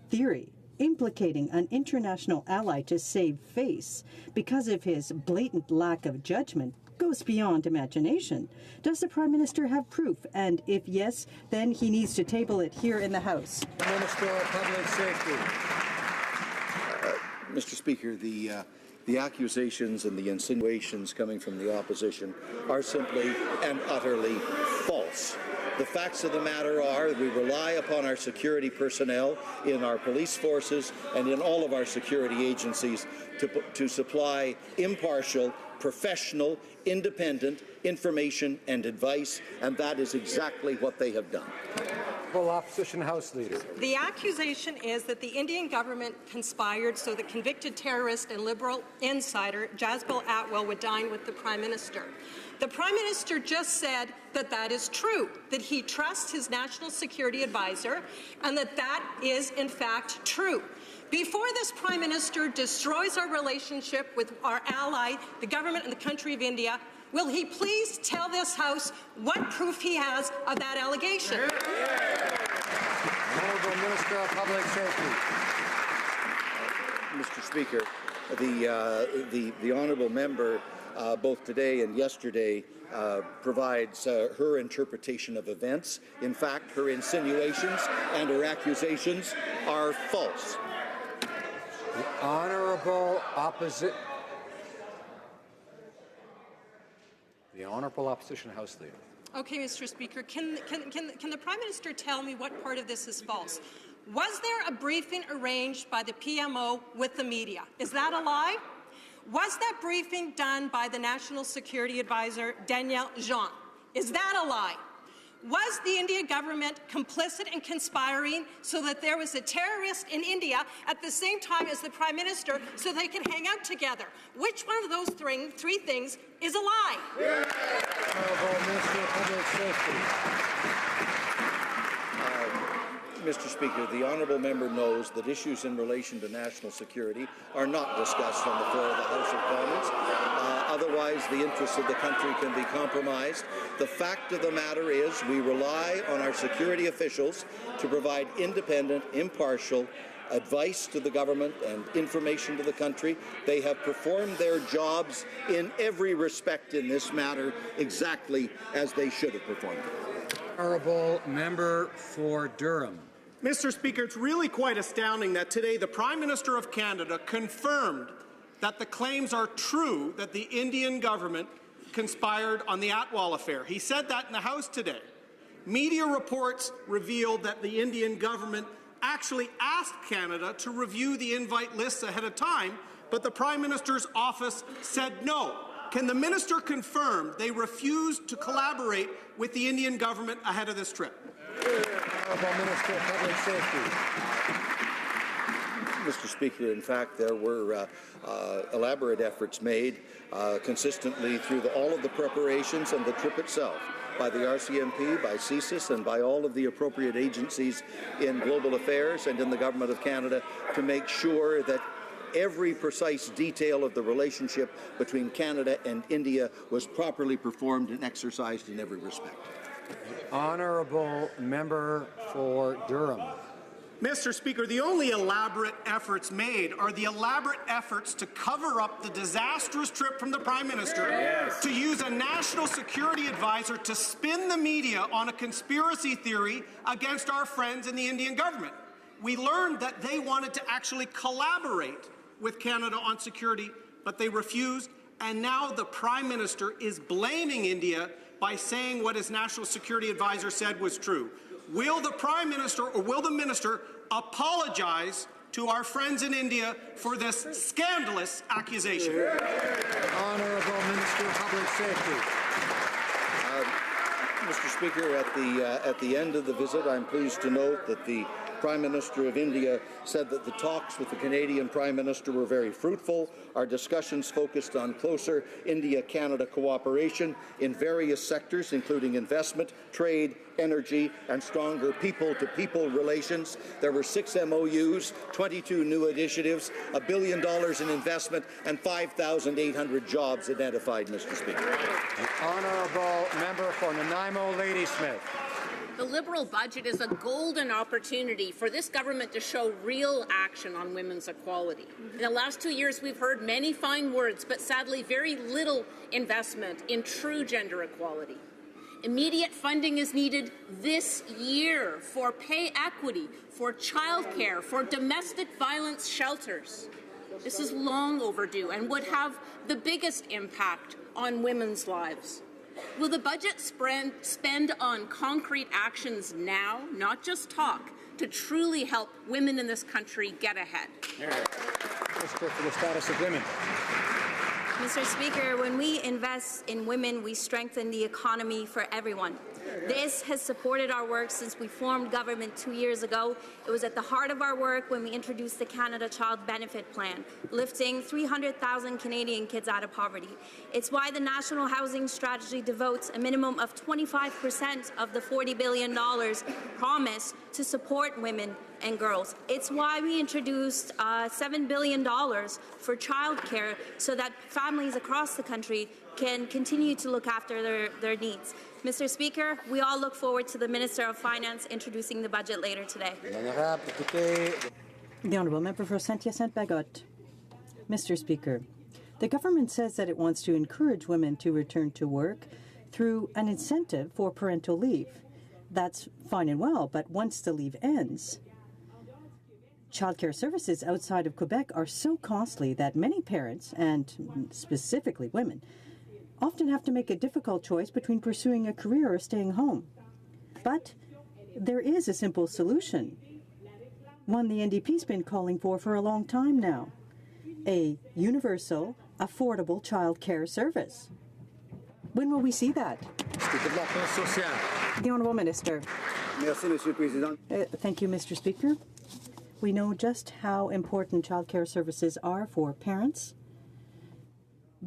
theory implicating an international ally to save face because of his blatant lack of judgment goes beyond imagination. Does the Prime Minister have proof? And if yes, then he needs to table it here in the House. Minister of Public Safety. Mr. Speaker, the accusations and the insinuations coming from the opposition are simply and utterly false. The facts of the matter are that we rely upon our security personnel in our police forces and in all of our security agencies to supply impartial, professional, independent information and advice, and that is exactly what they have done. Opposition House Leader. The accusation is that the Indian government conspired so that convicted terrorist and Liberal insider Jasbal Atwell would dine with the Prime Minister. The Prime Minister just said that that is true, that he trusts his national security advisor, and that that is, in fact, true. Before this Prime Minister destroys our relationship with our ally, the government and the country of India, will he please tell this House what proof he has of that allegation? Honourable Minister of Public Safety. Mr. Speaker, the honourable member, both today and yesterday, provides her interpretation of events. In fact, her insinuations and her accusations are false. The Honourable Opposition House Leader. Okay, Mr. Speaker, can the Prime Minister tell me what part of this is false? Was there a briefing arranged by the PMO with the media? Is that a lie? Was that briefing done by the National Security Advisor, Daniel Jean? Is that a lie? Was the Indian government complicit in conspiring so that there was a terrorist in India at the same time as the Prime Minister so they could hang out together? Which one of those three things is a lie? Honourable Minister of Public Safety. Mr. Speaker, the honourable member knows that issues in relation to national security are not discussed on the floor of the House of Commons. Otherwise, the interests of the country can be compromised. The fact of the matter is we rely on our security officials to provide independent, impartial advice to the government and information to the country. They have performed their jobs in every respect in this matter exactly as they should have performed it. Honourable Member for Durham. Mr. Speaker, it's really quite astounding that today the Prime Minister of Canada confirmed that the claims are true that the Indian government conspired on the Atwell affair. He said that in the House today. Media reports revealed that the Indian government actually asked Canada to review the invite lists ahead of time, but the Prime Minister's office said no. Can the minister confirm they refused to collaborate with the Indian government ahead of this trip? Honourable Minister of Public Safety. Mr. Speaker, in fact, there were elaborate efforts made consistently through all of the preparations and the trip itself by the RCMP, by CSIS, and by all of the appropriate agencies in global affairs and in the Government of Canada to make sure that every precise detail of the relationship between Canada and India was properly performed and exercised in every respect. Honourable Member for Durham. Mr. Speaker, the only elaborate efforts made are the elaborate efforts to cover up the disastrous trip from the Prime Minister, to use a national security advisor to spin the media on a conspiracy theory against our friends in the Indian government. We learned that they wanted to actually collaborate with Canada on security, but they refused, and now the Prime Minister is blaming India by saying what his national security advisor said was true. Will the Prime Minister or will the Minister apologize to our friends in India for this scandalous accusation? Honourable Minister of Public Safety. Mr. Speaker, at the end of the visit, I'm pleased to note that the Prime Minister of India said that the talks with the Canadian Prime Minister were very fruitful. Our discussions focused on closer India-Canada cooperation in various sectors, including investment, trade, energy, and stronger people-to-people relations. There were 6 MOUs, 22 new initiatives, $1 billion in investment, and 5,800 jobs identified, Mr. Speaker. The honourable member for Nanaimo Ladysmith. The Liberal budget is a golden opportunity for this government to show real action on women's equality. In the last 2 years, we've heard many fine words, but sadly very little investment in true gender equality. Immediate funding is needed this year for pay equity, for childcare, for domestic violence shelters. This is long overdue and would have the biggest impact on women's lives. Will the budget spend on concrete actions now, not just talk, to truly help women in this country get ahead? Minister for the Status of Women. Mr. Speaker, when we invest in women, we strengthen the economy for everyone. This has supported our work since we formed government 2 years ago. It was at the heart of our work when we introduced the Canada Child Benefit Plan, lifting 300,000 Canadian kids out of poverty. It's why the National Housing Strategy devotes a minimum of 25% of the $40 billion promised to support women and girls. It's why we introduced $7 billion for childcare so that families across the country can continue to look after their needs. Mr. Speaker, we all look forward to the Minister of Finance introducing the budget later today. The Honourable Member for Saint-Hyacinthe-Bagotte. Mr. Speaker, the government says that it wants to encourage women to return to work through an incentive for parental leave. That's fine and well, but once the leave ends, childcare services outside of Quebec are so costly that many parents, and specifically women, often have to make a difficult choice between pursuing a career or staying home. But there is a simple solution, one the NDP's been calling for a long time now: a universal, affordable child care service. When will we see that? The Honourable Minister. Thank you, Mr. Speaker. We know just how important child care services are for parents,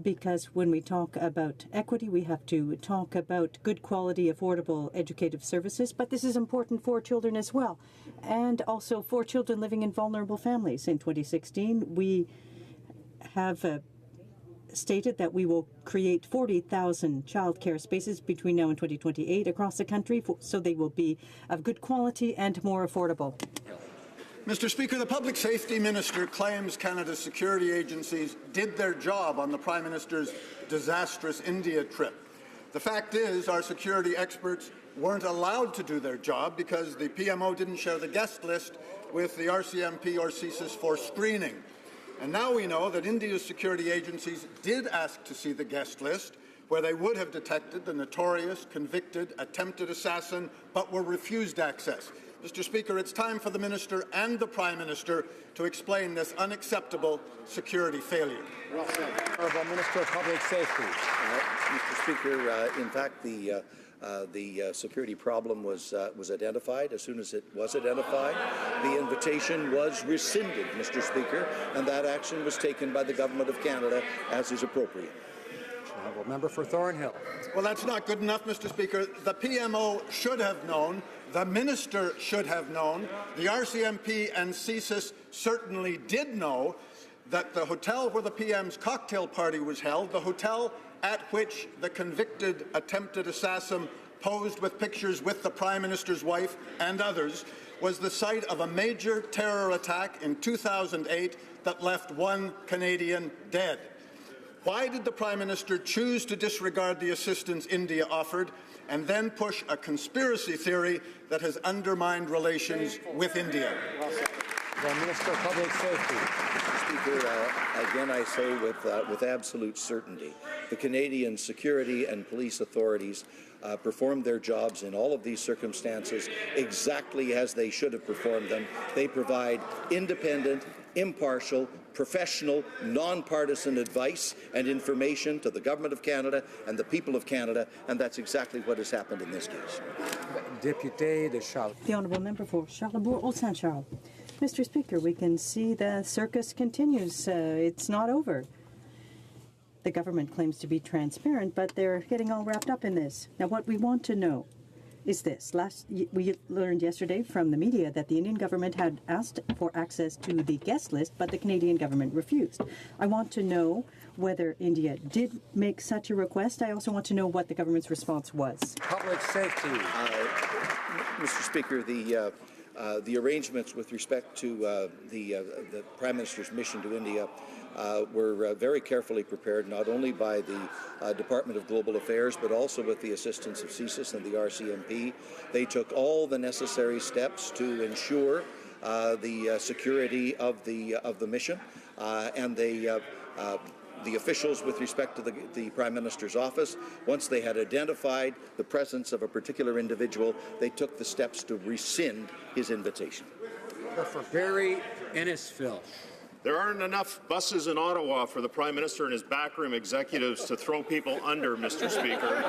because when we talk about equity, we have to talk about good quality, affordable, educative services, but this is important for children as well, and also for children living in vulnerable families. In 2016, we have stated that we will create 40,000 child care spaces between now and 2028 across the country, so they will be of good quality and more affordable. Mr. Speaker, the Public Safety Minister claims Canada's security agencies did their job on the Prime Minister's disastrous India trip. The fact is, our security experts weren't allowed to do their job because the PMO didn't share the guest list with the RCMP or CSIS for screening. And now we know that India's security agencies did ask to see the guest list, where they would have detected the notorious, convicted, attempted assassin, but were refused access. Mr. Speaker, it's time for the Minister and the Prime Minister to explain this unacceptable security failure. Honourable Minister of Public Safety. Mr. Speaker, in fact, the security problem was identified. As soon as it was identified, the invitation was rescinded, Mr. Speaker, and that action was taken by the Government of Canada as is appropriate. Honourable Member for Thornhill. Well, that's not good enough, Mr. Speaker. The PMO should have known. The Minister should have known. The RCMP and CSIS certainly did know that the hotel where the PM's cocktail party was held, the hotel at which the convicted attempted assassin posed with pictures with the Prime Minister's wife and others, was the site of a major terror attack in 2008 that left 1 Canadian dead. Why did the Prime Minister choose to disregard the assistance India offered and then push a conspiracy theory that has undermined relations with India? The Minister of Public Safety. Speaker, again I say with absolute certainty, the Canadian security and police authorities performed their jobs in all of these circumstances exactly as they should have performed them. They provide independent, impartial, professional, non-partisan advice and information to the Government of Canada and the people of Canada, and that's exactly what has happened in this case. Député de Charles. The Honourable Member for Charlebourg-Old-Saint-Charles. Mr. Speaker, we can see the circus continues. It's not over. The government claims to be transparent, but they're getting all wrapped up in this. Now, what we want to know is this. We learned yesterday from the media that the Indian government had asked for access to the guest list, but the Canadian government refused. I want to know whether India did make such a request. I also want to know what the government's response was. Public safety. Mr. Speaker, the arrangements with respect to the Prime Minister's mission to India were very carefully prepared, not only by the Department of Global Affairs, but also with the assistance of CSIS and the RCMP. They took all the necessary steps to ensure the security of the mission, and the officials with respect to the Prime Minister's office, once they had identified the presence of a particular individual, they took the steps to rescind his invitation. For Barry Innisfil. There aren't enough buses in Ottawa for the Prime Minister and his backroom executives to throw people under, Mr. Speaker.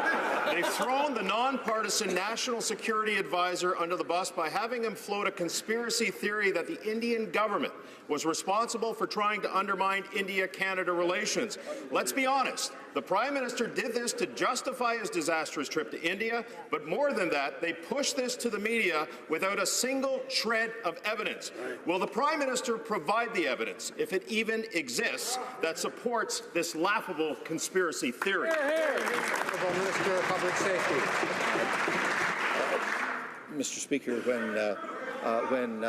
They've thrown the nonpartisan National Security Advisor under the bus by having him float a conspiracy theory that the Indian government was responsible for trying to undermine India-Canada relations. Let's be honest. The Prime Minister did this to justify his disastrous trip to India, but more than that, they pushed this to the media without a single shred of evidence. Will the Prime Minister provide the evidence, if it even exists, that supports this laughable conspiracy theory? Honourable Minister of Public Safety. Mr. Speaker, when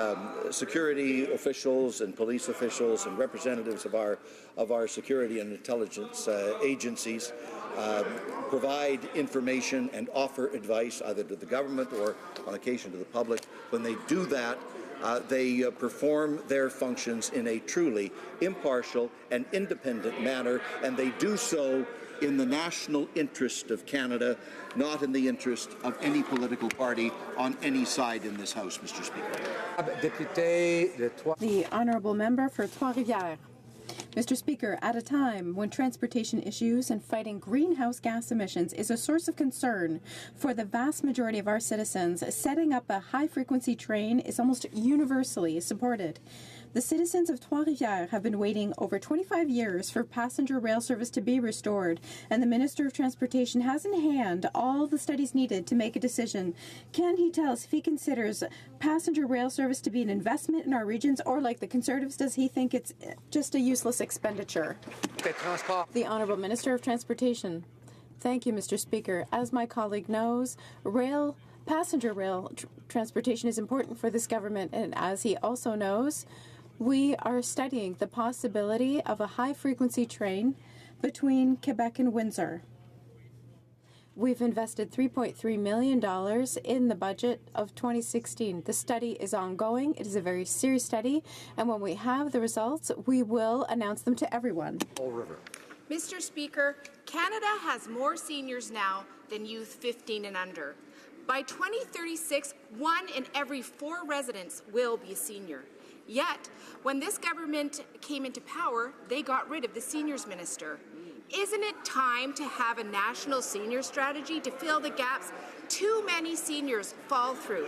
security officials and police officials and representatives of our security and intelligence agencies provide information and offer advice either to the government or on occasion to the public, when they do that, they perform their functions in a truly impartial and independent manner, and they do so in the national interest of Canada, not in the interest of any political party on any side in this House, Mr. Speaker. The Honourable Member for Trois-Rivières. Mr. Speaker, at a time when transportation issues and fighting greenhouse gas emissions is a source of concern for the vast majority of our citizens, setting up a high-frequency train is almost universally supported. The citizens of Trois-Rivières have been waiting over 25 years for passenger rail service to be restored, and the Minister of Transportation has in hand all the studies needed to make a decision. Can he tell us if he considers passenger rail service to be an investment in our regions, or like the Conservatives, does he think it's just a useless expenditure? The Honourable Minister of Transportation. Thank you, Mr. Speaker. As my colleague knows, passenger rail transportation is important for this government, and as he also knows, we are studying the possibility of a high-frequency train between Quebec and Windsor. We've invested $3.3 million in the budget of 2016. The study is ongoing. It is a very serious study, and when we have the results, we will announce them to everyone. Mr. Speaker, Canada has more seniors now than youth 15 and under. By 2036, 1 in every 4 residents will be a senior. Yet, when this government came into power, they got rid of the seniors minister. Isn't it time to have a national senior strategy to fill the gaps too many seniors fall through?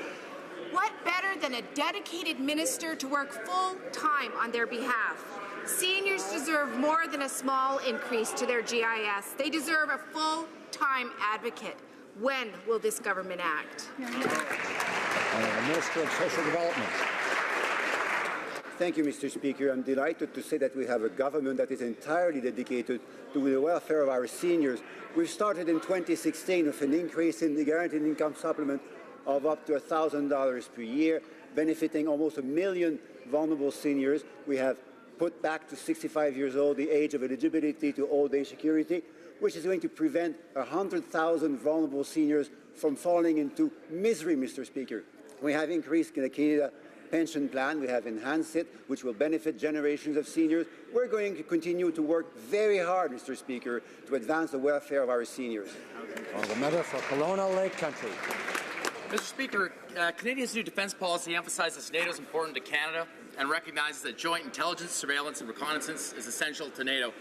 What better than a dedicated minister to work full-time on their behalf? Seniors deserve more than a small increase to their GIS. They deserve a full-time advocate. When will this government act? Minister of Social Development. Thank you, Mr. Speaker. I'm delighted to say that we have a government that is entirely dedicated to the welfare of our seniors. We've started in 2016 with an increase in the guaranteed income supplement of up to $1,000 per year, benefiting almost 1 million vulnerable seniors. We have put back to 65 years old the age of eligibility to old age security, which is going to prevent 100,000 vulnerable seniors from falling into misery, Mr. Speaker. We have increased the Canada pension plan. We have enhanced it, which will benefit generations of seniors. We're going to continue to work very hard, Mr. Speaker, to advance the welfare of our seniors. The member for Kelowna Lake Country. Mr. Speaker, Canadia's new defence policy emphasizes NATO is important to Canada. and recognizes that joint intelligence, surveillance, and reconnaissance is essential to NATO.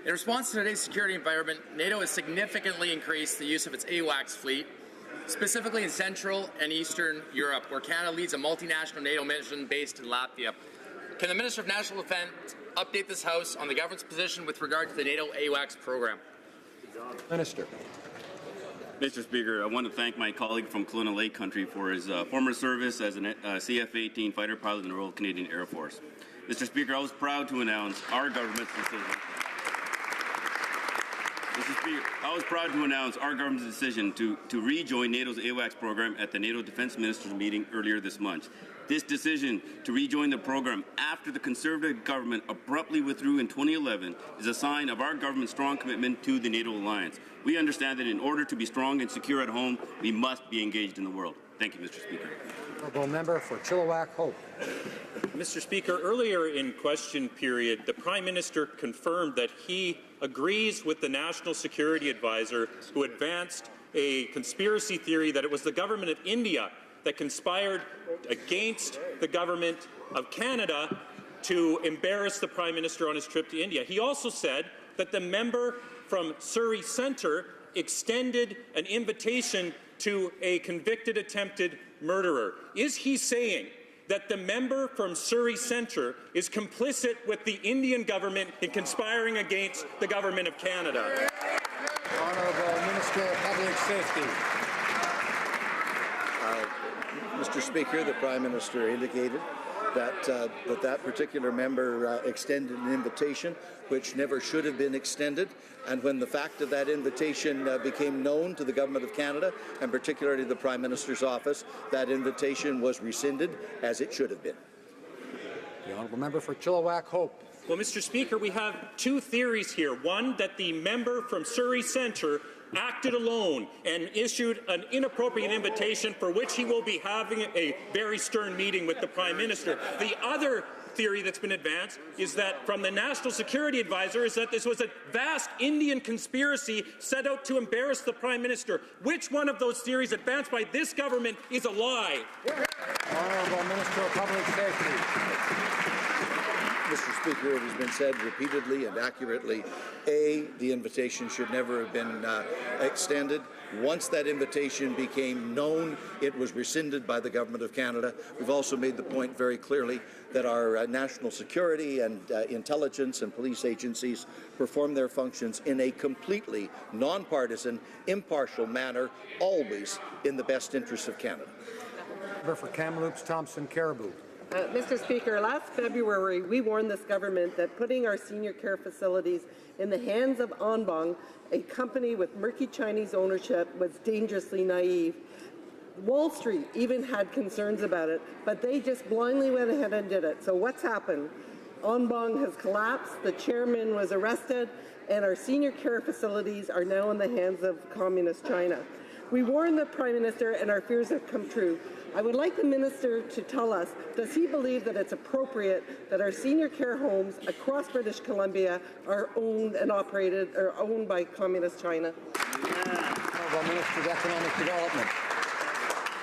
In response to today's security environment, NATO has significantly increased the use of its AWACS fleet, specifically in Central and Eastern Europe, where Canada leads a multinational NATO mission based in Latvia. Can the Minister of National Defence update this House on the government's position with regard to the NATO AWACS program? Minister. Mr. Speaker, I want to thank my colleague from Kelowna Lake Country for his former service as a CF-18 fighter pilot in the Royal Canadian Air Force. Mr. Speaker, I was proud to announce our government's decision. Mr. Speaker, I was proud to announce our government's decision to rejoin NATO's AWACS program at the NATO Defence Ministers meeting earlier this month. This decision to rejoin the program after the Conservative government abruptly withdrew in 2011 is a sign of our government's strong commitment to the NATO alliance. We understand that in order to be strong and secure at home, we must be engaged in the world. Thank you, Mr. Speaker. Honourable Member for Chilliwack Hope. Mr. Speaker, earlier in question period, the Prime Minister confirmed that he agrees with the National Security Advisor who advanced a conspiracy theory that it was the government of India that conspired against the government of Canada to embarrass the Prime Minister on his trip to India. He also said that the member from Surrey Centre extended an invitation to a convicted attempted murderer. Is he saying that the member from Surrey Centre is complicit with the Indian government in conspiring against the government of Canada? Honourable Minister of Public Safety. Mr. Speaker, the Prime Minister indicated that that particular member extended an invitation which never should have been extended, and when the fact of that invitation became known to the Government of Canada, and particularly the Prime Minister's office, that invitation was rescinded as it should have been. The Honourable Member for Chilliwack Hope. Well, Mr. Speaker, we have two theories here. One, that the member from Surrey Centre acted alone and issued an inappropriate invitation for which he will be having a very stern meeting with the Prime Minister. The other theory that's been advanced is that from the National Security Advisor is that this was a vast Indian conspiracy set out to embarrass the Prime Minister. Which one of those theories advanced by this government is a lie? Honourable Minister of Public Safety. Mr. Speaker, it has been said repeatedly and accurately, A, the invitation should never have been extended. Once that invitation became known, it was rescinded by the Government of Canada. We've also made the point very clearly that our national security and intelligence and police agencies perform their functions in a completely nonpartisan, impartial manner, always in the best interests of Canada. Member for Kamloops, Thompson, Caribou. Mr. Speaker, last February we warned this government that putting our senior care facilities in the hands of Anbang, a company with murky Chinese ownership, was dangerously naive. Wall Street even had concerns about it, but they just blindly went ahead and did it. So what's happened? Anbang has collapsed, the chairman was arrested, and our senior care facilities are now in the hands of Communist China. We warned the Prime Minister, and our fears have come true. I would like the Minister to tell us, does he believe that it's appropriate that our senior care homes across British Columbia are owned and operated, or owned by Communist China? Honourable Minister of Economic Development.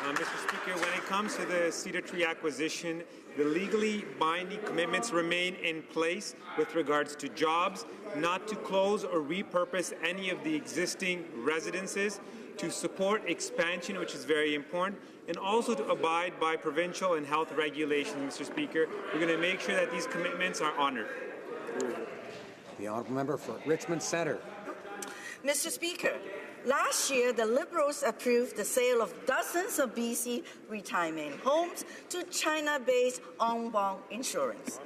Mr. Speaker, when it comes to the Cedar Tree acquisition, the legally binding commitments remain in place with regards to jobs, not to close or repurpose any of the existing residences, to support expansion, which is very important, and also to abide by provincial and health regulations, Mr. Speaker. We're going to make sure that these commitments are honoured. The Honourable Member for Richmond Centre. Mr. Speaker, last year the Liberals approved the sale of dozens of BC retirement homes to China-based Anbang Insurance.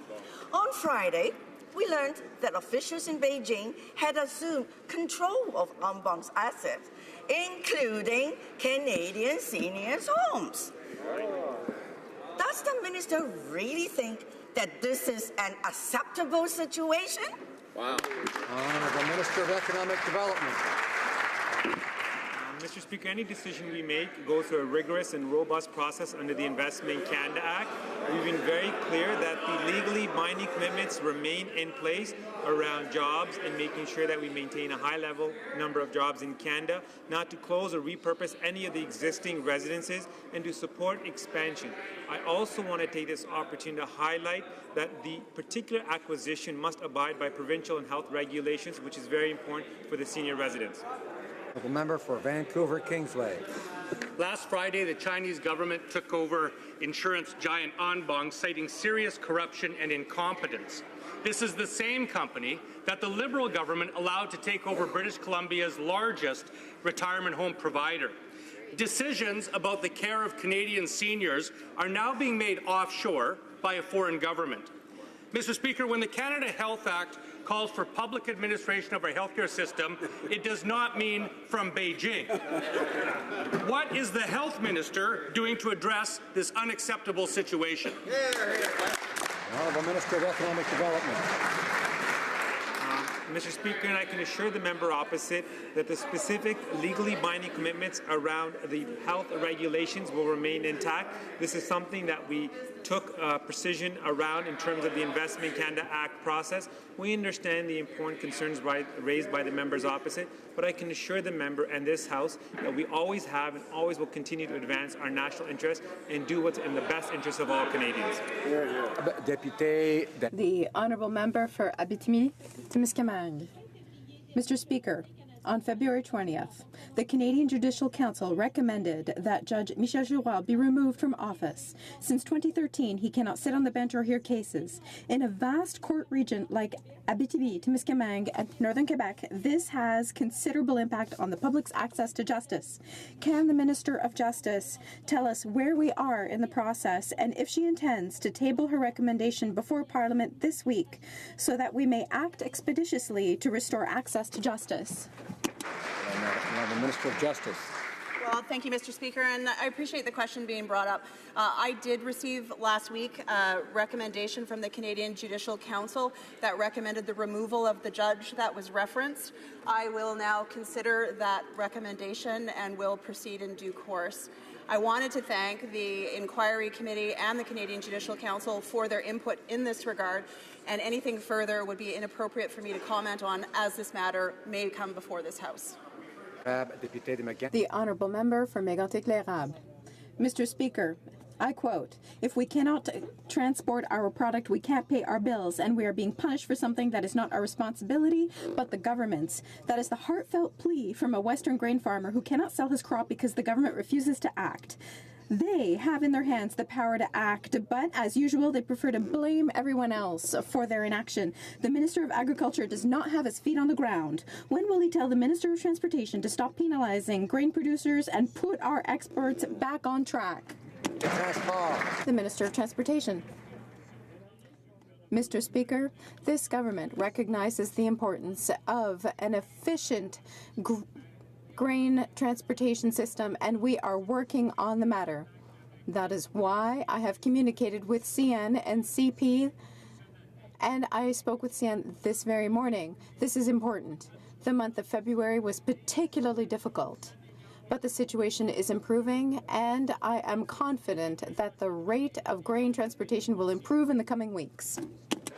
On Friday, we learned that officials in Beijing had assumed control of Anbang's assets, including Canadian seniors' homes. Does the minister really think that this is an acceptable situation? Wow. Honourable Minister of Economic Development. Mr. Speaker, any decision we make goes through a rigorous and robust process under the Investment in Canada Act. We've been very clear that the legally binding commitments remain in place around jobs and making sure that we maintain a high level number of jobs in Canada, not to close or repurpose any of the existing residences, and to support expansion. I also want to take this opportunity to highlight that the particular acquisition must abide by provincial and health regulations, which is very important for the senior residents. The member for Vancouver Kingsway. Last Friday, the Chinese government took over insurance giant Anbang, citing serious corruption and incompetence. This is the same company that the Liberal government allowed to take over British Columbia's largest retirement home provider. Decisions about the care of Canadian seniors are now being made offshore by a foreign government. Mr. Speaker, when the Canada Health Act calls for public administration of our healthcare system, it does not mean from Beijing. What is the health minister doing to address this unacceptable situation? Honourable Minister of Economic Development. Mr. Speaker, and I can assure the member opposite that the specific legally binding commitments around the health regulations will remain intact. This is something that we took precision around in terms of the Investment in Canada Act process. We understand the important concerns raised by the members opposite, but I can assure the member and this House that we always have and always will continue to advance our national interests and do what's in the best interest of all Canadians. The honourable member for Abitibi-Témiscamingue. Mr. Speaker, on February 20th, the Canadian Judicial Council recommended that Judge Michel Giroir be removed from office. Since 2013, he cannot sit on the bench or hear cases. In a vast court region like Abitibi-Témiscamingue and Northern Quebec, this has considerable impact on the public's access to justice. Can the Minister of Justice tell us where we are in the process and if she intends to table her recommendation before Parliament this week so that we may act expeditiously to restore access to justice? The Minister of Justice. Well, thank you, Mr. Speaker, and I appreciate the question being brought up. I did receive last week a recommendation from the Canadian Judicial Council that recommended the removal of the judge that was referenced. I will now consider that recommendation and will proceed in due course. I wanted to thank the Inquiry Committee and the Canadian Judicial Council for their input in this regard, and anything further would be inappropriate for me to comment on as this matter may come before this House. The honourable member for Mégantic-l'Érable. Mr. Speaker, I quote, "If we cannot transport our product, we can't pay our bills, and we are being punished for something that is not our responsibility, but the government's." That is the heartfelt plea from a Western grain farmer who cannot sell his crop because the government refuses to act. They have in their hands the power to act, but as usual, they prefer to blame everyone else for their inaction. The Minister of Agriculture does not have his feet on the ground. When will he tell the Minister of Transportation to stop penalizing grain producers and put our exports back on track? The Minister of Transportation. Mr. Speaker, this government recognizes the importance of an efficient grain transportation system, and we are working on the matter. That is why I have communicated with CN and CP, and I spoke with CN this very morning. This is important. The month of February was particularly difficult, but the situation is improving, and I am confident that the rate of grain transportation will improve in the coming weeks.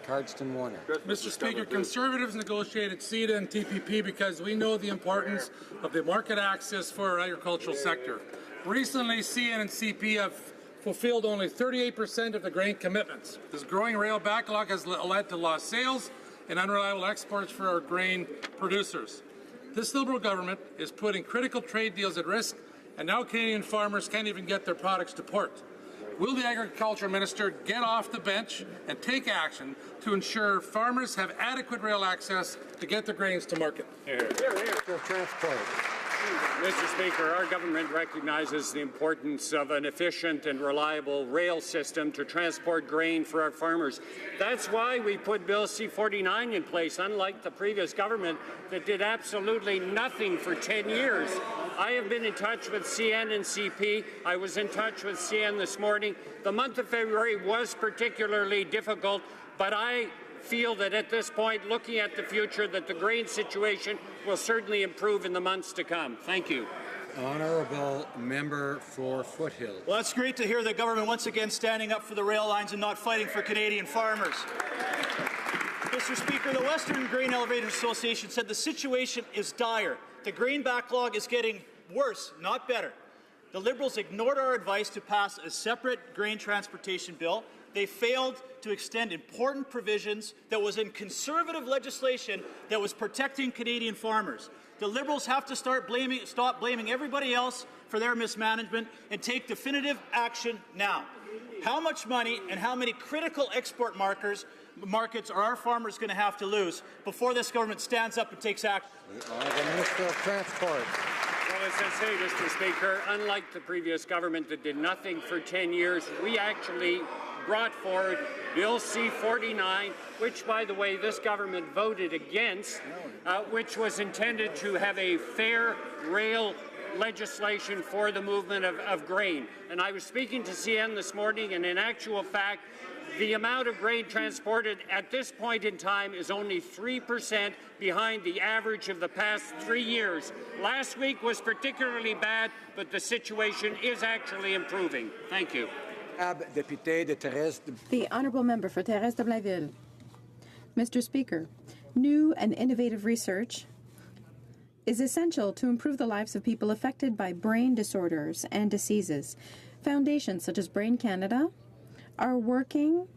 Cardston Warner. Mr. Speaker, Conservatives negotiated CETA and TPP because we know the importance of the market access for our agricultural sector. Recently, CN and CP have fulfilled only 38% of the grain commitments. This growing rail backlog has led to lost sales and unreliable exports for our grain producers. This Liberal government is putting critical trade deals at risk, and now Canadian farmers can't even get their products to port. Will the Agriculture Minister get off the bench and take action to ensure farmers have adequate rail access to get their grains to market? Transport. Mr. Speaker, our government recognizes the importance of an efficient and reliable rail system to transport grain for our farmers. That's why we put Bill C-49 in place, unlike the previous government that did absolutely nothing for 10 years. I have been in touch with CN and CP. I was in touch with CN this morning. The month of February was particularly difficult, but I feel that at this point, looking at the future, that the grain situation will certainly improve in the months to come. Thank you. Honourable member for Foothills. Well, that's great to hear the government once again standing up for the rail lines and not fighting for Canadian farmers. Mr. Speaker, the Western Grain Elevators Association said the situation is dire. The grain backlog is getting worse, not better. The Liberals ignored our advice to pass a separate grain transportation bill. They failed to extend important provisions that was in Conservative legislation that was protecting Canadian farmers. The Liberals have to stop blaming everybody else for their mismanagement and take definitive action now. How much money and how many critical export markets are our farmers going to have to lose before this government stands up and takes action? The Minister of Transport. Well, as I say, Mr. Speaker, unlike the previous government that did nothing for 10 years, we actually brought forward Bill C-49, which, by the way, this government voted against, which was intended to have a fair rail legislation for the movement of grain. And I was speaking to CN this morning, and in actual fact, the amount of grain transported at this point in time is only 3% behind the average of the past 3 years. Last week was particularly bad, but the situation is actually improving. Thank you. The Honourable Member for Thérèse de Blainville. Mr. Speaker, new and innovative research is essential to improve the lives of people affected by brain disorders and diseases. Foundations such as Brain Canada are working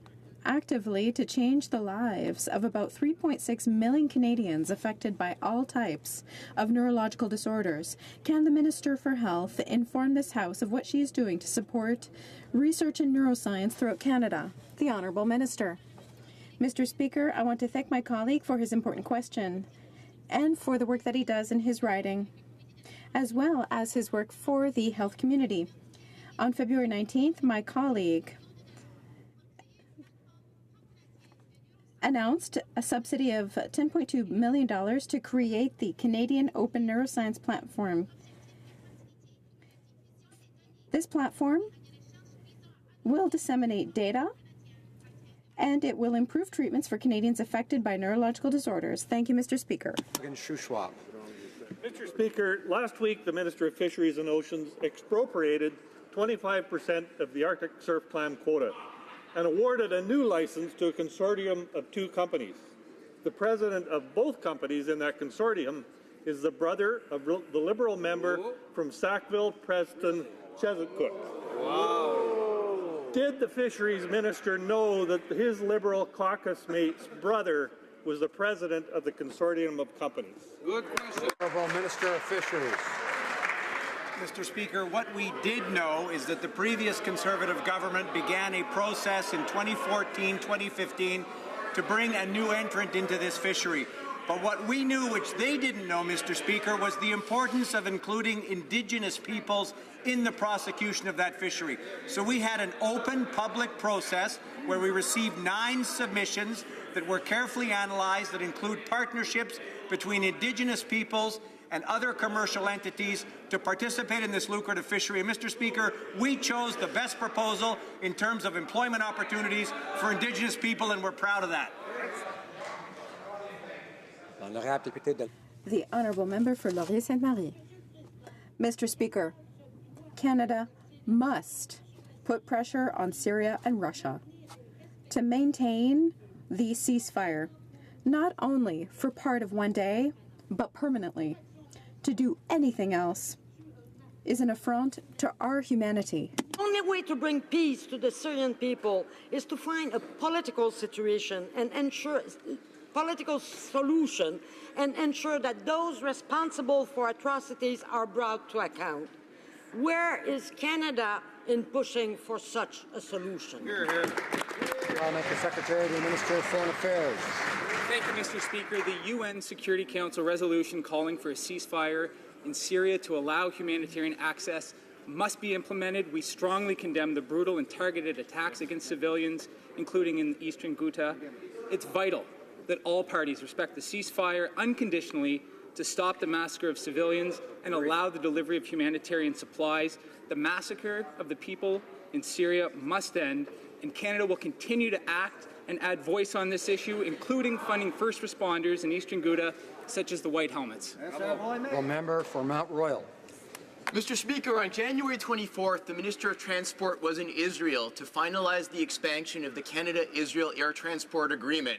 actively to change the lives of about 3.6 million Canadians affected by all types of neurological disorders. Can the Minister for Health inform this House of what she is doing to support research in neuroscience throughout Canada? The Honourable Minister. Mr. Speaker, I want to thank my colleague for his important question and for the work that he does in his riding, as well as his work for the health community. On February 19th, my colleague announced a subsidy of $10.2 million to create the Canadian Open Neuroscience Platform. This platform will disseminate data and it will improve treatments for Canadians affected by neurological disorders. Thank you, Mr. Speaker. Mr. Speaker, last week the Minister of Fisheries and Oceans expropriated 25% of the Arctic Surf Clam quota and awarded a new license to a consortium of 2 companies. The president of both companies in that consortium is the brother of the Liberal member from Sackville, Preston, Chesapeake. Wow. Did the Fisheries Minister know that his Liberal caucus mate's brother was the president of the consortium of companies? Good question. Honourable Minister of Fisheries. Mr. Speaker, what we did know is that the previous Conservative government began a process in 2014-2015 to bring a new entrant into this fishery. But what we knew, which they didn't know, Mr. Speaker, was the importance of including Indigenous peoples in the prosecution of that fishery. So we had an open public process where we received 9 submissions that were carefully analyzed that include partnerships between Indigenous peoples and other commercial entities to participate in this lucrative fishery. And Mr. Speaker, we chose the best proposal in terms of employment opportunities for Indigenous people, and we're proud of that. The Honourable Member for Laurier-Sainte-Marie. Mr. Speaker, Canada must put pressure on Syria and Russia to maintain the ceasefire, not only for part of one day, but permanently. To do anything else is an affront to our humanity. The only way to bring peace to the Syrian people is to find a political situation and ensure political solution and ensure that those responsible for atrocities are brought to account. Where is Canada in pushing for such a solution? Hear, hear. Parliamentary Secretary to the Minister of Foreign Affairs. Thank you, Mr. Speaker. The UN Security Council resolution calling for a ceasefire in Syria to allow humanitarian access must be implemented. We strongly condemn the brutal and targeted attacks against civilians, including in eastern Ghouta. It's vital that all parties respect the ceasefire unconditionally to stop the massacre of civilians and allow the delivery of humanitarian supplies. The massacre of the people in Syria must end, and Canada will continue to act and add voice on this issue, including funding first responders in eastern Ghouta, such as the White Helmets. Member for Mount Royal. Mr. Speaker, on January 24th, the Minister of Transport was in Israel to finalize the expansion of the Canada-Israel Air Transport Agreement.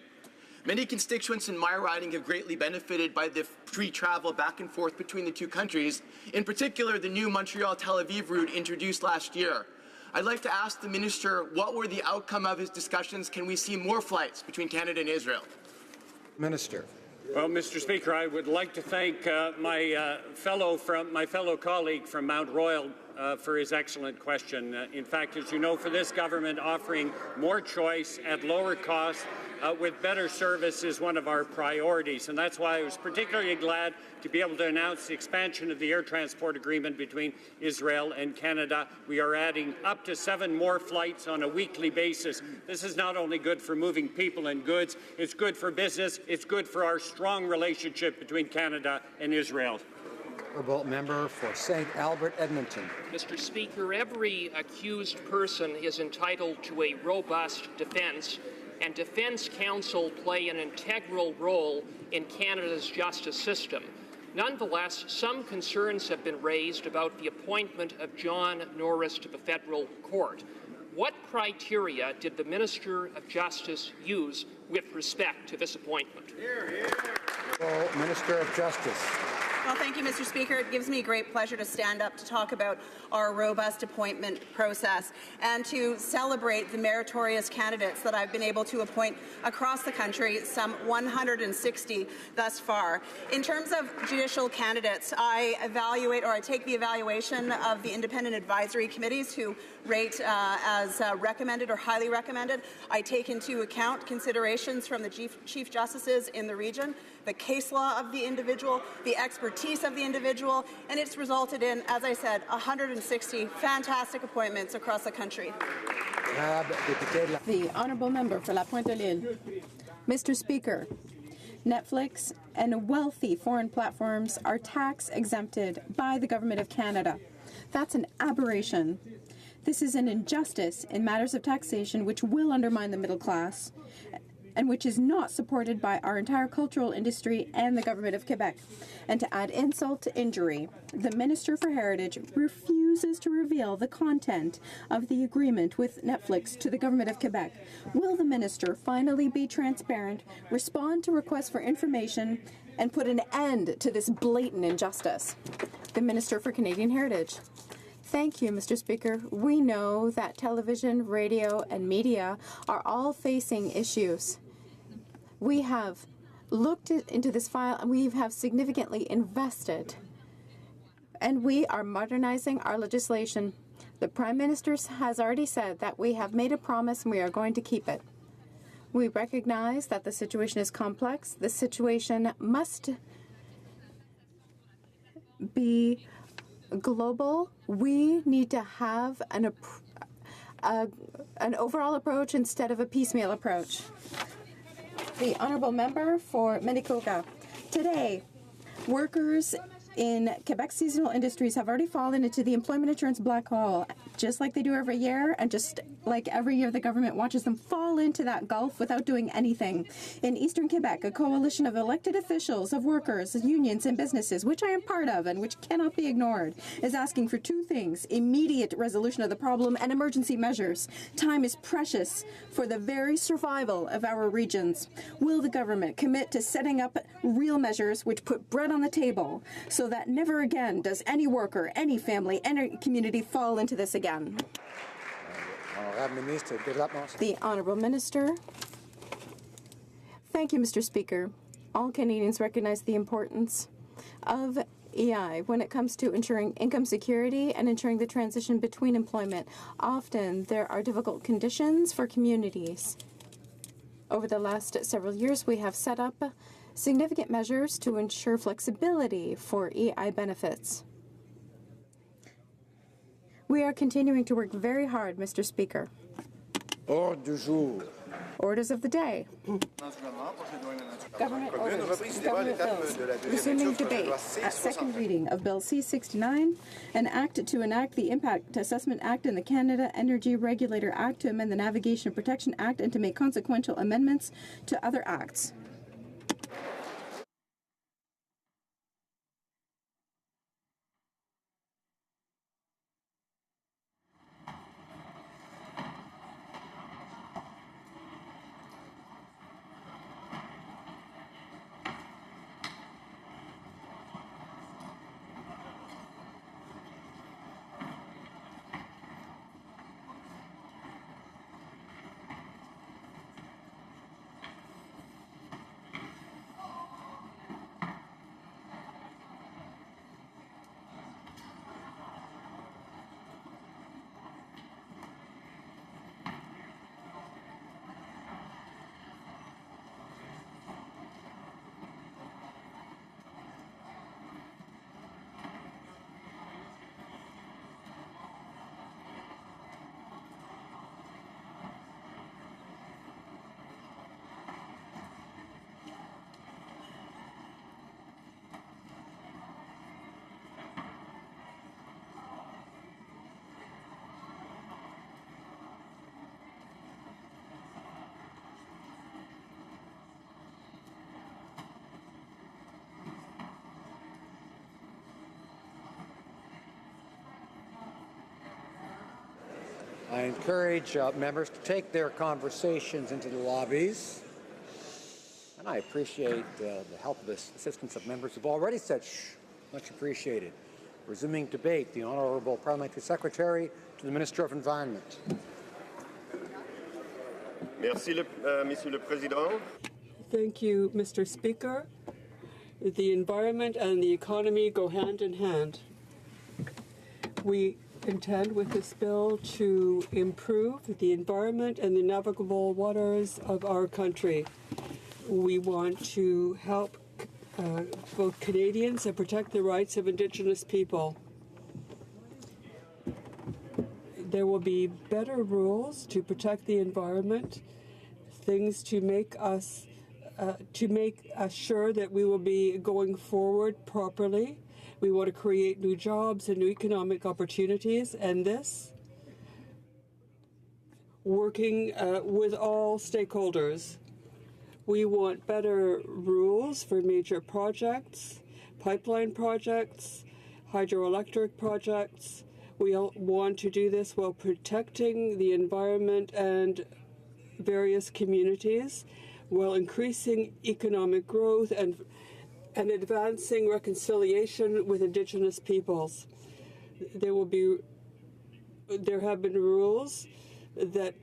Many constituents in my riding have greatly benefited by the free travel back and forth between the two countries, in particular the new Montreal-Tel Aviv route introduced last year. I'd like to ask the Minister, what were the outcome of his discussions? Can we see more flights between Canada and Israel? Minister. Well, Mr. Speaker, I would like to thank my fellow colleague from Mount Royal for his excellent question. In fact, as you know, for this government, offering more choice at lower cost with better service is one of our priorities, and that's why I was particularly glad to be able to announce the expansion of the air transport agreement between Israel and Canada. We are adding up to 7 more flights on a weekly basis. This is not only good for moving people and goods, it's good for business, it's good for our strong relationship between Canada and Israel. Member for St. Albert, Edmonton. Mr. Speaker, every accused person is entitled to a robust defense, and defense counsel play an integral role in Canada's justice system. Nonetheless, some concerns have been raised about the appointment of John Norris to the federal court. What criteria did the Minister of Justice use with respect to this appointment? Minister of Justice. Well, thank you, Mr. Speaker. It gives me great pleasure to stand up to talk about our robust appointment process and to celebrate the meritorious candidates that I've been able to appoint across the country, some 160 thus far. In terms of judicial candidates, I take the evaluation of the independent advisory committees who rate as recommended or highly recommended. I take into account considerations from the Chief Justices in the region, the case law of the individual, the expertise of the individual, and it's resulted in, as I said, 160 fantastic appointments across the country. The Honourable Member for La Pointe-de-l'Île. Mr. Speaker, Netflix and wealthy foreign platforms are tax exempted by the Government of Canada. That's an aberration. This is an injustice in matters of taxation which will undermine the middle class and which is not supported by our entire cultural industry and the Government of Quebec. And to add insult to injury, the Minister for Heritage refuses to reveal the content of the agreement with Netflix to the Government of Quebec. Will the Minister finally be transparent, respond to requests for information, and put an end to this blatant injustice? The Minister for Canadian Heritage. Thank you, Mr. Speaker. We know that television, radio, and media are all facing issues. We have looked into this file and we have significantly invested. And we are modernizing our legislation. The Prime Minister has already said that we have made a promise and we are going to keep it. We recognize that the situation is complex. The situation must be global. We need to have an overall approach instead of a piecemeal approach. The Honourable Member for Manicouagan. Today, workers in Quebec seasonal industries have already fallen into the employment insurance black hole, just like they do every year, and just like every year the government watches them fall into that gulf without doing anything. In Eastern Quebec, a coalition of elected officials, of workers, unions, and businesses, which I am part of and which cannot be ignored, is asking for 2 things: immediate resolution of the problem and emergency measures. Time is precious for the very survival of our regions. Will the government commit to setting up real measures which put bread on the table so that never again does any worker, any family, any community fall into this again? The Honourable Minister. Thank you, Mr. Speaker. All Canadians recognize the importance of EI when it comes to ensuring income security and ensuring the transition between employment. Often there are difficult conditions for communities. Over the last several years, we have set up significant measures to ensure flexibility for EI benefits. We are continuing to work very hard, Mr. Speaker. Ordre du jour. Orders of the day. Government orders. Government bills. Resuming debate at second reading of Bill C-69, an act to enact the Impact Assessment Act and the Canada Energy Regulator Act to amend the Navigation Protection Act and to make consequential amendments to other acts. I encourage members to take their conversations into the lobbies. And I appreciate the help of the assistance of members who've already said shh. Much appreciated. Resuming debate, the Honourable Parliamentary Secretary to the Minister of Environment. Monsieur le Président. Thank you, Mr. Speaker. The environment and the economy go hand in hand. We intend with this bill to improve the environment and the navigable waters of our country. We want to help both Canadians and protect the rights of Indigenous people. There will be better rules to protect the environment, things to make us sure that we will be going forward properly. We want to create new jobs and new economic opportunities, and this working with all stakeholders. We want better rules for major projects, pipeline projects, hydroelectric projects. We want to do this while protecting the environment and various communities, while increasing economic growth and advancing reconciliation with Indigenous peoples. There have been rules that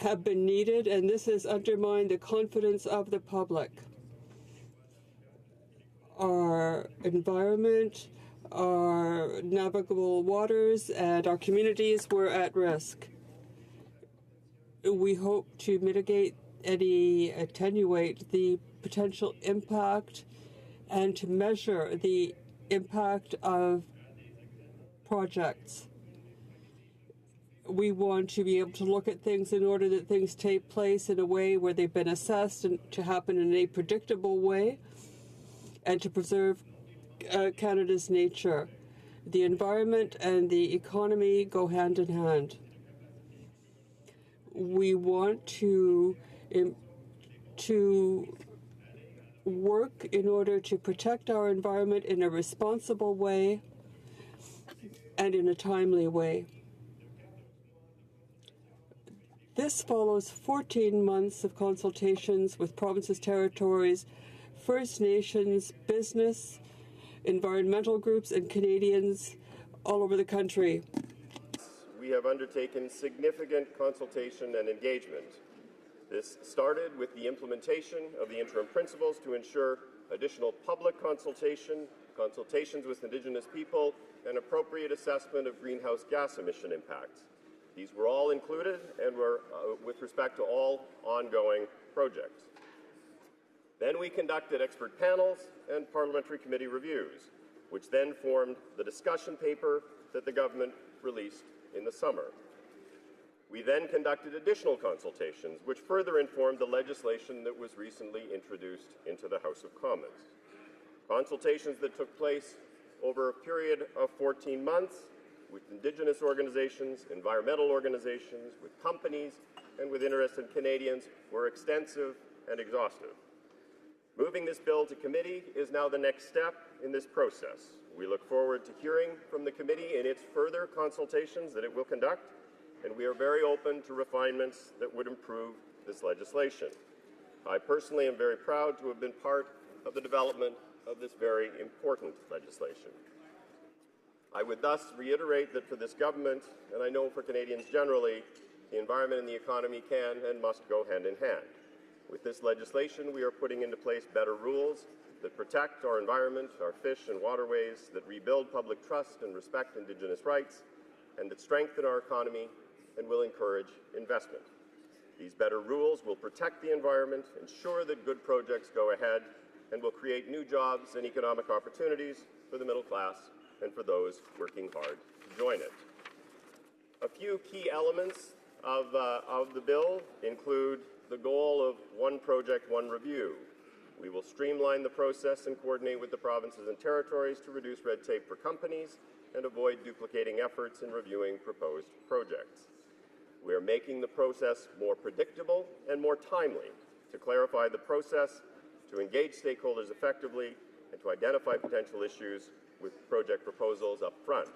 have been needed, and this has undermined the confidence of the public. Our environment, our navigable waters, and our communities were at risk. We hope to mitigate attenuate the potential impact and to measure the impact of projects. We want to be able to look at things in order that things take place in a way where they've been assessed and to happen in a predictable way, and to preserve Canada's nature. The environment and the economy go hand in hand. We want to work in order to protect our environment in a responsible way and in a timely way. This follows 14 months of consultations with provinces, territories, First Nations, business, environmental groups, and Canadians all over the country. We have undertaken significant consultation and engagement. This started with the implementation of the interim principles to ensure additional public consultations with Indigenous people, and appropriate assessment of greenhouse gas emission impacts. These were all included and were with respect to all ongoing projects. Then we conducted expert panels and parliamentary committee reviews, which then formed the discussion paper that the government released in the summer. We then conducted additional consultations, which further informed the legislation that was recently introduced into the House of Commons. Consultations that took place over a period of 14 months with Indigenous organizations, environmental organizations, with companies, and with interested Canadians were extensive and exhaustive. Moving this bill to committee is now the next step in this process. We look forward to hearing from the committee in its further consultations that it will conduct, and we are very open to refinements that would improve this legislation. I personally am very proud to have been part of the development of this very important legislation. I would thus reiterate that for this government, and I know for Canadians generally, the environment and the economy can and must go hand in hand. With this legislation, we are putting into place better rules that protect our environment, our fish and waterways, that rebuild public trust and respect Indigenous rights, and that strengthen our economy and will encourage investment. These better rules will protect the environment, ensure that good projects go ahead, and will create new jobs and economic opportunities for the middle class and for those working hard to join it. A few key elements of the bill include the goal of one project, one review. We will streamline the process and coordinate with the provinces and territories to reduce red tape for companies and avoid duplicating efforts in reviewing proposed projects. We are making the process more predictable and more timely to clarify the process, to engage stakeholders effectively, and to identify potential issues with project proposals up front.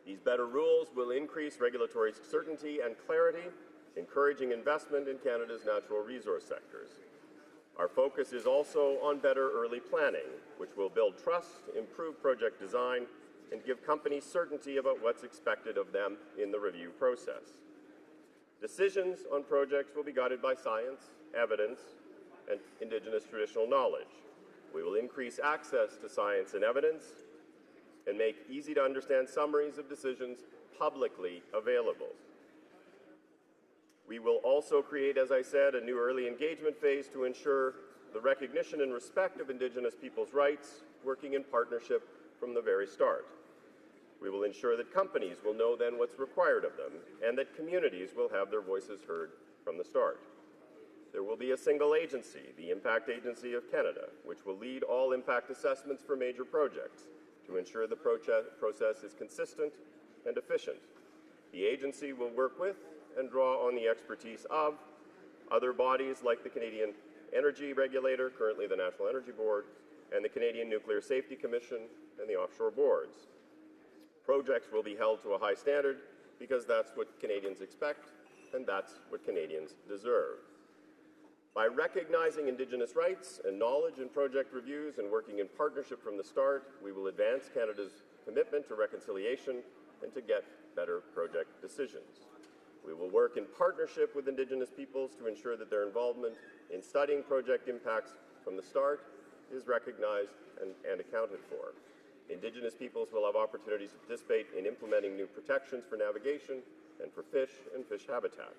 These better rules will increase regulatory certainty and clarity, encouraging investment in Canada's natural resource sectors. Our focus is also on better early planning, which will build trust, improve project design, and give companies certainty about what's expected of them in the review process. Decisions on projects will be guided by science, evidence, and Indigenous traditional knowledge. We will increase access to science and evidence and make easy-to-understand summaries of decisions publicly available. We will also create, as I said, a new early engagement phase to ensure the recognition and respect of Indigenous peoples' rights, working in partnership from the very start. We will ensure that companies will know then what's required of them, and that communities will have their voices heard from the start. There will be a single agency, the Impact Agency of Canada, which will lead all impact assessments for major projects to ensure the process is consistent and efficient. The agency will work with and draw on the expertise of other bodies like the Canadian Energy Regulator, currently the National Energy Board, and the Canadian Nuclear Safety Commission and the offshore boards. Projects will be held to a high standard because that's what Canadians expect and that's what Canadians deserve. By recognizing Indigenous rights and knowledge in project reviews and working in partnership from the start, we will advance Canada's commitment to reconciliation and to get better project decisions. We will work in partnership with Indigenous peoples to ensure that their involvement in studying project impacts from the start is recognized and accounted for. Indigenous peoples will have opportunities to participate in implementing new protections for navigation and for fish and fish habitat.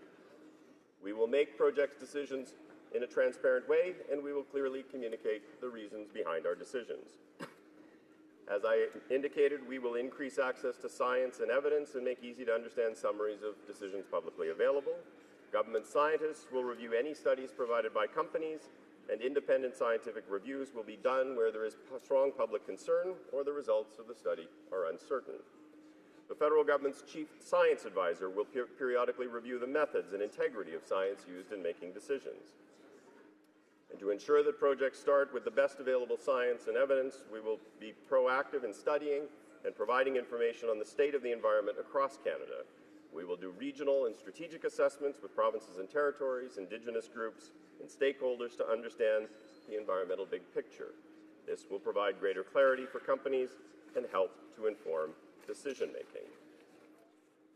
We will make project decisions in a transparent way, and we will clearly communicate the reasons behind our decisions. As I indicated, we will increase access to science and evidence and make easy-to-understand summaries of decisions publicly available. Government scientists will review any studies provided by companies, and independent scientific reviews will be done where there is strong public concern or the results of the study are uncertain. The federal government's chief science advisor will periodically review the methods and integrity of science used in making decisions. And to ensure that projects start with the best available science and evidence, we will be proactive in studying and providing information on the state of the environment across Canada. We will do regional and strategic assessments with provinces and territories, Indigenous groups, and stakeholders to understand the environmental big picture. This will provide greater clarity for companies and help to inform decision-making.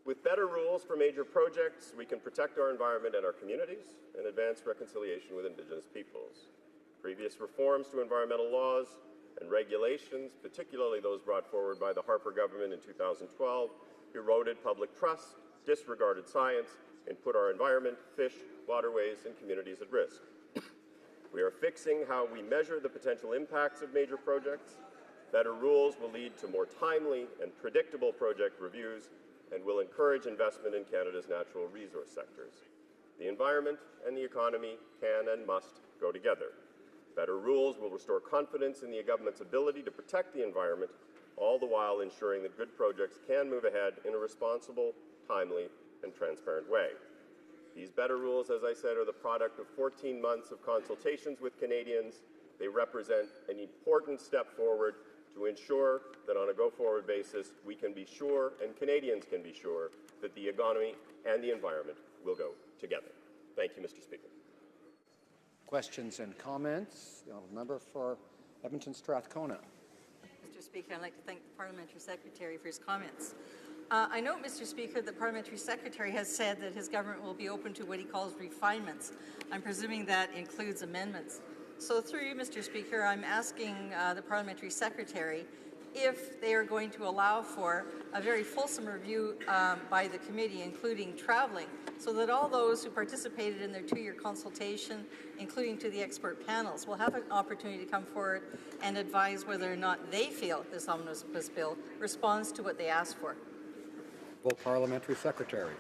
With better rules for major projects, we can protect our environment and our communities and advance reconciliation with Indigenous peoples. Previous reforms to environmental laws and regulations, particularly those brought forward by the Harper government in 2012, eroded public trust, disregarded science, and put our environment, fish, waterways, and communities at risk. We are fixing how we measure the potential impacts of major projects. Better rules will lead to more timely and predictable project reviews and will encourage investment in Canada's natural resource sectors. The environment and the economy can and must go together. Better rules will restore confidence in the government's ability to protect the environment, all the while ensuring that good projects can move ahead in a responsible, timely, and transparent way. These better rules, as I said, are the product of 14 months of consultations with Canadians. They represent an important step forward to ensure that on a go-forward basis, we can be sure, and Canadians can be sure, that the economy and the environment will go together. Thank you, Mr. Speaker. Questions and comments? The honourable member for Edmonton Strathcona. Mr. Speaker, I'd like to thank the Parliamentary Secretary for his comments. I note, Mr. Speaker, the Parliamentary Secretary has said that his government will be open to what he calls refinements. I'm presuming that includes amendments. So through you, Mr. Speaker, I'm asking the Parliamentary Secretary if they are going to allow for a very fulsome review by the committee, including traveling, so that all those who participated in their two-year consultation, including to the expert panels, will have an opportunity to come forward and advise whether or not they feel this omnibus bill responds to what they asked for. Full Parliamentary Secretary.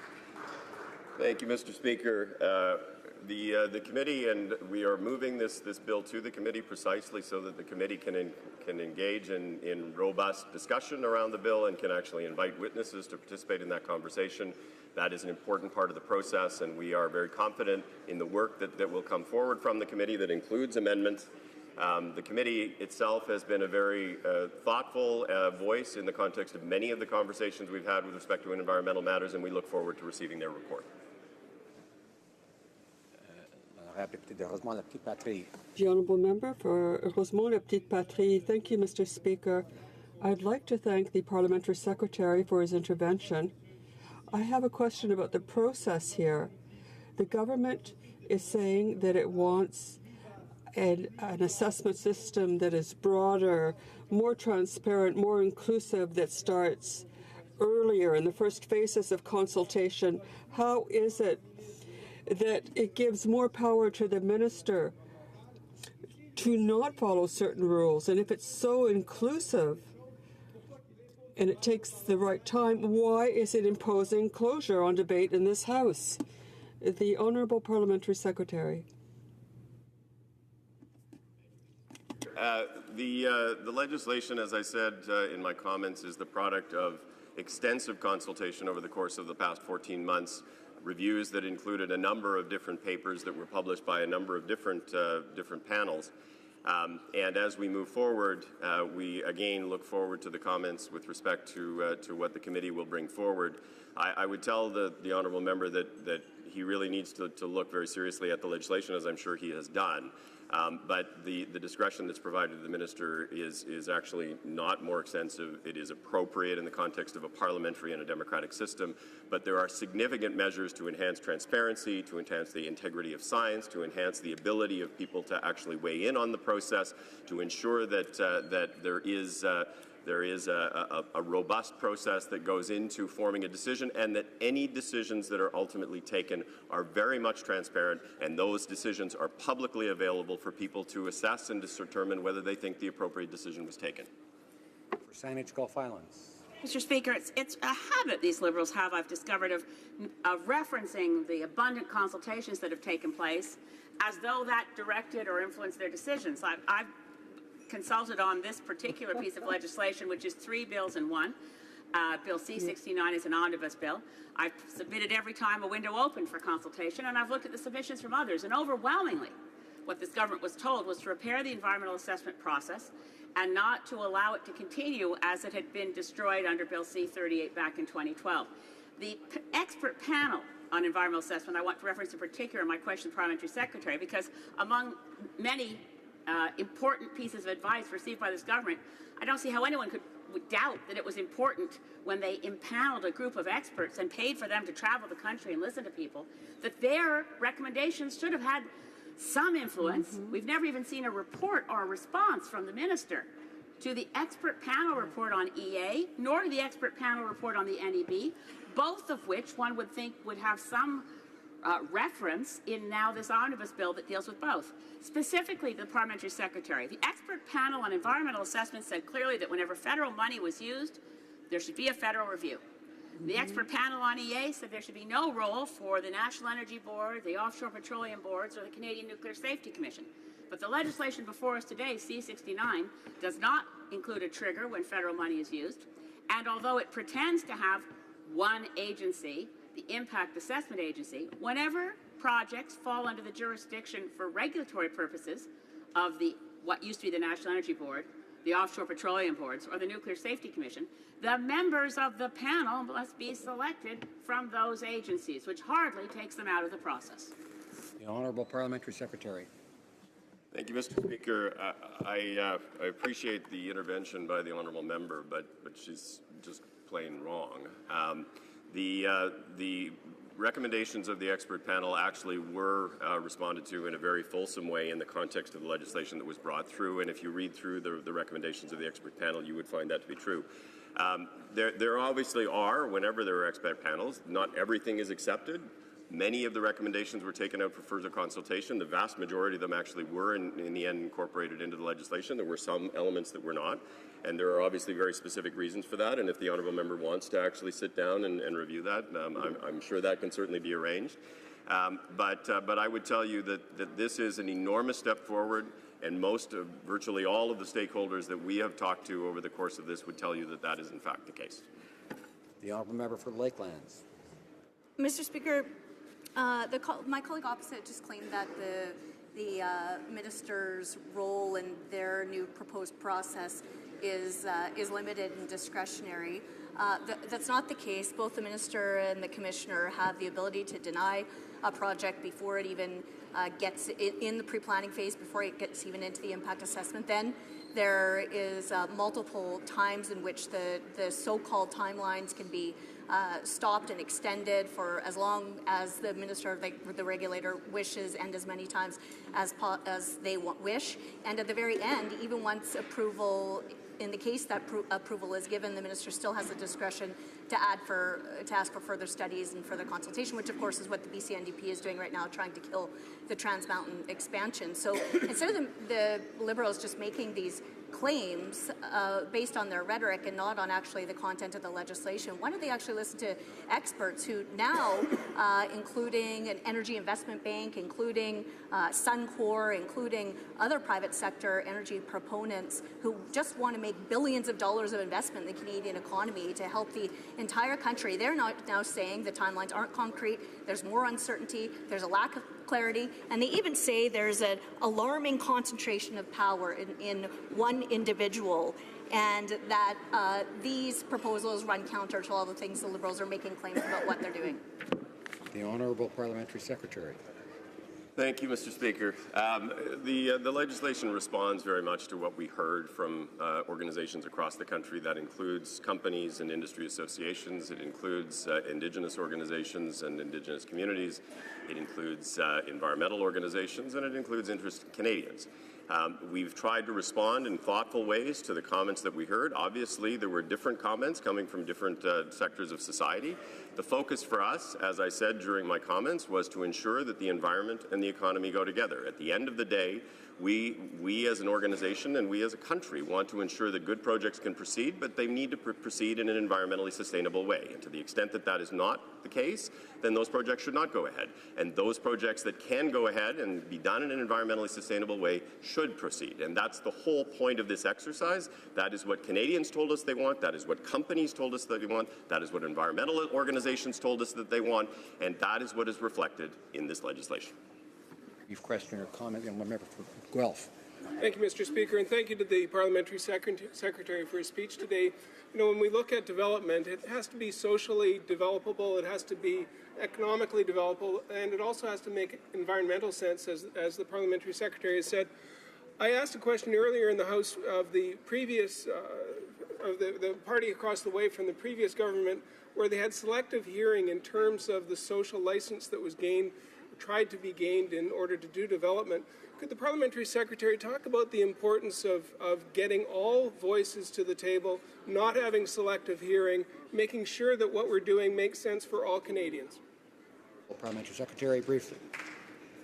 Thank you, Mr. Speaker. The committee, and we are moving this bill to the committee precisely so that the committee can engage in robust discussion around the bill and can actually invite witnesses to participate in that conversation. That is an important part of the process, and we are very confident in the work that will come forward from the committee that includes amendments. The committee itself has been a very thoughtful voice in the context of many of the conversations we've had with respect to environmental matters, and we look forward to receiving their report. The honourable member for Rosemont-la-Petite-Patrie. Thank you, Mr. Speaker. I'd like to thank the parliamentary secretary for his intervention. I have a question about the process here. The government is saying that it wants an assessment system that is broader, more transparent, more inclusive, that starts earlier in the first phases of consultation. How is it that it gives more power to the minister to not follow certain rules? And if it's so inclusive and it takes the right time, why is it imposing closure on debate in this House? The Honourable Parliamentary Secretary. The legislation, as I said in my comments, is the product of extensive consultation over the course of the past 14 months, reviews that included a number of different papers that were published by a number of different panels. And as we move forward, we again look forward to the comments with respect to what the committee will bring forward. I would tell the honourable member that he really needs to look very seriously at the legislation, as I'm sure he has done. But the discretion that's provided to the minister is actually not more extensive. It is appropriate in the context of a parliamentary and a democratic system. But there are significant measures to enhance transparency, to enhance the integrity of science, to enhance the ability of people to actually weigh in on the process, to ensure that there is a robust process that goes into forming a decision, and that any decisions that are ultimately taken are very much transparent, and those decisions are publicly available for people to assess and to determine whether they think the appropriate decision was taken. For Saanich Gulf Islands. Mr. Speaker, it's a habit these Liberals have, I've discovered, of referencing the abundant consultations that have taken place as though that directed or influenced their decisions. I've consulted on this particular piece of legislation, which is 3 bills in one. Bill C-69 is an omnibus bill. I've submitted every time a window opened for consultation, and I've looked at the submissions from others, and overwhelmingly what this government was told was to repair the environmental assessment process and not to allow it to continue as it had been destroyed under Bill C-38 back in 2012. The expert panel on environmental assessment, I want to reference in particular my question to the Parliamentary Secretary, because among many important pieces of advice received by this government, I don't see how anyone would doubt that it was important when they impaneled a group of experts and paid for them to travel the country and listen to people, that their recommendations should have had some influence. We've never even seen a report or a response from the minister to the expert panel report on EA, nor the expert panel report on the NEB, both of which one would think would have some reference in now this omnibus bill that deals with both. Specifically, the Parliamentary Secretary, the expert panel on environmental assessment said clearly that whenever federal money was used, there should be a federal review. The expert panel on EA said there should be no role for the National Energy Board, the Offshore Petroleum Boards, or the Canadian Nuclear Safety Commission. But the legislation before us today, C-69, does not include a trigger when federal money is used. And although it pretends to have one agency, the Impact Assessment Agency, whenever projects fall under the jurisdiction for regulatory purposes of what used to be the National Energy Board, the Offshore Petroleum Boards, or the Nuclear Safety Commission, the members of the panel must be selected from those agencies, which hardly takes them out of the process. The Honourable Parliamentary Secretary. Thank you, Mr. Speaker. I appreciate the intervention by the honourable member, but she's just plain wrong. The recommendations of the expert panel actually were responded to in a very fulsome way in the context of the legislation that was brought through, and if you read through the recommendations of the expert panel, you would find that to be true. There obviously are, whenever there are expert panels, not everything is accepted. Many of the recommendations were taken out for further consultation. The vast majority of them actually were, in the end, incorporated into the legislation. There were some elements that were not, and there are obviously very specific reasons for that. And if the honourable member wants to actually sit down and review that, I'm sure that can certainly be arranged. But I would tell you that this is an enormous step forward, and virtually all of the stakeholders that we have talked to over the course of this would tell you that that is in fact the case. The honourable member for Lakelands. Mr. Speaker, my colleague opposite just claimed that the the minister's role in their new proposed process is limited and discretionary. That's not the case. Both the minister and the commissioner have the ability to deny a project before it even gets in the pre-planning phase, before it gets even into the impact assessment. Then there is multiple times in which the so-called timelines can be stopped and extended for as long as the minister, the regulator, wishes, and as many times as they wish. And at the very end, even once approval, in the case that approval is given, the minister still has the discretion to ask for further studies and further consultation, which of course is what the BC NDP is doing right now, trying to kill the Trans Mountain expansion. So instead of the Liberals just making these claims based on their rhetoric and not on actually the content of the legislation, why don't they actually listen to experts who now, including an energy investment bank, including Suncor, including other private sector energy proponents who just want to make billions of dollars of investment in the Canadian economy to help the entire country. They're now saying the timelines aren't concrete, there's more uncertainty, there's a lack of clarity, and they even say there's an alarming concentration of power in one individual, and that these proposals run counter to all the things the Liberals are making claims about what they're doing. The Honourable Parliamentary Secretary. Thank you, Mr. Speaker. The legislation responds very much to what we heard from organizations across the country. That includes companies and industry associations. It includes Indigenous organizations and Indigenous communities. It includes environmental organizations, and it includes interested Canadians. We've tried to respond in thoughtful ways to the comments that we heard. Obviously, there were different comments coming from different sectors of society. The focus for us, as I said during my comments, was to ensure that the environment and the economy go together. At the end of the day, we as an organization and we as a country want to ensure that good projects can proceed, but they need to proceed in an environmentally sustainable way. And to the extent that that is not the case, then those projects should not go ahead. And those projects that can go ahead and be done in an environmentally sustainable way should proceed. And that's the whole point of this exercise. That is what Canadians told us they want. That is what companies told us that they want. That is what environmental organizations told us that they want. And that is what is reflected in this legislation. Brief question or comment, and one member for Guelph. Thank you, Mr. Speaker, and thank you to the Parliamentary Secretary for his speech today. You know, when we look at development, it has to be socially developable, it has to be economically developable, and it also has to make environmental sense, as the Parliamentary Secretary has said. I asked a question earlier in the House of the previous, of the party across the way from the previous government, where they had selective hearing in terms of the social license that was tried to be gained in order to do development. Could the Parliamentary Secretary talk about the importance of getting all voices to the table, not having selective hearing, making sure that what we're doing makes sense for all Canadians? Parliamentary Secretary, briefly.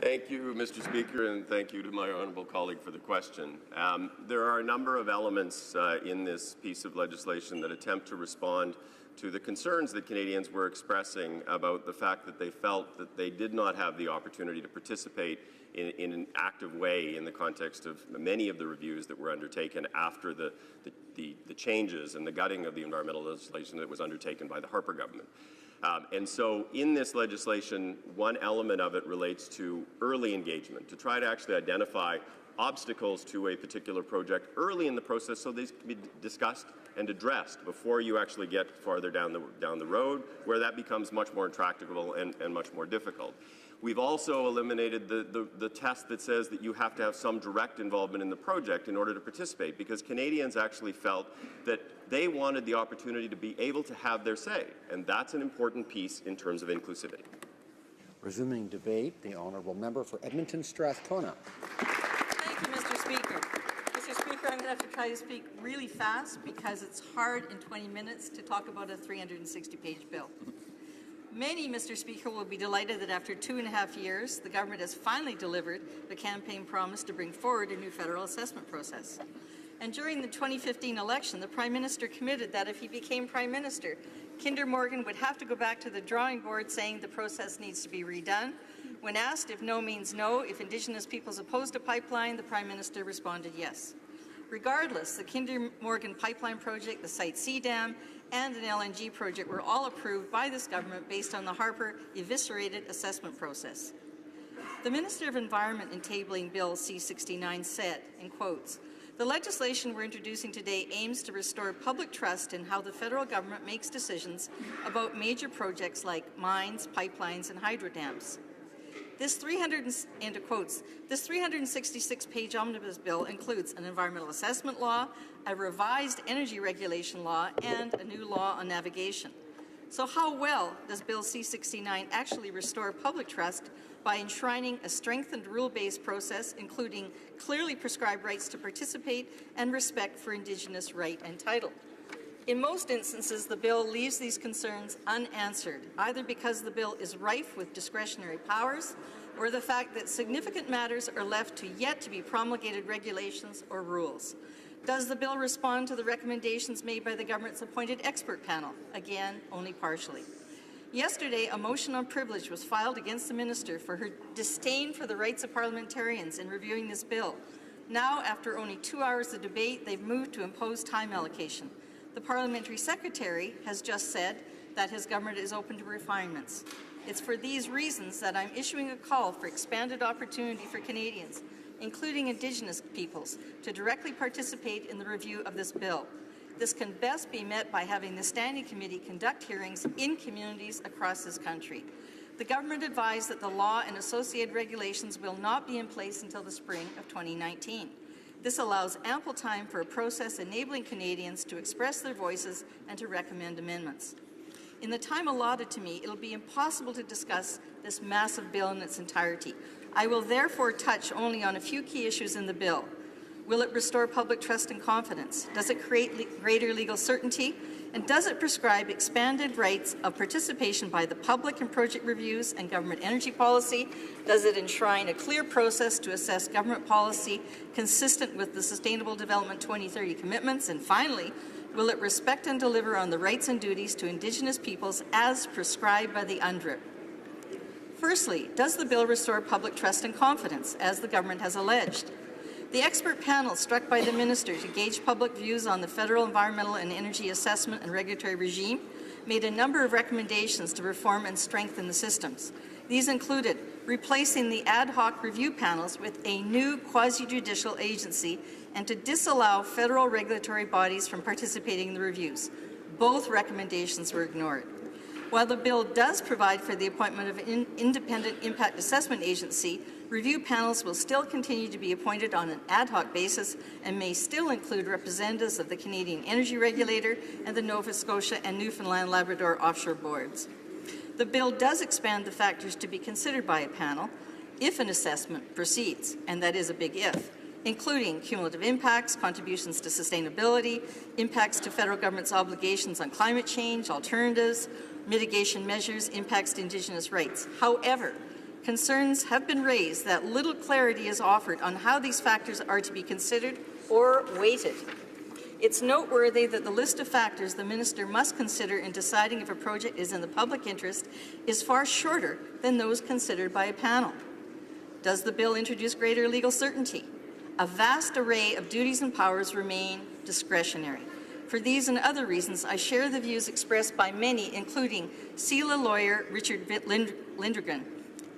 Thank you, Mr. Speaker, and thank you to my honourable colleague for the question. There are a number of elements in this piece of legislation that attempt to respond to the concerns that Canadians were expressing about the fact that they felt that they did not have the opportunity to participate in an active way in the context of many of the reviews that were undertaken after the changes and the gutting of the environmental legislation that was undertaken by the Harper government. And so in this legislation, one element of it relates to early engagement, to try to actually identify obstacles to a particular project early in the process so they can be discussed and addressed before you actually get farther down the road, where that becomes much more intractable and much more difficult. We've also eliminated the test that says that you have to have some direct involvement in the project in order to participate, because Canadians actually felt that they wanted the opportunity to be able to have their say, and that's an important piece in terms of inclusivity. Resuming debate, the honourable member for Edmonton Strathcona. Thank you, Mr. Speaker. Mr. Speaker, I'm going to have to try to speak really fast because it's hard in 20 minutes to talk about a 360-page bill. Many, Mr. Speaker, will be delighted that after 2.5 years, the government has finally delivered the campaign promise to bring forward a new federal assessment process. And during the 2015 election, the Prime Minister committed that if he became Prime Minister, Kinder Morgan would have to go back to the drawing board saying the process needs to be redone. When asked if no means no, if Indigenous peoples opposed a pipeline, the Prime Minister responded yes. Regardless, the Kinder Morgan pipeline project, the Site C Dam, and an LNG project were all approved by this government based on the Harper eviscerated assessment process. The Minister of Environment in tabling Bill C-69 said, in quotes, "The legislation we're introducing today aims to restore public trust in how the federal government makes decisions about major projects like mines, pipelines, and hydro dams." This 366-page omnibus bill includes an environmental assessment law, a revised energy regulation law, and a new law on navigation. So how well does Bill C-69 actually restore public trust by enshrining a strengthened rule-based process, including clearly prescribed rights to participate and respect for Indigenous right and title? In most instances, the bill leaves these concerns unanswered, either because the bill is rife with discretionary powers or the fact that significant matters are left to yet to be promulgated regulations or rules. Does the bill respond to the recommendations made by the government's appointed expert panel? Again, only partially. Yesterday, a motion on privilege was filed against the minister for her disdain for the rights of parliamentarians in reviewing this bill. Now, after only 2 hours of debate, they've moved to impose time allocation. The parliamentary secretary has just said that his government is open to refinements. It's for these reasons that I'm issuing a call for expanded opportunity for Canadians, including Indigenous peoples, to directly participate in the review of this bill. This can best be met by having the Standing Committee conduct hearings in communities across this country. The government advised that the law and associated regulations will not be in place until the spring of 2019. This allows ample time for a process enabling Canadians to express their voices and to recommend amendments. In the time allotted to me, it will be impossible to discuss this massive bill in its entirety. I will therefore touch only on a few key issues in the bill. Will it restore public trust and confidence? Does it create greater legal certainty? And does it prescribe expanded rights of participation by the public in project reviews and government energy policy? Does it enshrine a clear process to assess government policy consistent with the Sustainable Development 2030 commitments? And finally, will it respect and deliver on the rights and duties to Indigenous peoples as prescribed by the UNDRIP? Firstly, does the bill restore public trust and confidence, as the government has alleged? The expert panel struck by the minister to gauge public views on the federal environmental and energy assessment and regulatory regime made a number of recommendations to reform and strengthen the systems. These included replacing the ad hoc review panels with a new quasi-judicial agency and to disallow federal regulatory bodies from participating in the reviews. Both recommendations were ignored. While the bill does provide for the appointment of an independent impact assessment agency, review panels will still continue to be appointed on an ad hoc basis and may still include representatives of the Canadian Energy Regulator and the Nova Scotia and Newfoundland Labrador offshore boards. The bill does expand the factors to be considered by a panel if an assessment proceeds, and that is a big if, including cumulative impacts, contributions to sustainability, impacts to federal government's obligations on climate change, alternatives, mitigation measures, impacts to Indigenous rights. However, concerns have been raised that little clarity is offered on how these factors are to be considered or weighted. It's noteworthy that the list of factors the minister must consider in deciding if a project is in the public interest is far shorter than those considered by a panel. Does the bill introduce greater legal certainty? A vast array of duties and powers remain discretionary. For these and other reasons, I share the views expressed by many, including CELA lawyer Richard Lindgren,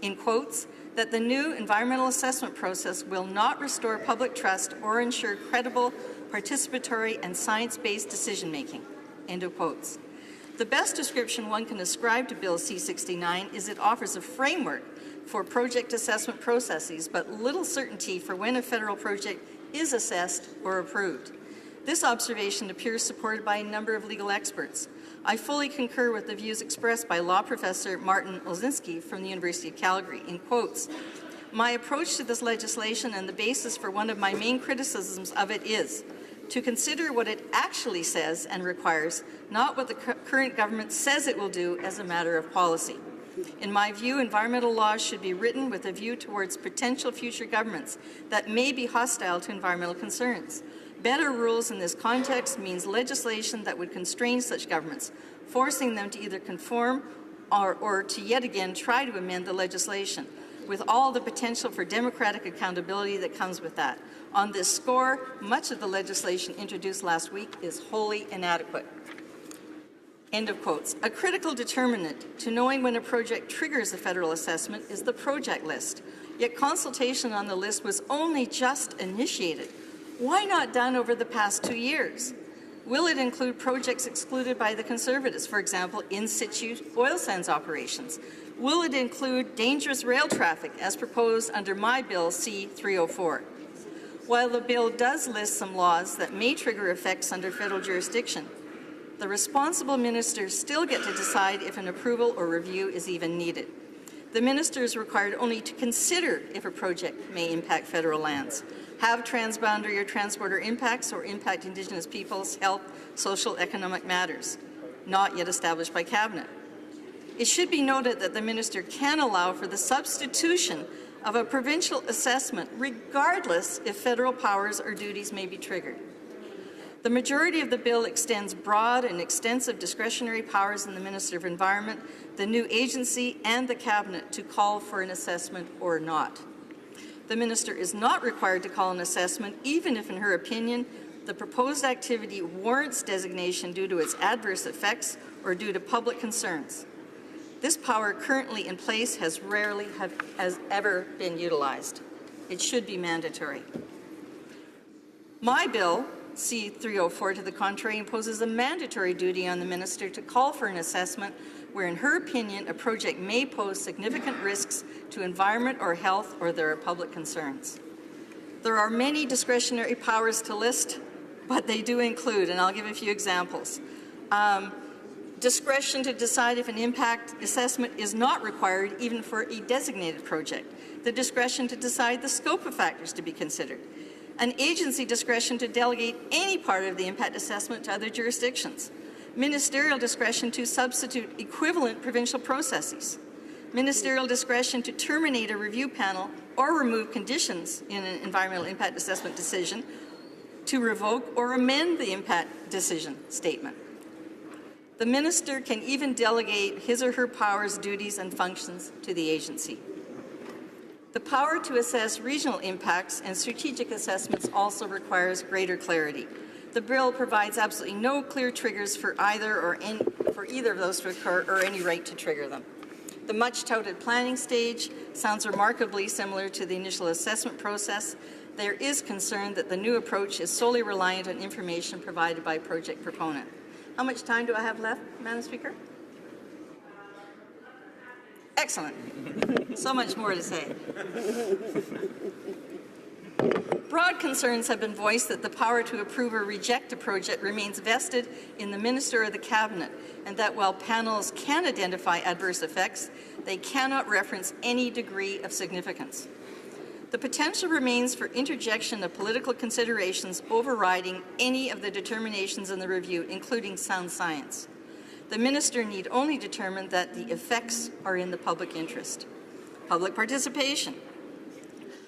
in quotes, that the new environmental assessment process will not restore public trust or ensure credible, participatory, and science-based decision-making, end of quotes. The best description one can ascribe to Bill C-69 is it offers a framework for project assessment processes, but little certainty for when a federal project is assessed or approved. This observation appears supported by a number of legal experts. I fully concur with the views expressed by law professor Martin Olszynski from the University of Calgary, in quotes, "My approach to this legislation and the basis for one of my main criticisms of it is to consider what it actually says and requires, not what the current government says it will do as a matter of policy. In my view, environmental laws should be written with a view towards potential future governments that may be hostile to environmental concerns. Better rules in this context means legislation that would constrain such governments, forcing them to either conform or to yet again try to amend the legislation, with all the potential for democratic accountability that comes with that. On this score, much of the legislation introduced last week is wholly inadequate." End of quotes. A critical determinant to knowing when a project triggers a federal assessment is the project list. Yet consultation on the list was only just initiated. Why not done over the past 2 years? Will it include projects excluded by the Conservatives, for example, in situ oil sands operations? Will it include dangerous rail traffic, as proposed under my bill C-304? While the bill does list some laws that may trigger effects under federal jurisdiction, the responsible ministers still get to decide if an approval or review is even needed. The minister is required only to consider if a project may impact federal lands, have transboundary or transporter impacts, or impact Indigenous peoples' health, social, economic matters, not yet established by Cabinet. It should be noted that the minister can allow for the substitution of a provincial assessment regardless if federal powers or duties may be triggered. The majority of the bill extends broad and extensive discretionary powers in the Minister of Environment, the new agency, and the Cabinet to call for an assessment or not. The minister is not required to call an assessment, even if, in her opinion, the proposed activity warrants designation due to its adverse effects or due to public concerns. This power currently in place has ever been utilized. It should be mandatory. My bill, C-304, to the contrary, imposes a mandatory duty on the minister to call for an assessment where, in her opinion, a project may pose significant risks to environment or health, or there are public concerns. There are many discretionary powers to list, but they do include, and I'll give a few examples, discretion to decide if an impact assessment is not required even for a designated project, the discretion to decide the scope of factors to be considered, an agency discretion to delegate any part of the impact assessment to other jurisdictions, ministerial discretion to substitute equivalent provincial processes, ministerial discretion to terminate a review panel or remove conditions in an environmental impact assessment decision, to revoke or amend the impact decision statement. The minister can even delegate his or her powers, duties, and functions to the agency. The power to assess regional impacts and strategic assessments also requires greater clarity. The bill provides absolutely no clear triggers for either of those to occur, or any right to trigger them. The much-touted planning stage sounds remarkably similar to the initial assessment process. There is concern that the new approach is solely reliant on information provided by project proponent. How much time do I have left, Madam Speaker? Excellent. So much more to say. Broad concerns have been voiced that the power to approve or reject a project remains vested in the Minister or the Cabinet, and that while panels can identify adverse effects, they cannot reference any degree of significance. The potential remains for interjection of political considerations overriding any of the determinations in the review, including sound science. The minister need only determine that the effects are in the public interest. Public participation.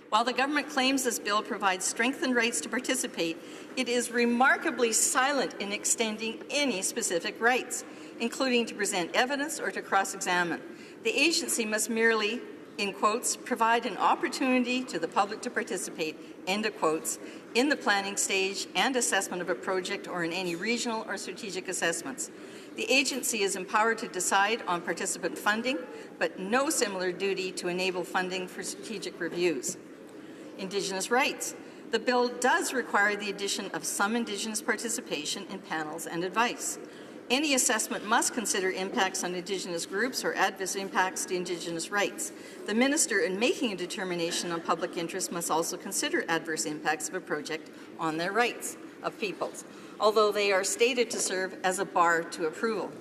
While the government claims this bill provides strengthened rights to participate, it is remarkably silent in extending any specific rights, including to present evidence or to cross-examine. The agency must merely, in quotes, provide an opportunity to the public to participate, end of quotes, in the planning stage and assessment of a project or in any regional or strategic assessments. The agency is empowered to decide on participant funding, but no similar duty to enable funding for strategic reviews. Indigenous rights. The bill does require the addition of some Indigenous participation in panels and advice. Any assessment must consider impacts on Indigenous groups or adverse impacts to Indigenous rights. The minister, in making a determination on public interest, must also consider adverse impacts of a project on their rights of peoples, although they are stated to serve as a bar to approval.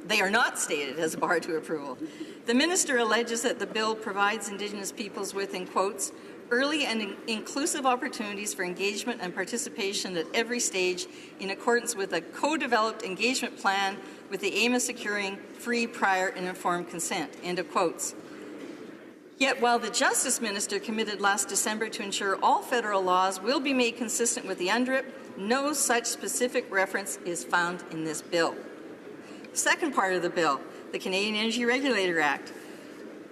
They are not stated as a bar to approval. The minister alleges that the bill provides Indigenous peoples with, in quotes, early and inclusive opportunities for engagement and participation at every stage in accordance with a co-developed engagement plan with the aim of securing free, prior, and informed consent, end of quotes. Yet while the Justice Minister committed last December to ensure all federal laws will be made consistent with the UNDRIP, no such specific reference is found in this bill. Second part of the bill, the Canadian Energy Regulator Act.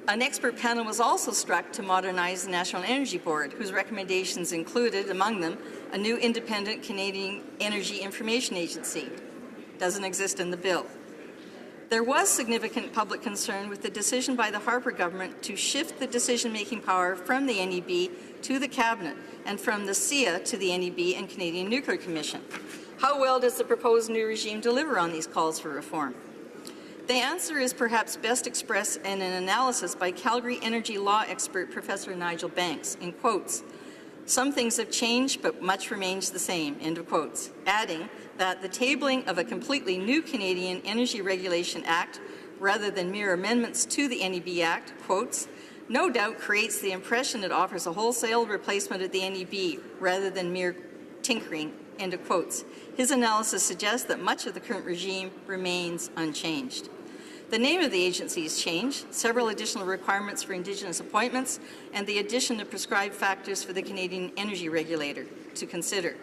An expert panel was also struck to modernize the National Energy Board, whose recommendations included, among them, a new independent Canadian Energy Information Agency. Doesn't exist in the bill. There was significant public concern with the decision by the Harper government to shift the decision-making power from the NEB to the Cabinet and from the SIA to the NEB and Canadian Nuclear Commission. How well does the proposed new regime deliver on these calls for reform? The answer is perhaps best expressed in an analysis by Calgary energy law expert Professor Nigel Banks, in quotes, "Some things have changed, but much remains the same," end of quotes, adding that the tabling of a completely new Canadian Energy Regulation Act, rather than mere amendments to the NEB Act, quotes, "no doubt creates the impression it offers a wholesale replacement of the NEB, rather than mere tinkering," end of quotes. His analysis suggests that much of the current regime remains unchanged. The name of the agency has changed, several additional requirements for Indigenous appointments, and the addition of prescribed factors for the Canadian Energy Regulator to consider.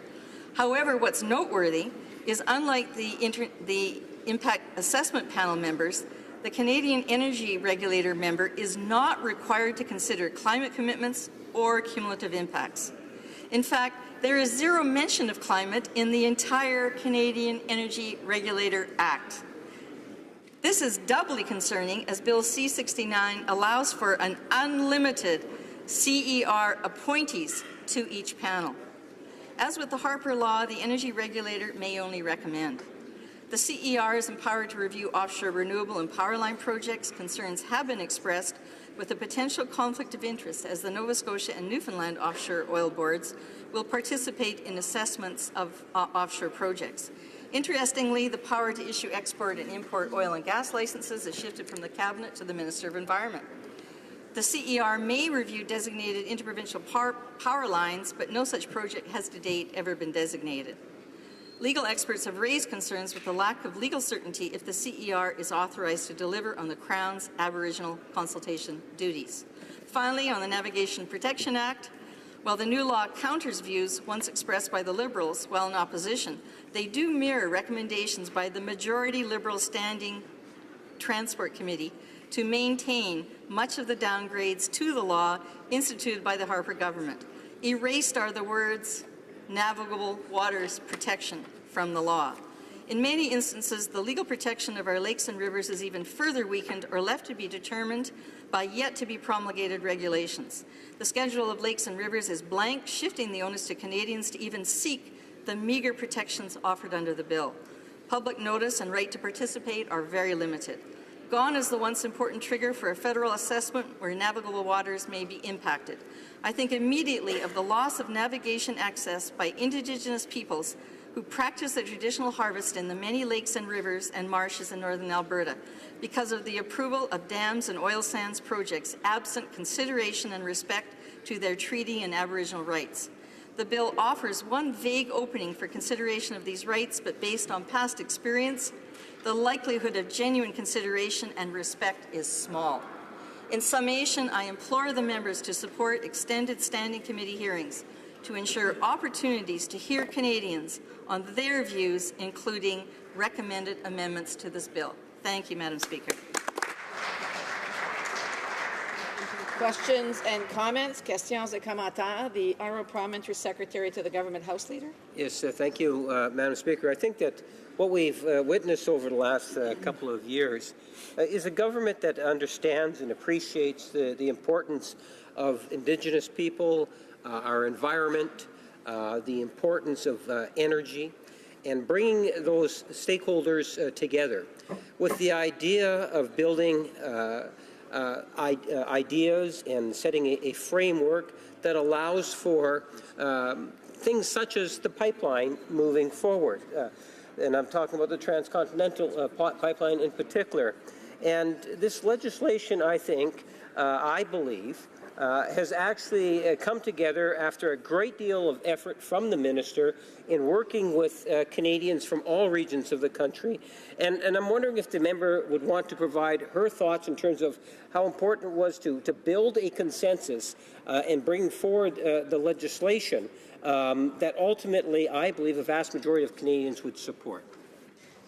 However, what's noteworthy is, unlike the Impact Assessment Panel members, the Canadian Energy Regulator member is not required to consider climate commitments or cumulative impacts. In fact, there is zero mention of climate in the entire Canadian Energy Regulator Act. This is doubly concerning as Bill C-69 allows for an unlimited CER appointees to each panel. As with the Harper Law, the Energy Regulator may only recommend. The CER is empowered to review offshore renewable and power line projects. Concerns have been expressed with a potential conflict of interest, as the Nova Scotia and Newfoundland offshore oil boards will participate in assessments of offshore projects. Interestingly, the power to issue export and import oil and gas licenses has shifted from the Cabinet to the Minister of Environment. The CER may review designated interprovincial power lines, but no such project has to date ever been designated. Legal experts have raised concerns with the lack of legal certainty if the CER is authorized to deliver on the Crown's Aboriginal consultation duties. Finally, on the Navigation Protection Act, while the new law counters views once expressed by the Liberals while in opposition, they do mirror recommendations by the majority Liberal Standing Transport Committee to maintain much of the downgrades to the law instituted by the Harper government. Erased are the words "navigable waters protection" from the law. In many instances, the legal protection of our lakes and rivers is even further weakened or left to be determined by yet-to-be promulgated regulations. The schedule of lakes and rivers is blank, shifting the onus to Canadians to even seek the meagre protections offered under the bill. Public notice and right to participate are very limited. Gone is the once important trigger for a federal assessment where navigable waters may be impacted. I think immediately of the loss of navigation access by Indigenous peoples who practice the traditional harvest in the many lakes and rivers and marshes in northern Alberta because of the approval of dams and oil sands projects absent consideration and respect to their treaty and Aboriginal rights. The bill offers one vague opening for consideration of these rights, but based on past experience, the likelihood of genuine consideration and respect is small. In summation, I implore the members to support extended standing committee hearings to ensure opportunities to hear Canadians on their views, including recommended amendments to this bill. Thank you, Madam Speaker. Questions and comments? Questions et commentaires. The Honourable Parliamentary Secretary to the Government House Leader. Yes, thank you, Madam Speaker. I think that what we've witnessed over the last couple of years is a government that understands and appreciates the importance of Indigenous people, our environment, the importance of energy, and bringing those stakeholders together with the idea of building ideas and setting a framework that allows for things such as the pipeline moving forward. And I'm talking about the transcontinental pipeline in particular. And this legislation, I think, I believe, has actually come together after a great deal of effort from the minister in working with Canadians from all regions of the country. And I'm wondering if the member would want to provide her thoughts in terms of how important it was to build a consensus and bring forward the legislation that ultimately, I believe, a vast majority of Canadians would support.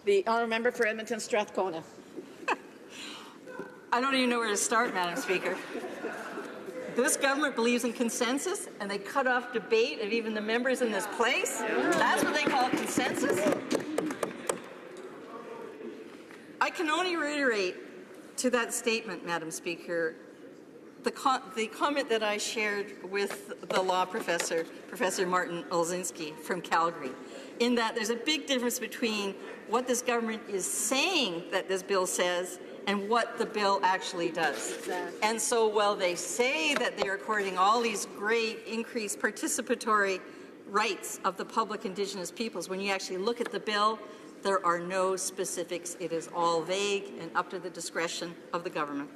The Honourable Member for Edmonton Strathcona. I don't even know where to start, Madam Speaker. This government believes in consensus, and they cut off debate of even the members in this place? That's what they call consensus? I can only reiterate to that statement, Madam Speaker, the comment that I shared with the law professor, Professor Martin Olszynski from Calgary, in that there's a big difference between what this government is saying that this bill says and what the bill actually does. Exactly. And so while they say that they're according all these great increased participatory rights of the public Indigenous peoples, when you actually look at the bill, there are no specifics. It is all vague and up to the discretion of the government.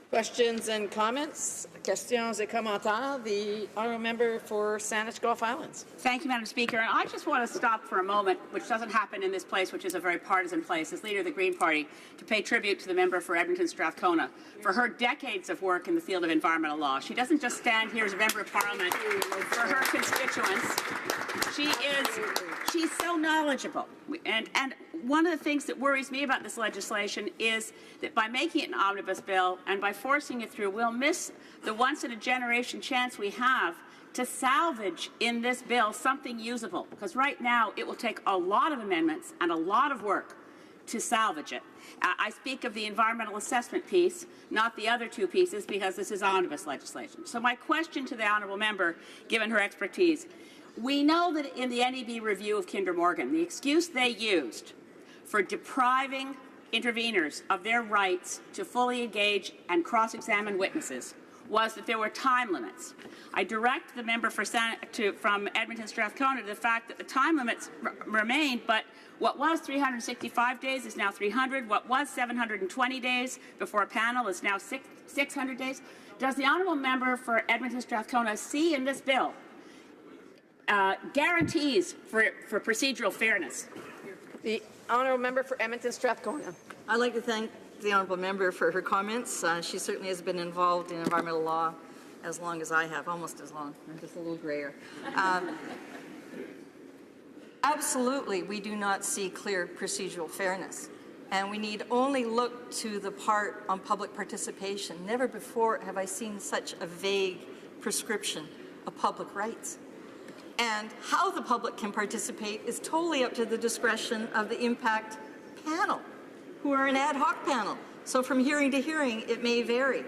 Questions and comments? Questions et commentaires. The honourable member for Saanich Gulf Islands. Thank you, Madam Speaker. And I just want to stop for a moment, which doesn't happen in this place, which is a very partisan place, as leader of the Green Party, to pay tribute to the member for Edmonton Strathcona for her decades of work in the field of environmental law. She doesn't just stand here as a member of Parliament for her constituents. She's so knowledgeable. And one of the things that worries me about this legislation is that by making it an omnibus bill and by forcing it through, we'll miss the once-in-a-generation chance we have to salvage in this bill something usable. Because right now it will take a lot of amendments and a lot of work to salvage it. I speak of the environmental assessment piece, not the other two pieces, because this is omnibus legislation. So my question to the honourable member, given her expertise, we know that in the NEB review of Kinder Morgan, the excuse they used for depriving interveners of their rights to fully engage and cross-examine witnesses was that there were time limits. I direct the member from Edmonton Strathcona to the fact that the time limits remained, but what was 365 days is now 300. What was 720 days before a panel is now 600 days. Does the honourable member for Edmonton Strathcona see in this bill guarantees for procedural fairness? The honourable member for Edmonton Strathcona. I'd like to thank the honourable member for her comments. She certainly has been involved in environmental law as long as I have, almost as long. I'm just a little grayer. Absolutely, we do not see clear procedural fairness. And we need only look to the part on public participation. Never before have I seen such a vague prescription of public rights. And how the public can participate is totally up to the discretion of the impact panel, who are an ad hoc panel. So from hearing to hearing, it may vary.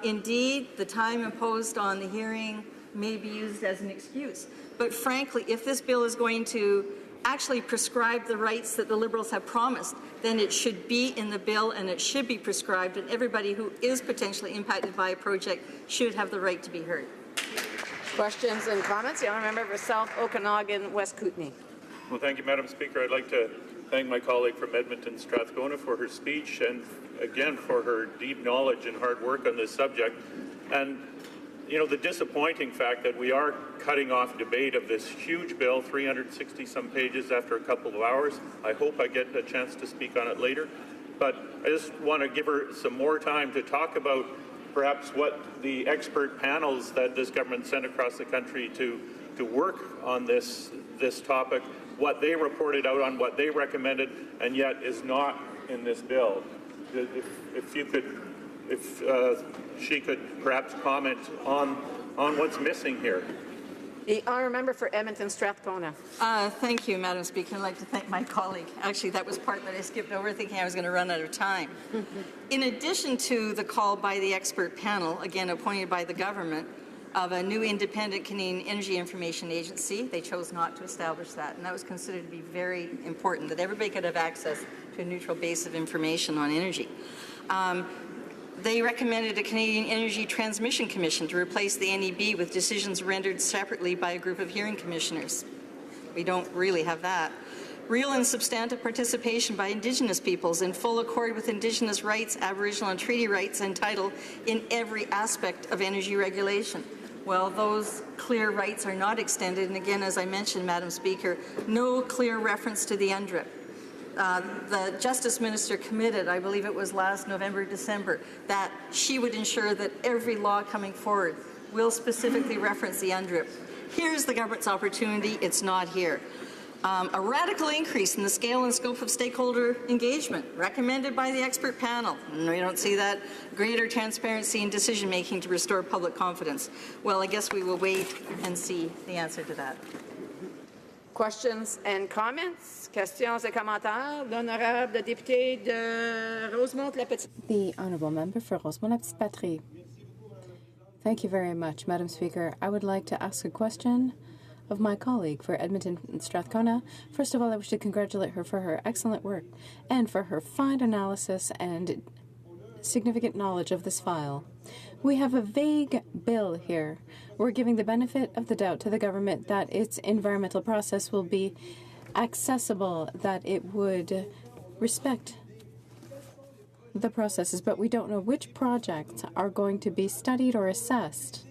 Indeed, the time imposed on the hearing may be used as an excuse. But frankly, if this bill is going to actually prescribe the rights that the Liberals have promised, then it should be in the bill and it should be prescribed, and everybody who is potentially impacted by a project should have the right to be heard. Questions and comments? The honourable member for South Okanagan, West Kootenay. Well, thank you, Madam Speaker. I'd like to thank my colleague from Edmonton Strathcona for her speech and, again, for her deep knowledge and hard work on this subject. And, you know, the disappointing fact that we are cutting off debate of this huge bill, 360-some pages after a couple of hours. I hope I get a chance to speak on it later. But I just want to give her some more time to talk about perhaps what the expert panels that this government sent across the country to work on this topic, what they reported out on, what they recommended, and yet is not in this bill. If she could perhaps comment on what's missing here. The honourable member for Edmonton Strathcona. Thank you, Madam Speaker. I'd like to thank my colleague. Actually, that was part that I skipped over, thinking I was going to run out of time. In addition to the call by the expert panel, again appointed by the government, of a new independent Canadian Energy Information Agency, they chose not to establish that, and that was considered to be very important, that everybody could have access to a neutral base of information on energy. They recommended a Canadian Energy Transmission Commission to replace the NEB with decisions rendered separately by a group of hearing commissioners. We don't really have that. Real and substantive participation by Indigenous peoples in full accord with Indigenous rights, Aboriginal and treaty rights and title in every aspect of energy regulation. Well, those clear rights are not extended, and again, as I mentioned, Madam Speaker, no clear reference to the UNDRIP. The Justice Minister committed, I believe it was last November, December, that she would ensure that every law coming forward will specifically reference the UNDRIP. Here's the government's opportunity. It's not here. A radical increase in the scale and scope of stakeholder engagement, recommended by the expert panel. No, you don't see that. Greater transparency in decision-making to restore public confidence. Well, I guess we will wait and see the answer to that. Questions and comments? Questions et commentaires? L'honorable député de Rosemont-la-Petite. The Honourable Member for Rosemont-la-Petite-Patrie. Thank you very much, Madam Speaker. I would like to ask a question of my colleague for Edmonton and Strathcona. First of all, I wish to congratulate her for her excellent work and for her fine analysis and significant knowledge of this file. We have a vague bill here. We're giving the benefit of the doubt to the government that its environmental process will be accessible, that it would respect the processes, but we don't know which projects are going to be studied or assessed.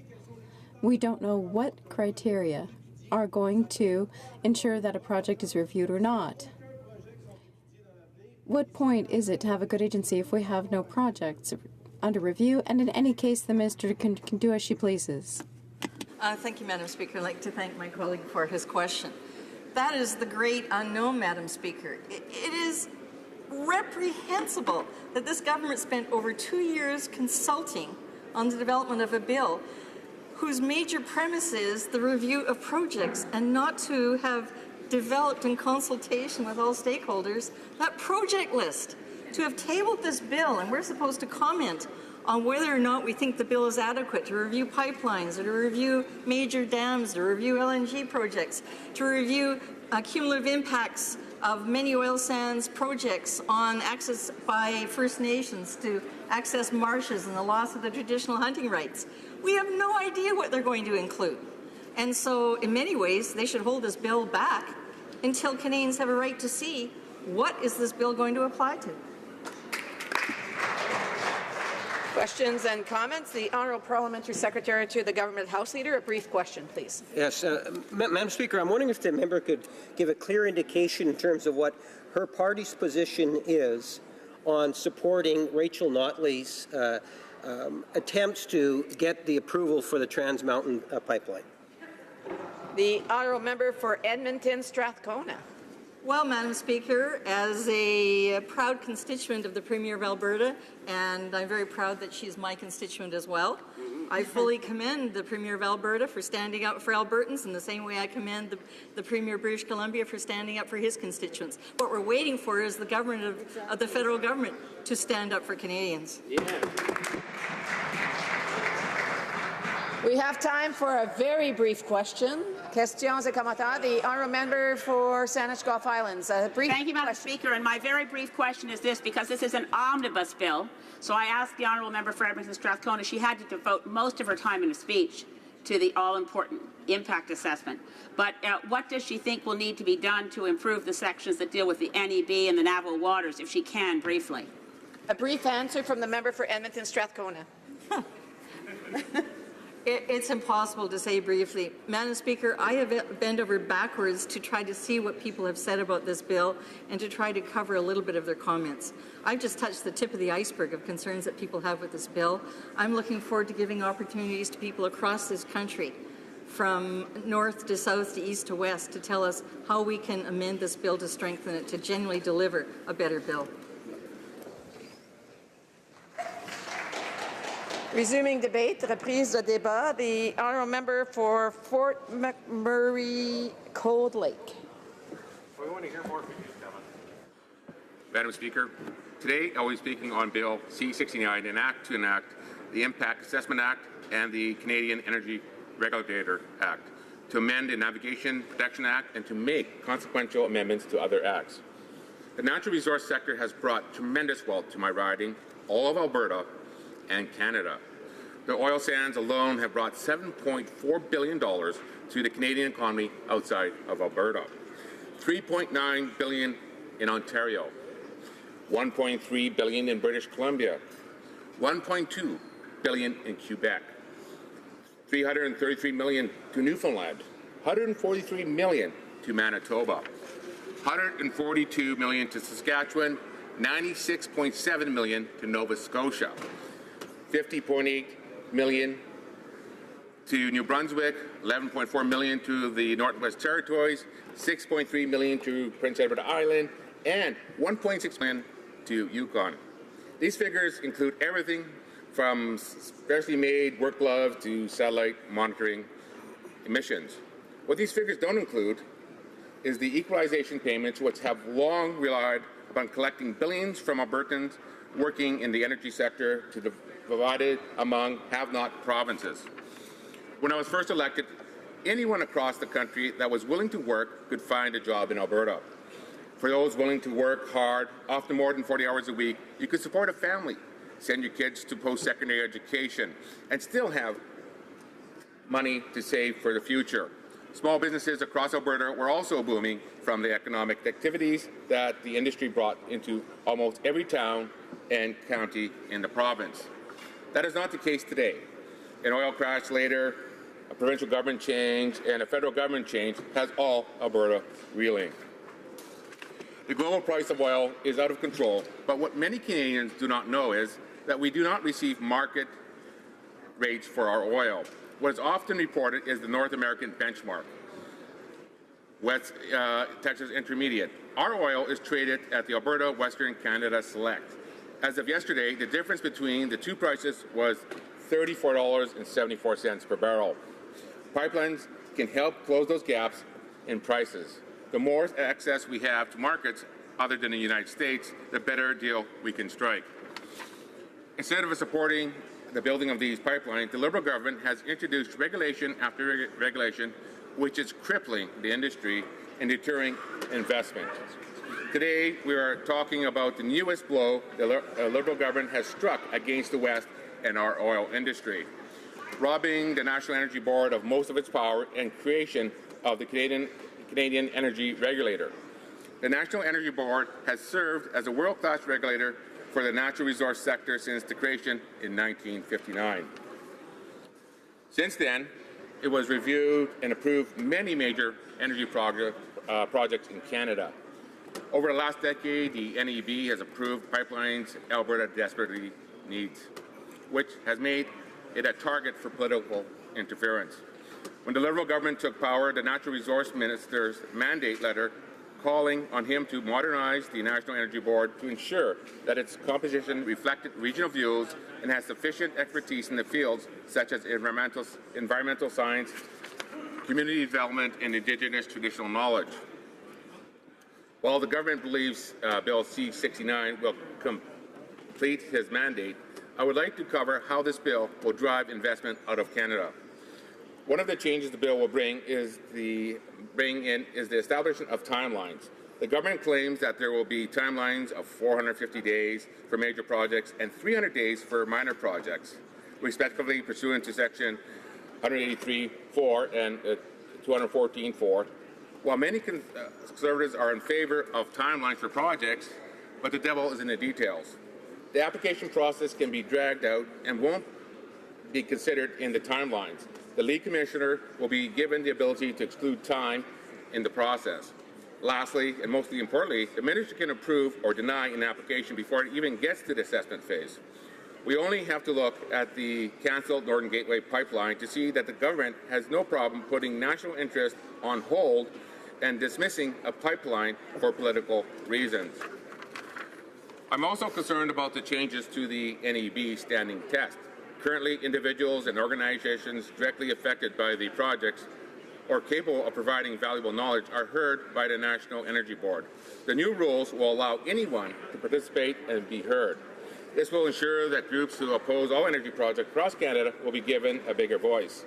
We don't know what criteria are going to ensure that a project is reviewed or not. What point is it to have a good agency if we have no projects under review, and in any case the minister can do as she pleases? Thank you, Madam Speaker. I'd like to thank my colleague for his question. That is the great unknown, Madam Speaker. It is reprehensible that this government spent over 2 years consulting on the development of a bill whose major premise is the review of projects, and not to have developed in consultation with all stakeholders that project list. To have tabled this bill, and we're supposed to comment on whether or not we think the bill is adequate, to review pipelines, or to review major dams, to review LNG projects, to review cumulative impacts of many oil sands projects on access by First Nations to access marshes and the loss of the traditional hunting rights. We have no idea what they're going to include. And so, in many ways, they should hold this bill back until Canadians have a right to see what is this bill going to apply to. Questions and comments? The Honourable Parliamentary Secretary to the Government House Leader. A brief question, please. Yes, Madam Speaker, I'm wondering if the member could give a clear indication in terms of what her party's position is on supporting Rachel Notley's attempts to get the approval for the Trans Mountain pipeline. The Honourable Member for Edmonton Strathcona. Well, Madam Speaker, as a proud constituent of the Premier of Alberta, and I'm very proud that she's my constituent as well, I fully commend the Premier of Alberta for standing up for Albertans in the same way I commend the Premier of British Columbia for standing up for his constituents. What we're waiting for is the government of the federal government to stand up for Canadians. Yeah. We have time for a very brief question. Questions et commentaires. The Honourable Member for Saanich Gulf Islands. A brief Thank you, Madam Speaker. And my very brief question is this, because this is an omnibus bill. So I asked the Honourable Member for Edmonton Strathcona. She had to devote most of her time in a speech to the all-important impact assessment. But what does she think will need to be done to improve the sections that deal with the NEB and the Navajo waters, if she can, briefly? A brief answer from the Member for Edmonton Strathcona. It's impossible to say briefly. Madam Speaker, I have bent over backwards to try to see what people have said about this bill and to try to cover a little bit of their comments. I've just touched the tip of the iceberg of concerns that people have with this bill. I'm looking forward to giving opportunities to people across this country, from north to south to east to west, to tell us how we can amend this bill to strengthen it, to genuinely deliver a better bill. Resuming debate, reprise de débat. The Honourable Member for Fort McMurray Cold Lake. We want to hear more from you, Kevin. Madam Speaker, today I'll be speaking on Bill C-69, an act to enact the Impact Assessment Act and the Canadian Energy Regulator Act, to amend the Navigation Protection Act and to make consequential amendments to other acts. The natural resource sector has brought tremendous wealth to my riding, all of Alberta, and Canada. The oil sands alone have brought $7.4 billion to the Canadian economy outside of Alberta. $3.9 billion in Ontario, $1.3 billion in British Columbia, $1.2 billion in Quebec, $333 million to Newfoundland, $143 million to Manitoba, $142 million to Saskatchewan, $96.7 million to Nova Scotia, $50.8 million to New Brunswick, $11.4 million to the Northwest Territories, $6.3 million to Prince Edward Island, and $1.6 million to Yukon. These figures include everything from specially made work gloves to satellite monitoring emissions. What these figures don't include is the equalization payments, which have long relied upon collecting billions from Albertans working in the energy sector to divide it among have-not provinces. When I was first elected, anyone across the country that was willing to work could find a job in Alberta. For those willing to work hard, often more than 40 hours a week, you could support a family, send your kids to post-secondary education, and still have money to save for the future. Small businesses across Alberta were also booming from the economic activities that the industry brought into almost every town and county in the province. That is not the case today. An oil crash later, a provincial government change, and a federal government change has all Alberta reeling. The global price of oil is out of control, but what many Canadians do not know is that we do not receive market rates for our oil. What is often reported is the North American benchmark, West Texas Intermediate. Our oil is traded at the Alberta Western Canada Select. As of yesterday, the difference between the two prices was $34.74 per barrel. Pipelines can help close those gaps in prices. The more access we have to markets other than the United States, the better deal we can strike. Instead of supporting the building of these pipelines, the Liberal government has introduced regulation after regulation, which is crippling the industry and deterring investment. Today, we are talking about the newest blow the Liberal government has struck against the West and our oil industry, robbing the National Energy Board of most of its power and creation of the Canadian Energy Regulator. The National Energy Board has served as a world-class regulator for the natural resource sector since the creation in 1959. Since then, it was reviewed and approved many major energy projects in Canada. Over the last decade, the NEB has approved pipelines Alberta desperately needs, which has made it a target for political interference. When the Liberal government took power, the Natural Resource Minister's mandate letter calling on him to modernize the National Energy Board to ensure that its composition reflected regional views and has sufficient expertise in the fields such as environmental science, community development, and Indigenous traditional knowledge. While the government believes Bill C-69 will complete his mandate, I would like to cover how this bill will drive investment out of Canada. One of the changes the bill will bring is the establishment of timelines. The government claims that there will be timelines of 450 days for major projects and 300 days for minor projects, respectively pursuant to Section 183(4) and 214(4). While many conservatives are in favor of timelines for projects, but the devil is in the details. The application process can be dragged out and won't be considered in the timelines. The lead commissioner will be given the ability to exclude time in the process. Lastly, and mostly importantly, the minister can approve or deny an application before it even gets to the assessment phase. We only have to look at the cancelled Northern Gateway pipeline to see that the government has no problem putting national interest on hold and dismissing a pipeline for political reasons. I'm also concerned about the changes to the NEB standing test. Currently, individuals and organizations directly affected by the projects or capable of providing valuable knowledge are heard by the National Energy Board. The new rules will allow anyone to participate and be heard. This will ensure that groups who oppose all energy projects across Canada will be given a bigger voice.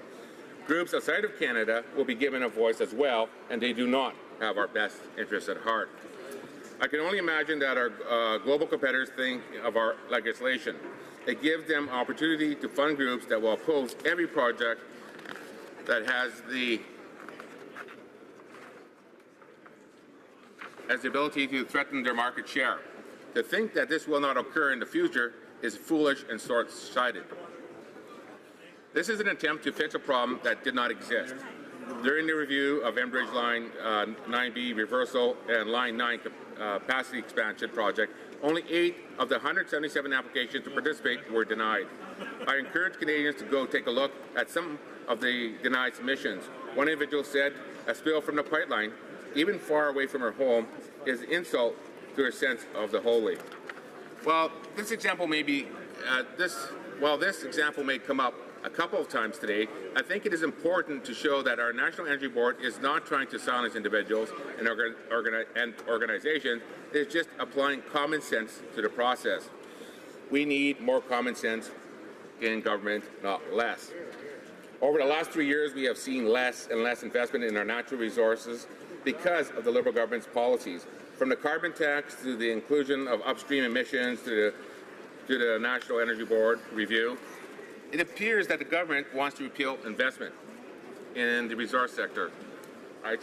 Groups outside of Canada will be given a voice as well, and they do not have our best interests at heart. I can only imagine that our global competitors think of our legislation. It gives them opportunity to fund groups that will oppose every project that has the ability to threaten their market share. To think that this will not occur in the future is foolish and short-sighted. This is an attempt to fix a problem that did not exist. During the review of Enbridge Line 9B reversal and Line 9 capacity expansion project, only 8 of the 177 applications to participate were denied. I encourage Canadians to go take a look at some of the denied submissions. One individual said a spill from the pipeline, even far away from her home, is an insult to her sense of the holy. While this example may come up a couple of times today, I think it is important to show that our National Energy Board is not trying to silence individuals and organizations. It's just applying common sense to the process. We need more common sense in government, not less. Over the last 3 years, we have seen less and less investment in our natural resources because of the Liberal government's policies. From the carbon tax to the inclusion of upstream emissions to the National Energy Board review, it appears that the government wants to repeal investment in the resource sector. Right?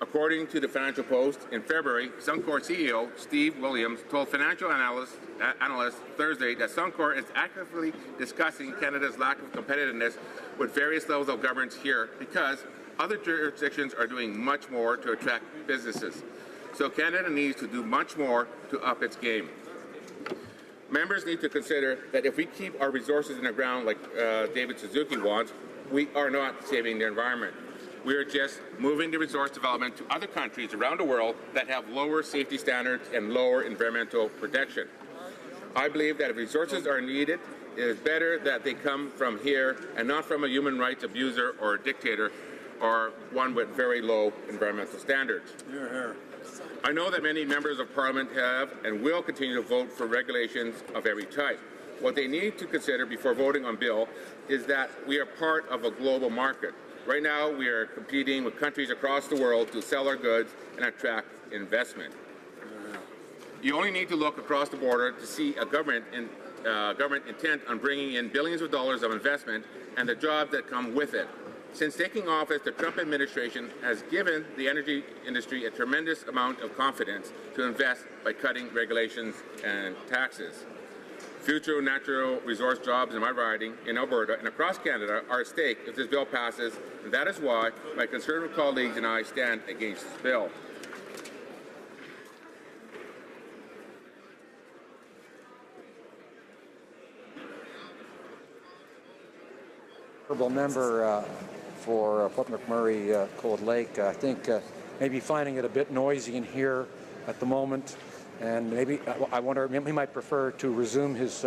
According to the Financial Post, in February, Suncor CEO Steve Williams told financial analysts Thursday that Suncor is actively discussing Canada's lack of competitiveness with various levels of government here because other jurisdictions are doing much more to attract businesses. So Canada needs to do much more to up its game. Members need to consider that if we keep our resources in the ground like David Suzuki wants, we are not saving the environment. We are just moving the resource development to other countries around the world that have lower safety standards and lower environmental protection. I believe that if resources are needed, it is better that they come from here and not from a human rights abuser or a dictator or one with very low environmental standards. I know that many members of Parliament have and will continue to vote for regulations of every type. What they need to consider before voting on bill is that we are part of a global market. Right now, we are competing with countries across the world to sell our goods and attract investment. You only need to look across the border to see a government intent on bringing in billions of dollars of investment and the jobs that come with it. Since taking office, the Trump administration has given the energy industry a tremendous amount of confidence to invest by cutting regulations and taxes. Future natural resource jobs in my riding in Alberta and across Canada are at stake if this bill passes, and that is why my Conservative colleagues and I stand against this bill. Honourable member for Fort McMurray Cold Lake, I think maybe finding it a bit noisy in here at the moment, and maybe I wonder maybe he might prefer to resume his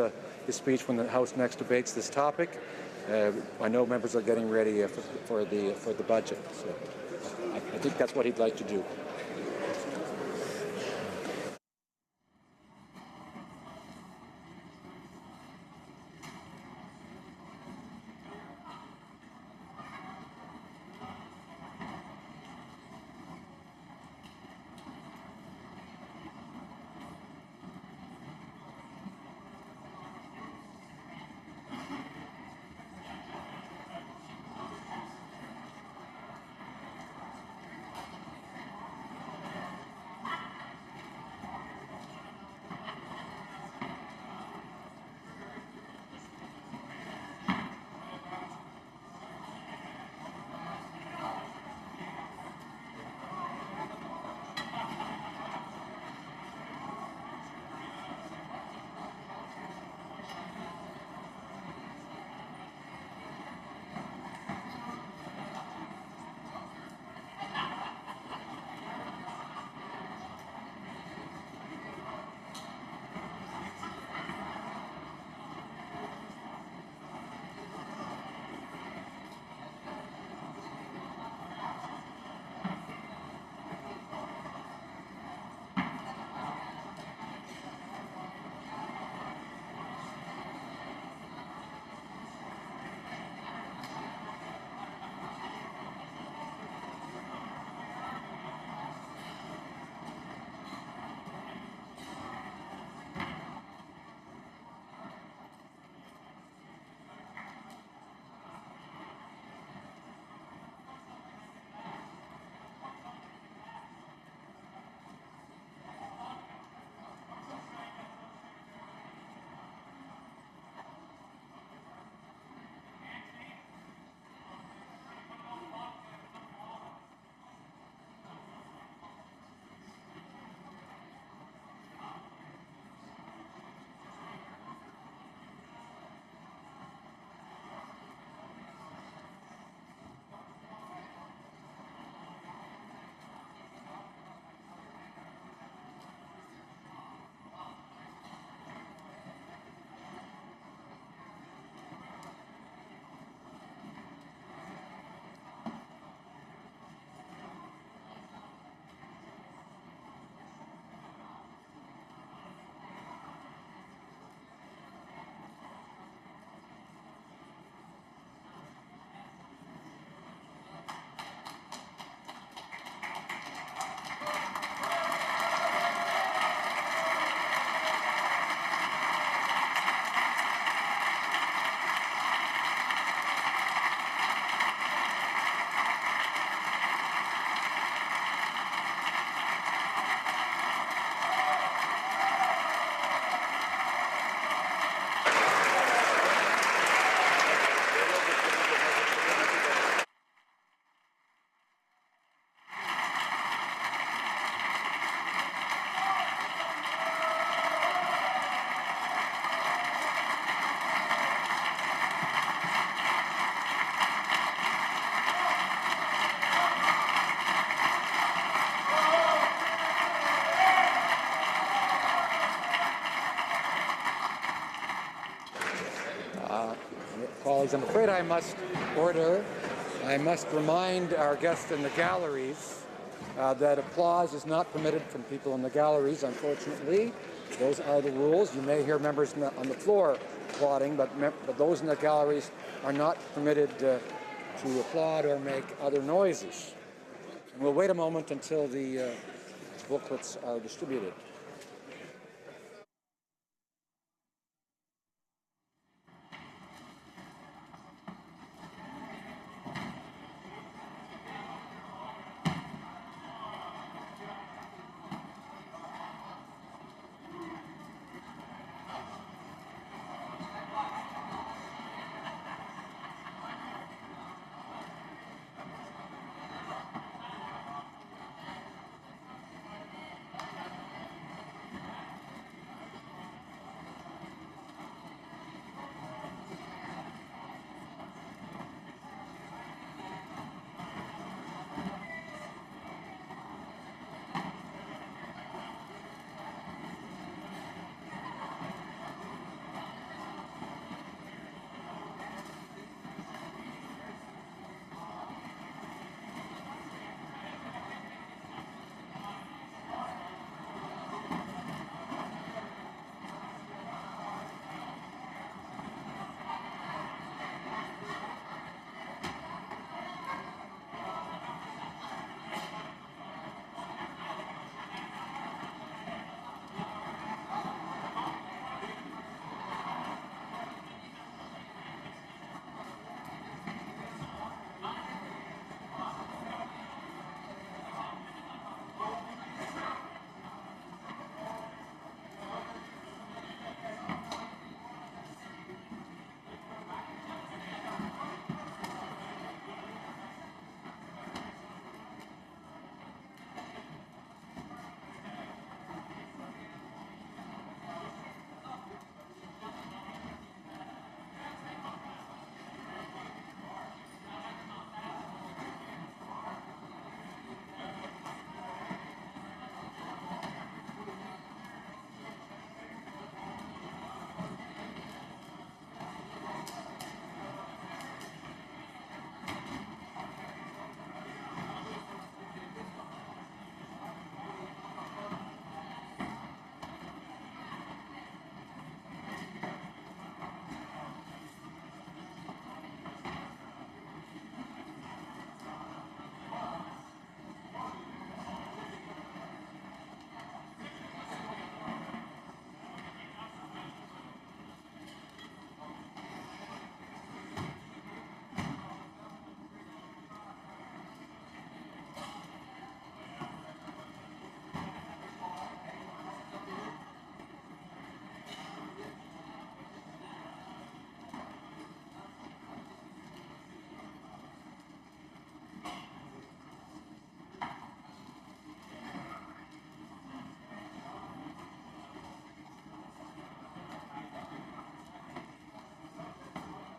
speech when the House next debates this topic. I know members are getting ready for the budget, so I think that's what he'd like to do. colleagues, I'm afraid I must order. I must remind our guests in the galleries that applause is not permitted from people in the galleries, unfortunately. Those are the rules. You may hear members on the floor applauding, but those in the galleries are not permitted to applaud or make other noises. And we'll wait a moment until the booklets are distributed.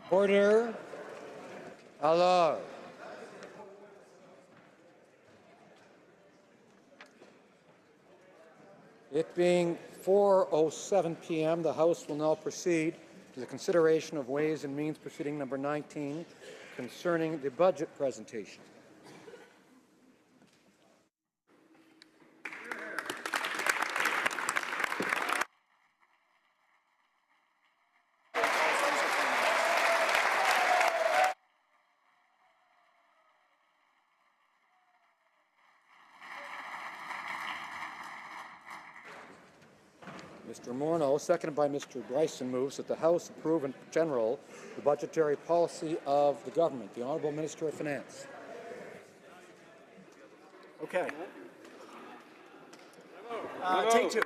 Order. Alors. It being 4:07 p.m., the House will now proceed to the consideration of Ways and Means Proceeding number 19 concerning the budget presentation. Mr. Morneau, seconded by Mr. Bryson, moves that the House approve in general the budgetary policy of the government. The Honourable Minister of Finance. Okay. Take two.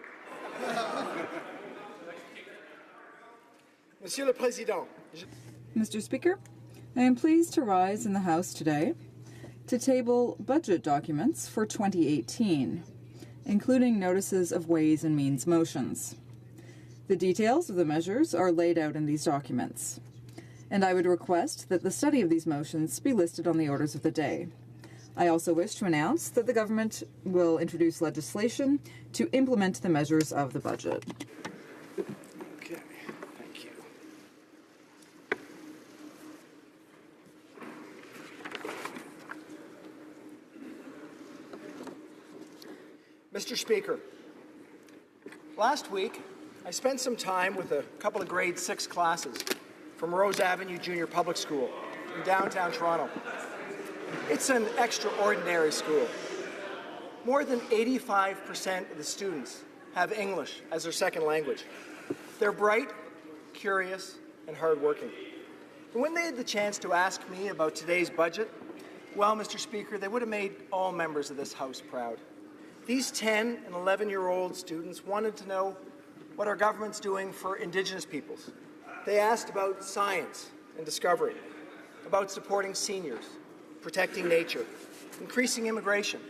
Monsieur le Président. Mr. Speaker, I am pleased to rise in the House today to table budget documents for 2018, including notices of Ways and Means motions. The details of the measures are laid out in these documents, and I would request that the study of these motions be listed on the orders of the day. I also wish to announce that the government will introduce legislation to implement the measures of the budget. Okay, thank you. Mr. Speaker, last week I spent some time with a couple of grade 6 classes from Rose Avenue Junior Public School in downtown Toronto. It's an extraordinary school. More than 85% of the students have English as their second language. They're bright, curious, and hardworking. And when they had the chance to ask me about today's budget, well, Mr. Speaker, they would have made all members of this House proud. These 10 and 11-year-old students wanted to know what our government's doing for Indigenous peoples. They asked about science and discovery, about supporting seniors, protecting nature, increasing immigration,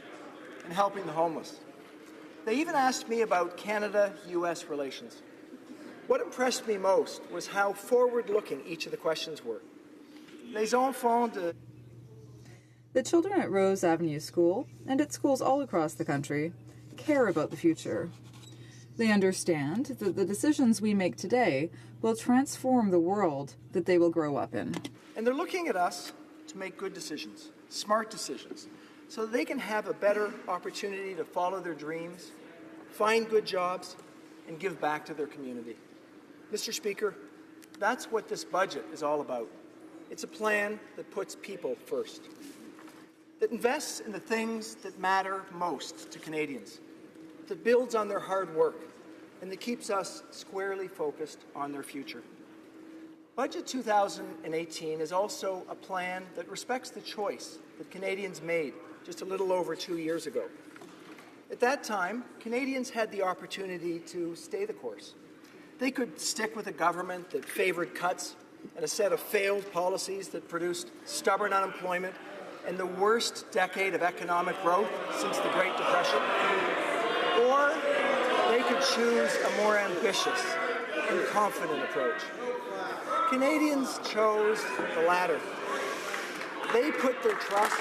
and helping the homeless. They even asked me about Canada-US relations. What impressed me most was how forward-looking each of the questions were. Les enfants de... The children at Rose Avenue School, and at schools all across the country, care about the future. They understand that the decisions we make today will transform the world that they will grow up in. And they're looking at us to make good decisions, smart decisions, so that they can have a better opportunity to follow their dreams, find good jobs, and give back to their community. Mr. Speaker, that's what this budget is all about. It's a plan that puts people first, that invests in the things that matter most to Canadians, that builds on their hard work, and that keeps us squarely focused on their future. Budget 2018 is also a plan that respects the choice that Canadians made just a little over 2 years ago. At that time, Canadians had the opportunity to stay the course. They could stick with a government that favored cuts and a set of failed policies that produced stubborn unemployment and the worst decade of economic growth since the Great Depression. Or they could choose a more ambitious and confident approach. Canadians chose the latter. They put their trust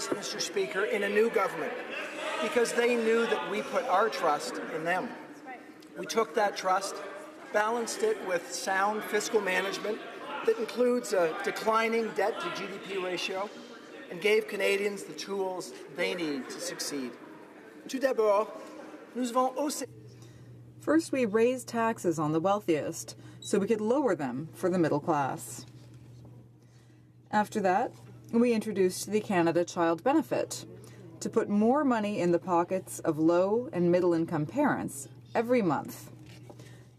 Mr. Speaker, in a new government because they knew that we put our trust in them. We took that trust, balanced it with sound fiscal management that includes a declining debt-to-GDP ratio and gave Canadians the tools they need to succeed. Tout d'abord, nous avons aussi... First, we raised taxes on the wealthiest so we could lower them for the middle class. After that, we introduced the Canada Child Benefit to put more money in the pockets of low and middle-income parents every month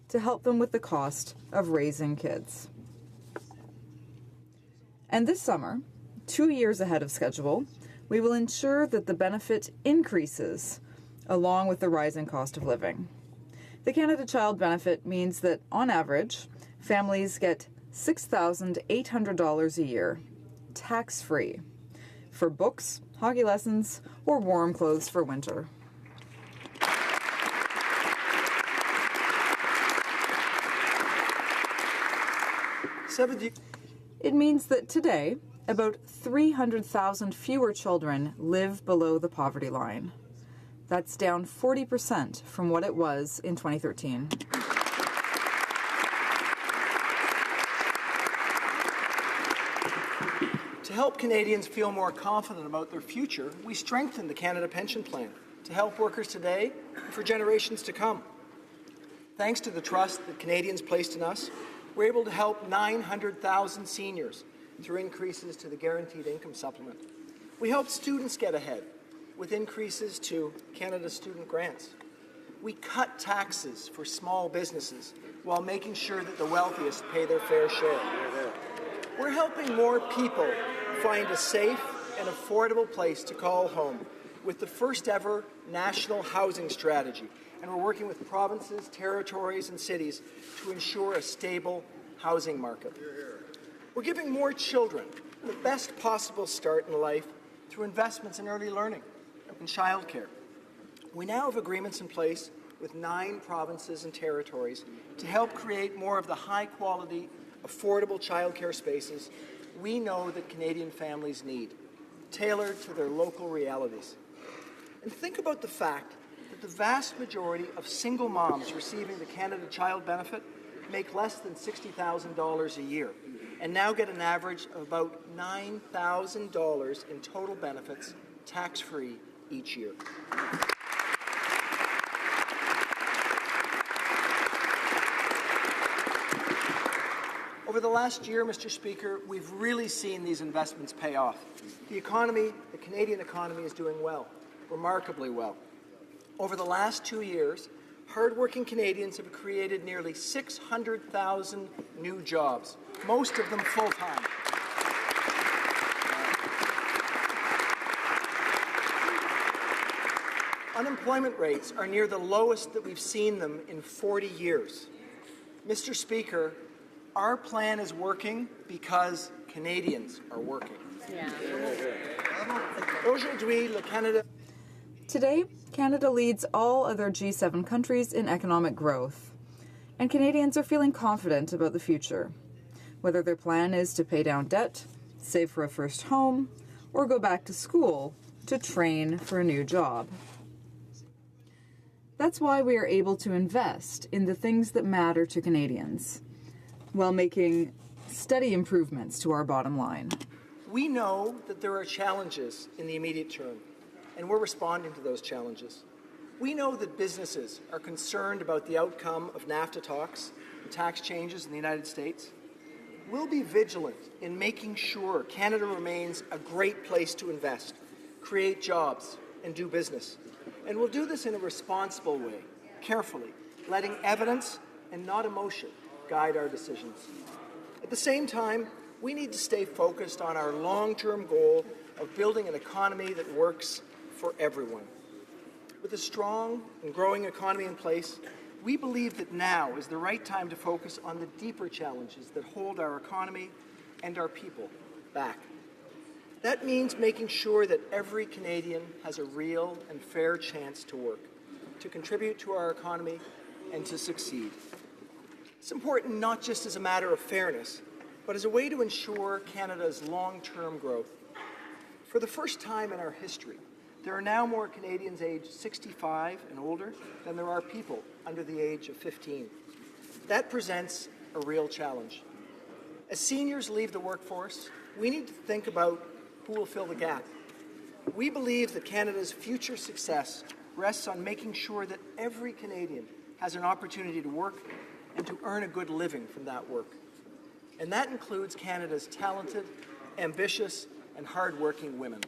to help them with the cost of raising kids. And this summer, 2 years ahead of schedule, we will ensure that the benefit increases along with the rising cost of living. The Canada Child Benefit means that, on average, families get $6,800 a year, tax-free, for books, hockey lessons, or warm clothes for winter. It means that today, about 300,000 fewer children live below the poverty line. That's down 40% from what it was in 2013. To help Canadians feel more confident about their future, we strengthened the Canada Pension Plan to help workers today and for generations to come. Thanks to the trust that Canadians placed in us, we're able to help 900,000 seniors through increases to the Guaranteed Income Supplement. We helped students get ahead with increases to Canada's student grants. We cut taxes for small businesses while making sure that the wealthiest pay their fair share. We're helping more people find a safe and affordable place to call home with the first ever national housing strategy. And we're working with provinces, territories, and cities to ensure a stable housing market. We're giving more children the best possible start in life through investments in early learning and childcare. We now have agreements in place with 9 provinces and territories to help create more of the high-quality, affordable childcare spaces we know that Canadian families need, tailored to their local realities. And think about the fact that the vast majority of single moms receiving the Canada Child Benefit make less than $60,000 a year and now get an average of about $9,000 in total benefits tax-free each year. Over the last year, Mr. Speaker, we've really seen these investments pay off. The economy, the Canadian economy, is doing well, remarkably well. Over the last 2 years, hardworking Canadians have created nearly 600,000 new jobs, most of them full-time. Unemployment rates are near the lowest that we've seen them in 40 years. Mr. Speaker, our plan is working because Canadians are working. Aujourd'hui, le Canada. Today, Canada leads all other G7 countries in economic growth, and Canadians are feeling confident about the future, whether their plan is to pay down debt, save for a first home, or go back to school to train for a new job. That's why we are able to invest in the things that matter to Canadians, while making steady improvements to our bottom line. We know that there are challenges in the immediate term, and we're responding to those challenges. We know that businesses are concerned about the outcome of NAFTA talks and tax changes in the United States. We'll be vigilant in making sure Canada remains a great place to invest, create jobs, and do business. And we'll do this in a responsible way, carefully, letting evidence and not emotion guide our decisions. At the same time, we need to stay focused on our long-term goal of building an economy that works for everyone. With a strong and growing economy in place, we believe that now is the right time to focus on the deeper challenges that hold our economy and our people back. That means making sure that every Canadian has a real and fair chance to work, to contribute to our economy, and to succeed. It's important not just as a matter of fairness, but as a way to ensure Canada's long-term growth. For the first time in our history, there are now more Canadians aged 65 and older than there are people under the age of 15. That presents a real challenge. As seniors leave the workforce, we need to think about who will fill the gap. We believe that Canada's future success rests on making sure that every Canadian has an opportunity to work and to earn a good living from that work. And that includes Canada's talented, ambitious, and hard-working women.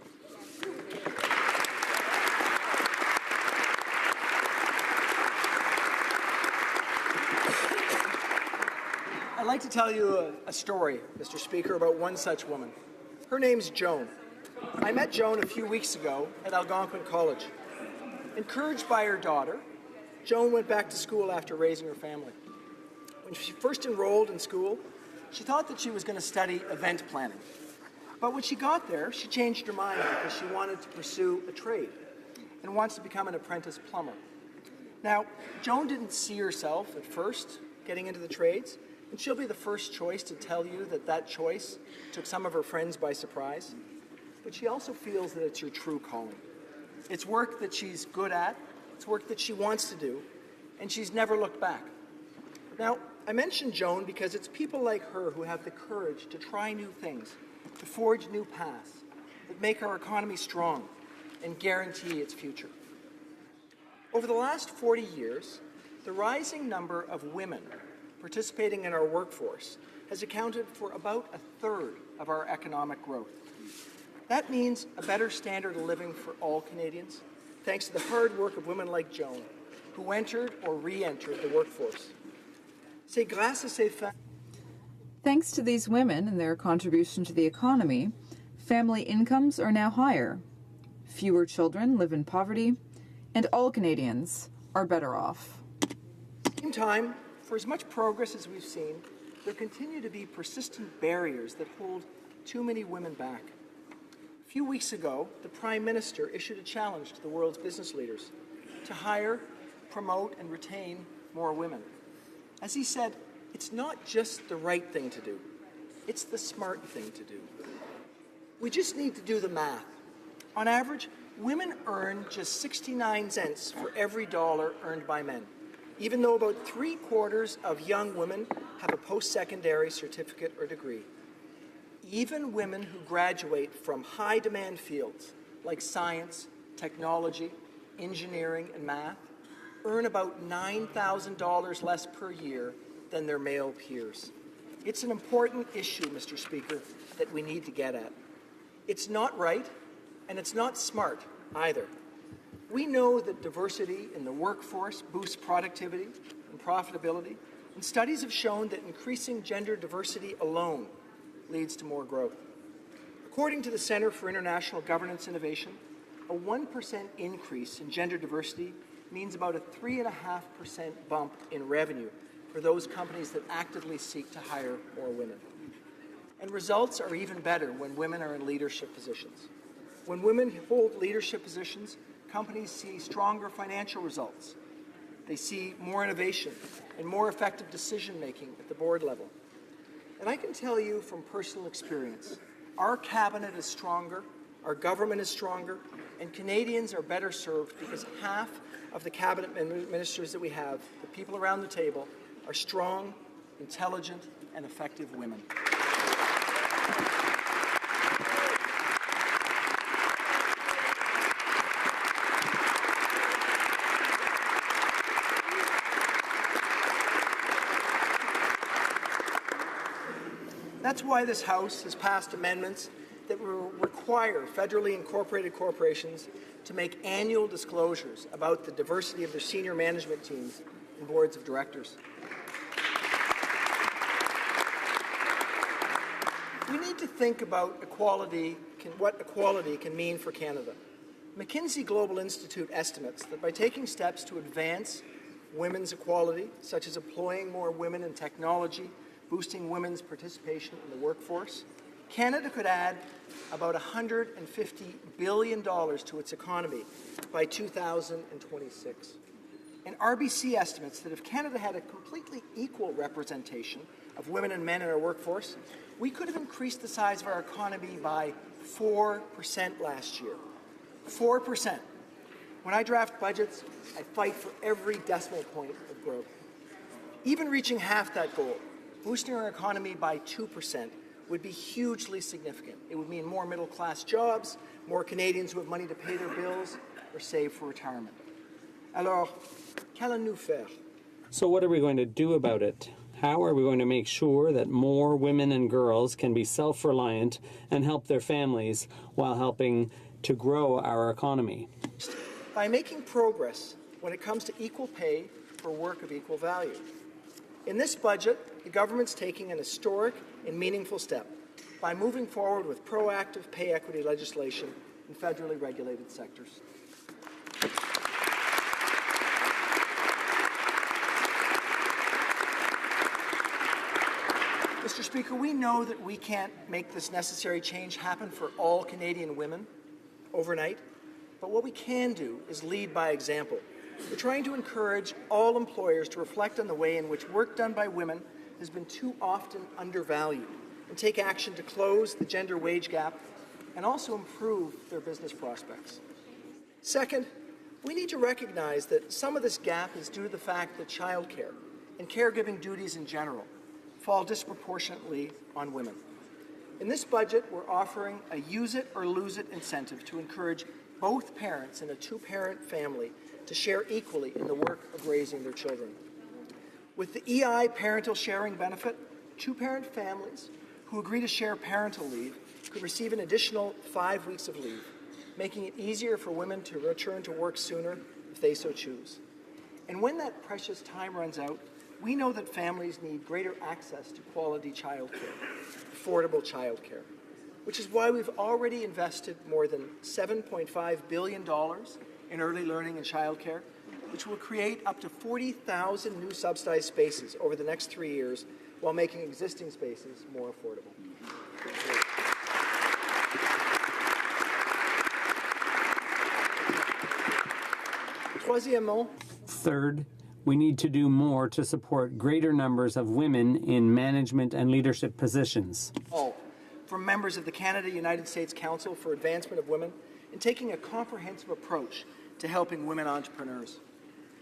I'd like to tell you a story, Mr. Speaker, about one such woman. Her name's Joan. I met Joan a few weeks ago at Algonquin College. Encouraged by her daughter, Joan went back to school after raising her family. When she first enrolled in school, she thought that she was going to study event planning. But when she got there, she changed her mind because she wanted to pursue a trade and wants to become an apprentice plumber. Now, Joan didn't see herself at first getting into the trades, and she'll be the first choice to tell you that that choice took some of her friends by surprise. But she also feels that it's her true calling. It's work that she's good at, it's work that she wants to do, and she's never looked back. Now, I mention Joan because it's people like her who have the courage to try new things, to forge new paths that make our economy strong and guarantee its future. Over the last 40 years, the rising number of women participating in our workforce has accounted for about a third of our economic growth. That means a better standard of living for all Canadians, thanks to the hard work of women like Joan, who entered or re-entered the workforce. C'est grâce à ces femmes. Thanks to these women and their contribution to the economy, family incomes are now higher. Fewer children live in poverty, and all Canadians are better off. At the same time, for as much progress as we've seen, there continue to be persistent barriers that hold too many women back. A few weeks ago, the Prime Minister issued a challenge to the world's business leaders to hire, promote, and retain more women. As he said, it's not just the right thing to do, it's the smart thing to do. We just need to do the math. On average, women earn just 69 cents for every dollar earned by men. even though about 3/4 of young women have a post-secondary certificate or degree. Even women who graduate from high-demand fields like science, technology, engineering, and math earn about $9,000 less per year than their male peers. It's an important issue, Mr. Speaker, that we need to get at. It's not right, and it's not smart either. We know that diversity in the workforce boosts productivity and profitability, and studies have shown that increasing gender diversity alone leads to more growth. According to the Centre for International Governance Innovation, a 1% increase in gender diversity means about a 3.5% bump in revenue for those companies that actively seek to hire more women. And results are even better when women are in leadership positions. When women hold leadership positions, companies see stronger financial results. They see more innovation and more effective decision-making at the board level. And I can tell you from personal experience, our cabinet is stronger, our government is stronger, and Canadians are better served because half of the cabinet ministers that we have, the people around the table, are strong, intelligent, and effective women. That's why this House has passed amendments that will require federally incorporated corporations to make annual disclosures about the diversity of their senior management teams and boards of directors. We need to think about what equality can mean for Canada. McKinsey Global Institute estimates that by taking steps to advance women's equality, such as employing more women in technology, boosting women's participation in the workforce, Canada could add about $150 billion to its economy by 2026. And RBC estimates that if Canada had a completely equal representation of women and men in our workforce, we could have increased the size of our economy by 4% last year. 4%. When I draft budgets, I fight for every decimal point of growth. Even reaching half that goal, boosting our economy by 2%, would be hugely significant. It would mean more middle-class jobs, more Canadians who have money to pay their bills or save for retirement. Alors, qu'allons-nous faire? So what are we going to do about it? How are we going to make sure that more women and girls can be self-reliant and help their families while helping to grow our economy? By making progress when it comes to equal pay for work of equal value. In this budget, the government's taking an historic and meaningful step by moving forward with proactive pay equity legislation in federally regulated sectors. Mr. Speaker, we know that we can't make this necessary change happen for all Canadian women overnight, but what we can do is lead by example. We're trying to encourage all employers to reflect on the way in which work done by women has been too often undervalued and take action to close the gender wage gap and also improve their business prospects. Second, we need to recognize that some of this gap is due to the fact that childcare and caregiving duties in general fall disproportionately on women. In this budget, we're offering a use it or lose it incentive to encourage both parents in a two-parent family to share equally in the work of raising their children. With the EI parental sharing benefit, two-parent families who agree to share parental leave could receive an additional 5 weeks of leave, making it easier for women to return to work sooner if they so choose. And when that precious time runs out, we know that families need greater access to quality childcare, affordable childcare, which is why we've already invested more than $7.5 billion in early learning and childcare, which will create up to 40,000 new subsidized spaces over the next 3 years while making existing spaces more affordable. Third, we need to do more to support greater numbers of women in management and leadership positions. All, from members of the Canada-United States Council for Advancement of Women, in taking a comprehensive approach to helping women entrepreneurs.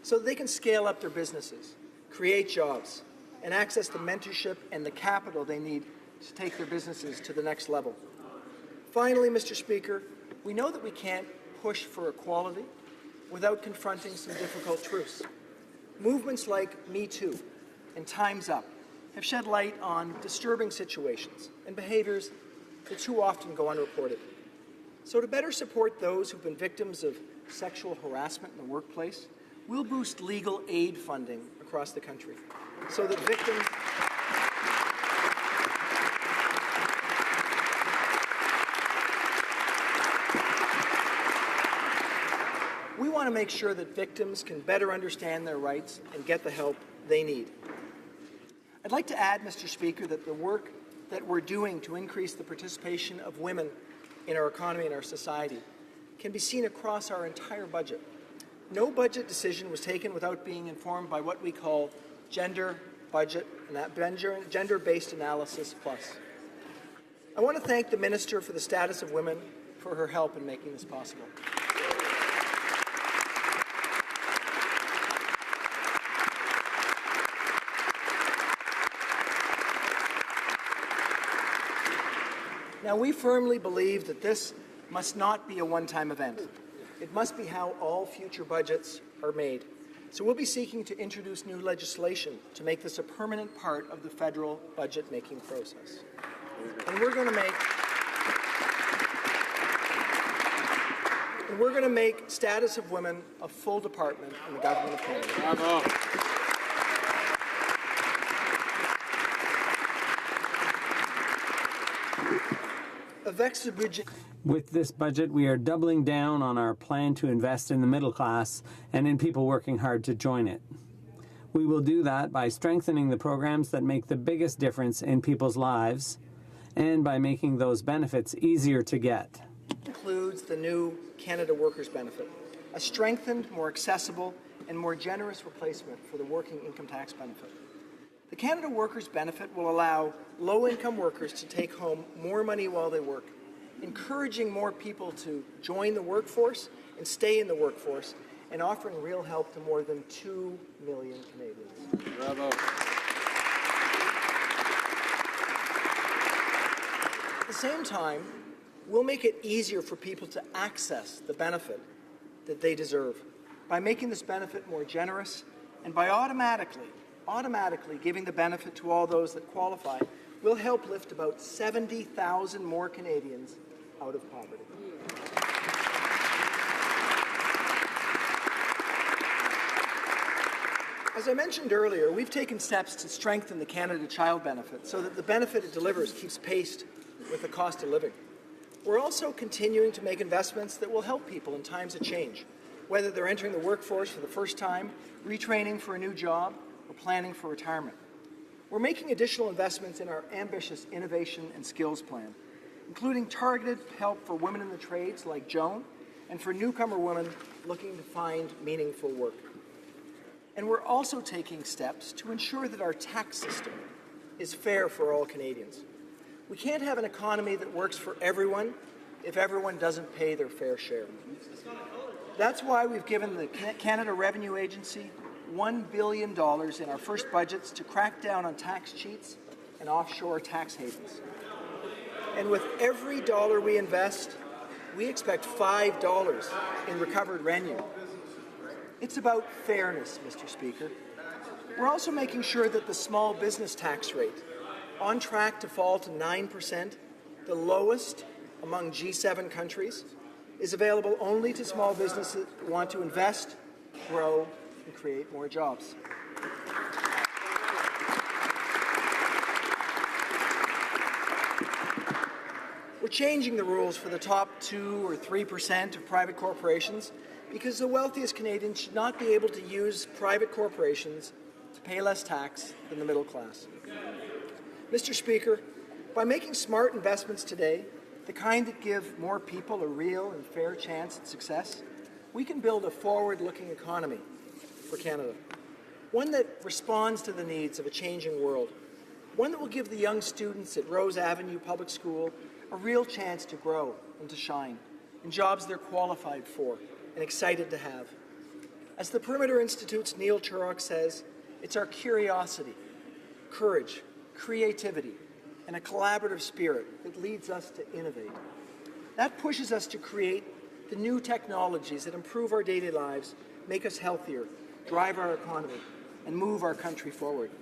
so that they can scale up their businesses, create jobs, and access the mentorship and the capital they need to take their businesses to the next level. Finally, Mr. Speaker, we know that we can't push for equality without confronting some difficult truths. Movements like Me Too and Time's Up have shed light on disturbing situations and behaviors that too often go unreported. So to better support those who've been victims of sexual harassment in the workplace, we'll boost legal aid funding across the country so that victims we want to make sure that victims can better understand their rights and get the help they need. I'd like to add, Mr. Speaker, that the work that we're doing to increase the participation of women in our economy and our society can be seen across our entire budget. No budget decision was taken without being informed by what we call gender-based analysis plus. I want to thank the Minister for the Status of Women for her help in making this possible. Now, we firmly believe that this must not be a one-time event. It must be how all future budgets are made. So we'll be seeking to introduce new legislation to make this a permanent part of the federal budget-making process. And we're going to make Status of Women a full department in the Government of Canada. Bravo. With this budget, we are doubling down on our plan to invest in the middle class and in people working hard to join it. We will do that by strengthening the programs that make the biggest difference in people's lives and by making those benefits easier to get. Includes the new Canada Workers Benefit, a strengthened, more accessible, and more generous replacement for the working income tax benefit. The Canada Workers Benefit will allow low-income workers to take home more money while they work, encouraging more people to join the workforce and stay in the workforce, and offering real help to more than 2 million Canadians. Bravo. At the same time, we'll make it easier for people to access the benefit that they deserve by making this benefit more generous and by automatically giving the benefit to all those that qualify. Will help lift about 70,000 more Canadians out of poverty. As I mentioned earlier, we've taken steps to strengthen the Canada Child Benefit so that the benefit it delivers keeps pace with the cost of living. We're also continuing to make investments that will help people in times of change, whether they're entering the workforce for the first time, retraining for a new job, or planning for retirement. We're making additional investments in our ambitious innovation and skills plan, including targeted help for women in the trades like Joan and for newcomer women looking to find meaningful work. And we're also taking steps to ensure that our tax system is fair for all Canadians. We can't have an economy that works for everyone if everyone doesn't pay their fair share. That's why we've given the Canada Revenue Agency $1 billion in our first budgets to crack down on tax cheats and offshore tax havens. And with every dollar we invest, we expect $5 in recovered revenue. It's about fairness, Mr. Speaker. We're also making sure that the small business tax rate, on track to fall to 9%, the lowest among G7 countries, is available only to small businesses who want to invest, grow, and create more jobs. We're changing the rules for the top 2 or 3% of private corporations because the wealthiest Canadians should not be able to use private corporations to pay less tax than the middle class. Mr. Speaker, by making smart investments today, the kind that give more people a real and fair chance at success, we can build a forward-looking economy for Canada, one that responds to the needs of a changing world, one that will give the young students at Rose Avenue Public School a real chance to grow and to shine in jobs they're qualified for and excited to have. As the Perimeter Institute's Neil Turok says, it's our curiosity, courage, creativity, and a collaborative spirit that leads us to innovate. That pushes us to create the new technologies that improve our daily lives, make us healthier, drive our economy, and move our country forward.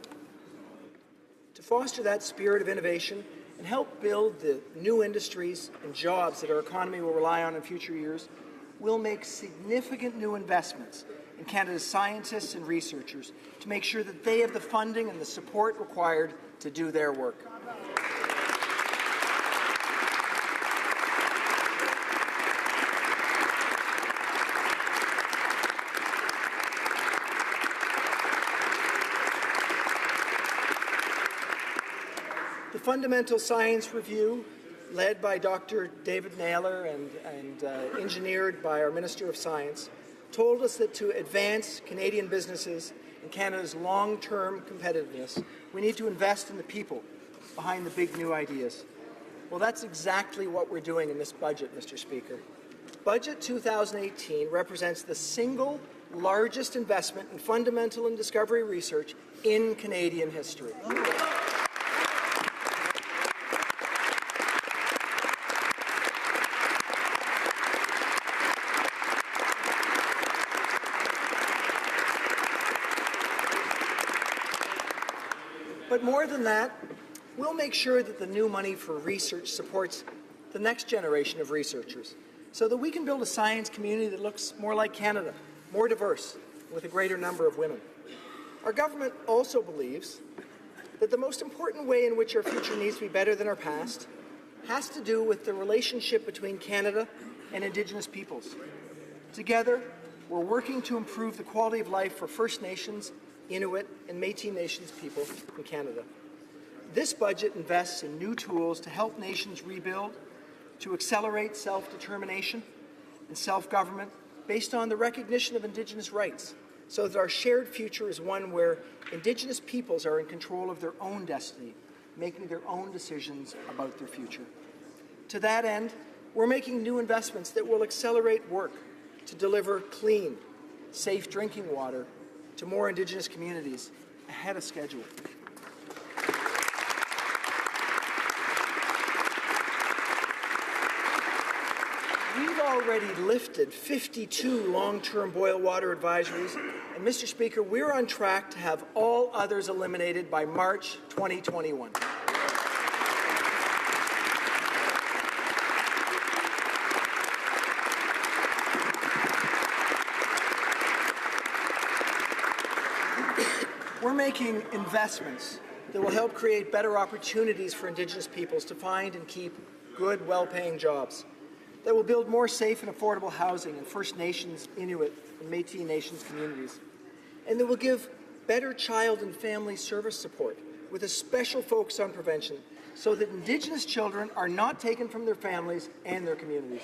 To foster that spirit of innovation and help build the new industries and jobs that our economy will rely on in future years, we'll make significant new investments in Canada's scientists and researchers to make sure that they have the funding and the support required to do their work. The Fundamental Science Review, led by Dr. David Naylor and engineered by our Minister of Science, told us that to advance Canadian businesses and Canada's long-term competitiveness, we need to invest in the people behind the big new ideas. Well, that's exactly what we're doing in this budget, Mr. Speaker. Budget 2018 represents the single largest investment in fundamental and discovery research in Canadian history. But more than that, we'll make sure that the new money for research supports the next generation of researchers so that we can build a science community that looks more like Canada, more diverse, with a greater number of women. Our government also believes that the most important way in which our future needs to be better than our past has to do with the relationship between Canada and Indigenous peoples. Together, we're working to improve the quality of life for First Nations, Inuit, and Métis Nations people in Canada. This budget invests in new tools to help nations rebuild, to accelerate self-determination and self-government based on the recognition of Indigenous rights, so that our shared future is one where Indigenous peoples are in control of their own destiny, making their own decisions about their future. To that end, we're making new investments that will accelerate work to deliver clean, safe drinking water to more Indigenous communities ahead of schedule. We've already lifted 52 long-term boil water advisories, and Mr. Speaker, we're on track to have all others eliminated by March 2021. We're making investments that will help create better opportunities for Indigenous peoples to find and keep good, well-paying jobs, that will build more safe and affordable housing in First Nations, Inuit, and Métis Nations communities, and that will give better child and family service support with a special focus on prevention so that Indigenous children are not taken from their families and their communities.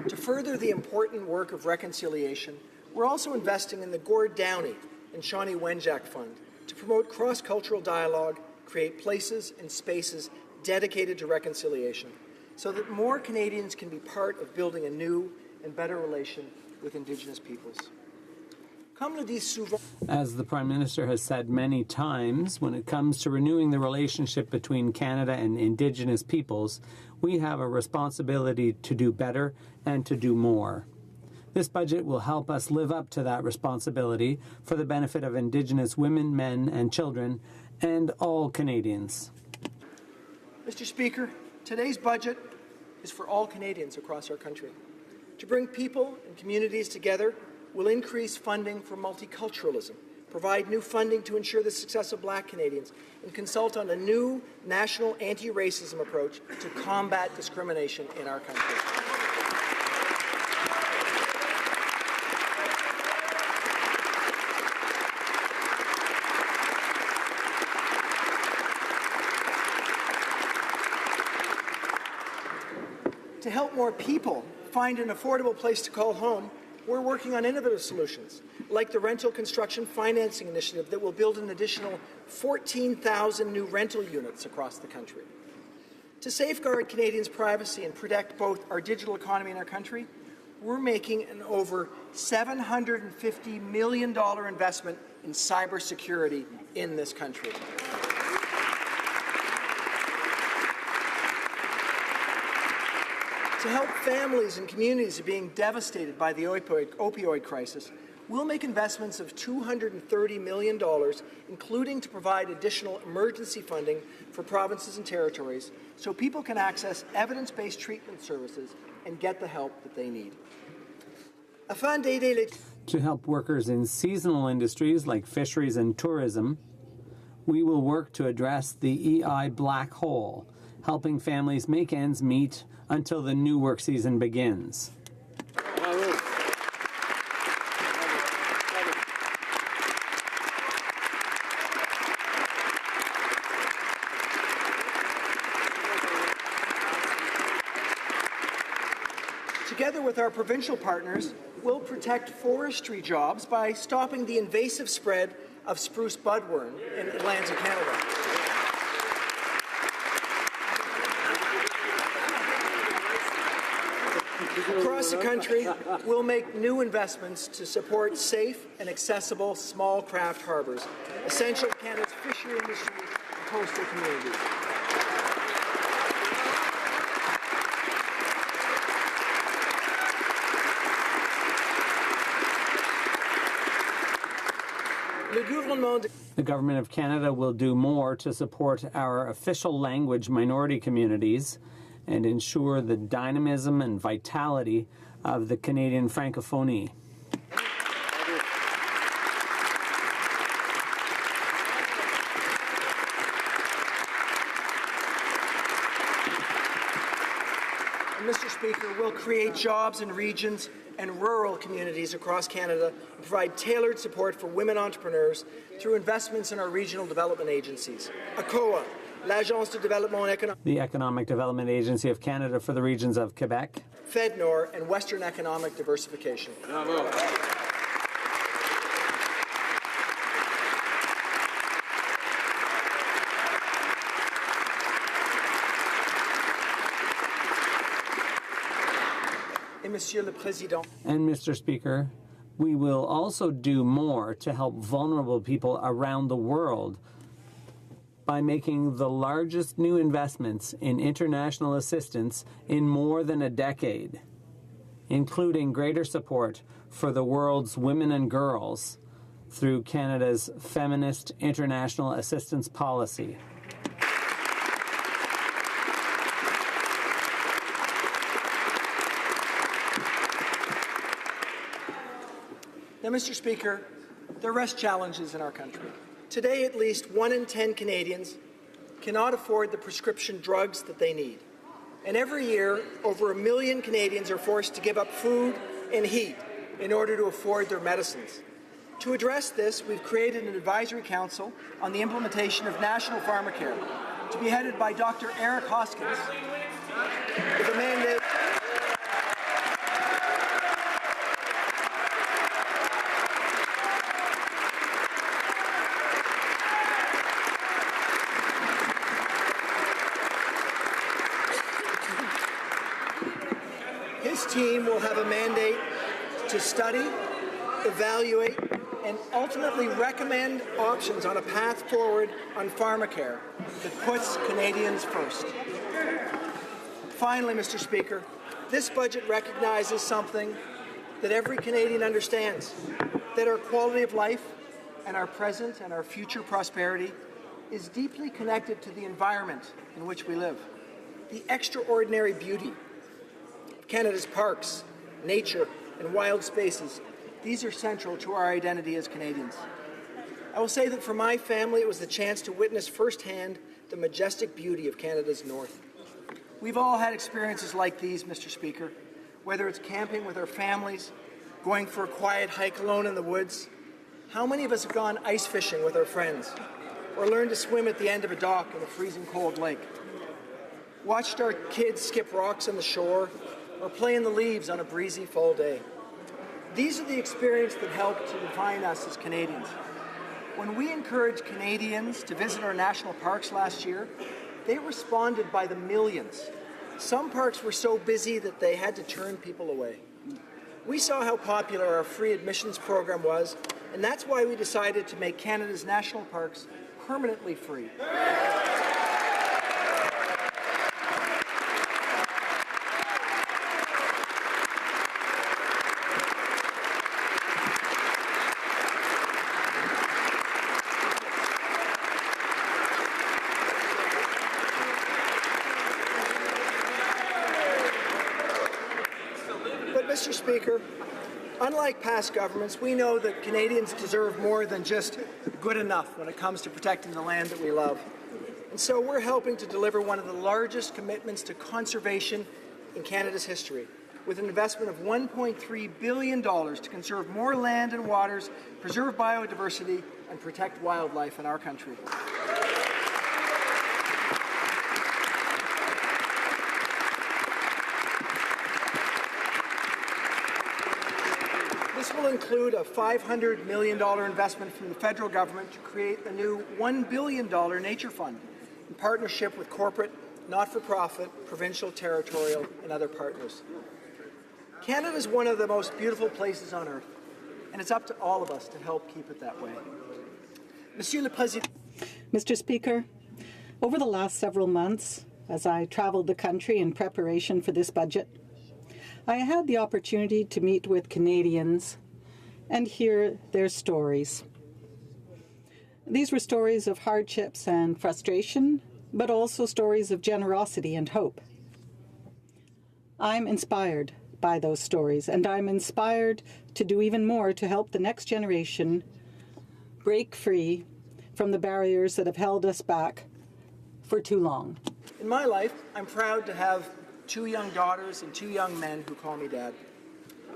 To further the important work of reconciliation, we're also investing in the Gord Downie and Shawnee Wenjack Fund to promote cross-cultural dialogue, create places and spaces dedicated to reconciliation, so that more Canadians can be part of building a new and better relation with Indigenous peoples. As the Prime Minister has said many times, when it comes to renewing the relationship between Canada and Indigenous peoples, we have a responsibility to do better and to do more. This budget will help us live up to that responsibility for the benefit of Indigenous women, men, and children, and all Canadians. Mr. Speaker, today's budget is for all Canadians across our country. To bring people and communities together, will increase funding for multiculturalism, provide new funding to ensure the success of Black Canadians, and consult on a new national anti-racism approach to combat discrimination in our country. To help more people find an affordable place to call home, we're working on innovative solutions, like the Rental Construction Financing Initiative that will build an additional 14,000 new rental units across the country. To safeguard Canadians' privacy and protect both our digital economy and our country, we're making an over $750 million investment in cybersecurity in this country. To help families and communities being devastated by the opioid crisis, we'll make investments of $230 million, including to provide additional emergency funding for provinces and territories so people can access evidence-based treatment services and get the help that they need. To help workers in seasonal industries like fisheries and tourism, we will work to address the EI black hole, helping families make ends meet until the new work season begins. Together with our provincial partners, we'll protect forestry jobs by stopping the invasive spread of spruce budworm in Atlantic Canada. Across the country, we'll make new investments to support safe and accessible small craft harbours, essential to Canada's fishery industry and coastal communities. The Government of Canada will do more to support our official language minority communities and ensure the dynamism and vitality of the Canadian Francophonie. Mr. Speaker, we'll create jobs in regions and rural communities across Canada and provide tailored support for women entrepreneurs through investments in our regional development agencies. ACOA, l'Agence de Développement Économique, The Economic Development Agency of Canada for the regions of Quebec, FEDNOR, and Western Economic Diversification. Bravo. Monsieur le Président. And Mr. Speaker, we will also do more to help vulnerable people around the world by making the largest new investments in international assistance in more than a decade, including greater support for the world's women and girls through Canada's Feminist International Assistance Policy. Now, Mr. Speaker, there rest challenges in our country. Today, at least 1 in 10 Canadians cannot afford the prescription drugs that they need. And every year, over 1 million Canadians are forced to give up food and heat in order to afford their medicines. To address this, we've created an advisory council on the implementation of National Pharmacare, to be headed by Dr. Eric Hoskins, with a mandate team will have a mandate to study, evaluate, and ultimately recommend options on a path forward on pharmacare that puts Canadians first. Finally, Mr. Speaker, this budget recognizes something that every Canadian understands, that our quality of life and our present and our future prosperity is deeply connected to the environment in which we live. The extraordinary beauty Canada's parks, nature, and wild spaces, these are central to our identity as Canadians. I will say that for my family, it was the chance to witness firsthand the majestic beauty of Canada's north. We've all had experiences like these, Mr. Speaker, whether it's camping with our families, going for a quiet hike alone in the woods. How many of us have gone ice fishing with our friends, or learned to swim at the end of a dock in a freezing cold lake? Watched our kids skip rocks on the shore, or play in the leaves on a breezy fall day. These are the experiences that help to define us as Canadians. When we encouraged Canadians to visit our national parks last year, they responded by the millions. Some parks were so busy that they had to turn people away. We saw how popular our free admissions program was, and that's why we decided to make Canada's national parks permanently free. Mr. Speaker, unlike past governments, we know that Canadians deserve more than just good enough when it comes to protecting the land that we love. And so we're helping to deliver one of the largest commitments to conservation in Canada's history, with an investment of $1.3 billion to conserve more land and waters, preserve biodiversity, and protect wildlife in our country. This will include a $500 million investment from the federal government to create a new $1 billion nature fund in partnership with corporate, not-for-profit, provincial, territorial, and other partners. Canada is one of the most beautiful places on earth, and it's up to all of us to help keep it that way. Monsieur le Président. Mr. Speaker, over the last several months, as I traveled the country in preparation for this budget, I had the opportunity to meet with Canadians and hear their stories. These were stories of hardships and frustration, but also stories of generosity and hope. I'm inspired by those stories, and I'm inspired to do even more to help the next generation break free from the barriers that have held us back for too long. In my life, I'm proud to have 2 young daughters and 2 young men who call me Dad.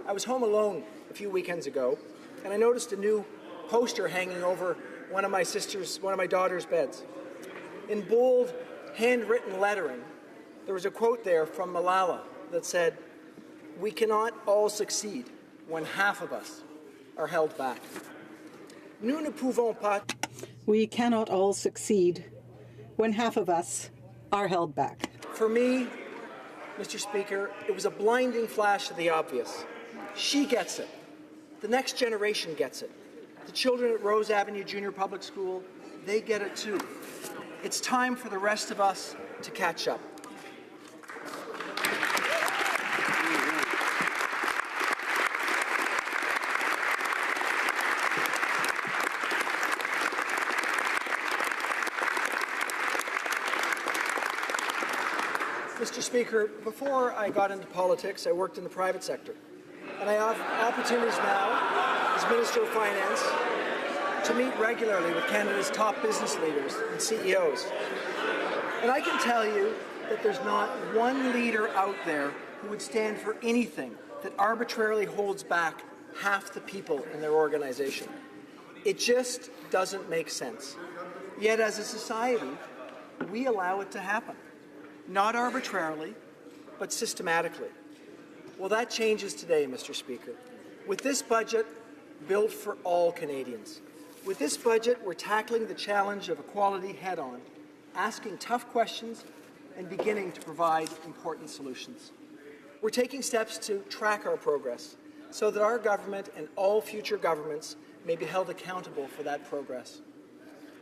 I was home alone a few weekends ago, and I noticed a new poster hanging over one of my daughter's beds. In bold, handwritten lettering, there was a quote there from Malala that said, "We cannot all succeed when half of us are held back." Nous ne pouvons pas. We cannot all succeed when half of us are held back. For me, Mr. Speaker, it was a blinding flash of the obvious. She gets it. The next generation gets it. The children at Rose Avenue Junior Public School, they get it too. It's time for the rest of us to catch up. Mr. Speaker, before I got into politics, I worked in the private sector. And I have opportunities now, as Minister of Finance, to meet regularly with Canada's top business leaders and CEOs. And I can tell you that there's not one leader out there who would stand for anything that arbitrarily holds back half the people in their organization. It just doesn't make sense. Yet as a society, we allow it to happen. Not arbitrarily, but systematically. Well, that changes today, Mr. Speaker. With this budget built for all Canadians. With this budget, we're tackling the challenge of equality head-on, asking tough questions and beginning to provide important solutions. We're taking steps to track our progress so that our government and all future governments may be held accountable for that progress.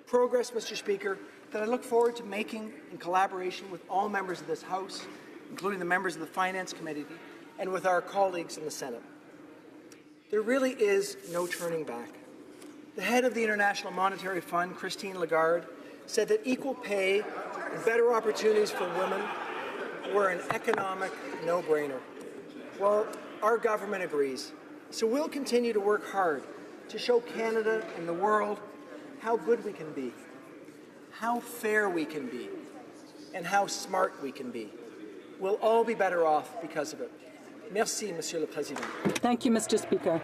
Progress, Mr. Speaker, that I look forward to making in collaboration with all members of this House, including the members of the Finance Committee, and with our colleagues in the Senate. There really is no turning back. The head of the International Monetary Fund, Christine Lagarde, said that equal pay and better opportunities for women were an economic no-brainer. Well, our government agrees. So we'll continue to work hard to show Canada and the world how good we can be, how fair we can be, and how smart we can be. We'll all be better off because of it. Merci, Monsieur le Président. Thank you, Mr. Speaker.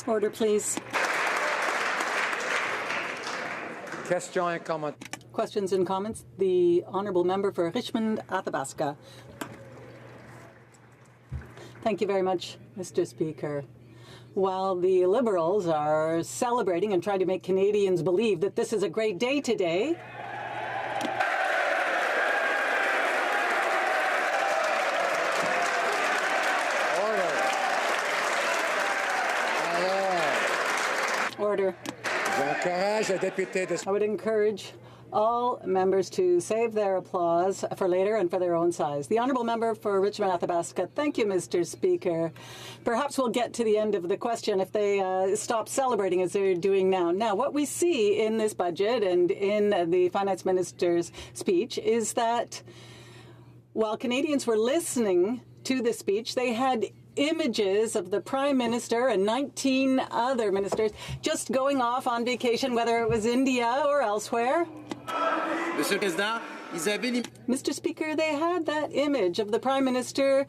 Order, please. Questions and comments? The Honourable Member for Richmond Athabasca. Thank you very much, Mr. Speaker. While the Liberals are celebrating and trying to make Canadians believe that this is a great day today, Order. I would encourage all members to save their applause for later and for their own size. The Honourable Member for Richmond Athabasca. Thank you, Mr. Speaker. Perhaps we'll get to the end of the question if they stop celebrating as they're doing now. Now, what we see in this budget and in the Finance Minister's speech is that while Canadians were listening to the speech, they had images of the Prime Minister and 19 other ministers just going off on vacation, whether it was India or elsewhere. Mr. Speaker, they had that image of the Prime Minister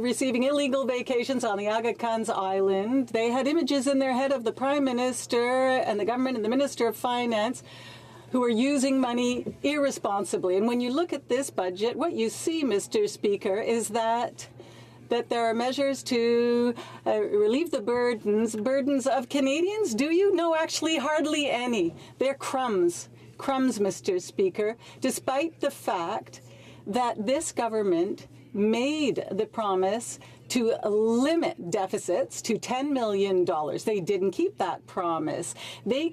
receiving illegal vacations on the Aga Khan's Island. They had images in their head of the Prime Minister and the government and the Minister of Finance who are using money irresponsibly. And when you look at this budget, what you see, Mr. Speaker, is that there are measures to relieve the burdens of Canadians. Do you? No, actually, hardly any. They're crumbs, Mr. Speaker, despite the fact that this government made the promise to limit deficits to $10 million. They didn't keep that promise. They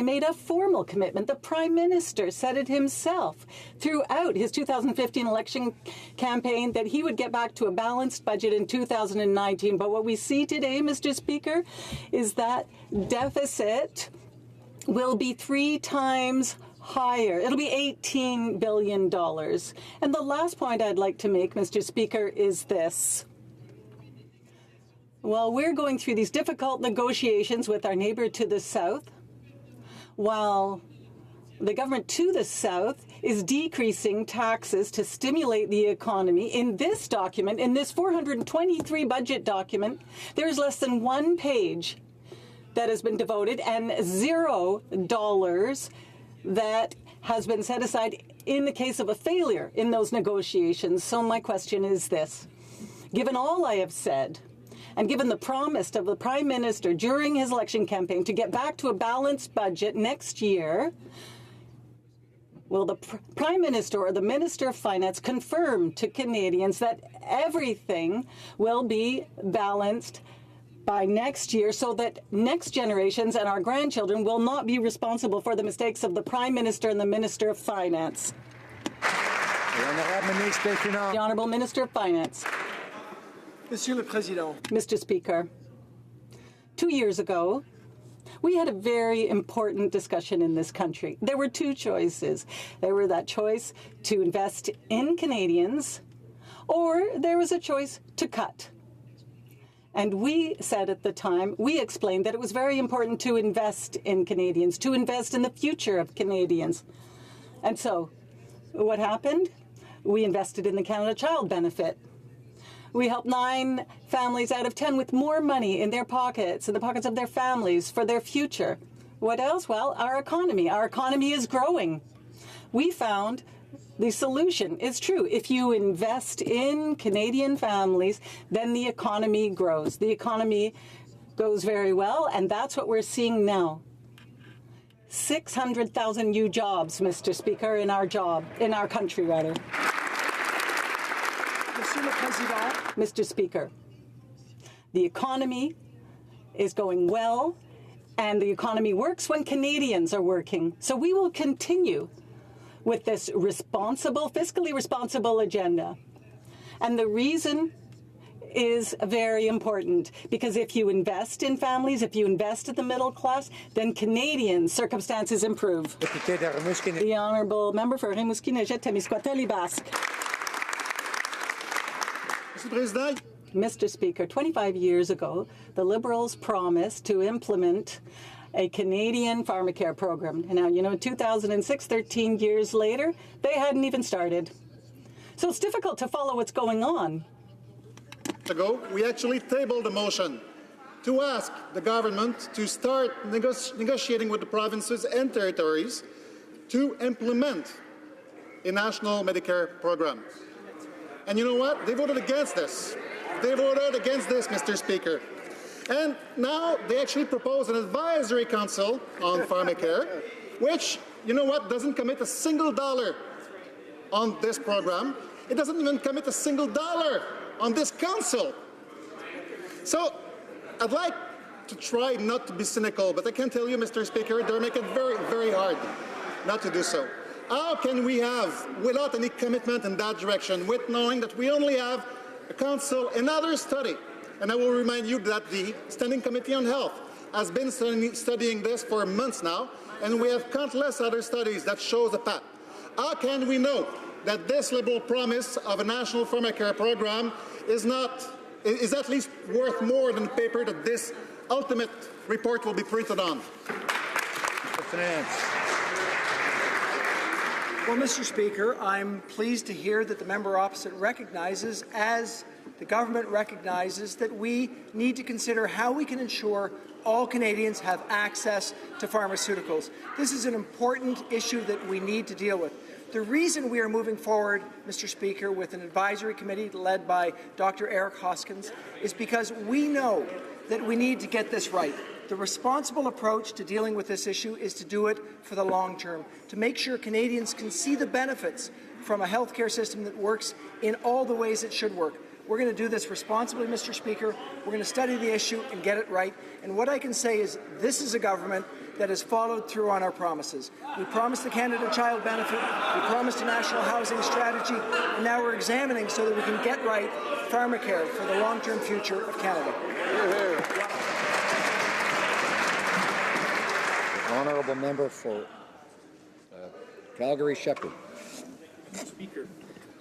made a formal commitment. The Prime Minister said it himself throughout his 2015 election campaign that he would get back to a balanced budget in 2019. But what we see today, Mr. Speaker, is that deficit will be 3 times higher. It'll be $18 billion. And the last point I'd like to make, Mr. Speaker, is this. While we're going through these difficult negotiations with our neighbour to the south, while the government to the south is decreasing taxes to stimulate the economy, in this document, in this 423 budget document, there's less than 1 page that has been devoted and $0 that has been set aside in the case of a failure in those negotiations. So my question is this. Given all I have said, and given the promise of the Prime Minister during his election campaign to get back to a balanced budget next year, will the Prime Minister or the Minister of Finance confirm to Canadians that everything will be balanced by next year so that next generations and our grandchildren will not be responsible for the mistakes of the Prime Minister and the Minister of Finance? The Honourable Minister of Finance. Monsieur le Président. Mr. Speaker, 2 years ago, we had a very important discussion in this country. There were 2 choices. There were that choice to invest in Canadians, or there was a choice to cut. And we said at the time, we explained that it was very important to invest in Canadians, to invest in the future of Canadians. And so, what happened? We invested in the Canada Child Benefit. We helped 9 families out of 10 with more money in their pockets, in the pockets of their families, for their future. What else? Well, our economy. Our economy is growing. We found the solution is true. If you invest in Canadian families, then the economy grows. The economy goes very well, and that's what we're seeing now. 600,000 new jobs, Mr. Speaker, in our country, rather. Mr. Speaker, the economy is going well, and the economy works when Canadians are working. So we will continue with this fiscally responsible agenda. And the reason is very important, because if you invest in families, if you invest in the middle class, then Canadian circumstances improve. The Honourable Member for Rimouski-Nejet-Témiscouata, Basque. Mr. Speaker, 25 years ago, the Liberals promised to implement a Canadian pharmacare program. And now, in 2006, 13 years later, they hadn't even started. So it's difficult to follow what's going on. Ago, we actually tabled a motion to ask the government to start negotiating with the provinces and territories to implement a national Medicare program. And you know what? They voted against this. They voted against this, Mr. Speaker. And now they actually propose an advisory council on pharmacare, which, you know what, doesn't commit a single dollar on this program. It doesn't even commit a single dollar on this council. So I'd like to try not to be cynical, but I can tell you, Mr. Speaker, they're making it very, very hard not to do so. How can we have, without any commitment in that direction, with knowing that we only have a council, another study, and I will remind you that the Standing Committee on Health has been studying this for months now, and we have countless other studies that show the path. How can we know that this Liberal promise of a national pharmacare program is at least worth more than the paper that this ultimate report will be printed on? Finance. Well, Mr. Speaker, I'm pleased to hear that the member opposite recognizes, as the government recognizes, that we need to consider how we can ensure all Canadians have access to pharmaceuticals. This is an important issue that we need to deal with. The reason we are moving forward, Mr. Speaker, with an advisory committee led by Dr. Eric Hoskins is because we know that we need to get this right. The responsible approach to dealing with this issue is to do it for the long term, to make sure Canadians can see the benefits from a healthcare system that works in all the ways it should work. We're going to do this responsibly, Mr. Speaker. We're going to study the issue and get it right. And what I can say is this is a government that has followed through on our promises. We promised the Canada Child Benefit, we promised a national housing strategy, and now we're examining so that we can get right pharmacare for the long-term future of Canada. Honourable member for Calgary-Shepherd. Speaker,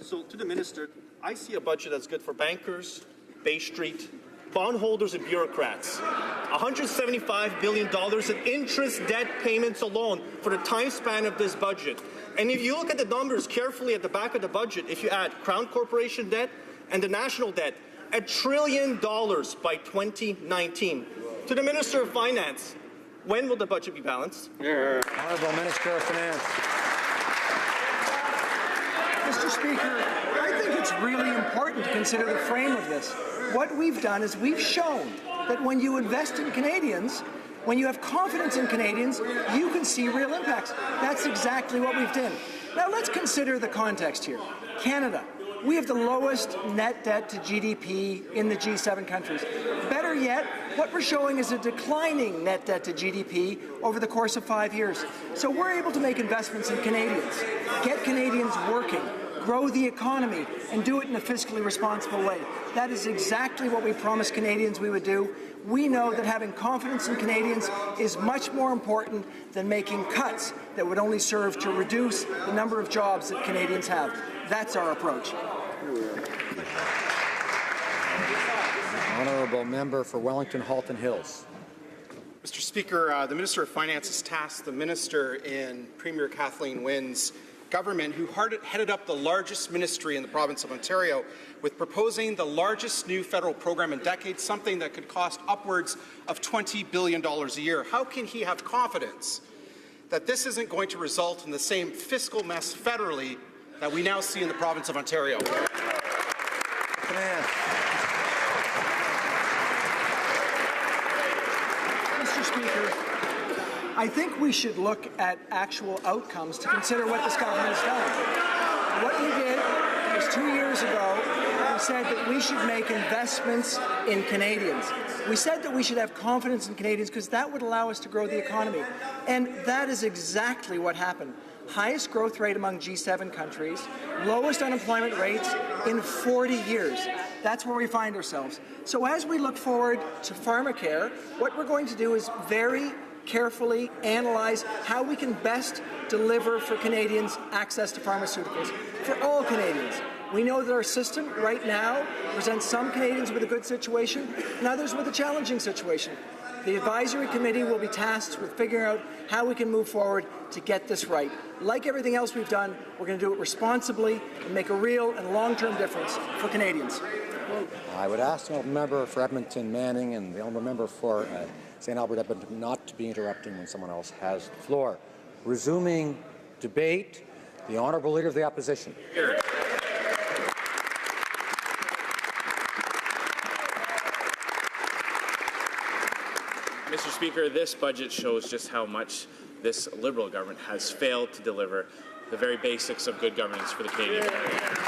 so to the Minister, I see a budget that's good for bankers, Bay Street, bondholders and bureaucrats. $175 billion in interest debt payments alone for the time span of this budget. And if you look at the numbers carefully at the back of the budget, if you add Crown Corporation debt and the national debt, $1 trillion by 2019. To the Minister of Finance, when will the budget be balanced? Honourable Minister of Finance. Mr. Speaker, I think it's really important to consider the frame of this. What we've done is we've shown that when you invest in Canadians, when you have confidence in Canadians, you can see real impacts. That's exactly what we've done. Now let's consider the context here. Canada. We have the lowest net debt to GDP in the G7 countries. Better yet, what we're showing is a declining net debt to GDP over the course of 5 years. So we're able to make investments in Canadians, get Canadians working, grow the economy, and do it in a fiscally responsible way. That is exactly what we promised Canadians we would do. We know that having confidence in Canadians is much more important than making cuts that would only serve to reduce the number of jobs that Canadians have. That's our approach. Honourable member for Wellington Halton Hills. Mr. Speaker, the Minister of Finance has tasked the Minister in Premier Kathleen Wynne's government, who headed up the largest ministry in the province of Ontario, with proposing the largest new federal program in decades, something that could cost upwards of $20 billion a year. How can he have confidence that this isn't going to result in the same fiscal mess federally that we now see in the province of Ontario? Mr. Speaker, I think we should look at actual outcomes to consider what this government has done. What we did was 2 years ago, we said that we should make investments in Canadians. We said that we should have confidence in Canadians because that would allow us to grow the economy. And that is exactly what happened. Highest growth rate among G7 countries, lowest unemployment rates in 40 years. That's where we find ourselves. So as we look forward to pharmacare, what we're going to do is very carefully analyze how we can best deliver for Canadians access to pharmaceuticals, for all Canadians. We know that our system right now presents some Canadians with a good situation and others with a challenging situation. The advisory committee will be tasked with figuring out how we can move forward to get this right. Like everything else we've done, we're going to do it responsibly and make a real and long-term difference for Canadians. I would ask the honourable member for Edmonton Manning and the honourable member for St. Albert Edmonton not to be interrupting when someone else has the floor. Resuming debate, the honourable leader of the opposition. Here. Mr. Speaker, this budget shows just how much this Liberal government has failed to deliver the very basics of good governance for the Canadian community.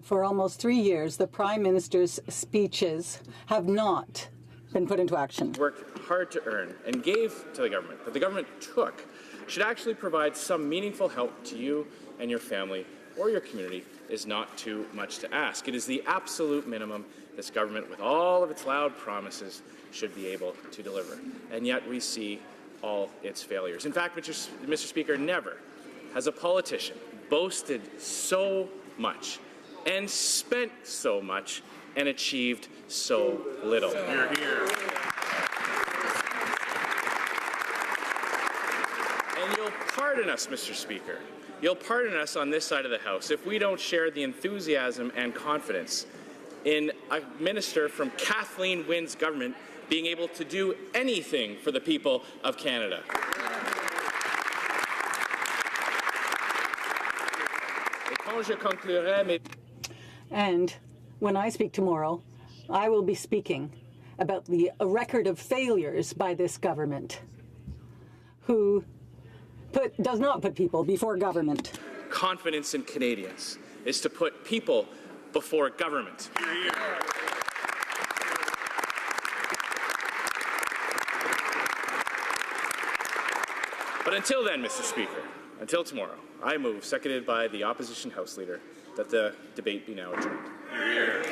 For almost 3 years, the Prime Minister's speeches have not been put into action. Worked hard to earn and gave to the government, that the government took, should actually provide some meaningful help to you and your family or your community is not too much to ask. It is the absolute minimum this government, with all of its loud promises, should be able to deliver. And yet we see all its failures. In fact, Mr. Speaker, never has a politician boasted so much and spent so much and achieved so little. Hear, hear. And you'll pardon us, Mr. Speaker, you'll pardon us on this side of the House if we don't share the enthusiasm and confidence in a minister from Kathleen Wynne's government being able to do anything for the people of Canada. And when I speak tomorrow, I will be speaking about the record of failures by this government, who does not put people before government. Confidence in Canadians is to put people before government. Hear, hear. But until then, Mr. Speaker, until tomorrow, I move, seconded by the opposition House Leader, that the debate be now adjourned. Hear, hear.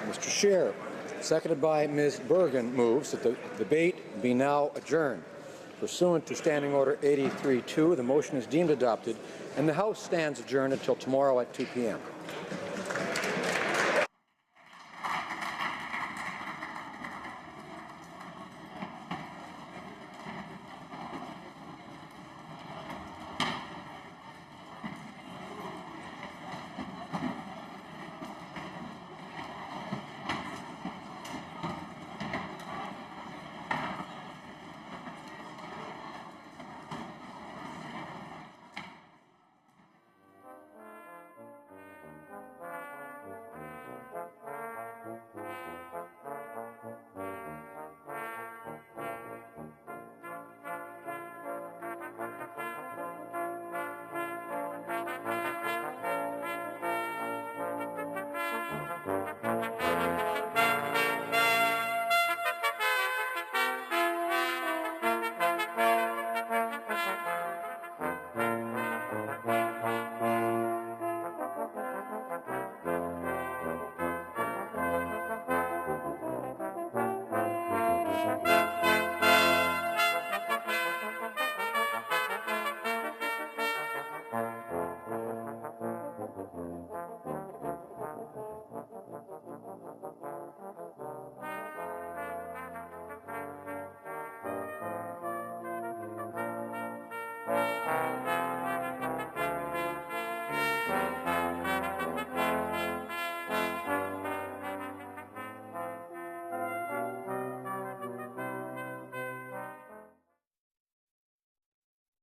Mr. Scheer, seconded by Ms. Bergen, moves that the debate be now adjourned. Pursuant to Standing Order 83-2, the motion is deemed adopted, and the House stands adjourned until tomorrow at 2 p.m.